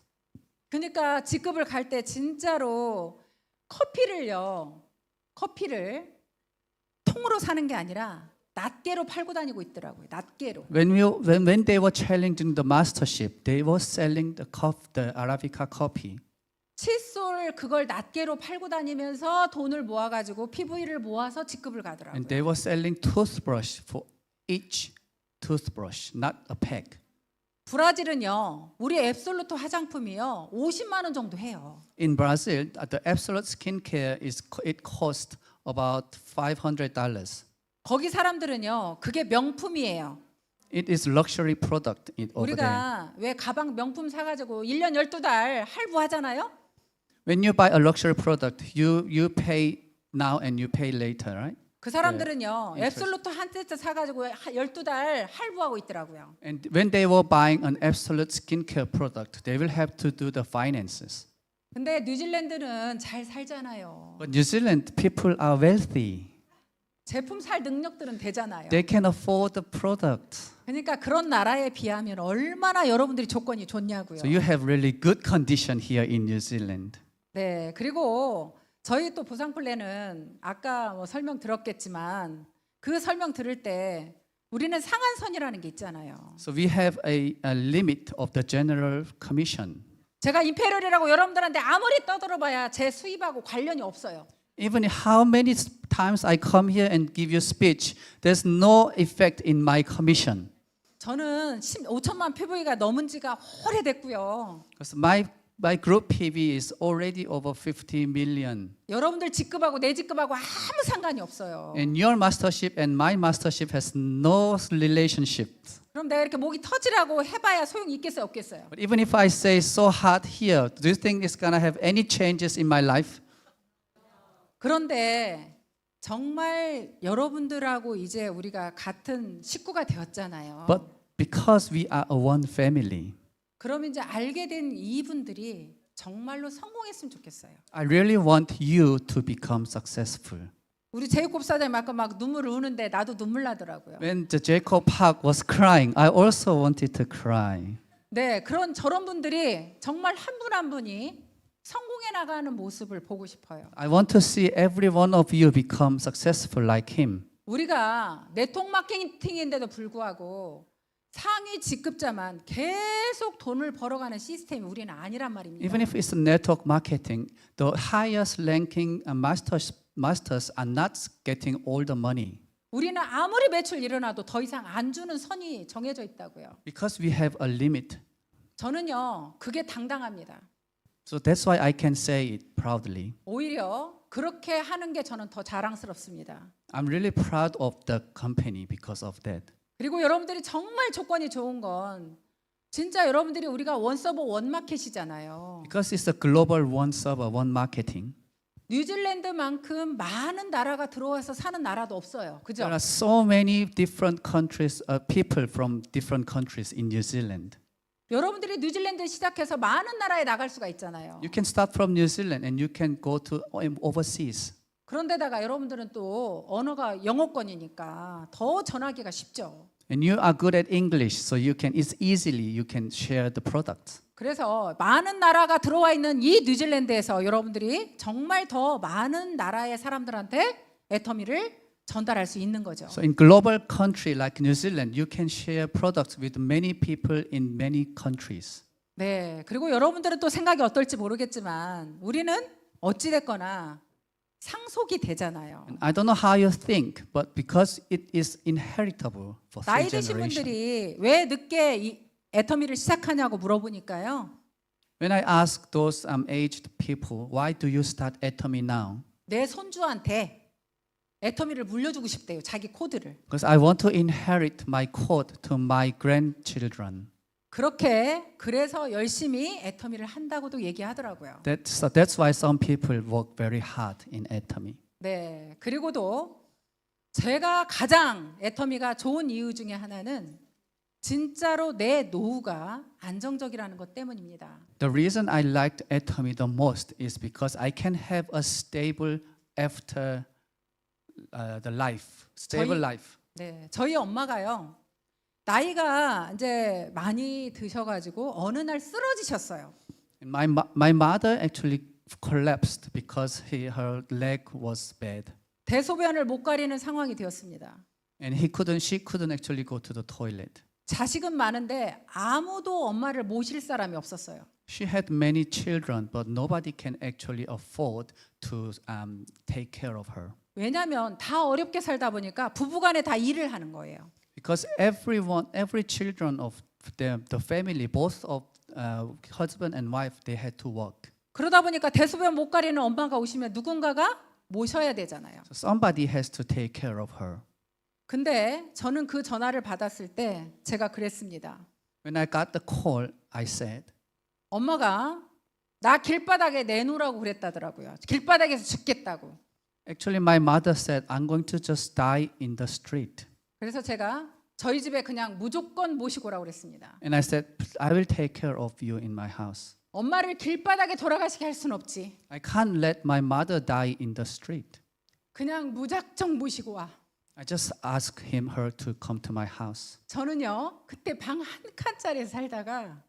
그러니까 직급을 갈 때 진짜로 커피를 통으로 사는 게 아니라 낱개로 팔고 다니고 있더라고요. 낱개로. When they were challenging the mastership, they were selling the Arabica coffee. 칫솔 그걸 낱개로 팔고 다니면서 돈을 모아가지고 PV를 모아서 직급을 가더라고요. And they were selling toothbrush for each toothbrush, not a pack. 브라질은요, 우리 앱솔루트 화장품이요, 50만 원 정도 해요. In Brazil, the Absolute skincare it cost about $500. 거기 사람들은요, 그게 명품이에요. It is luxury product over there. 우리가 왜 가방 명품 사가지고 1년 12달 할부하잖아요? When you buy a luxury product, you pay now and you pay later, right? 그 사람들은요, interest. 앱솔루트 한 세트 사가지고 12달 할부하고 있더라고요. And when they were buying an absolute skincare product, they will have to do the finances. 근데 뉴질랜드는 잘 살잖아요. But New Zealand people are wealthy. 제품 살 능력들은 되잖아요. They can afford the product. 그러니까 그런 나라에 비하면 얼마나 여러분들이 조건이 좋냐고요. So you have really good condition here in New Zealand. 네, 그리고 저희 또 보상 플랜은 아까 뭐 설명 들었겠지만 그 설명 들을 때 우리는 상한선이라는 게 있잖아요. So we have a limit of the general commission. 제가 임페리얼이라고 여러분들한테 아무리 떠들어봐야 제 수입하고 관련이 없어요. Even how many times I come here and give you speech, there's no effect in my commission. 저는 5천만 PV가 넘은 지가 오래됐고요. Because my group PV is already over 50 million. 여러분들 직급하고 내 직급하고 아무 상관이 없어요. And your mastership and my mastership has no relationship. 그럼 내가 이렇게 목이 터지라고 해봐야 소용이 있겠어요, 없겠어요? But even if I say so hard here, do you think it's gonna have any changes in my life? 그런데 정말 여러분들하고 이제 우리가 같은 식구가 되었잖아요. But because we are a one family, 그럼 이제 알게 된 이분들이 정말로 성공했으면 좋겠어요. I really want you to become successful. 우리 제이콥 사장님 아까 막 눈물을 우는데 나도 눈물 나더라고요. When the Jacob Park was crying, I also wanted to cry. 네, 그런 저런 분들이 정말 한 분 한 분이 성공해 나가는 모습을 보고 싶어요. I want to see every one of you become successful like him. 우리가 네트워크 마케팅인데도 불구하고 상위 직급자만 계속 돈을 벌어가는 시스템이 우리는 아니란 말입니다. Even if it's network marketing, the highest ranking masters are not getting all the money. 우리는 아무리 매출 일어나도 더 이상 안 주는 선이 정해져 있다고요. Because we have a limit. 저는요, 그게 당당합니다. So that's why I can say it proudly. 오히려 그렇게 하는 게 저는 더 자랑스럽습니다. I'm really proud of the company because of that. 그리고 여러분들이 정말 조건이 좋은 건 진짜 여러분들이 우리가 원 서버 원 마켓이잖아요. Because it's a global one server, one marketing. 뉴질랜드만큼 많은 나라가 들어와서 사는 나라도 없어요. 그죠? There are so many different countries, people from different countries in New Zealand. 여러분들이 뉴질랜드 시작해서 많은 나라에 나갈 수가 있잖아요. You can start from New Zealand and you can go to overseas. 그런데다가 여러분들은 또 언어가 영어권이니까 더 전하기가 쉽죠. And you are good at English, so it's easily you can share the products. 그래서 많은 나라가 들어와 있는 이 뉴질랜드에서 여러분들이 정말 더 많은 나라의 사람들한테 애터미를 전달할 수 있는 거죠. So in global country like New Zealand, you can share products with many people in many countries. 네, 그리고 여러분들은 또 생각이 어떨지 모르겠지만 우리는 어찌 됐거나 상속이 되잖아요. I don't know how you think, but because it is inheritable for 나이 three 드신 generations. 분들이 왜 늦게 이 애터미를 시작하냐고 물어보니까요. When I ask those aged people, why do you start Atomy now? 내 손주한테 애터미를 물려주고 싶대요. 자기 코드를. Because I want to inherit my code to my grandchildren. 그래서 열심히 애터미를 한다고도 얘기하더라고요. That's why some people work very hard in Atomy. 네, 그리고도 제가 가장 애터미가 좋은 이유 중에 하나는 진짜로 내 노후가 안정적이라는 것 때문입니다. The reason I liked Atomy the most is because I can have a stable after the life, stable life. 네, 저희 엄마가요. 나이가 이제 많이 드셔가지고 어느 날 쓰러지셨어요. And my mother actually collapsed because her leg was bad. 대소변을 못 가리는 상황이 되었습니다. And she couldn't actually go to the toilet. 자식은 많은데 아무도 엄마를 모실 사람이 없었어요. She had many children, but nobody can actually afford to take care of her. 왜냐하면 다 어렵게 살다 보니까 부부간에 다 일을 하는 거예요. Because every children of the family, both of husband and wife, they had to work. 그러다 보니까 대소변 못 가리는 엄마가 오시면 누군가가 모셔야 되잖아요. So somebody has to take care of her. 근데 저는 그 전화를 받았을 때 제가 그랬습니다. When I got the call, I said, 엄마가 나 길바닥에 내놓으라고 그랬다더라고요. 길바닥에서 죽겠다고. Actually, my mother said, I'm going to just die in the street. 그래서 제가 저희 집에 그냥 무조건 모시고 오라고 그랬습니다. And I said, I will take care of you in my house. 엄마를 길바닥에 돌아가시게 할 순 없지. I can't let my mother die in the street. 그냥 무작정 모시고 와. I just asked her to come to my house. 저는요 그때 방 한 칸짜리에 살다가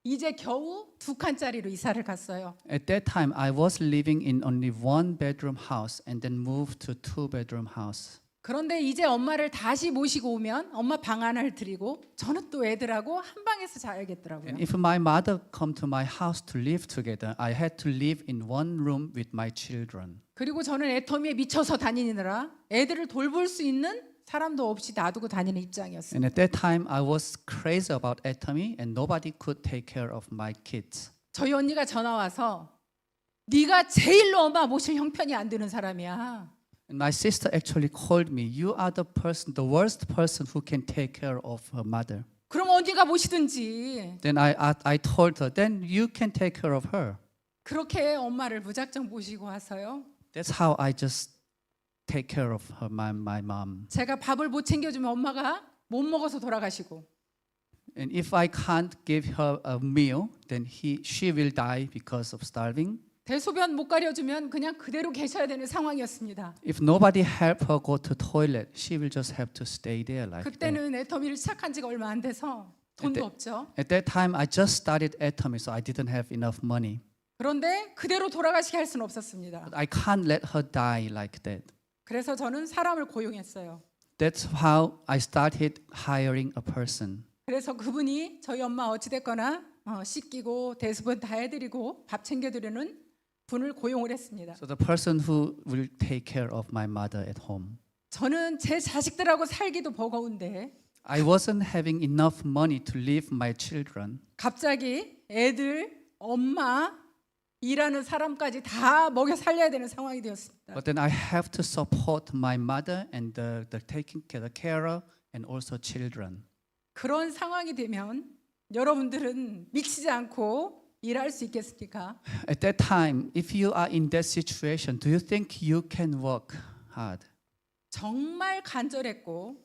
이제 겨우 2칸짜리로 이사를 갔어요. At that time, I was living in only one bedroom house and then moved to 2-bedroom house. 그런데 이제 엄마를 다시 모시고 오면 엄마 방 하나를 드리고 저는 또 애들하고 한 방에서 자야겠더라고요. And if my mother come to my house to live together, I had to live in one room with my children. 그리고 저는 애터미에 미쳐서 다니느라 애들을 돌볼 수 있는 사람도 없이 놔두고 다니는 입장이었어요. And at that time, I was crazy about Atomy, and nobody could take care of my kids. 저희 언니가 전화 와서 네가 제일로 엄마 모실 형편이 안 되는 사람이야. And my sister actually called me. You are the person, the worst person who can take care of her mother. 그럼 언니가 모시든지. Then I told her, then you can take care of her. 그렇게 엄마를 무작정 모시고 와서요. That's how I just take care of her, my mom. 제가 밥을 못 챙겨주면 엄마가 못 먹어서 돌아가시고. And if I can't give her a meal, then she will die because of starving. 대소변 못 가려주면 그냥 그대로 계셔야 되는 상황이었습니다. If nobody help her go to toilet, she will just have to stay there like that. 그때는 애터미를 시작한 지가 얼마 안 돼서 돈도 없죠. At that time, I just started Atomy, so I didn't have enough money. 그런데 그대로 돌아가시게 할 수는 없었습니다. But I can't let her die like that. 그래서 저는 사람을 고용했어요. That's how I started hiring a person. 그래서 그분이 저희 엄마 어찌됐거나 씻기고 대소변 다 해드리고 밥 챙겨드리는 분을 고용을 했습니다. So the person who will take care of my mother at home. 저는 제 자식들하고 살기도 버거운데 I wasn't having enough money to leave my children. 갑자기 애들, 엄마, 일하는 사람까지 다 먹여 살려야 되는 상황이 되었습니다. But then I have to support my mother and the taking care, the carer, and also children. 그런 상황이 되면 여러분들은 미치지 않고 일할 수 있겠습니까? At that time, if you are in that situation, do you think you can work hard? 정말 간절했고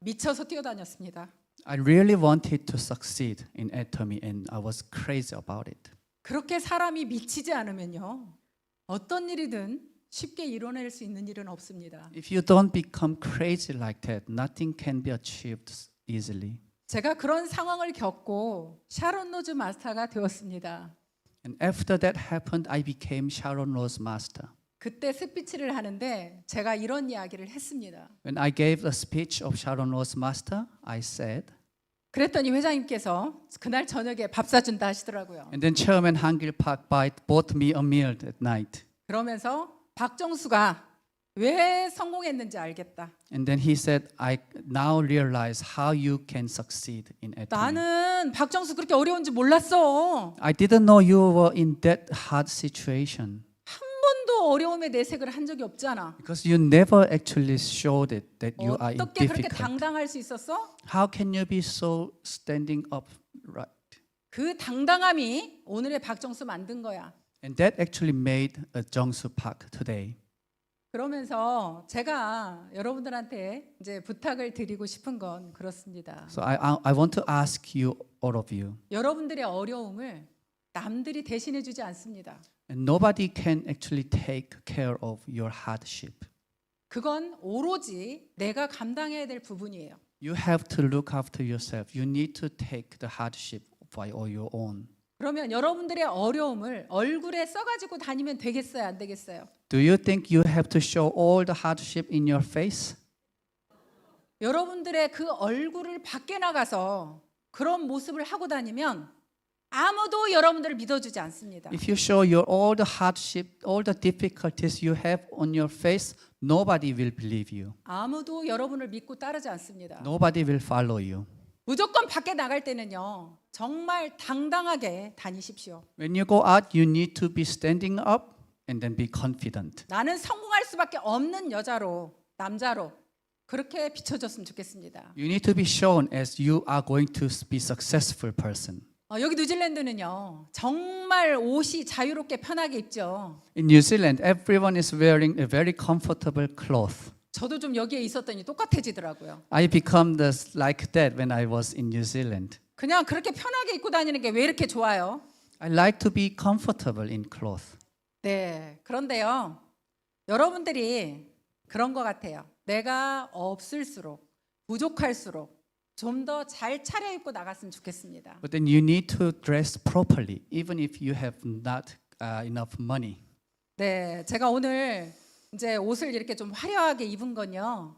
미쳐서 뛰어다녔습니다. I really wanted to succeed in Atomy, and I was crazy about it. 그렇게 사람이 미치지 않으면요, 어떤 일이든 쉽게 이뤄낼 수 있는 일은 없습니다. If you don't become crazy like that, nothing can be achieved easily. 제가 그런 상황을 겪고 샤론 로즈 마스터가 되었습니다. And after that happened, I became Sharon Rose Master. 그때 스피치를 하는데 제가 이런 이야기를 했습니다. When I gave a speech of Sharon Rose Master, I said, 그랬더니 회장님께서 그날 저녁에 밥 사준다 하시더라고요. and then Chairman Hangil Park bought me a meal at night. 그러면서 박정수가 왜 성공했는지 알겠다. And then he said, I now realize how you can succeed in Atomy. 나는 박정수 그렇게 어려운지 몰랐어. I didn't know you were in that hard situation. 한 번도 어려움에 내색을 한 적이 없잖아. Because you never actually showed it that you are in 어떻게 그렇게 difficult. 당당할 수 있었어? How can you be so standing up right? 그 당당함이 오늘의 박정수 만든 거야. And that actually made a Jongsu Park today. 그러면서 제가 여러분들한테 이제 부탁을 드리고 싶은 건 그렇습니다. So I want to ask you, all of you. 여러분들의 어려움을 남들이 대신해 주지 않습니다. And nobody can actually take care of your hardship. 그건 오로지 내가 감당해야 될 부분이에요. You have to look after yourself. You need to take the hardship by your own. 그러면 여러분들의 어려움을 얼굴에 써가지고 다니면 되겠어요, 안 되겠어요? Do you think you have to show all the hardship in your face? 여러분들의 그 얼굴을 밖에 나가서 그런 모습을 하고 다니면 아무도 여러분들을 믿어주지 않습니다. If you show all the hardship, all the difficulties you have on your face, nobody will believe you. 아무도 여러분을 믿고 따르지 않습니다. Nobody will follow you. 무조건 밖에 나갈 때는요, 정말 당당하게 다니십시오. When you go out, you need to be standing up and then be confident. 나는 성공할 수밖에 없는 여자로, 남자로 그렇게 비춰졌으면 좋겠습니다. You need to be shown as you are going to be successful person. 여기 뉴질랜드는요, 정말 옷이 자유롭게 편하게 입죠. In New Zealand, everyone is wearing a very comfortable cloth. 저도 좀 여기에 있었더니 똑같아지더라고요. I become like that when I was in New Zealand. 그냥 그렇게 편하게 입고 다니는 게 왜 이렇게 좋아요? I like to be comfortable in cloth. 네, 그런데요, 여러분들이 그런 것 같아요. 내가 없을수록, 부족할수록 좀 더 잘 차려입고 나갔으면 좋겠습니다. But then you need to dress properly, even if you have not enough money. 네, 제가 오늘 이제 옷을 이렇게 좀 화려하게 입은 건요,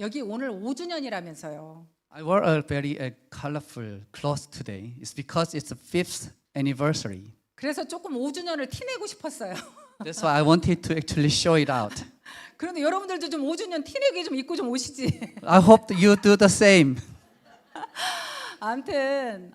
여기 오늘 5주년이라면서요. I wore a very colorful cloth today. It's because it's the 5th anniversary. 그래서 조금 5주년을 티내고 싶었어요. That's why I wanted to actually show it out. 그런데 여러분들도 좀 5주년 티내게 좀 입고 좀 오시지. I hope that you do the same. 아무튼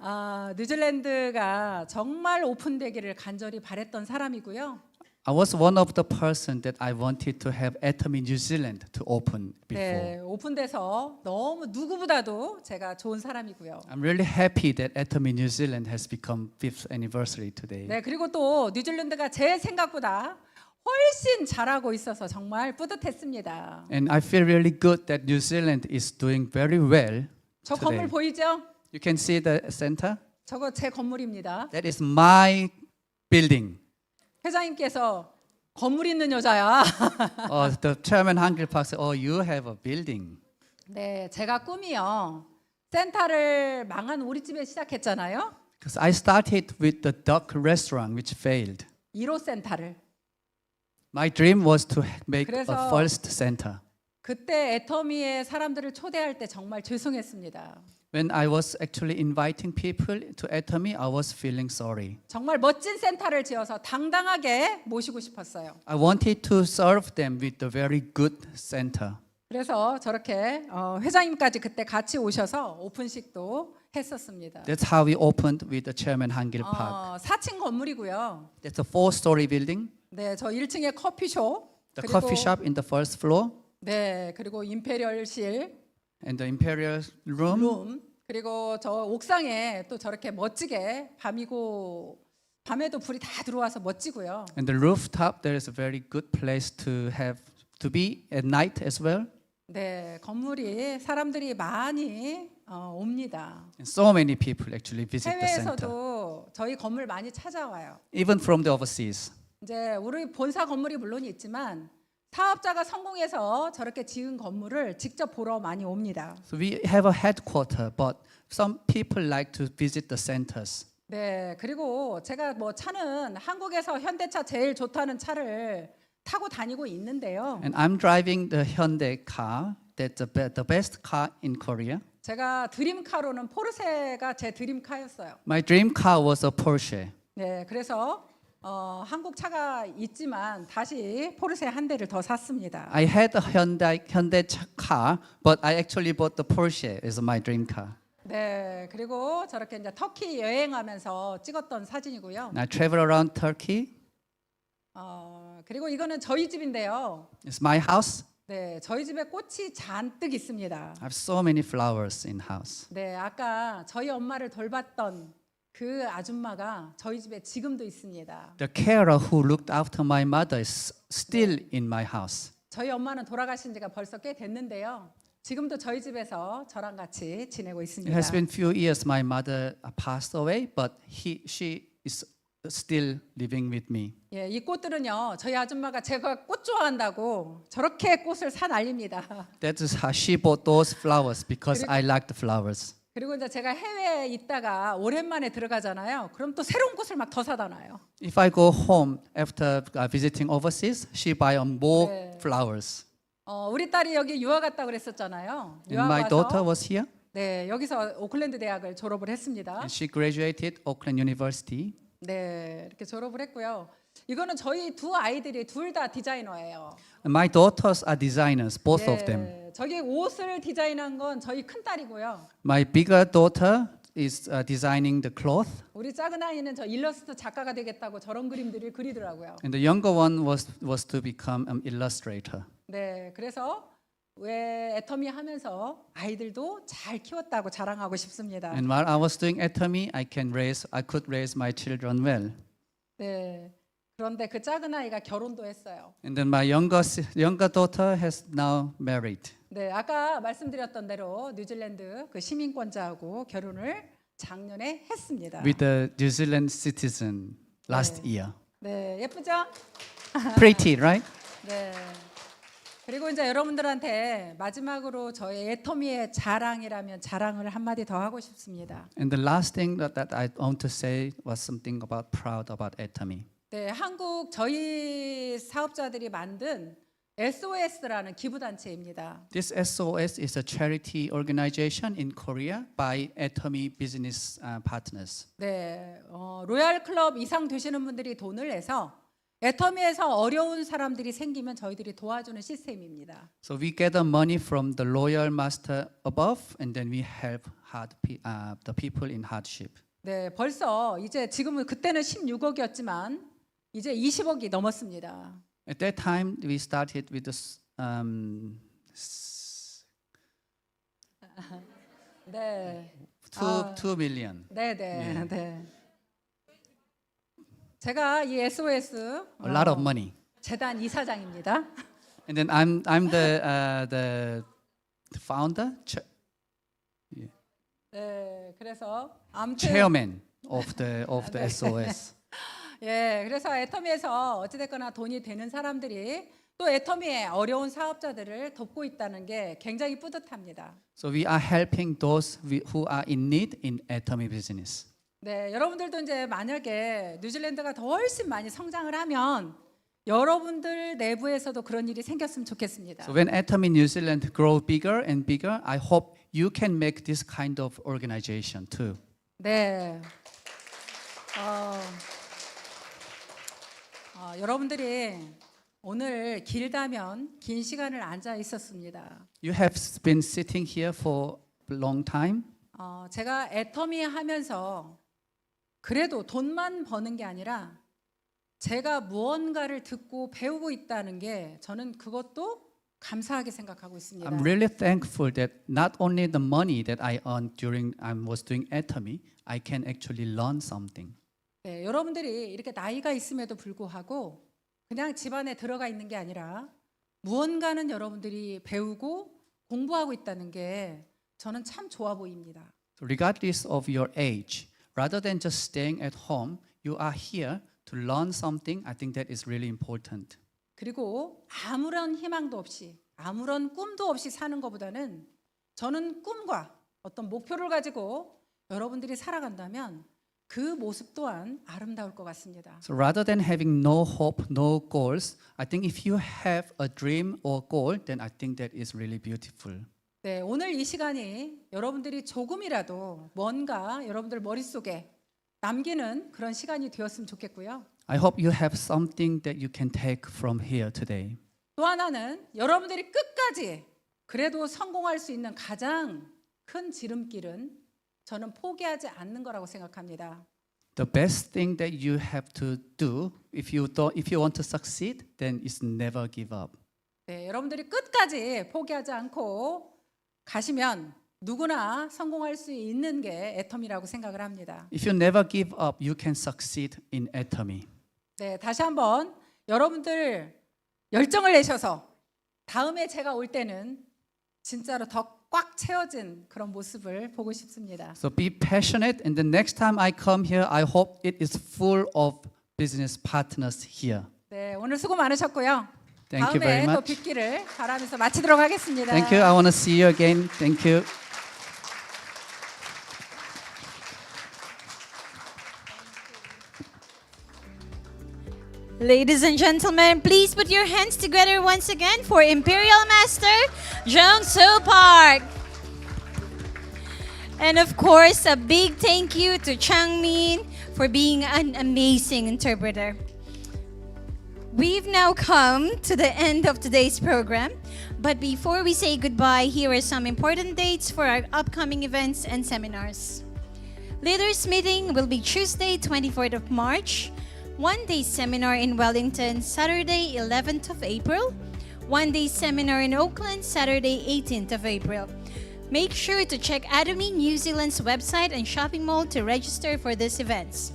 뉴질랜드가 정말 오픈되기를 간절히 바랬던 사람이고요. I was one of the person that I wanted to have Atomy New Zealand to open before. 네, 오픈돼서 너무 누구보다도 제가 좋은 사람이고요. I'm really happy that Atomy New Zealand has become 5th anniversary today. 네, 그리고 또 뉴질랜드가 제 생각보다 훨씬 잘하고 있어서 정말 뿌듯했습니다. And I feel really good that New Zealand is doing very well 저 today. 건물 보이죠? You can see the center. 저거 제 건물입니다. That is my building. 회장님께서 건물 있는 여자야. The chairman Hangil Park said, "Oh, you have a building." 네, 제가 꿈이요. 센터를 망한 우리 집에 시작했잖아요. Because I started with the duck restaurant, which failed. 1호 센터를. My dream was to make 그래서 a first center. 그때 애터미의 사람들을 초대할 때 정말 죄송했습니다. When I was actually inviting people to Atomy, I was feeling sorry. 정말 멋진 센터를 지어서 당당하게 모시고 싶었어요. I wanted to serve them with a very good center. 그래서 저렇게 회장님까지 그때 같이 오셔서 오픈식도 했었습니다. That's how we opened with the chairman Hangil Park. 4층 건물이고요. That's a 4-story building. 네, 저 1층에 커피숍. The coffee shop in the first floor. 네, 그리고 임페리얼실. And the imperial room. 그리고 저 옥상에 또 저렇게 멋지게 밤에도 불이 다 들어와서 멋지고요. And the rooftop there is a very good place to be at night as well. 네, 건물이 사람들이 많이 옵니다. And so many people actually visit the center. 해외에서도 저희 건물 많이 찾아와요. Even from the overseas. 이제 우리 본사 건물이 물론 있지만 사업자가 성공해서 저렇게 지은 건물을 직접 보러 많이 옵니다. So we have a headquarter, but some people like to visit the centers. 네, 그리고 제가 차는 한국에서 현대차 제일 좋다는 차를 타고 다니고 있는데요. And I'm driving the Hyundai car. That's the best car in Korea. 제가 드림카로는 포르쉐가 제 드림카였어요. My dream car was a Porsche. 네, 그래서 한국 차가 있지만 다시 포르쉐 한 대를 더 샀습니다. I had a Hyundai car, but I actually bought the Porsche as my dream car. 네, 그리고 저렇게 이제 터키 여행하면서 찍었던 사진이고요. And I travel around Turkey. 그리고 이거는 저희 집인데요. It's my house. 네, 저희 집에 꽃이 잔뜩 있습니다. I have so many flowers in house. 네, 아까 저희 엄마를 돌봤던 그 아줌마가 저희 집에 지금도 있습니다. The carer who looked after my mother is still in my house. 저희 엄마는 돌아가신 지가 벌써 꽤 됐는데요. 지금도 저희 집에서 저랑 같이 지내고 있습니다. It has been few years my mother passed away, but she is still living with me. 예, 이 꽃들은요, 저희 아줌마가 제가 꽃 좋아한다고 저렇게 꽃을 사 날립니다. That is how she bought those flowers because 그리고- I like the flowers. 그리고 이제 제가 해외에 있다가 오랜만에 들어가잖아요. 그럼 또 새로운 꽃을 막 더 사다 놔요. If I go home after visiting overseas, she buy more 네. flowers. 우리 딸이 여기 유학 갔다 그랬었잖아요. And my daughter was here. 네, 여기서 오클랜드 대학을 졸업을 했습니다. And she graduated Auckland University. 네, 이렇게 졸업을 했고요. 이거는 저희 두 아이들이 둘 다 디자이너예요. And my daughters are designers, both of them. 네, 저기 옷을 디자인한 건 저희 큰 딸이고요. My bigger daughter is designing the cloth, 우리 작은 아이는 저 일러스트 작가가 되겠다고 저런 그림들을 그리더라고요. and the younger one was to become an illustrator. 네, 그래서 왜 애터미 하면서 아이들도 잘 키웠다고 자랑하고 싶습니다. And while I was doing Atomy, I could raise my children well. 네. 그런데 그 작은 아이가 결혼도 했어요. And then my younger daughter has now married 네, 아까 말씀드렸던 대로 뉴질랜드 그 시민권자하고 결혼을 작년에 했습니다. with a New Zealand citizen last year. 네, 예쁘죠? Pretty, right? 네. 그리고 이제 여러분들한테 마지막으로 저희 애터미의 자랑이라면 자랑을 한마디 더 하고 싶습니다. And the last thing that I want to say was something about proud about Atomy. 네, 한국 저희 사업자들이 만든 SOS라는 기부단체입니다. This SOS is a charity organization in Korea by Atomy business partners. 네, 로얄 클럽 이상 되시는 분들이 돈을 내서 애터미에서 어려운 사람들이 생기면 저희들이 도와주는 시스템입니다. So we gather money from the loyal master above, and then we help the people in hardship. 네, 벌써 이제 지금은 그때는 16억이었지만 이제 20억이 넘었습니다. At that time, we started with 네. 2 million. 네, 네, Yeah. 네. 제가 이 SOS A lot of money. 재단 이사장입니다. And then I'm the founder, 네, 그래서 아무튼 chairman of the 네. SOS. 예, 그래서 애터미에서 어찌됐거나 돈이 되는 사람들이 또 애터미의 어려운 사업자들을 돕고 있다는 게 굉장히 뿌듯합니다. So we are helping those who are in need in Atomy business. 네, 여러분들도 이제 만약에 뉴질랜드가 더 훨씬 많이 성장을 하면 여러분들 내부에서도 그런 일이 생겼으면 좋겠습니다. So when Atomy New Zealand grow bigger and bigger, I hope you can make this kind of organization too. 네. 여러분들이 오늘 길다면 긴 시간을 앉아 있었습니다. You have been sitting here for a long time. 제가 애터미 하면서 그래도 돈만 버는 게 아니라 제가 무언가를 듣고 배우고 있다는 게 저는 그것도 감사하게 생각하고 있습니다. I'm really thankful that not only the money that I earned during I was doing Atomy, I can actually learn something. 네, 여러분들이 이렇게 나이가 있음에도 불구하고 그냥 집안에 들어가 있는 게 아니라 무언가는 여러분들이 배우고 공부하고 있다는 게 저는 참 좋아 보입니다. So regardless of your age, rather than just staying at home, you are here to learn something. I think that is really important. 그리고 아무런 희망도 없이 아무런 꿈도 없이 사는 것보다는 저는 꿈과 어떤 목표를 가지고 여러분들이 살아간다면 그 모습 또한 아름다울 것 같습니다. So rather than having no hope, no goals, I think if you have a dream or goal, then I think that is really beautiful. 네, 오늘 이 시간이 여러분들이 조금이라도 뭔가 여러분들 머릿속에 남기는 그런 시간이 되었으면 좋겠고요. I hope you have something that you can take from here today. 또 하나는 여러분들이 끝까지 그래도 성공할 수 있는 가장 큰 지름길은 저는 포기하지 않는 거라고 생각합니다. The best thing that you have to do if you want to succeed, then is never give up. 네, 여러분들이 끝까지 포기하지 않고 가시면 누구나 성공할 수 있는 게 애터미라고 생각을 합니다. If you never give up, you can succeed in Atomy. 네, 다시 한번 여러분들 열정을 내셔서 다음에 제가 올 때는 진짜로 더 꽉 채워진 그런 모습을 보고 싶습니다. So be passionate, and the next time I come here, I hope it is full of business partners here. 네, 오늘 수고 많으셨고요. Thank you very 다음에 또 much. 뵙기를 바라면서 마치도록 하겠습니다. Thank you. I want to see you again. Thank you. Ladies and gentlemen, please put your hands together once again for Imperial Master Jung Soo Park. And of course, a big thank you to Chang Min for being an amazing interpreter. We've now come to the end of today's program, but before we say goodbye, here are some important dates for our upcoming events and seminars. Leaders meeting will be Tuesday, 24th of March, one-day seminar in Wellington, Saturday, 11th of April, one-day seminar in Oakland, Saturday, 18th of April. Make sure to check Atomy New Zealand's website and shopping mall to register for these events.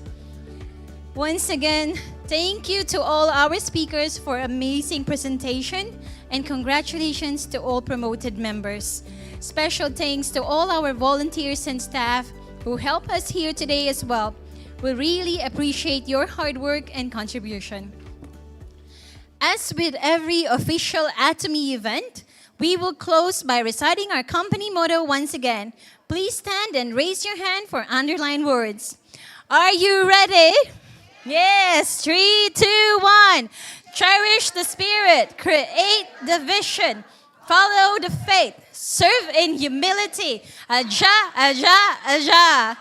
Once again, thank you to all our speakers for amazing presentation, and congratulations to all promoted members. Special thanks to all our volunteers and staff who help us here today as well. We really appreciate your hard work and contribution. As with every official Atomy event, we will close by reciting our company motto once again. Please stand and raise your hand for underlined words. Are you ready? Yes, 3, 2, 1. Cherish the spirit, create the vision, follow the faith, serve in humility. Aja, aja, aja.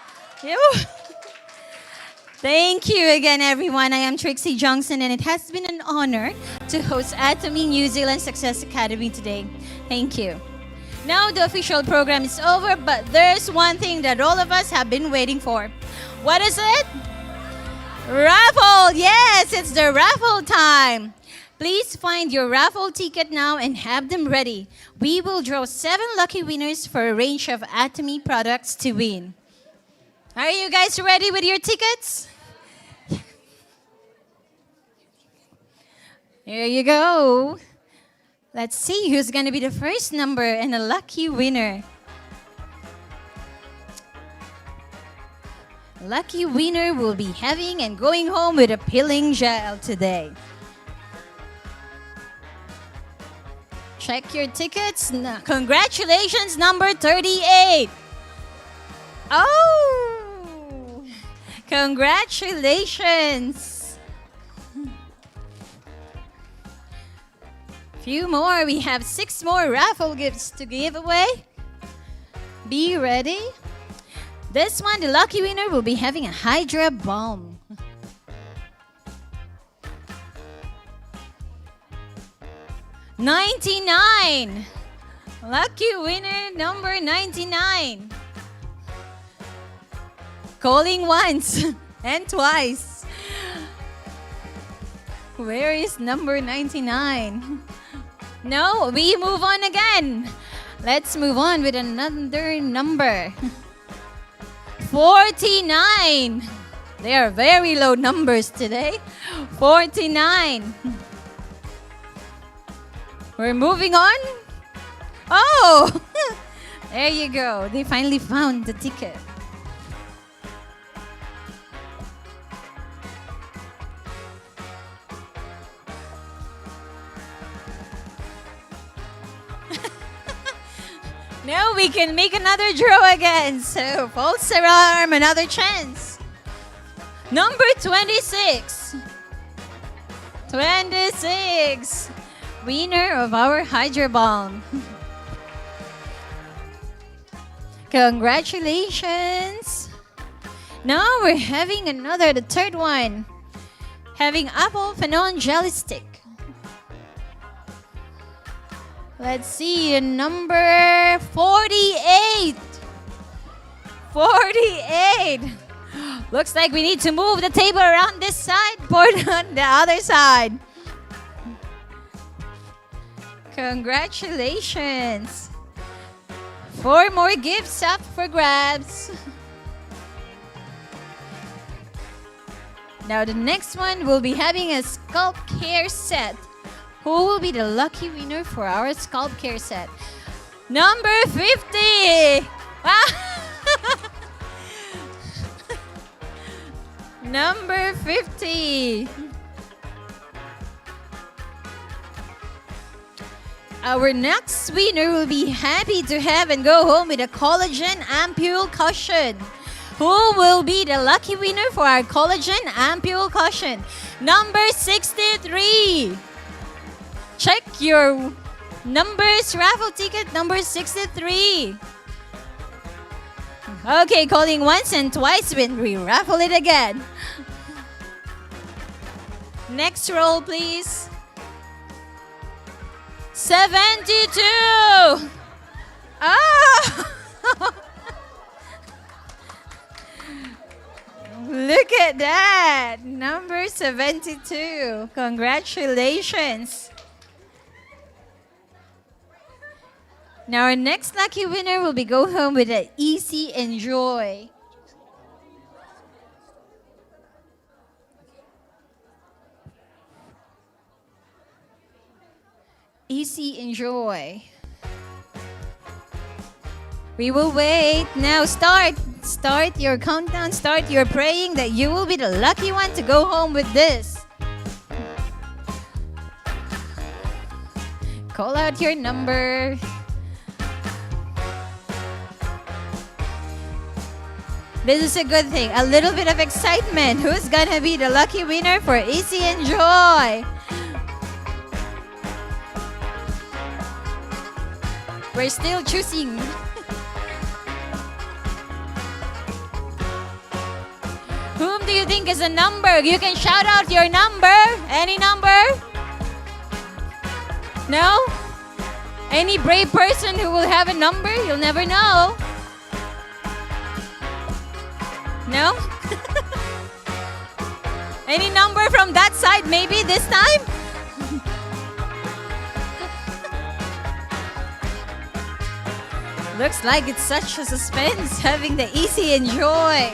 Thank you again, everyone. I am Trixie Johnson, and it has been an honor to host Atomy New Zealand Success Academy today. Thank you. Now the official program is over, but there's one thing that all of us have been waiting for. What is it? Raffle! Yes, it's the raffle time. Please find your raffle ticket now and have them ready. We will draw 7 lucky winners for a range of Atomy products to win. Are you guys ready with your tickets? Here you go. Let's see who's going to be the first number and a lucky winner. Lucky winner will be having and going home with a peeling gel today. Check your tickets. Congratulations, number 38. Oh, congratulations. Few more. We have 6 more raffle gifts to give away. Be ready. This one, the lucky winner will be having a Hydra Balm. $99. Lucky winner number 99. Calling once and twice. Where is number 99? No, we move on again. Let's move on with another number. 49. They are very low numbers today. 49. We're moving on. Oh, there you go. They finally found the ticket. Now we can make another draw again. So, false alarm, another chance. Number 26. 26. Winner of our Hydra Balm. Congratulations. Now we're having the third one. Having apple phenol jelly stick. Let's see, number 48. 48. Looks like we need to move the table around this side, put it on the other side. Congratulations. 4 more gifts up for grabs. Now the next one will be having a scalp care set. Who will be the lucky winner for our scalp care set? Number 50. Number 50. Our next winner will be happy to have and go home with a collagen ampule cushion. Who will be the lucky winner for our collagen ampule cushion? Number 63. Check your numbers, raffle ticket number 63. Okay, calling once and twice when we raffle it again. Next roll, please. 72. Oh! Look at that. Number 72. Congratulations. Now our next lucky winner will be go home with an easy enjoy. Easy enjoy. We will wait. Now start. Start your countdown. Start your praying that you will be the lucky one to go home with this. Call out your number. This is a good thing. A little bit of excitement. Who's gonna be the lucky winner for Easy Enjoy? We're still choosing. Whom do you think is a number? You can shout out your number. Any number? No? Any brave person who will have a number? You'll never know. No? Any number from that side maybe this time? Looks like it's such a suspense having the Easy Enjoy.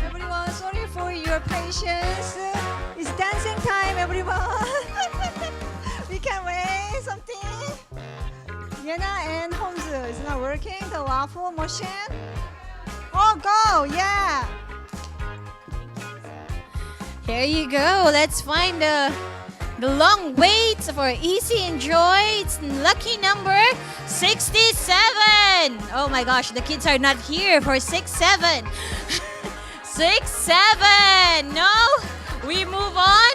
Everyone, sorry for your patience. It's dancing time, everyone. We can wait something. Yena and Holmes is not working. The waffle machine. Oh, go! Yeah. Here you go. Let's find the long wait for Easy Enjoy. It's lucky number 67. Oh my gosh, the kids are not here for 67. 67. No, we move on.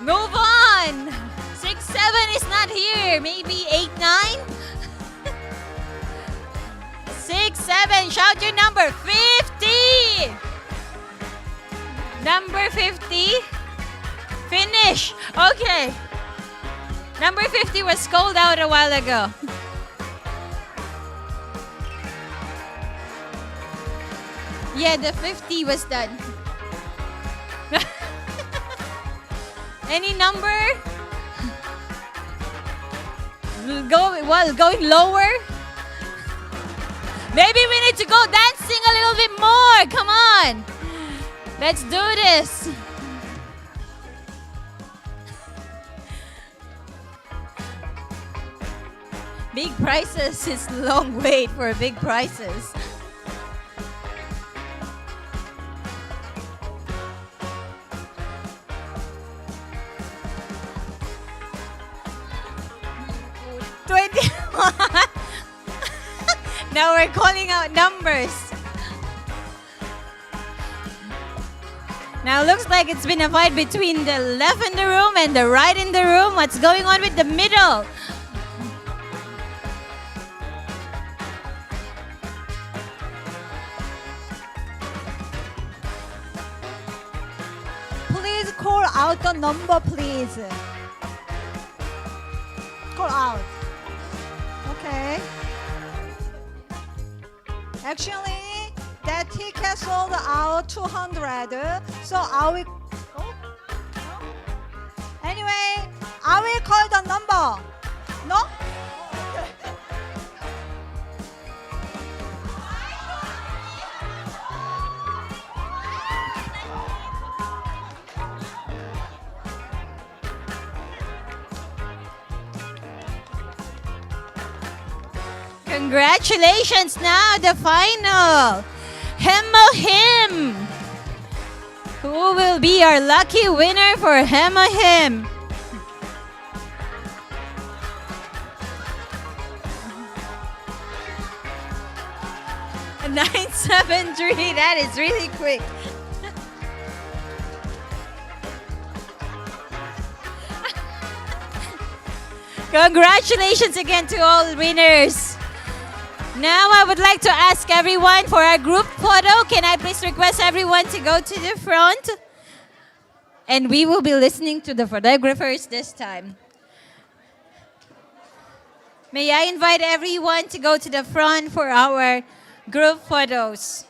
Move on. 67 is not here. Maybe 89. 67. Shout your number. 50. Number 50. Finish. Okay. Number 50 was called out a while ago. Yeah, the 50 was done. Any number? Going lower? Maybe we need to go dancing a little bit more. Come on. Let's do this. Big prizes is long wait for big prizes. Now we're calling out numbers. Now looks like it's been a fight between the left in the room and the right in the room. What's going on with the middle? Please call out the number, please. Call out. Okay. Actually, that ticket sold out 200. So I will. Oh, no? Anyway, I will call the number. No? Congratulations! Now the final. Hemo Him. Who will be our lucky winner for Hemo Him? A 973. That is really quick. Congratulations again to all winners. Now I would like to ask everyone for our group photo. Can I please request everyone to go to the front? And we will be listening to the photographers this time. May I invite everyone to go to the front for our group photos.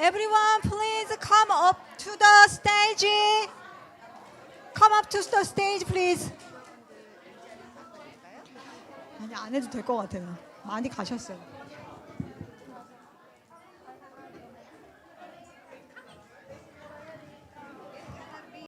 Everyone, please come up to the stage. Come up to the stage, please. 아니 안 해도 될 것 같아요. 많이 가셨어요.